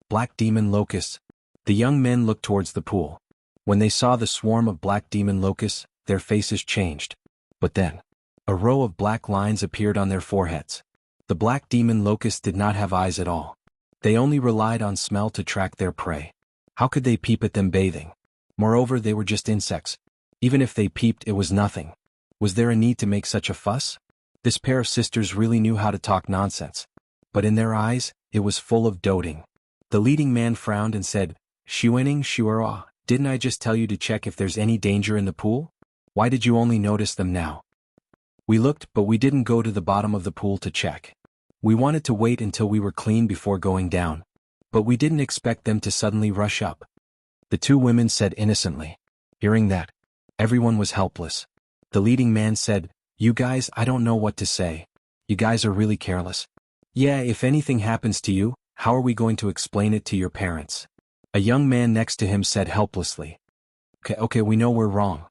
A: "Black demon locusts." The young men looked towards the pool. When they saw the swarm of black demon locusts, their faces changed. But then, a row of black lines appeared on their foreheads. The black demon locusts did not have eyes at all. They only relied on smell to track their prey. How could they peep at them bathing? Moreover, they were just insects. Even if they peeped, it was nothing. Was there a need to make such a fuss? This pair of sisters really knew how to talk nonsense. But in their eyes, it was full of doting. The leading man frowned and said, "Xuening Shuerwa, didn't I just tell you to check if there's any danger in the pool? Why did you only notice them now?" "We looked, but we didn't go to the bottom of the pool to check. We wanted to wait until we were clean before going down. But we didn't expect them to suddenly rush up," the two women said innocently. Hearing that, everyone was helpless. The leading man said, "You guys, I don't know what to say. You guys are really careless. Yeah, if anything happens to you, how are we going to explain it to your parents?" A young man next to him said helplessly, Okay, we know we're wrong.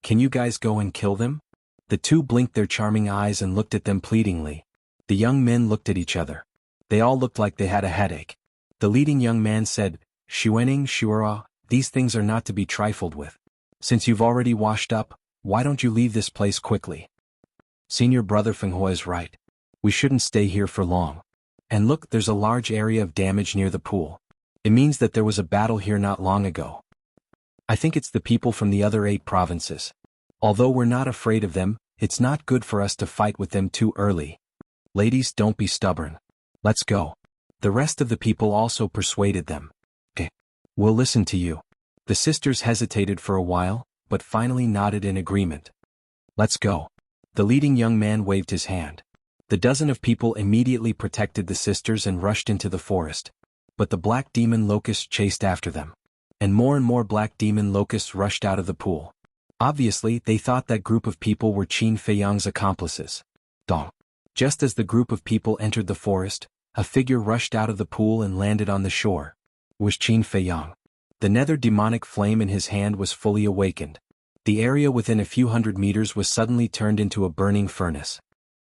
A: Can you guys go and kill them?" The two blinked their charming eyes and looked at them pleadingly. The young men looked at each other. They all looked like they had a headache. The leading young man said, "Xuening Shuerwa, these things are not to be trifled with. Since you've already washed up, why don't you leave this place quickly? Senior brother Fenghua is right. We shouldn't stay here for long. And look, there's a large area of damage near the pool. It means that there was a battle here not long ago. I think it's the people from the other 8 provinces. Although we're not afraid of them, it's not good for us to fight with them too early. Ladies, don't be stubborn. Let's go." The rest of the people also persuaded them. "Okay, we'll listen to you." The sisters hesitated for a while, but finally nodded in agreement. "Let's go." The leading young man waved his hand. The dozen of people immediately protected the sisters and rushed into the forest. But the black demon locusts chased after them. And more black demon locusts rushed out of the pool. Obviously, they thought that group of people were Qin Feiyang's accomplices. Dong. Just as the group of people entered the forest, a figure rushed out of the pool and landed on the shore. It was Qin Feiyang. The nether demonic flame in his hand was fully awakened. The area within a few hundred meters was suddenly turned into a burning furnace.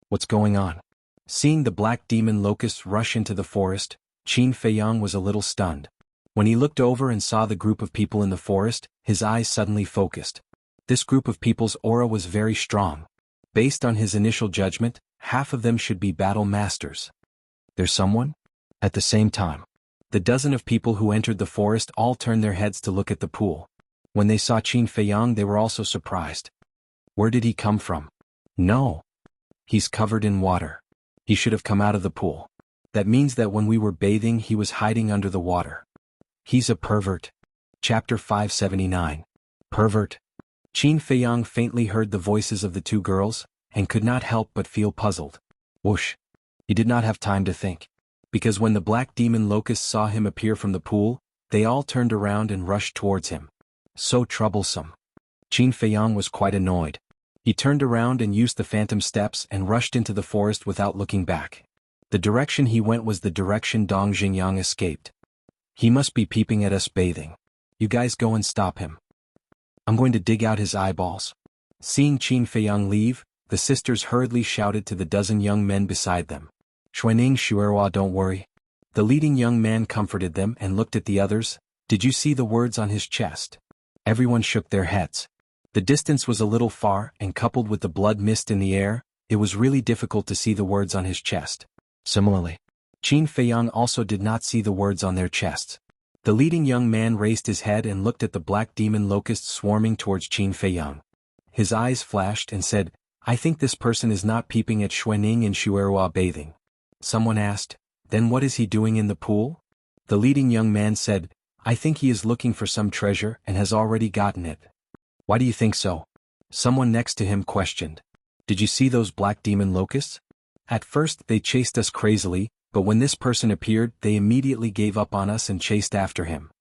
A: What's going on? Seeing the black demon locusts rush into the forest, Qin Feiyang was a little stunned. When he looked over and saw the group of people in the forest, his eyes suddenly focused. This group of people's aura was very strong. Based on his initial judgment, half of them should be battle masters. There's someone? At the same time, the dozen of people who entered the forest all turned their heads to look at the pool. When they saw Qin Feiyang, they were also surprised. Where did he come from? No. He's covered in water. He should have come out of the pool. That means that when we were bathing he was hiding under the water. He's a pervert. Chapter 579. Pervert. Qin Feiyang faintly heard the voices of the two girls, and could not help but feel puzzled. Whoosh. He did not have time to think. Because when the black demon locusts saw him appear from the pool, they all turned around and rushed towards him. So troublesome. Qin Feiyang was quite annoyed. He turned around and used the phantom steps and rushed into the forest without looking back. The direction he went was the direction Dong Xingyang escaped. He must be peeping at us bathing. You guys go and stop him. I'm going to dig out his eyeballs. Seeing Qin Feiyang leave, the sisters hurriedly shouted to the dozen young men beside them. Xuening Shuerwa, don't worry. The leading young man comforted them and looked at the others. Did you see the words on his chest? Everyone shook their heads. The distance was a little far, and coupled with the blood mist in the air, it was really difficult to see the words on his chest. Similarly, Qin Feiyang also did not see the words on their chests. The leading young man raised his head and looked at the black demon locusts swarming towards Qin Feiyang. His eyes flashed and said, I think this person is not peeping at Xuening and Shuerwa bathing. Someone asked, Then what is he doing in the pool? The leading young man said, I think he is looking for some treasure and has already gotten it. Why do you think so? Someone next to him questioned. Did you see those black demon locusts? At first they chased us crazily, but when this person appeared they immediately gave up on us and chased after him.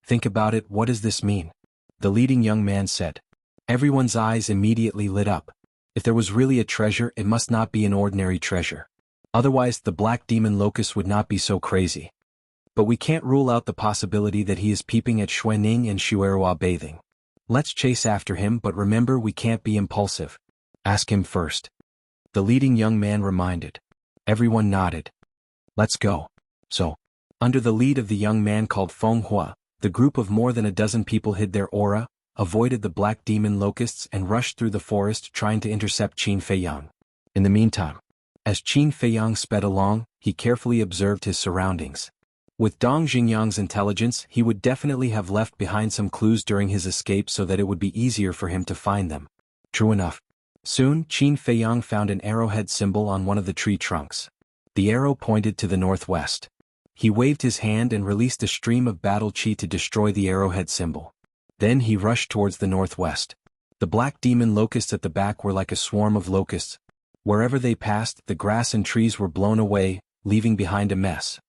A: Think about it, what does this mean? The leading young man said. Everyone's eyes immediately lit up. If there was really a treasure, it must not be an ordinary treasure. Otherwise the black demon locust would not be so crazy. But we can't rule out the possibility that he is peeping at Xuening and Xuerua bathing. Let's chase after him, but remember we can't be impulsive. Ask him first. The leading young man reminded. Everyone nodded. Let's go. So, under the lead of the young man called Feng Hua, the group of more than a dozen people hid their aura, avoided the black demon locusts and rushed through the forest trying to intercept Qin Feiyang. In the meantime, as Qin Feiyang sped along, he carefully observed his surroundings. With Dong Xingyang's intelligence, he would definitely have left behind some clues during his escape so that it would be easier for him to find them. True enough. Soon, Qin Feiyang found an arrowhead symbol on one of the tree trunks. The arrow pointed to the northwest. He waved his hand and released a stream of battle chi to destroy the arrowhead symbol. Then he rushed towards the northwest. The black demon locusts at the back were like a swarm of locusts. Wherever they passed, the grass and trees were blown away, leaving behind a mess.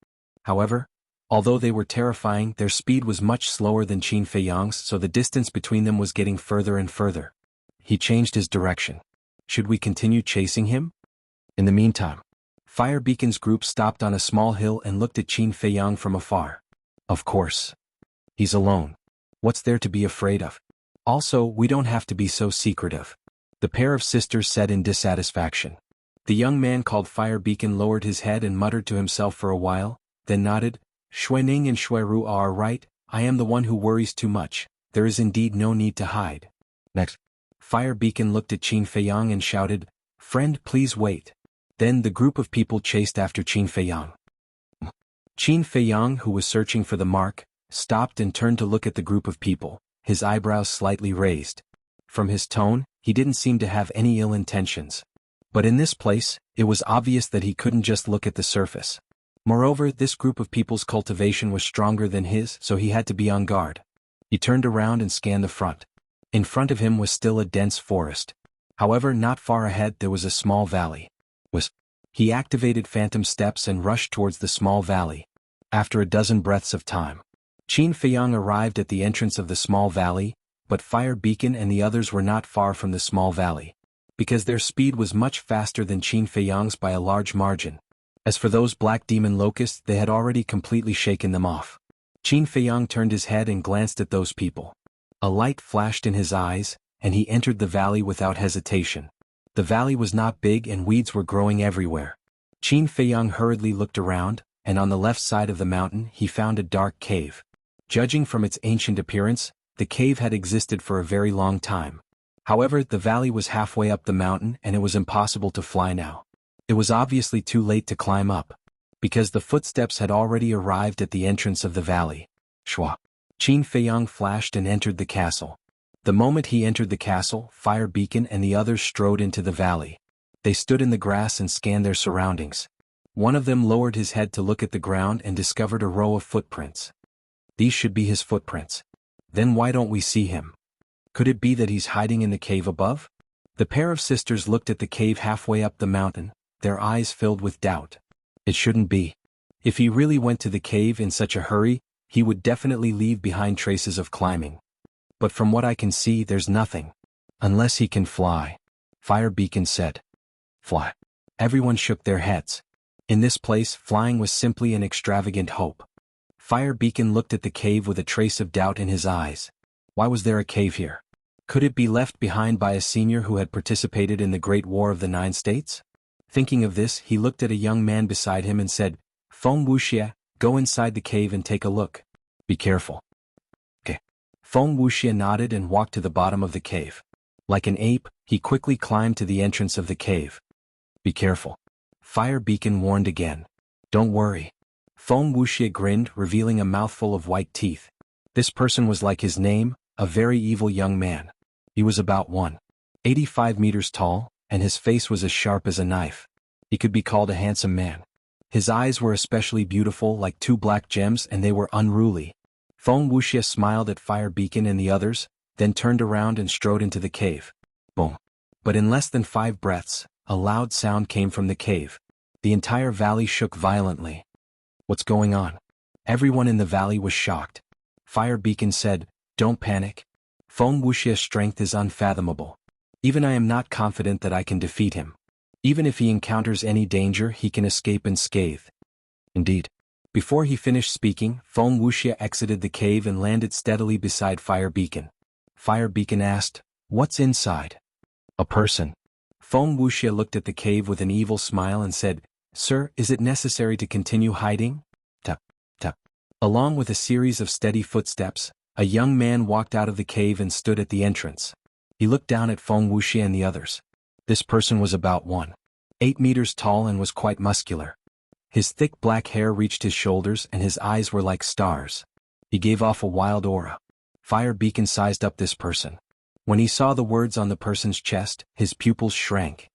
A: However, although they were terrifying, their speed was much slower than Qin Feiyang's, so the distance between them was getting further and further. He changed his direction. Should we continue chasing him? In the meantime, Fire Beacon's group stopped on a small hill and looked at Qin Feiyang from afar. Of course. He's alone. What's there to be afraid of? Also, we don't have to be so secretive. The pair of sisters said in dissatisfaction. The young man called Fire Beacon lowered his head and muttered to himself for a while, then nodded. Xuening and Xueru are right, I am the one who worries too much, there is indeed no need to hide. Next, Fire Beacon looked at Qin Feiyang and shouted, Friend, please wait. Then the group of people chased after Qin Feiyang. Qin Feiyang, who was searching for the mark, stopped and turned to look at the group of people, his eyebrows slightly raised. From his tone, he didn't seem to have any ill intentions. But in this place, it was obvious that he couldn't just look at the surface. Moreover, this group of people's cultivation was stronger than his, so he had to be on guard. He turned around and scanned the front. In front of him was still a dense forest. However, not far ahead there was a small valley. He activated phantom steps and rushed towards the small valley. After a dozen breaths of time, Qin Feiyang arrived at the entrance of the small valley, but Fire Beacon and the others were not far from the small valley. Because their speed was much faster than Qin Feiyang's by a large margin. As for those black demon locusts, they had already completely shaken them off. Qin Feiyang turned his head and glanced at those people. A light flashed in his eyes, and he entered the valley without hesitation. The valley was not big and weeds were growing everywhere. Qin Feiyang hurriedly looked around, and on the left side of the mountain he found a dark cave. Judging from its ancient appearance, the cave had existed for a very long time. However, the valley was halfway up the mountain and it was impossible to fly now. It was obviously too late to climb up, because the footsteps had already arrived at the entrance of the valley. Shwa. Qin Feiyang flashed and entered the castle. The moment he entered the castle, Fire Beacon and the others strode into the valley. They stood in the grass and scanned their surroundings. One of them lowered his head to look at the ground and discovered a row of footprints. These should be his footprints. Then why don't we see him? Could it be that he's hiding in the cave above? The pair of sisters looked at the cave halfway up the mountain, their eyes filled with doubt. It shouldn't be. If he really went to the cave in such a hurry, he would definitely leave behind traces of climbing. But from what I can see, there's nothing. Unless he can fly. Fire Beacon said. Fly. Everyone shook their heads. In this place, flying was simply an extravagant hope. Fire Beacon looked at the cave with a trace of doubt in his eyes. Why was there a cave here? Could it be left behind by a senior who had participated in the Great War of the Nine States? Thinking of this, he looked at a young man beside him and said, Feng Wuxia, go inside the cave and take a look. Be careful. Okay. Feng Wuxia nodded and walked to the bottom of the cave. Like an ape, he quickly climbed to the entrance of the cave. Be careful. Fire Beacon warned again. Don't worry. Feng Wuxia grinned, revealing a mouthful of white teeth. This person was like his name, a very evil young man. He was about 1.85 meters tall, and his face was as sharp as a knife. He could be called a handsome man. His eyes were especially beautiful like two black gems and they were unruly. Feng Wuxia smiled at Fire Beacon and the others, then turned around and strode into the cave. Boom. But in less than 5 breaths, a loud sound came from the cave. The entire valley shook violently. What's going on? Everyone in the valley was shocked. Fire Beacon said, "Don't panic. Feng Wuxia's strength is unfathomable. Even I am not confident that I can defeat him. Even if he encounters any danger, he can escape unscathed." Indeed. Before he finished speaking, Feng Wuxia exited the cave and landed steadily beside Fire Beacon. Fire Beacon asked, "What's inside?" "A person." Feng Wuxia looked at the cave with an evil smile and said, "Sir, is it necessary to continue hiding?" Tap, tap. Along with a series of steady footsteps, a young man walked out of the cave and stood at the entrance. He looked down at Feng Wuxia and the others. This person was about 1.8 meters tall and was quite muscular. His thick black hair reached his shoulders and his eyes were like stars. He gave off a wild aura. Fire Beacon sized up this person. When he saw the words on the person's chest, his pupils shrank.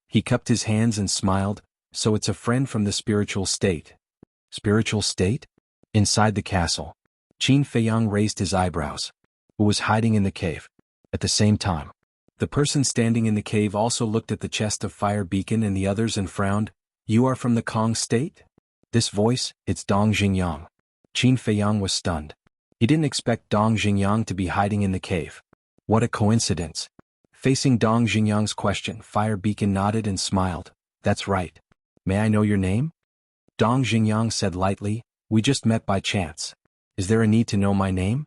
A: He cupped his hands and smiled, "So it's a friend from the spiritual state." Spiritual state? Inside the castle. Qin Feiyang raised his eyebrows. Who was hiding in the cave? At the same time, the person standing in the cave also looked at the chest of Fire Beacon and the others and frowned. "You are from the Kong state?" This voice, it's Dong Xingyang. Qin Feiyang was stunned. He didn't expect Dong Xingyang to be hiding in the cave. What a coincidence. Facing Dong Xingyang's question, Fire Beacon nodded and smiled. "That's right. May I know your name?" Dong Xingyang said lightly, "We just met by chance. Is there a need to know my name?"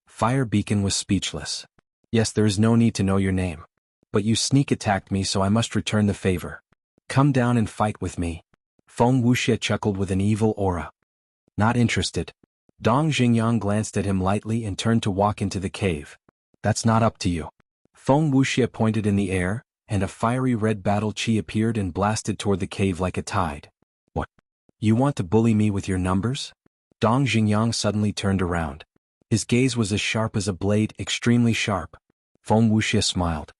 A: Fire Beacon was speechless. "Yes, there is no need to know your name. But you sneak attacked me, so I must return the favor. Come down and fight with me." Feng Wuxia chuckled with an evil aura. "Not interested." Dong Xingyang glanced at him lightly and turned to walk into the cave. "That's not up to you." Feng Wuxia pointed in the air, and a fiery red battle chi appeared and blasted toward the cave like a tide. "What? You want to bully me with your numbers?" Dong Xingyang suddenly turned around. His gaze was as sharp as a blade, extremely sharp. Feng Wuxia smiled.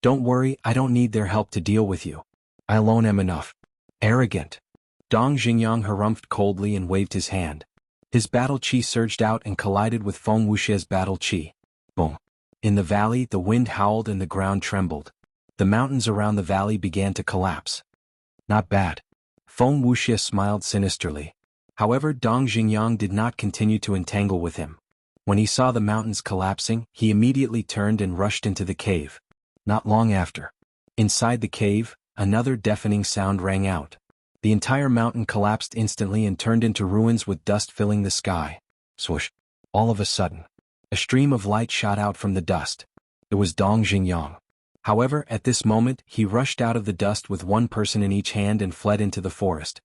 A: "Don't worry, I don't need their help to deal with you. I alone am enough." Arrogant. Dong Xingyang harumphed coldly and waved his hand. His battle chi surged out and collided with Feng Wuxia's battle chi. Boom. In the valley, the wind howled and the ground trembled. The mountains around the valley began to collapse. "Not bad." Feng Wuxia smiled sinisterly. However, Dong Xingyang did not continue to entangle with him. When he saw the mountains collapsing, he immediately turned and rushed into the cave. Not long after, inside the cave, another deafening sound rang out. The entire mountain collapsed instantly and turned into ruins with dust filling the sky. Swoosh. All of a sudden, a stream of light shot out from the dust. It was Dong Xingyang. However, at this moment, he rushed out of the dust with one person in each hand and fled into the forest.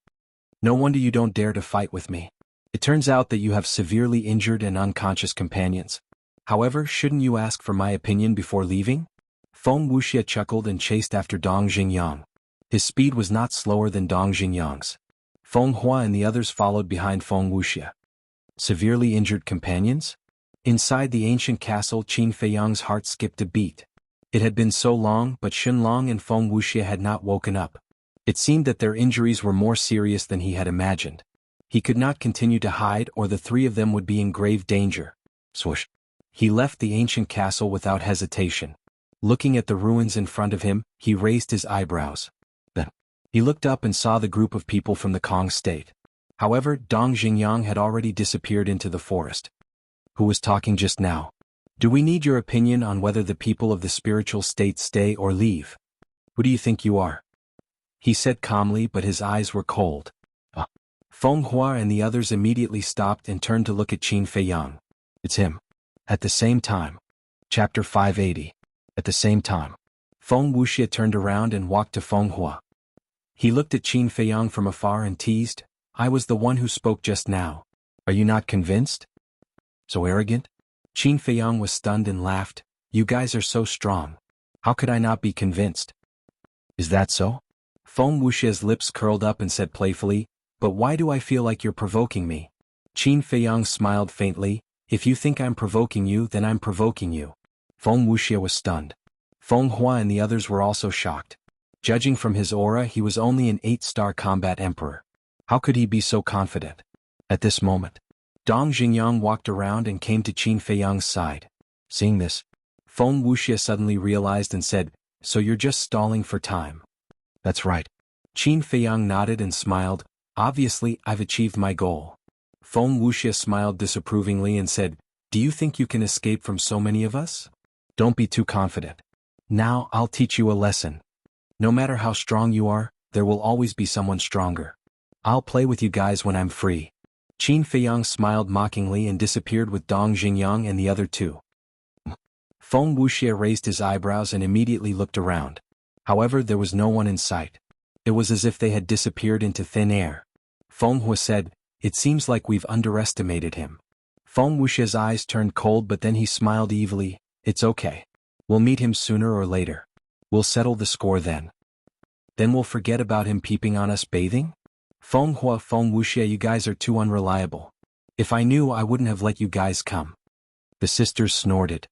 A: "No wonder you don't dare to fight with me. It turns out that you have severely injured and unconscious companions. However, shouldn't you ask for my opinion before leaving?" Feng Wuxia chuckled and chased after Dong Xingyang. His speed was not slower than Dong Xingyang's. Feng Hua and the others followed behind Feng Wuxia. Severely injured companions? Inside the ancient castle, Qin Feiyang's heart skipped a beat. It had been so long, but Xinlong and Feng Wuxia had not woken up. It seemed that their injuries were more serious than he had imagined. He could not continue to hide or the three of them would be in grave danger. Swoosh. He left the ancient castle without hesitation. Looking at the ruins in front of him, he raised his eyebrows. Then, he looked up and saw the group of people from the Kong state. However, Dong Xingyang had already disappeared into the forest. Who was talking just now? "Do we need your opinion on whether the people of the spiritual state stay or leave? Who do you think you are?" He said calmly, but his eyes were cold. Feng Hua and the others immediately stopped and turned to look at Qin Feiyang. "It's him." At the same time. Chapter 580. At the same time. Feng Wuxia turned around and walked to Feng Hua. He looked at Qin Feiyang from afar and teased, "I was the one who spoke just now. Are you not convinced?" "So arrogant?" Qin Feiyang was stunned and laughed. "You guys are so strong. How could I not be convinced?" "Is that so?" Feng Wuxia's lips curled up and said playfully, "But why do I feel like you're provoking me?" Qin Feiyang smiled faintly, "If you think I'm provoking you, then I'm provoking you." Feng Wuxia was stunned. Feng Hua and the others were also shocked. Judging from his aura, he was only an 8-star combat emperor. How could he be so confident? At this moment, Dong Xingyang walked around and came to Qin Feiyang's side. Seeing this, Feng Wuxia suddenly realized and said, "So you're just stalling for time." "That's right." Qin Feiyang nodded and smiled. "Obviously, I've achieved my goal." Feng Wuxia smiled disapprovingly and said, "Do you think you can escape from so many of us? Don't be too confident. Now I'll teach you a lesson. No matter how strong you are, there will always be someone stronger. I'll play with you guys when I'm free." Qin Feiyang smiled mockingly and disappeared with Dong Xingyang and the other two. Feng Wuxia raised his eyebrows and immediately looked around. However, there was no one in sight. It was as if they had disappeared into thin air. Feng Hua said, "It seems like we've underestimated him." Feng Wuxia's eyes turned cold, but then he smiled evilly. "It's okay. We'll meet him sooner or later. We'll settle the score then. Then we'll forget about him peeping on us bathing?" Feng Wuxia, you guys are too unreliable. If I knew, I wouldn't have let you guys come." The sisters snorted.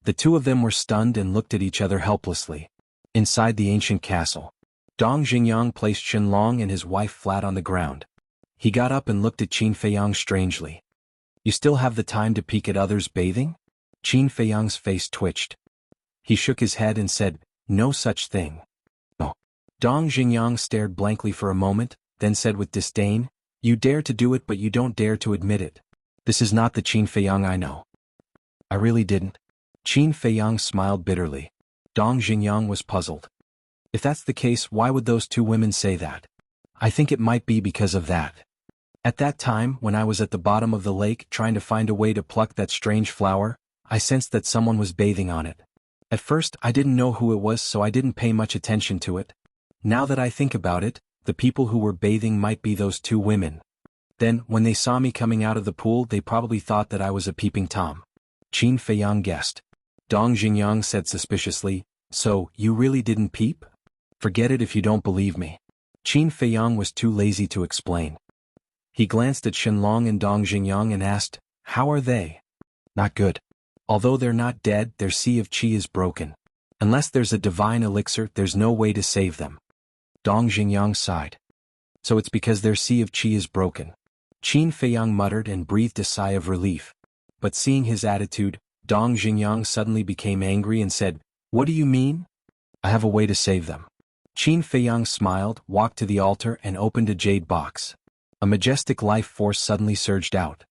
A: The two of them were stunned and looked at each other helplessly. Inside the ancient castle, Dong Xingyang placed Shenlong and his wife flat on the ground. He got up and looked at Qin Feiyang strangely. "You still have the time to peek at others bathing?" Qin Feiyang's face twitched. He shook his head and said, "No such thing." "Oh." Dong Xingyang stared blankly for a moment, then said with disdain, "You dare to do it, but you don't dare to admit it. This is not the Qin Feiyang I know." "I really didn't." Qin Feiyang smiled bitterly. Dong Xingyang was puzzled. "If that's the case, why would those two women say that?" "I think it might be because of that. At that time, when I was at the bottom of the lake trying to find a way to pluck that strange flower, I sensed that someone was bathing on it. At first, I didn't know who it was, so I didn't pay much attention to it. Now that I think about it, the people who were bathing might be those two women. Then, when they saw me coming out of the pool, they probably thought that I was a peeping Tom." Qin Feiyang guessed. Dong Xingyang said suspiciously, "So, you really didn't peep? Forget it if you don't believe me." Qin Feiyang was too lazy to explain. He glanced at Shenlong and Dong Xingyang and asked, "How are they?" "Not good. Although they're not dead, their sea of qi is broken. Unless there's a divine elixir, there's no way to save them." Dong Xingyang sighed. "So it's because their sea of qi is broken." Qin Feiyang muttered and breathed a sigh of relief. But seeing his attitude, Dong Xingyang suddenly became angry and said, "What do you mean?" "I have a way to save them." Qin Feiyang smiled, walked to the altar and opened a jade box. A majestic life force suddenly surged out.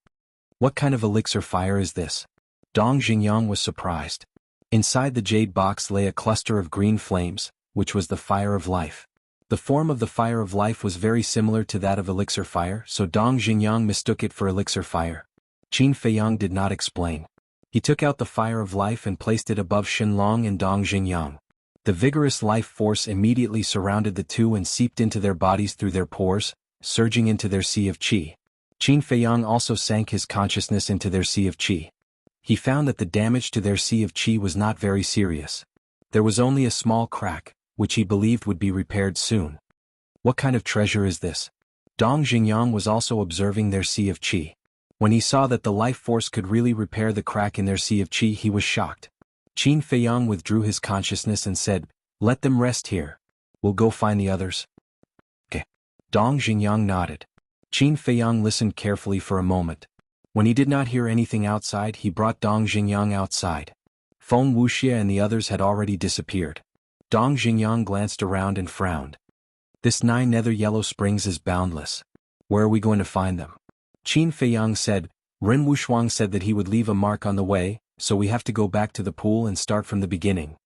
A: "What kind of elixir fire is this?" Dong Xingyang was surprised. Inside the jade box lay a cluster of green flames, which was the fire of life. The form of the fire of life was very similar to that of elixir fire, so Dong Xingyang mistook it for elixir fire. Qin Feiyang did not explain. He took out the fire of life and placed it above Shenlong and Dong Xingyang. The vigorous life force immediately surrounded the two and seeped into their bodies through their pores, surging into their sea of qi. Qin Feiyang also sank his consciousness into their sea of qi. He found that the damage to their sea of qi was not very serious. There was only a small crack, which he believed would be repaired soon. "What kind of treasure is this?" Dong Xingyang was also observing their sea of qi. When he saw that the life force could really repair the crack in their sea of qi, he was shocked. Qin Feiyang withdrew his consciousness and said, "Let them rest here. We'll go find the others." "Okay." Dong Xingyang nodded. Qin Feiyang listened carefully for a moment. When he did not hear anything outside, he brought Dong Xingyang outside. Feng Wuxia and the others had already disappeared. Dong Xingyang glanced around and frowned. "This 9 nether yellow springs is boundless. Where are we going to find them?" Qin Feiyang said, "Ren Wushuang said that he would leave a mark on the way, so we have to go back to the pool and start from the beginning."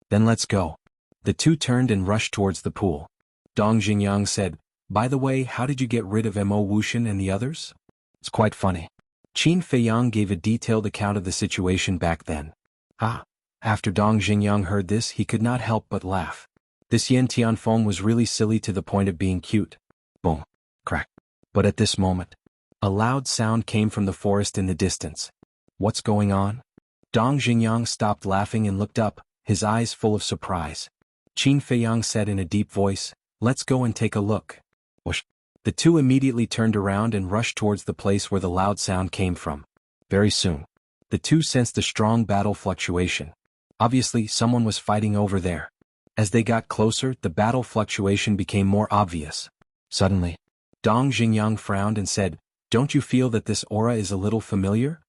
A: "Then let's go." The two turned and rushed towards the pool. Dong Xingyang said, "By the way, how did you get rid of Mo Wushan and the others?" "It's quite funny." Qin Feiyang gave a detailed account of the situation back then. After Dong Xingyang heard this, he could not help but laugh. This Yen Tianfeng was really silly to the point of being cute. Boom. Crack. But at this moment, a loud sound came from the forest in the distance. "What's going on?" Dong Xingyang stopped laughing and looked up, his eyes full of surprise. Qin Feiyang said in a deep voice, "Let's go and take a look." Whoosh. The two immediately turned around and rushed towards the place where the loud sound came from. Very soon, the two sensed a strong battle fluctuation. Obviously, someone was fighting over there. As they got closer, the battle fluctuation became more obvious. Suddenly, Dong Xingyang frowned and said, "Don't you feel that this aura is a little familiar?"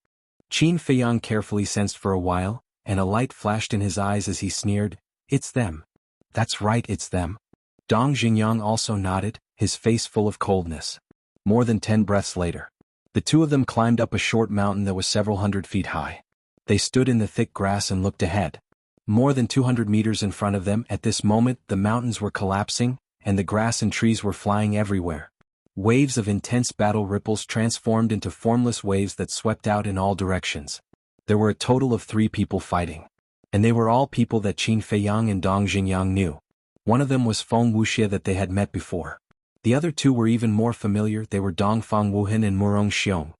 A: Qin Feiyang carefully sensed for a while, and a light flashed in his eyes as he sneered, "It's them." "That's right, it's them." Dong Xingyang also nodded, his face full of coldness. More than 10 breaths later, the two of them climbed up a short mountain that was several hundred feet high. They stood in the thick grass and looked ahead. More than 200 meters in front of them at this moment the mountains were collapsing, and the grass and trees were flying everywhere. Waves of intense battle ripples transformed into formless waves that swept out in all directions. There were a total of 3 people fighting. And they were all people that Qin Feiyang and Dong Xingyang knew. One of them was Feng Wuxia that they had met before. The other 2 were even more familiar, they were Dongfang Wuhan and Murong Xiong.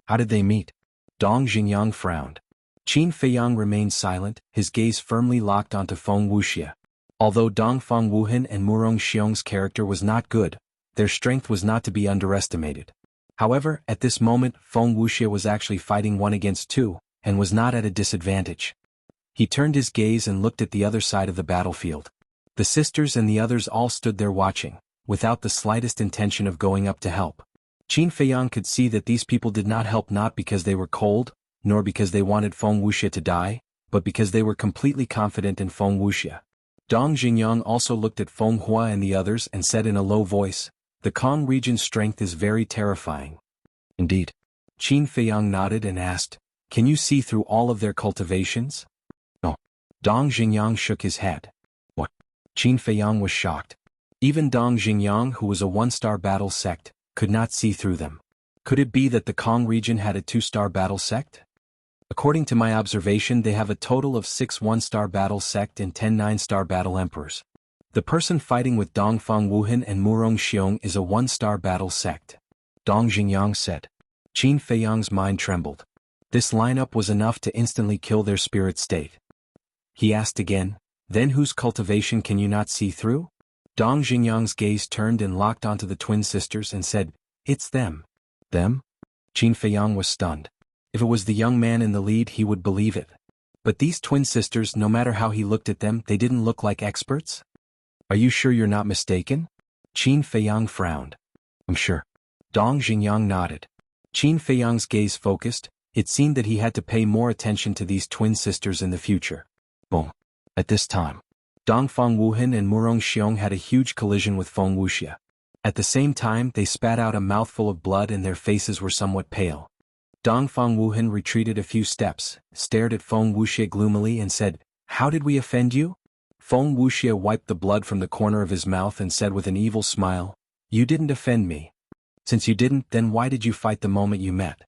A: How did they meet? Dong Xingyang frowned. Qin Feiyang remained silent, his gaze firmly locked onto Feng Wuxia. Although Dongfang Wuhan and Murong Xiong's character was not good, their strength was not to be underestimated. However, at this moment Feng Wuxia was actually fighting 1 against 2, and was not at a disadvantage. He turned his gaze and looked at the other side of the battlefield. The sisters and the others all stood there watching, without the slightest intention of going up to help. Qin Feiyang could see that these people did not help not because they were cold, nor because they wanted Feng Wuxia to die, but because they were completely confident in Feng Wuxia. Dong Xingyang also looked at Feng Hua and the others and said in a low voice, "The Kong region's strength is very terrifying." Indeed. Qin Feiyang nodded and asked, "Can you see through all of their cultivations?" No. Dong Xingyang shook his head. What? Qin Feiyang was shocked. Even Dong Xingyang, who was a 1-star battle sect, could not see through them. Could it be that the Kong region had a 2-star battle sect? According to my observation they have a total of 6 1-star battle sect and 10 9-star battle emperors. The person fighting with Dongfang Wuhan and Murong Xiong is a 1-star battle sect. Dong Xingyang said. Qin Feiyang's mind trembled. This lineup was enough to instantly kill their spirit state. He asked again, "Then whose cultivation can you not see through?" Dong Xingyang's gaze turned and locked onto the twin sisters and said, "It's them." Them? Qin Feiyang was stunned. If it was the young man in the lead he would believe it. But these twin sisters, no matter how he looked at them, they didn't look like experts? "Are you sure you're not mistaken?" Qin Feiyang frowned. "I'm sure." Dong Xingyang nodded. Qin Feiyang's gaze focused, it seemed that he had to pay more attention to these twin sisters in the future. Boom. At this time, Dongfang Wuhan and Murong Xiong had a huge collision with Feng Wuxia. At the same time they spat out a mouthful of blood and their faces were somewhat pale. Dongfang Wuhan retreated a few steps, stared at Feng Wuxia gloomily and said, "How did we offend you?" Feng Wuxia wiped the blood from the corner of his mouth and said with an evil smile, "You didn't offend me. Since you didn't, then why did you fight the moment you met?"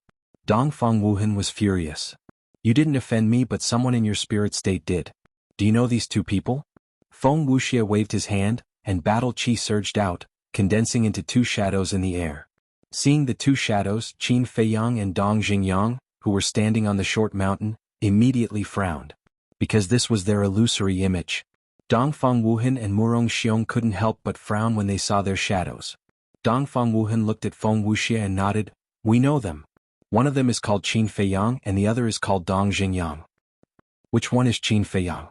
A: Dongfang Wuhan was furious. "You didn't offend me but someone in your spirit state did. Do you know these 2 people?" Feng Wuxia waved his hand, and battle chi surged out, condensing into 2 shadows in the air. Seeing the 2 shadows, Qin Feiyang and Dong Xingyang, who were standing on the short mountain, immediately frowned. Because this was their illusory image. Dongfang Wuhan and Murong Xiong couldn't help but frown when they saw their shadows. Dongfang Wuhan looked at Feng Wuxia and nodded, "We know them. One of them is called Qin Feiyang and the other is called Dong Xingyang." "Which one is Qin Feiyang?"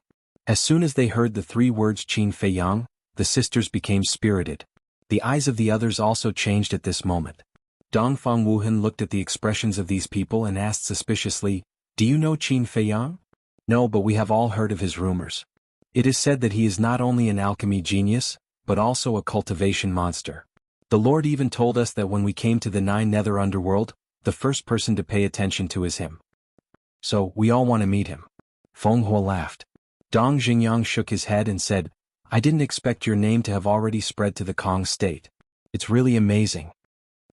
A: As soon as they heard the 3 words Qin Feiyang, the sisters became spirited. The eyes of the others also changed at this moment. Dongfang Wuhan looked at the expressions of these people and asked suspiciously, "Do you know Qin Feiyang?" "No, but we have all heard of his rumors. It is said that he is not only an alchemy genius, but also a cultivation monster. The Lord even told us that when we came to the 9 Nether Underworld, the first person to pay attention to is him. So, we all want to meet him." Feng Hua laughed. Dong Xingyang shook his head and said, "I didn't expect your name to have already spread to the Kong state. It's really amazing."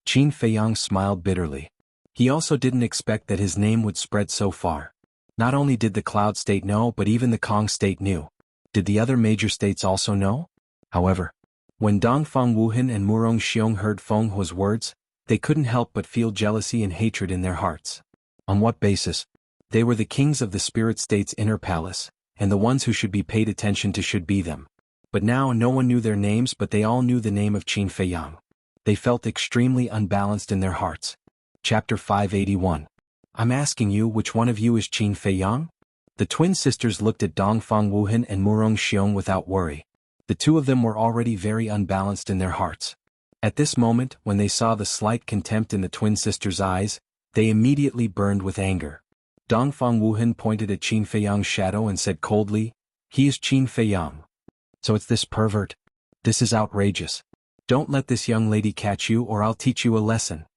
A: Qin Feiyang smiled bitterly. He also didn't expect that his name would spread so far. Not only did the Cloud State know but even the Kong State knew. Did the other major states also know? However, when Dongfang Wuhan and Murong Xiong heard Feng Hua's words, they couldn't help but feel jealousy and hatred in their hearts. On what basis? They were the kings of the spirit state's inner palace, and the ones who should be paid attention to should be them. But now no one knew their names but they all knew the name of Qin Feiyang. They felt extremely unbalanced in their hearts. Chapter 581. I'm asking you which one of you is Qin Feiyang? The twin sisters looked at Dongfang Wuhan and Murong Xiong without worry. The two of them were already very unbalanced in their hearts. At this moment, when they saw the slight contempt in the twin sisters' eyes, they immediately burned with anger. Dongfang Wuhan pointed at Qin Feiyang's shadow and said coldly, "He is Qin Feiyang. So it's this pervert? This is outrageous. Don't let this young lady catch you or I'll teach you a lesson."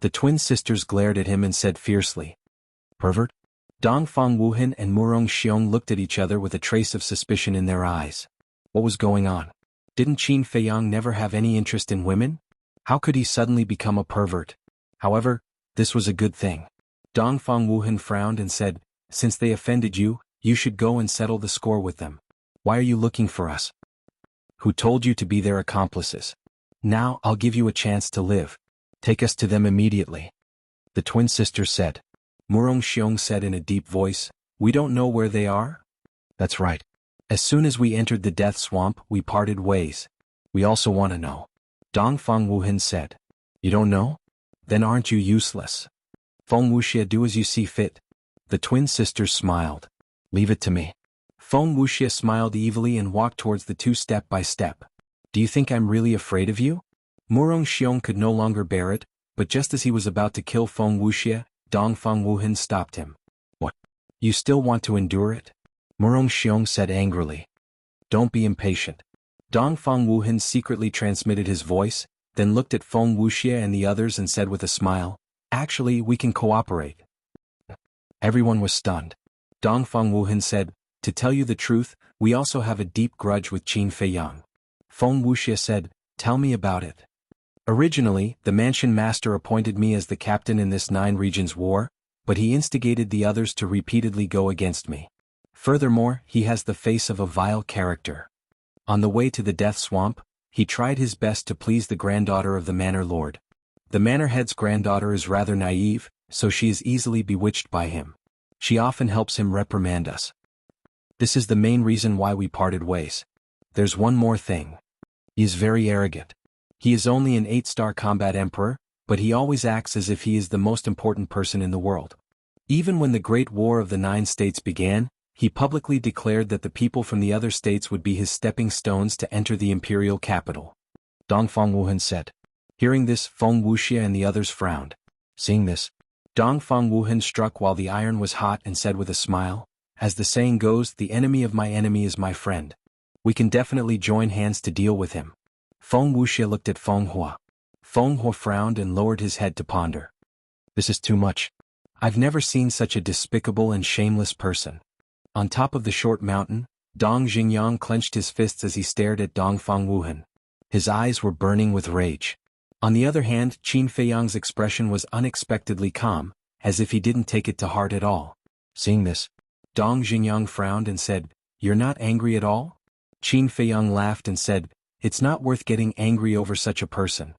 A: The twin sisters glared at him and said fiercely, "Pervert?" Dongfang Wuhan and Murong Xiong looked at each other with a trace of suspicion in their eyes. What was going on? Didn't Qin Feiyang never have any interest in women? How could he suddenly become a pervert? However, this was a good thing. Dongfang Wuhan frowned and said, "Since they offended you, you should go and settle the score with them. Why are you looking for us? Who told you to be their accomplices? Now I'll give you a chance to live. Take us to them immediately." The twin sisters said. Murong Xiong said in a deep voice, "We don't know where they are?" "That's right. As soon as we entered the death swamp, we parted ways. We also want to know." Dongfang Wuhan said. "You don't know? Then aren't you useless? Feng Wuxia, do as you see fit." The twin sisters smiled. "Leave it to me." Feng Wuxia smiled evilly and walked towards the two step by step. "Do you think I'm really afraid of you?" Murong Xiong could no longer bear it, but just as he was about to kill Feng Wuxia, Dongfang Wuhan stopped him. "What? You still want to endure it?" Murong Xiong said angrily. "Don't be impatient." Dongfang Wuhan secretly transmitted his voice, then looked at Feng Wuxia and the others and said with a smile, "Actually, we can cooperate." Everyone was stunned. Dongfang Wuhan said, "To tell you the truth, we also have a deep grudge with Qin Feiyang." Feng Wuxia said, "Tell me about it." "Originally, the mansion master appointed me as the captain in this 9 regions war, but he instigated the others to repeatedly go against me. Furthermore, he has the face of a vile character. On the way to the death swamp, he tried his best to please the granddaughter of the manor lord. The manor head's granddaughter is rather naive, so she is easily bewitched by him. She often helps him reprimand us. This is the main reason why we parted ways. There's one more thing. He is very arrogant. He is only an 8-star combat emperor, but he always acts as if he is the most important person in the world. Even when the Great War of the 9 states began, he publicly declared that the people from the other states would be his stepping stones to enter the imperial capital." Dongfang Wuhan said. Hearing this, Feng Wuxia and the others frowned. Seeing this, Dongfang Wuhan struck while the iron was hot and said with a smile, "As the saying goes, the enemy of my enemy is my friend. We can definitely join hands to deal with him." Feng Wuxia looked at Feng Hua. Feng Hua frowned and lowered his head to ponder. "This is too much. I've never seen such a despicable and shameless person." On top of the short mountain, Dong Xingyang clenched his fists as he stared at Dongfang Wuhan. His eyes were burning with rage. On the other hand, Qin Feiyang's expression was unexpectedly calm, as if he didn't take it to heart at all. Seeing this, Dong Xingyang frowned and said, "You're not angry at all?" Qin Feiyang laughed and said, "It's not worth getting angry over such a person.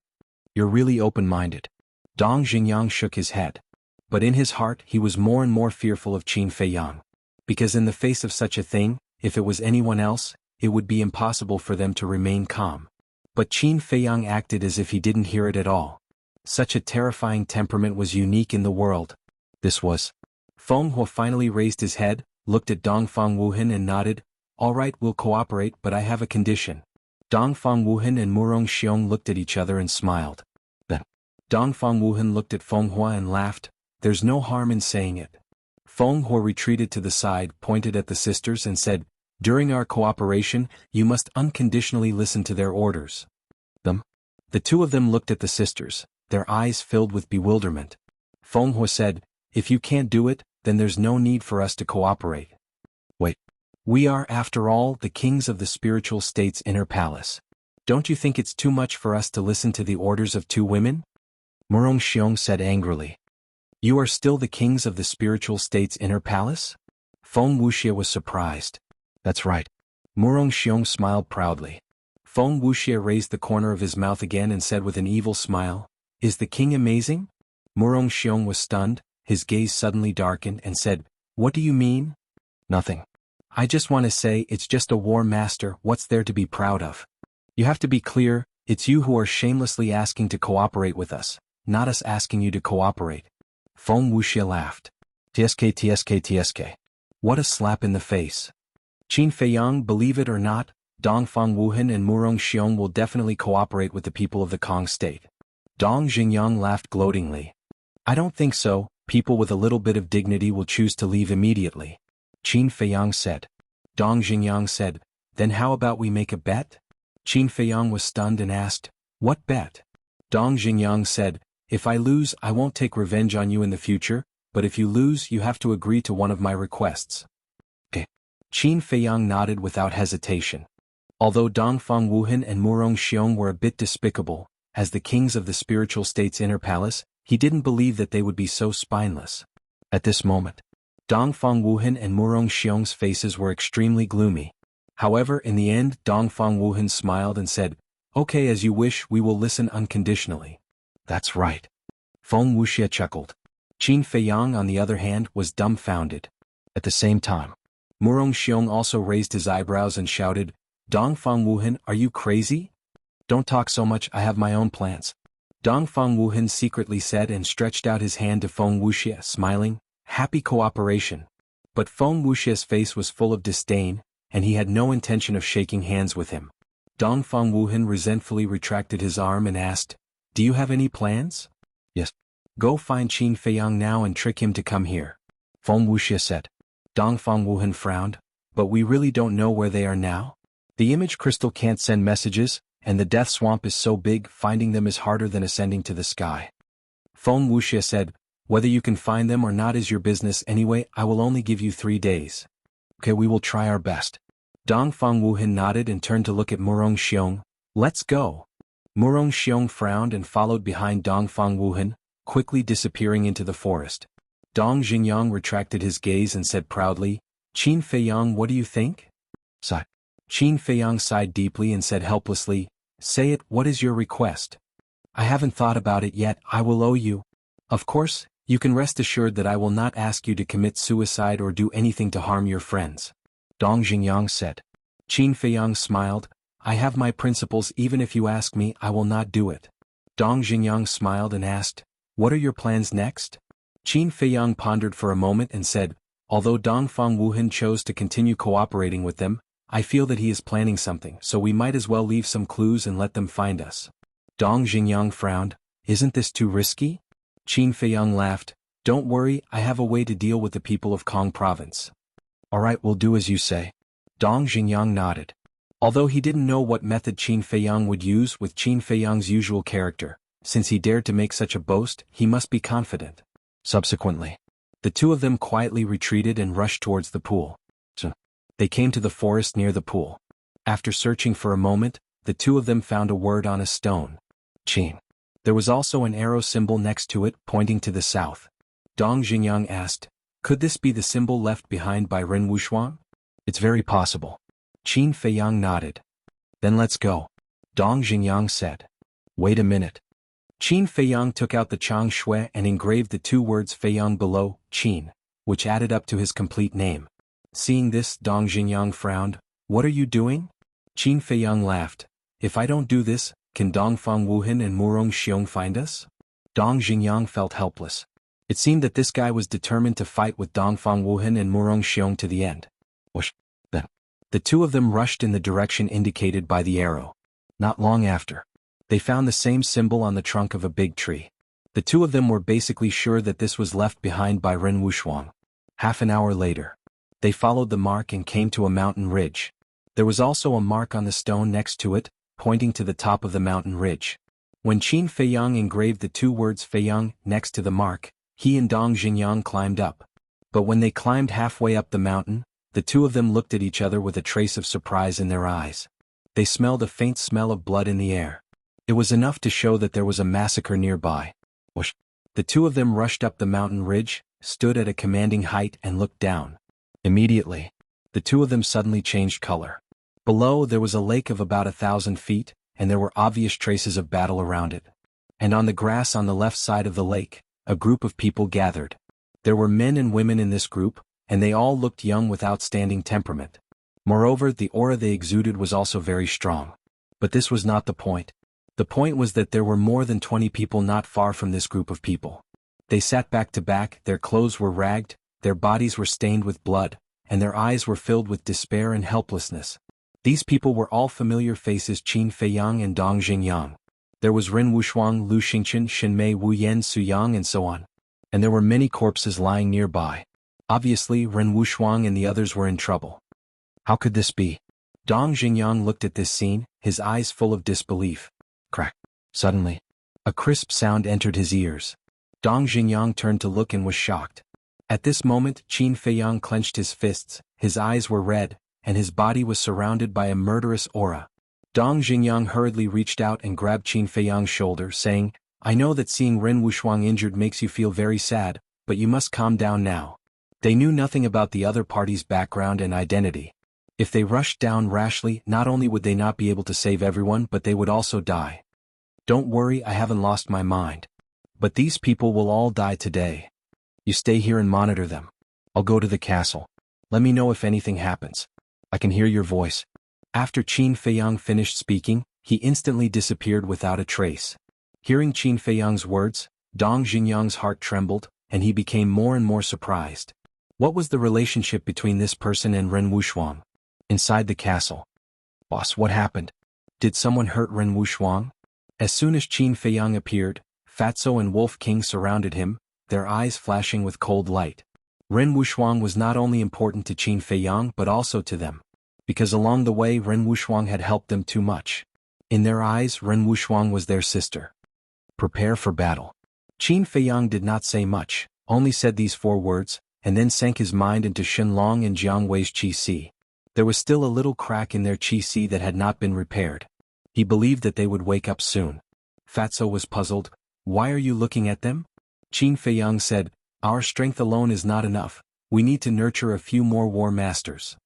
A: You're really open-minded." Dong Xingyang shook his head. But in his heart he was more and more fearful of Qin Feiyang. Because in the face of such a thing, if it was anyone else, it would be impossible for them to remain calm. But Qin Feiyang acted as if he didn't hear it at all. Such a terrifying temperament was unique in the world. This was. Feng Hua finally raised his head, looked at Dongfang Wuhan and nodded, "All right, we'll cooperate, but I have a condition." Dongfang Wuhan and Murong Xiong looked at each other and smiled. Then, Dongfang Wuhan looked at Feng Hua and laughed, "There's no harm in saying it." Feng Hua retreated to the side, pointed at the sisters and said, "During our cooperation, you must unconditionally listen to their orders." The two of them looked at the sisters, their eyes filled with bewilderment. Feng Hua said, "If you can't do it, then there's no need for us to cooperate. Wait. We are, after all, the kings of the spiritual state's inner palace. Don't you think it's too much for us to listen to the orders of 2 women?" Murong Xiong said angrily. "You are still the kings of the spiritual state's inner palace?" Feng Wuxia was surprised. "That's right." Murong Xiong smiled proudly. Feng Wuxia raised the corner of his mouth again and said with an evil smile, "Is the king amazing?" Murong Xiong was stunned, his gaze suddenly darkened and said, "What do you mean?" "Nothing. I just want to say it's just a war master, what's there to be proud of? You have to be clear, it's you who are shamelessly asking to cooperate with us, not us asking you to cooperate." Feng Wuxia laughed. "TSK TSK TSK. What a slap in the face. Qin Feiyang, believe it or not, Dongfang Wuhan and Murong Xiong will definitely cooperate with the people of the Kong state. Dong Xingyang laughed gloatingly. I don't think so, people with a little bit of dignity will choose to leave immediately. Qin Feiyang said. Dong Xingyang said, then how about we make a bet? Qin Feiyang was stunned and asked, what bet? Dong Xingyang said, if I lose I won't take revenge on you in the future, but if you lose you have to agree to one of my requests. Okay. Qin Feiyang nodded without hesitation. Although Dongfang Wuhan and Murong Xiong were a bit despicable, as the kings of the spiritual state's inner palace, he didn't believe that they would be so spineless. At this moment, Dongfang Wuhan and Murong Xiong's faces were extremely gloomy. However, in the end, Dongfang Wuhan smiled and said, okay, as you wish, we will listen unconditionally. That's right. Feng Wuxia chuckled. Qin Feiyang, on the other hand, was dumbfounded. At the same time, Murong Xiong also raised his eyebrows and shouted, Dongfang Wuhan, are you crazy? Don't talk so much, I have my own plans. Dongfang Wuhan secretly said and stretched out his hand to Feng Wuxia, smiling, happy cooperation. But Feng Wuxia's face was full of disdain, and he had no intention of shaking hands with him. Dongfang Wuhan resentfully retracted his arm and asked, do you have any plans? Yes. Go find Qin Feiyang now and trick him to come here. Feng Wuxia said. Dongfang Wuhan frowned, but we really don't know where they are now? The image crystal can't send messages, and the death swamp is so big, finding them is harder than ascending to the sky. Feng Wuxia said, whether you can find them or not is your business anyway, I will only give you 3 days. Okay, we will try our best. Dongfang Wuhan nodded and turned to look at Murong Xiong. Let's go. Murong Xiong frowned and followed behind Dongfang Wuhan, quickly disappearing into the forest. Dong Xingyang retracted his gaze and said proudly, Qin Feiyang, what do you think? Sigh. Qin Feiyang sighed deeply and said helplessly, say it, what is your request? I haven't thought about it yet, I will owe you. Of course, you can rest assured that I will not ask you to commit suicide or do anything to harm your friends. Dong Xingyang said. Qin Feiyang smiled, I have my principles, even if you ask me, I will not do it. Dong Xingyang smiled and asked, what are your plans next? Qin Feiyang pondered for a moment and said, although Dongfang Wuhan chose to continue cooperating with them, I feel that he is planning something, so we might as well leave some clues and let them find us. Dong Xingyang frowned, isn't this too risky? Qin Feiyang laughed, don't worry, I have a way to deal with the people of Kong province. Alright, we'll do as you say. Dong Xingyang nodded. Although he didn't know what method Qin Feiyang would use with Qin Feiyang's usual character, since he dared to make such a boast, he must be confident. Subsequently, the two of them quietly retreated and rushed towards the pool. They came to the forest near the pool. After searching for a moment, the two of them found a word on a stone. Qin. There was also an arrow symbol next to it, pointing to the south. Dong Xingyang asked, could this be the symbol left behind by Ren Wuxuan? It's very possible. Qin Feiyang nodded. Then let's go. Dong Xingyang said. Wait a minute. Qin Feiyang took out the Chang Shui and engraved the 2 words Feiyang below, Qin, which added up to his complete name. Seeing this, Dong Xingyang frowned. What are you doing? Qin Feiyang laughed. If I don't do this, can Dongfang Wuhan and Murong Xiong find us? Dong Xingyang felt helpless. It seemed that this guy was determined to fight with Dongfang Wuhan and Murong Xiong to the end. Whoosh. Then, the two of them rushed in the direction indicated by the arrow. Not long after, they found the same symbol on the trunk of a big tree. The two of them were basically sure that this was left behind by Ren Wuxuan. Half an hour later, they followed the mark and came to a mountain ridge. There was also a mark on the stone next to it, pointing to the top of the mountain ridge. When Qin Feiyang engraved the 2 words Feiyang next to the mark, he and Dong Xingyang climbed up. But when they climbed halfway up the mountain, the two of them looked at each other with a trace of surprise in their eyes. They smelled a faint smell of blood in the air. It was enough to show that there was a massacre nearby. Whoosh. The two of them rushed up the mountain ridge, stood at a commanding height and looked down. Immediately, the two of them suddenly changed color. Below there was a lake of about 1,000 feet, and there were obvious traces of battle around it. And on the grass on the left side of the lake, a group of people gathered. There were men and women in this group, and they all looked young with outstanding temperament. Moreover, the aura they exuded was also very strong. But this was not the point. The point was that there were more than 20 people not far from this group of people. They sat back to back, their clothes were ragged, their bodies were stained with blood, and their eyes were filled with despair and helplessness. These people were all familiar faces: Qin Feiyang and Dong Xingyang. There was Ren Wushuang, Lu Xingchen, Shenmei Wu Yan Suyang, and so on. And there were many corpses lying nearby. Obviously, Ren Wushuang and the others were in trouble. How could this be? Dong Xingyang looked at this scene, his eyes full of disbelief. Crack. Suddenly, a crisp sound entered his ears. Dong Xingyang turned to look and was shocked. At this moment, Qin Feiyang clenched his fists, his eyes were red, and his body was surrounded by a murderous aura. Dong Xingyang hurriedly reached out and grabbed Qin Feiyang's shoulder, saying, "I know that seeing Ren Wushuang injured makes you feel very sad, but you must calm down now." They knew nothing about the other party's background and identity. If they rushed down rashly, not only would they not be able to save everyone, but they would also die. "Don't worry, I haven't lost my mind. But these people will all die today. You stay here and monitor them. I'll go to the castle. Let me know if anything happens. I can hear your voice." After Qin Feiyang finished speaking, he instantly disappeared without a trace. Hearing Qin Feiyang's words, Dong Xingyang's heart trembled, and he became more and more surprised. What was the relationship between this person and Ren Wushuang? Inside the castle. "Boss, what happened? Did someone hurt Ren Wushuang?" As soon as Qin Feiyang appeared, Fatso and Wolf King surrounded him, their eyes flashing with cold light. Ren Wushuang was not only important to Qin Feiyang but also to them. Because along the way Ren Wushuang had helped them too much. In their eyes, Ren Wushuang was their sister. "Prepare for battle." Qin Feiyang did not say much, only said these 4 words, and then sank his mind into Shenlong and Jianghui's qi. There was still a little crack in their qi that had not been repaired. He believed that they would wake up soon. Fatso was puzzled. "Why are you looking at them?" Qin Feiyang said, "Our strength alone is not enough. We need to nurture a few more war masters."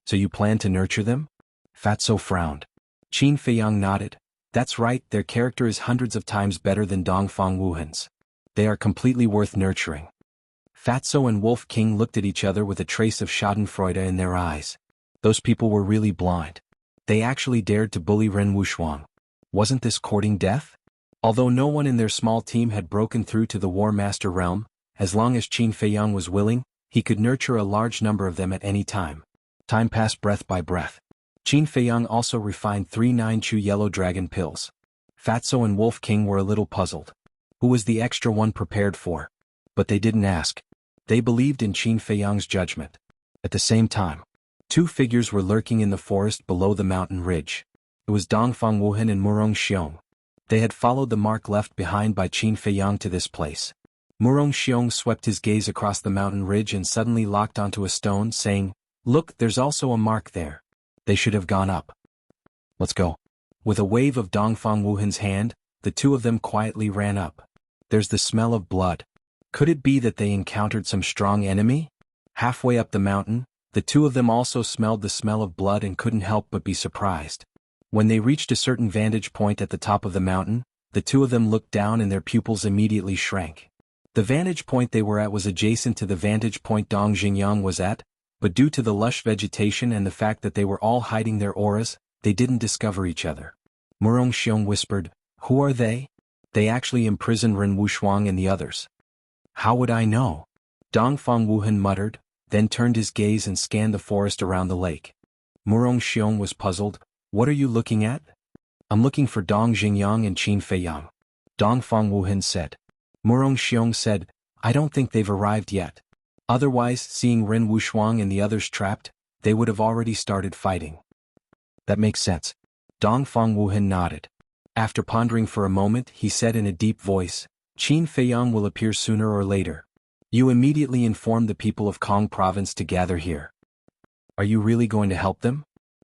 A: "So you plan to nurture them?" Fatso frowned. Qin Feiyang nodded. "That's right, their character is hundreds of times better than Dongfang Wuhan's. They are completely worth nurturing." Fatso and Wolf King looked at each other with a trace of schadenfreude in their eyes. Those people were really blind. They actually dared to bully Ren Wushuang. Wasn't this courting death? Although no one in their small team had broken through to the War Master realm, as long as Qin Feiyang was willing, he could nurture a large number of them at any time. Time passed breath by breath. Qin Feiyang also refined 3 9-chew yellow dragon pills. Fatso and Wolf King were a little puzzled. Who was the extra one prepared for? But they didn't ask. They believed in Qin Feiyang's judgment. At the same time, 2 figures were lurking in the forest below the mountain ridge. It was Dongfang Wuhan and Murong Xiong. They had followed the mark left behind by Qin Feiyang to this place. Murong Xiong swept his gaze across the mountain ridge and suddenly locked onto a stone, saying, "Look, there's also a mark there. They should have gone up. Let's go." With a wave of Dongfang Wuhan's hand, the 2 of them quietly ran up. "There's the smell of blood. Could it be that they encountered some strong enemy?" Halfway up the mountain, the 2 of them also smelled the smell of blood and couldn't help but be surprised. When they reached a certain vantage point at the top of the mountain, the 2 of them looked down and their pupils immediately shrank. The vantage point they were at was adjacent to the vantage point Dong Xingyang was at, but due to the lush vegetation and the fact that they were all hiding their auras, they didn't discover each other. Murong Xiong whispered, "Who are they? They actually imprisoned Ren Wushuang and the others." "How would I know?" Dongfang Wuhan muttered, then turned his gaze and scanned the forest around the lake. Murong Xiong was puzzled. "What are you looking at?" "I'm looking for Dong Xingyang and Qin Feiyang," Dongfang Wuhan said. Murong Xiong said, "I don't think they've arrived yet. Otherwise, seeing Ren Wushuang and the others trapped, they would have already started fighting." "That makes sense." Dongfang Wuhan nodded. After pondering for a moment, he said in a deep voice, "Qin Feiyang will appear sooner or later. You immediately inform the people of Kong province to gather here." "Are you really going to help them?"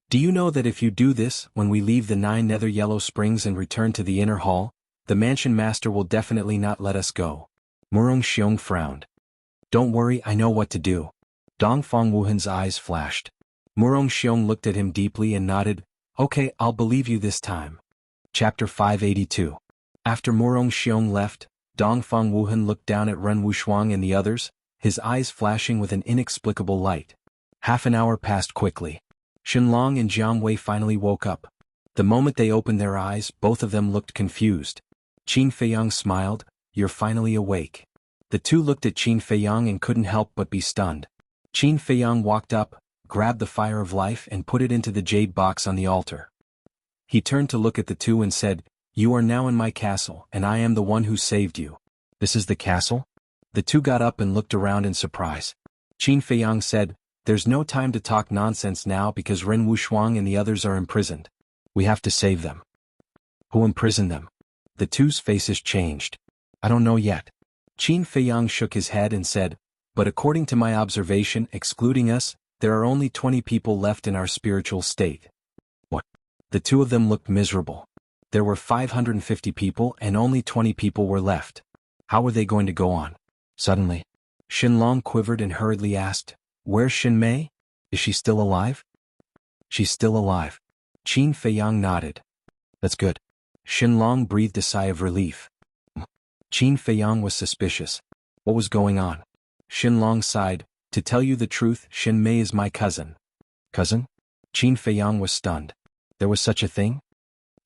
A: "Do you know that if you do this, when we leave the 9 nether yellow springs and return to the inner hall, the mansion master will definitely not let us go?" Murong Xiong frowned. "Don't worry, I know what to do." Dongfang Wuhan's eyes flashed. Murong Xiong looked at him deeply and nodded, "Okay, I'll believe you this time." Chapter 582. After Murong Xiong left, Dongfang Wuhan looked down at Ren Wushuang and the others, his eyes flashing with an inexplicable light. Half an hour passed quickly. Shenlong and Jianghui finally woke up. The moment they opened their eyes, both of them looked confused. Qin Feiyang smiled, "You're finally awake." The 2 looked at Qin Feiyang and couldn't help but be stunned. Qin Feiyang walked up, grabbed the fire of life and put it into the jade box on the altar. He turned to look at the two and said, "You are now in my castle, and I am the one who saved you." "This is the castle?" The two got up and looked around in surprise. Qin Feiyang said, "There's no time to talk nonsense now because Ren Wuxuang and the others are imprisoned. We have to save them." "Who imprisoned them?" The two's faces changed. "I don't know yet." Qin Feiyang shook his head and said, "But according to my observation, excluding us, there are only 20 people left in our spiritual state." "What?" The two of them looked miserable. There were 550 people and only 20 people were left. How were they going to go on? Suddenly, Xinlong quivered and hurriedly asked, "Where's Xinmei? Is she still alive?" "She's still alive." Qin Feiyang nodded. "That's good." Xinlong breathed a sigh of relief. Qin Feiyang was suspicious. What was going on? Xinlong sighed, "To tell you the truth, Xinmei is my cousin." "Cousin?" Qin Feiyang was stunned. There was such a thing?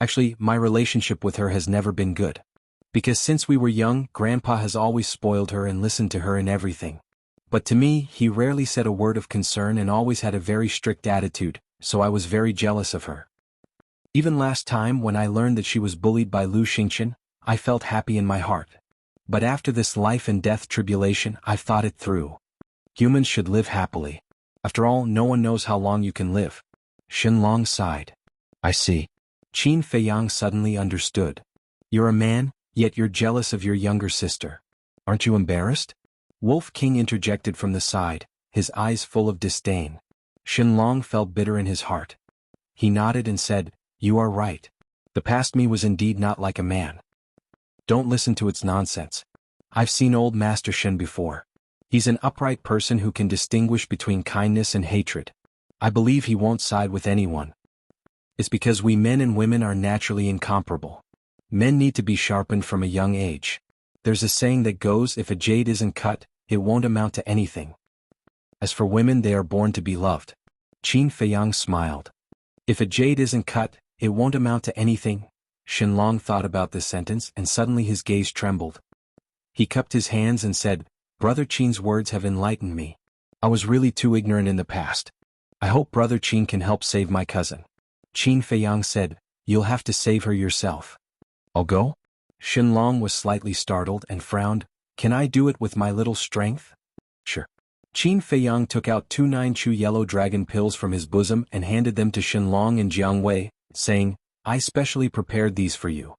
A: "Actually, my relationship with her has never been good. Because since we were young, Grandpa has always spoiled her and listened to her in everything. But to me, he rarely said a word of concern and always had a very strict attitude, so I was very jealous of her. Even last time when I learned that she was bullied by Lu Xingqian, I felt happy in my heart. But after this life and death tribulation, I've thought it through. Humans should live happily. After all, no one knows how long you can live." Xinlong sighed. "I see." Qin Feiyang suddenly understood. "You're a man, yet you're jealous of your younger sister. Aren't you embarrassed?" Wolf King interjected from the side, his eyes full of disdain. Xinlong felt bitter in his heart. He nodded and said, "You are right. The past me was indeed not like a man. Don't listen to its nonsense. I've seen old Master Shen before. He's an upright person who can distinguish between kindness and hatred. I believe he won't side with anyone. It's because we men and women are naturally incomparable. Men need to be sharpened from a young age. There's a saying that goes, if a jade isn't cut, it won't amount to anything. As for women, they are born to be loved." Qin Feiyang smiled. "If a jade isn't cut, it won't amount to anything." Xinlong thought about this sentence and suddenly his gaze trembled. He cupped his hands and said, "Brother Qin's words have enlightened me. I was really too ignorant in the past. I hope Brother Qin can help save my cousin." Qin Feiyang said, "You'll have to save her yourself." "I'll go?" Xinlong was slightly startled and frowned. "Can I do it with my little strength?" "Sure." Qin Feiyang took out 2 9-chew yellow dragon pills from his bosom and handed them to Xinlong and Jianghu, saying, "I specially prepared these for you."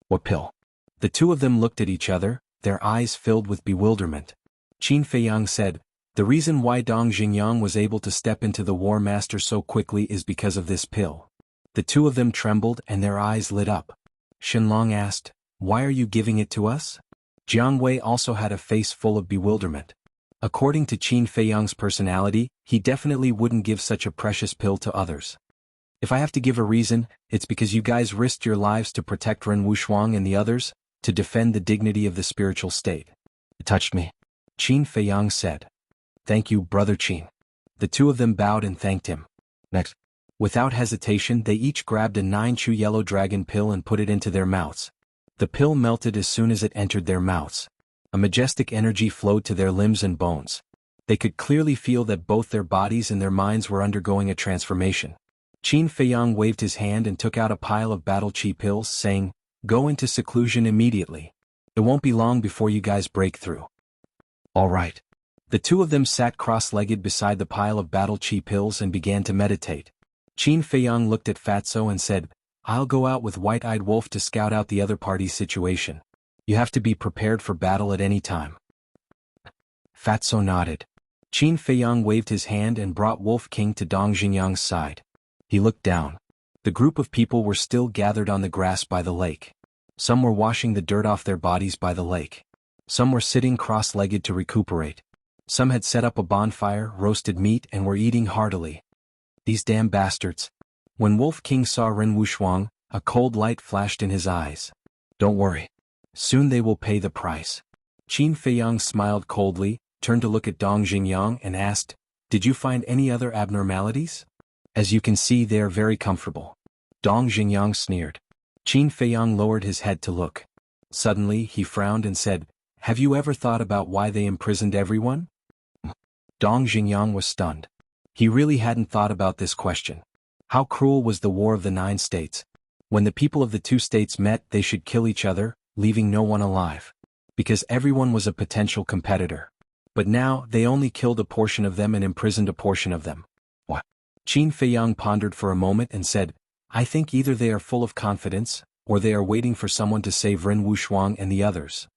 A: "What pill?" The two of them looked at each other, their eyes filled with bewilderment. Qin Feiyang said, "The reason why Dong Xingyang was able to step into the War Master so quickly is because of this pill." The two of them trembled and their eyes lit up. Xinlong asked, "Why are you giving it to us?" Jianghu also had a face full of bewilderment. According to Qin Feiyang's personality, he definitely wouldn't give such a precious pill to others. "If I have to give a reason, it's because you guys risked your lives to protect Ren Wuxuang and the others, to defend the dignity of the spiritual state." "It touched me," Qin Feiyang said. "Thank you, Brother Qin." The two of them bowed and thanked him. Next, without hesitation, they each grabbed a 9-chew yellow dragon pill and put it into their mouths. The pill melted as soon as it entered their mouths. A majestic energy flowed to their limbs and bones. They could clearly feel that both their bodies and their minds were undergoing a transformation. Qin Feiyang waved his hand and took out a pile of battle chi pills, saying, "Go into seclusion immediately. It won't be long before you guys break through." "All right." The two of them sat cross-legged beside the pile of battle chi pills and began to meditate. Qin Feiyang looked at Fatso and said, "I'll go out with White-Eyed Wolf to scout out the other party's situation. You have to be prepared for battle at any time." Fatso nodded. Qin Feiyang waved his hand and brought Wolf King to Dong Xingyang's side. He looked down. The group of people were still gathered on the grass by the lake. Some were washing the dirt off their bodies by the lake. Some were sitting cross-legged to recuperate. Some had set up a bonfire, roasted meat, and were eating heartily. These damn bastards. When Wolf King saw Ren Wuxuang, a cold light flashed in his eyes. "Don't worry. Soon they will pay the price." Qin Feiyang smiled coldly, turned to look at Dong Xingyang and asked, "Did you find any other abnormalities?" "As you can see, they are very comfortable." Dong Xingyang sneered. Qin Feiyang lowered his head to look. Suddenly he frowned and said, "Have you ever thought about why they imprisoned everyone?" Dong Xingyang was stunned. He really hadn't thought about this question. How cruel was the War of the Nine States? When the people of the two states met, they should kill each other, leaving no one alive. Because everyone was a potential competitor. But now, they only killed a portion of them and imprisoned a portion of them. What? Qin Feiyang pondered for a moment and said, I think either they are full of confidence, or they are waiting for someone to save Ren Wushuang and the others.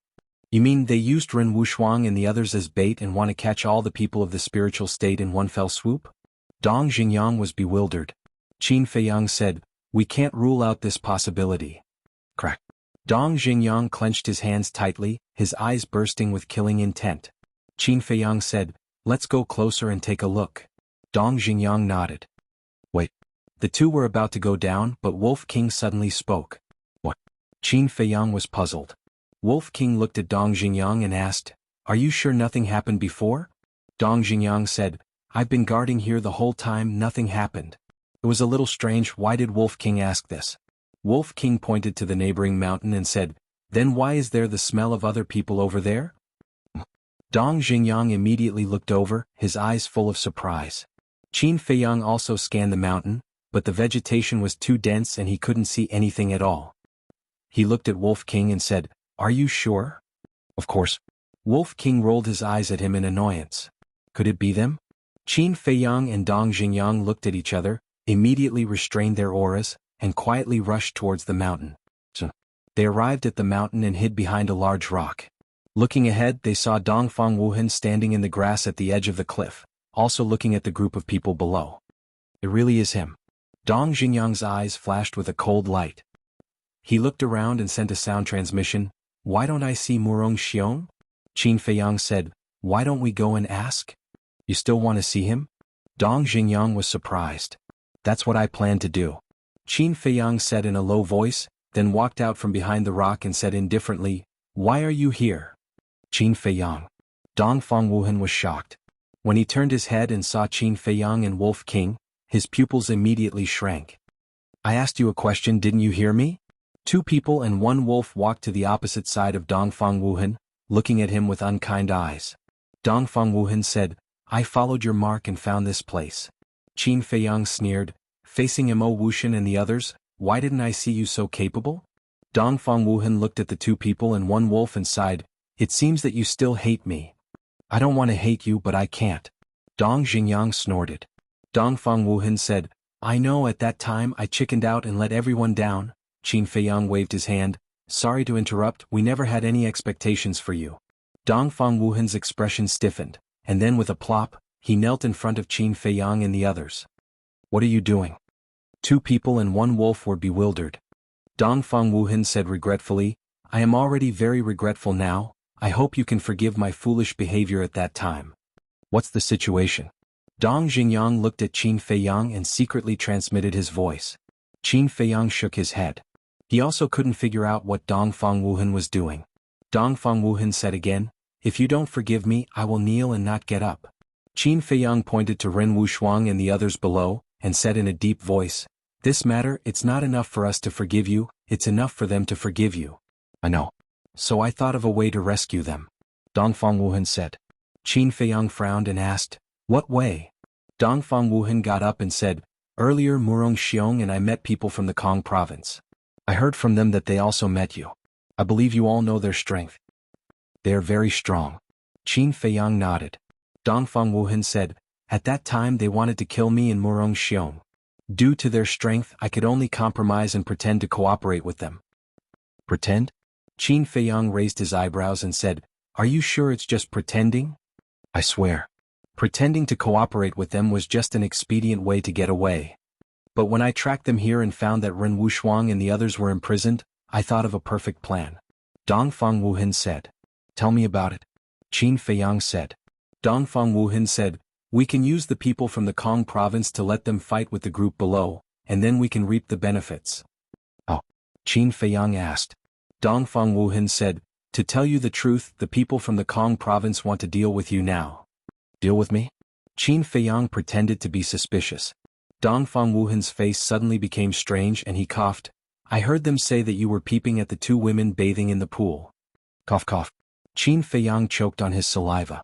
A: You mean they used Ren Wushuang and the others as bait and want to catch all the people of the spiritual state in one fell swoop? Dong Xingyang was bewildered. Qin Feiyang said, we can't rule out this possibility. Crack. Dong Xingyang clenched his hands tightly, his eyes bursting with killing intent. Qin Feiyang said, let's go closer and take a look. Dong Xingyang nodded. Wait. The two were about to go down, but Wolf King suddenly spoke. What? Qin Feiyang was puzzled. Wolf King looked at Dong Xingyang and asked, are you sure nothing happened before? Dong Xingyang said, I've been guarding here the whole time, nothing happened. It was a little strange. Why did Wolf King ask this? Wolf King pointed to the neighboring mountain and said, then why is there the smell of other people over there? Dong Xingyang immediately looked over, his eyes full of surprise. Qin Feiyang also scanned the mountain, but the vegetation was too dense and he couldn't see anything at all. He looked at Wolf King and said, are you sure? Of course. Wolf King rolled his eyes at him in annoyance. Could it be them? Qin Feiyang and Dong Xingyang looked at each other, immediately restrained their auras, and quietly rushed towards the mountain. They arrived at the mountain and hid behind a large rock. Looking ahead, they saw Dongfang Wuhan standing in the grass at the edge of the cliff, also looking at the group of people below. It really is him. Dong Xingyang's eyes flashed with a cold light. He looked around and sent a sound transmission. Why don't I see Murong Xiong? Qin Feiyang said, why don't we go and ask? You still want to see him? Dong Xingyang was surprised. That's what I plan to do. Qin Feiyang said in a low voice, then walked out from behind the rock and said indifferently, why are you here? Qin Feiyang. Dongfang Wuhan was shocked. When he turned his head and saw Qin Feiyang and Wolf King, his pupils immediately shrank. I asked you a question, didn't you hear me? Two people and one wolf walked to the opposite side of Dongfang Wuhan, looking at him with unkind eyes. Dongfang Wuhan said, I followed your mark and found this place. Qin Feiyang sneered, facing Mo Wushan and the others, why didn't I see you so capable? Dongfang Wuhan looked at the two people and one wolf and sighed, it seems that you still hate me. I don't want to hate you but I can't. Dong Xingyang snorted. Dongfang Wuhan said, I know at that time I chickened out and let everyone down. Qin Feiyang waved his hand, sorry to interrupt, we never had any expectations for you. Dongfang Wuhan's expression stiffened, and then with a plop, he knelt in front of Qin Feiyang and the others. What are you doing? Two people and one wolf were bewildered. Dongfang Wuhan said regretfully, I am already very regretful now, I hope you can forgive my foolish behavior at that time. What's the situation? Dong Xingyang looked at Qin Feiyang and secretly transmitted his voice. Qin Feiyang shook his head. He also couldn't figure out what Dongfang Wuhan was doing. Dongfang Wuhan said again, if you don't forgive me, I will kneel and not get up. Qin Feiyang pointed to Ren Wushuang and the others below, and said in a deep voice, this matter, it's not enough for us to forgive you, it's enough for them to forgive you. I know. So I thought of a way to rescue them. Dongfang Wuhan said. Qin Feiyang frowned and asked, what way? Dongfang Wuhan got up and said, earlier Murong Xiong and I met people from the Kong province. I heard from them that they also met you. I believe you all know their strength. They are very strong. Qin Feiyang nodded. Dongfang Wuhan said, at that time they wanted to kill me and Murong Xiong. Due to their strength, I could only compromise and pretend to cooperate with them. Pretend? Qin Feiyang raised his eyebrows and said, are you sure it's just pretending? I swear. Pretending to cooperate with them was just an expedient way to get away. But when I tracked them here and found that Ren Wushuang and the others were imprisoned, I thought of a perfect plan. Dongfang Wuhan said. Tell me about it. Qin Feiyang said. Dongfang Wuhan said, we can use the people from the Kong province to let them fight with the group below, and then we can reap the benefits. Oh. Qin Feiyang asked. Dongfang Wuhan said, to tell you the truth, the people from the Kong province want to deal with you now. Deal with me? Qin Feiyang pretended to be suspicious. Dongfang Wuhan's face suddenly became strange and he coughed. I heard them say that you were peeping at the two women bathing in the pool. Cough cough. Qin Feiyang choked on his saliva.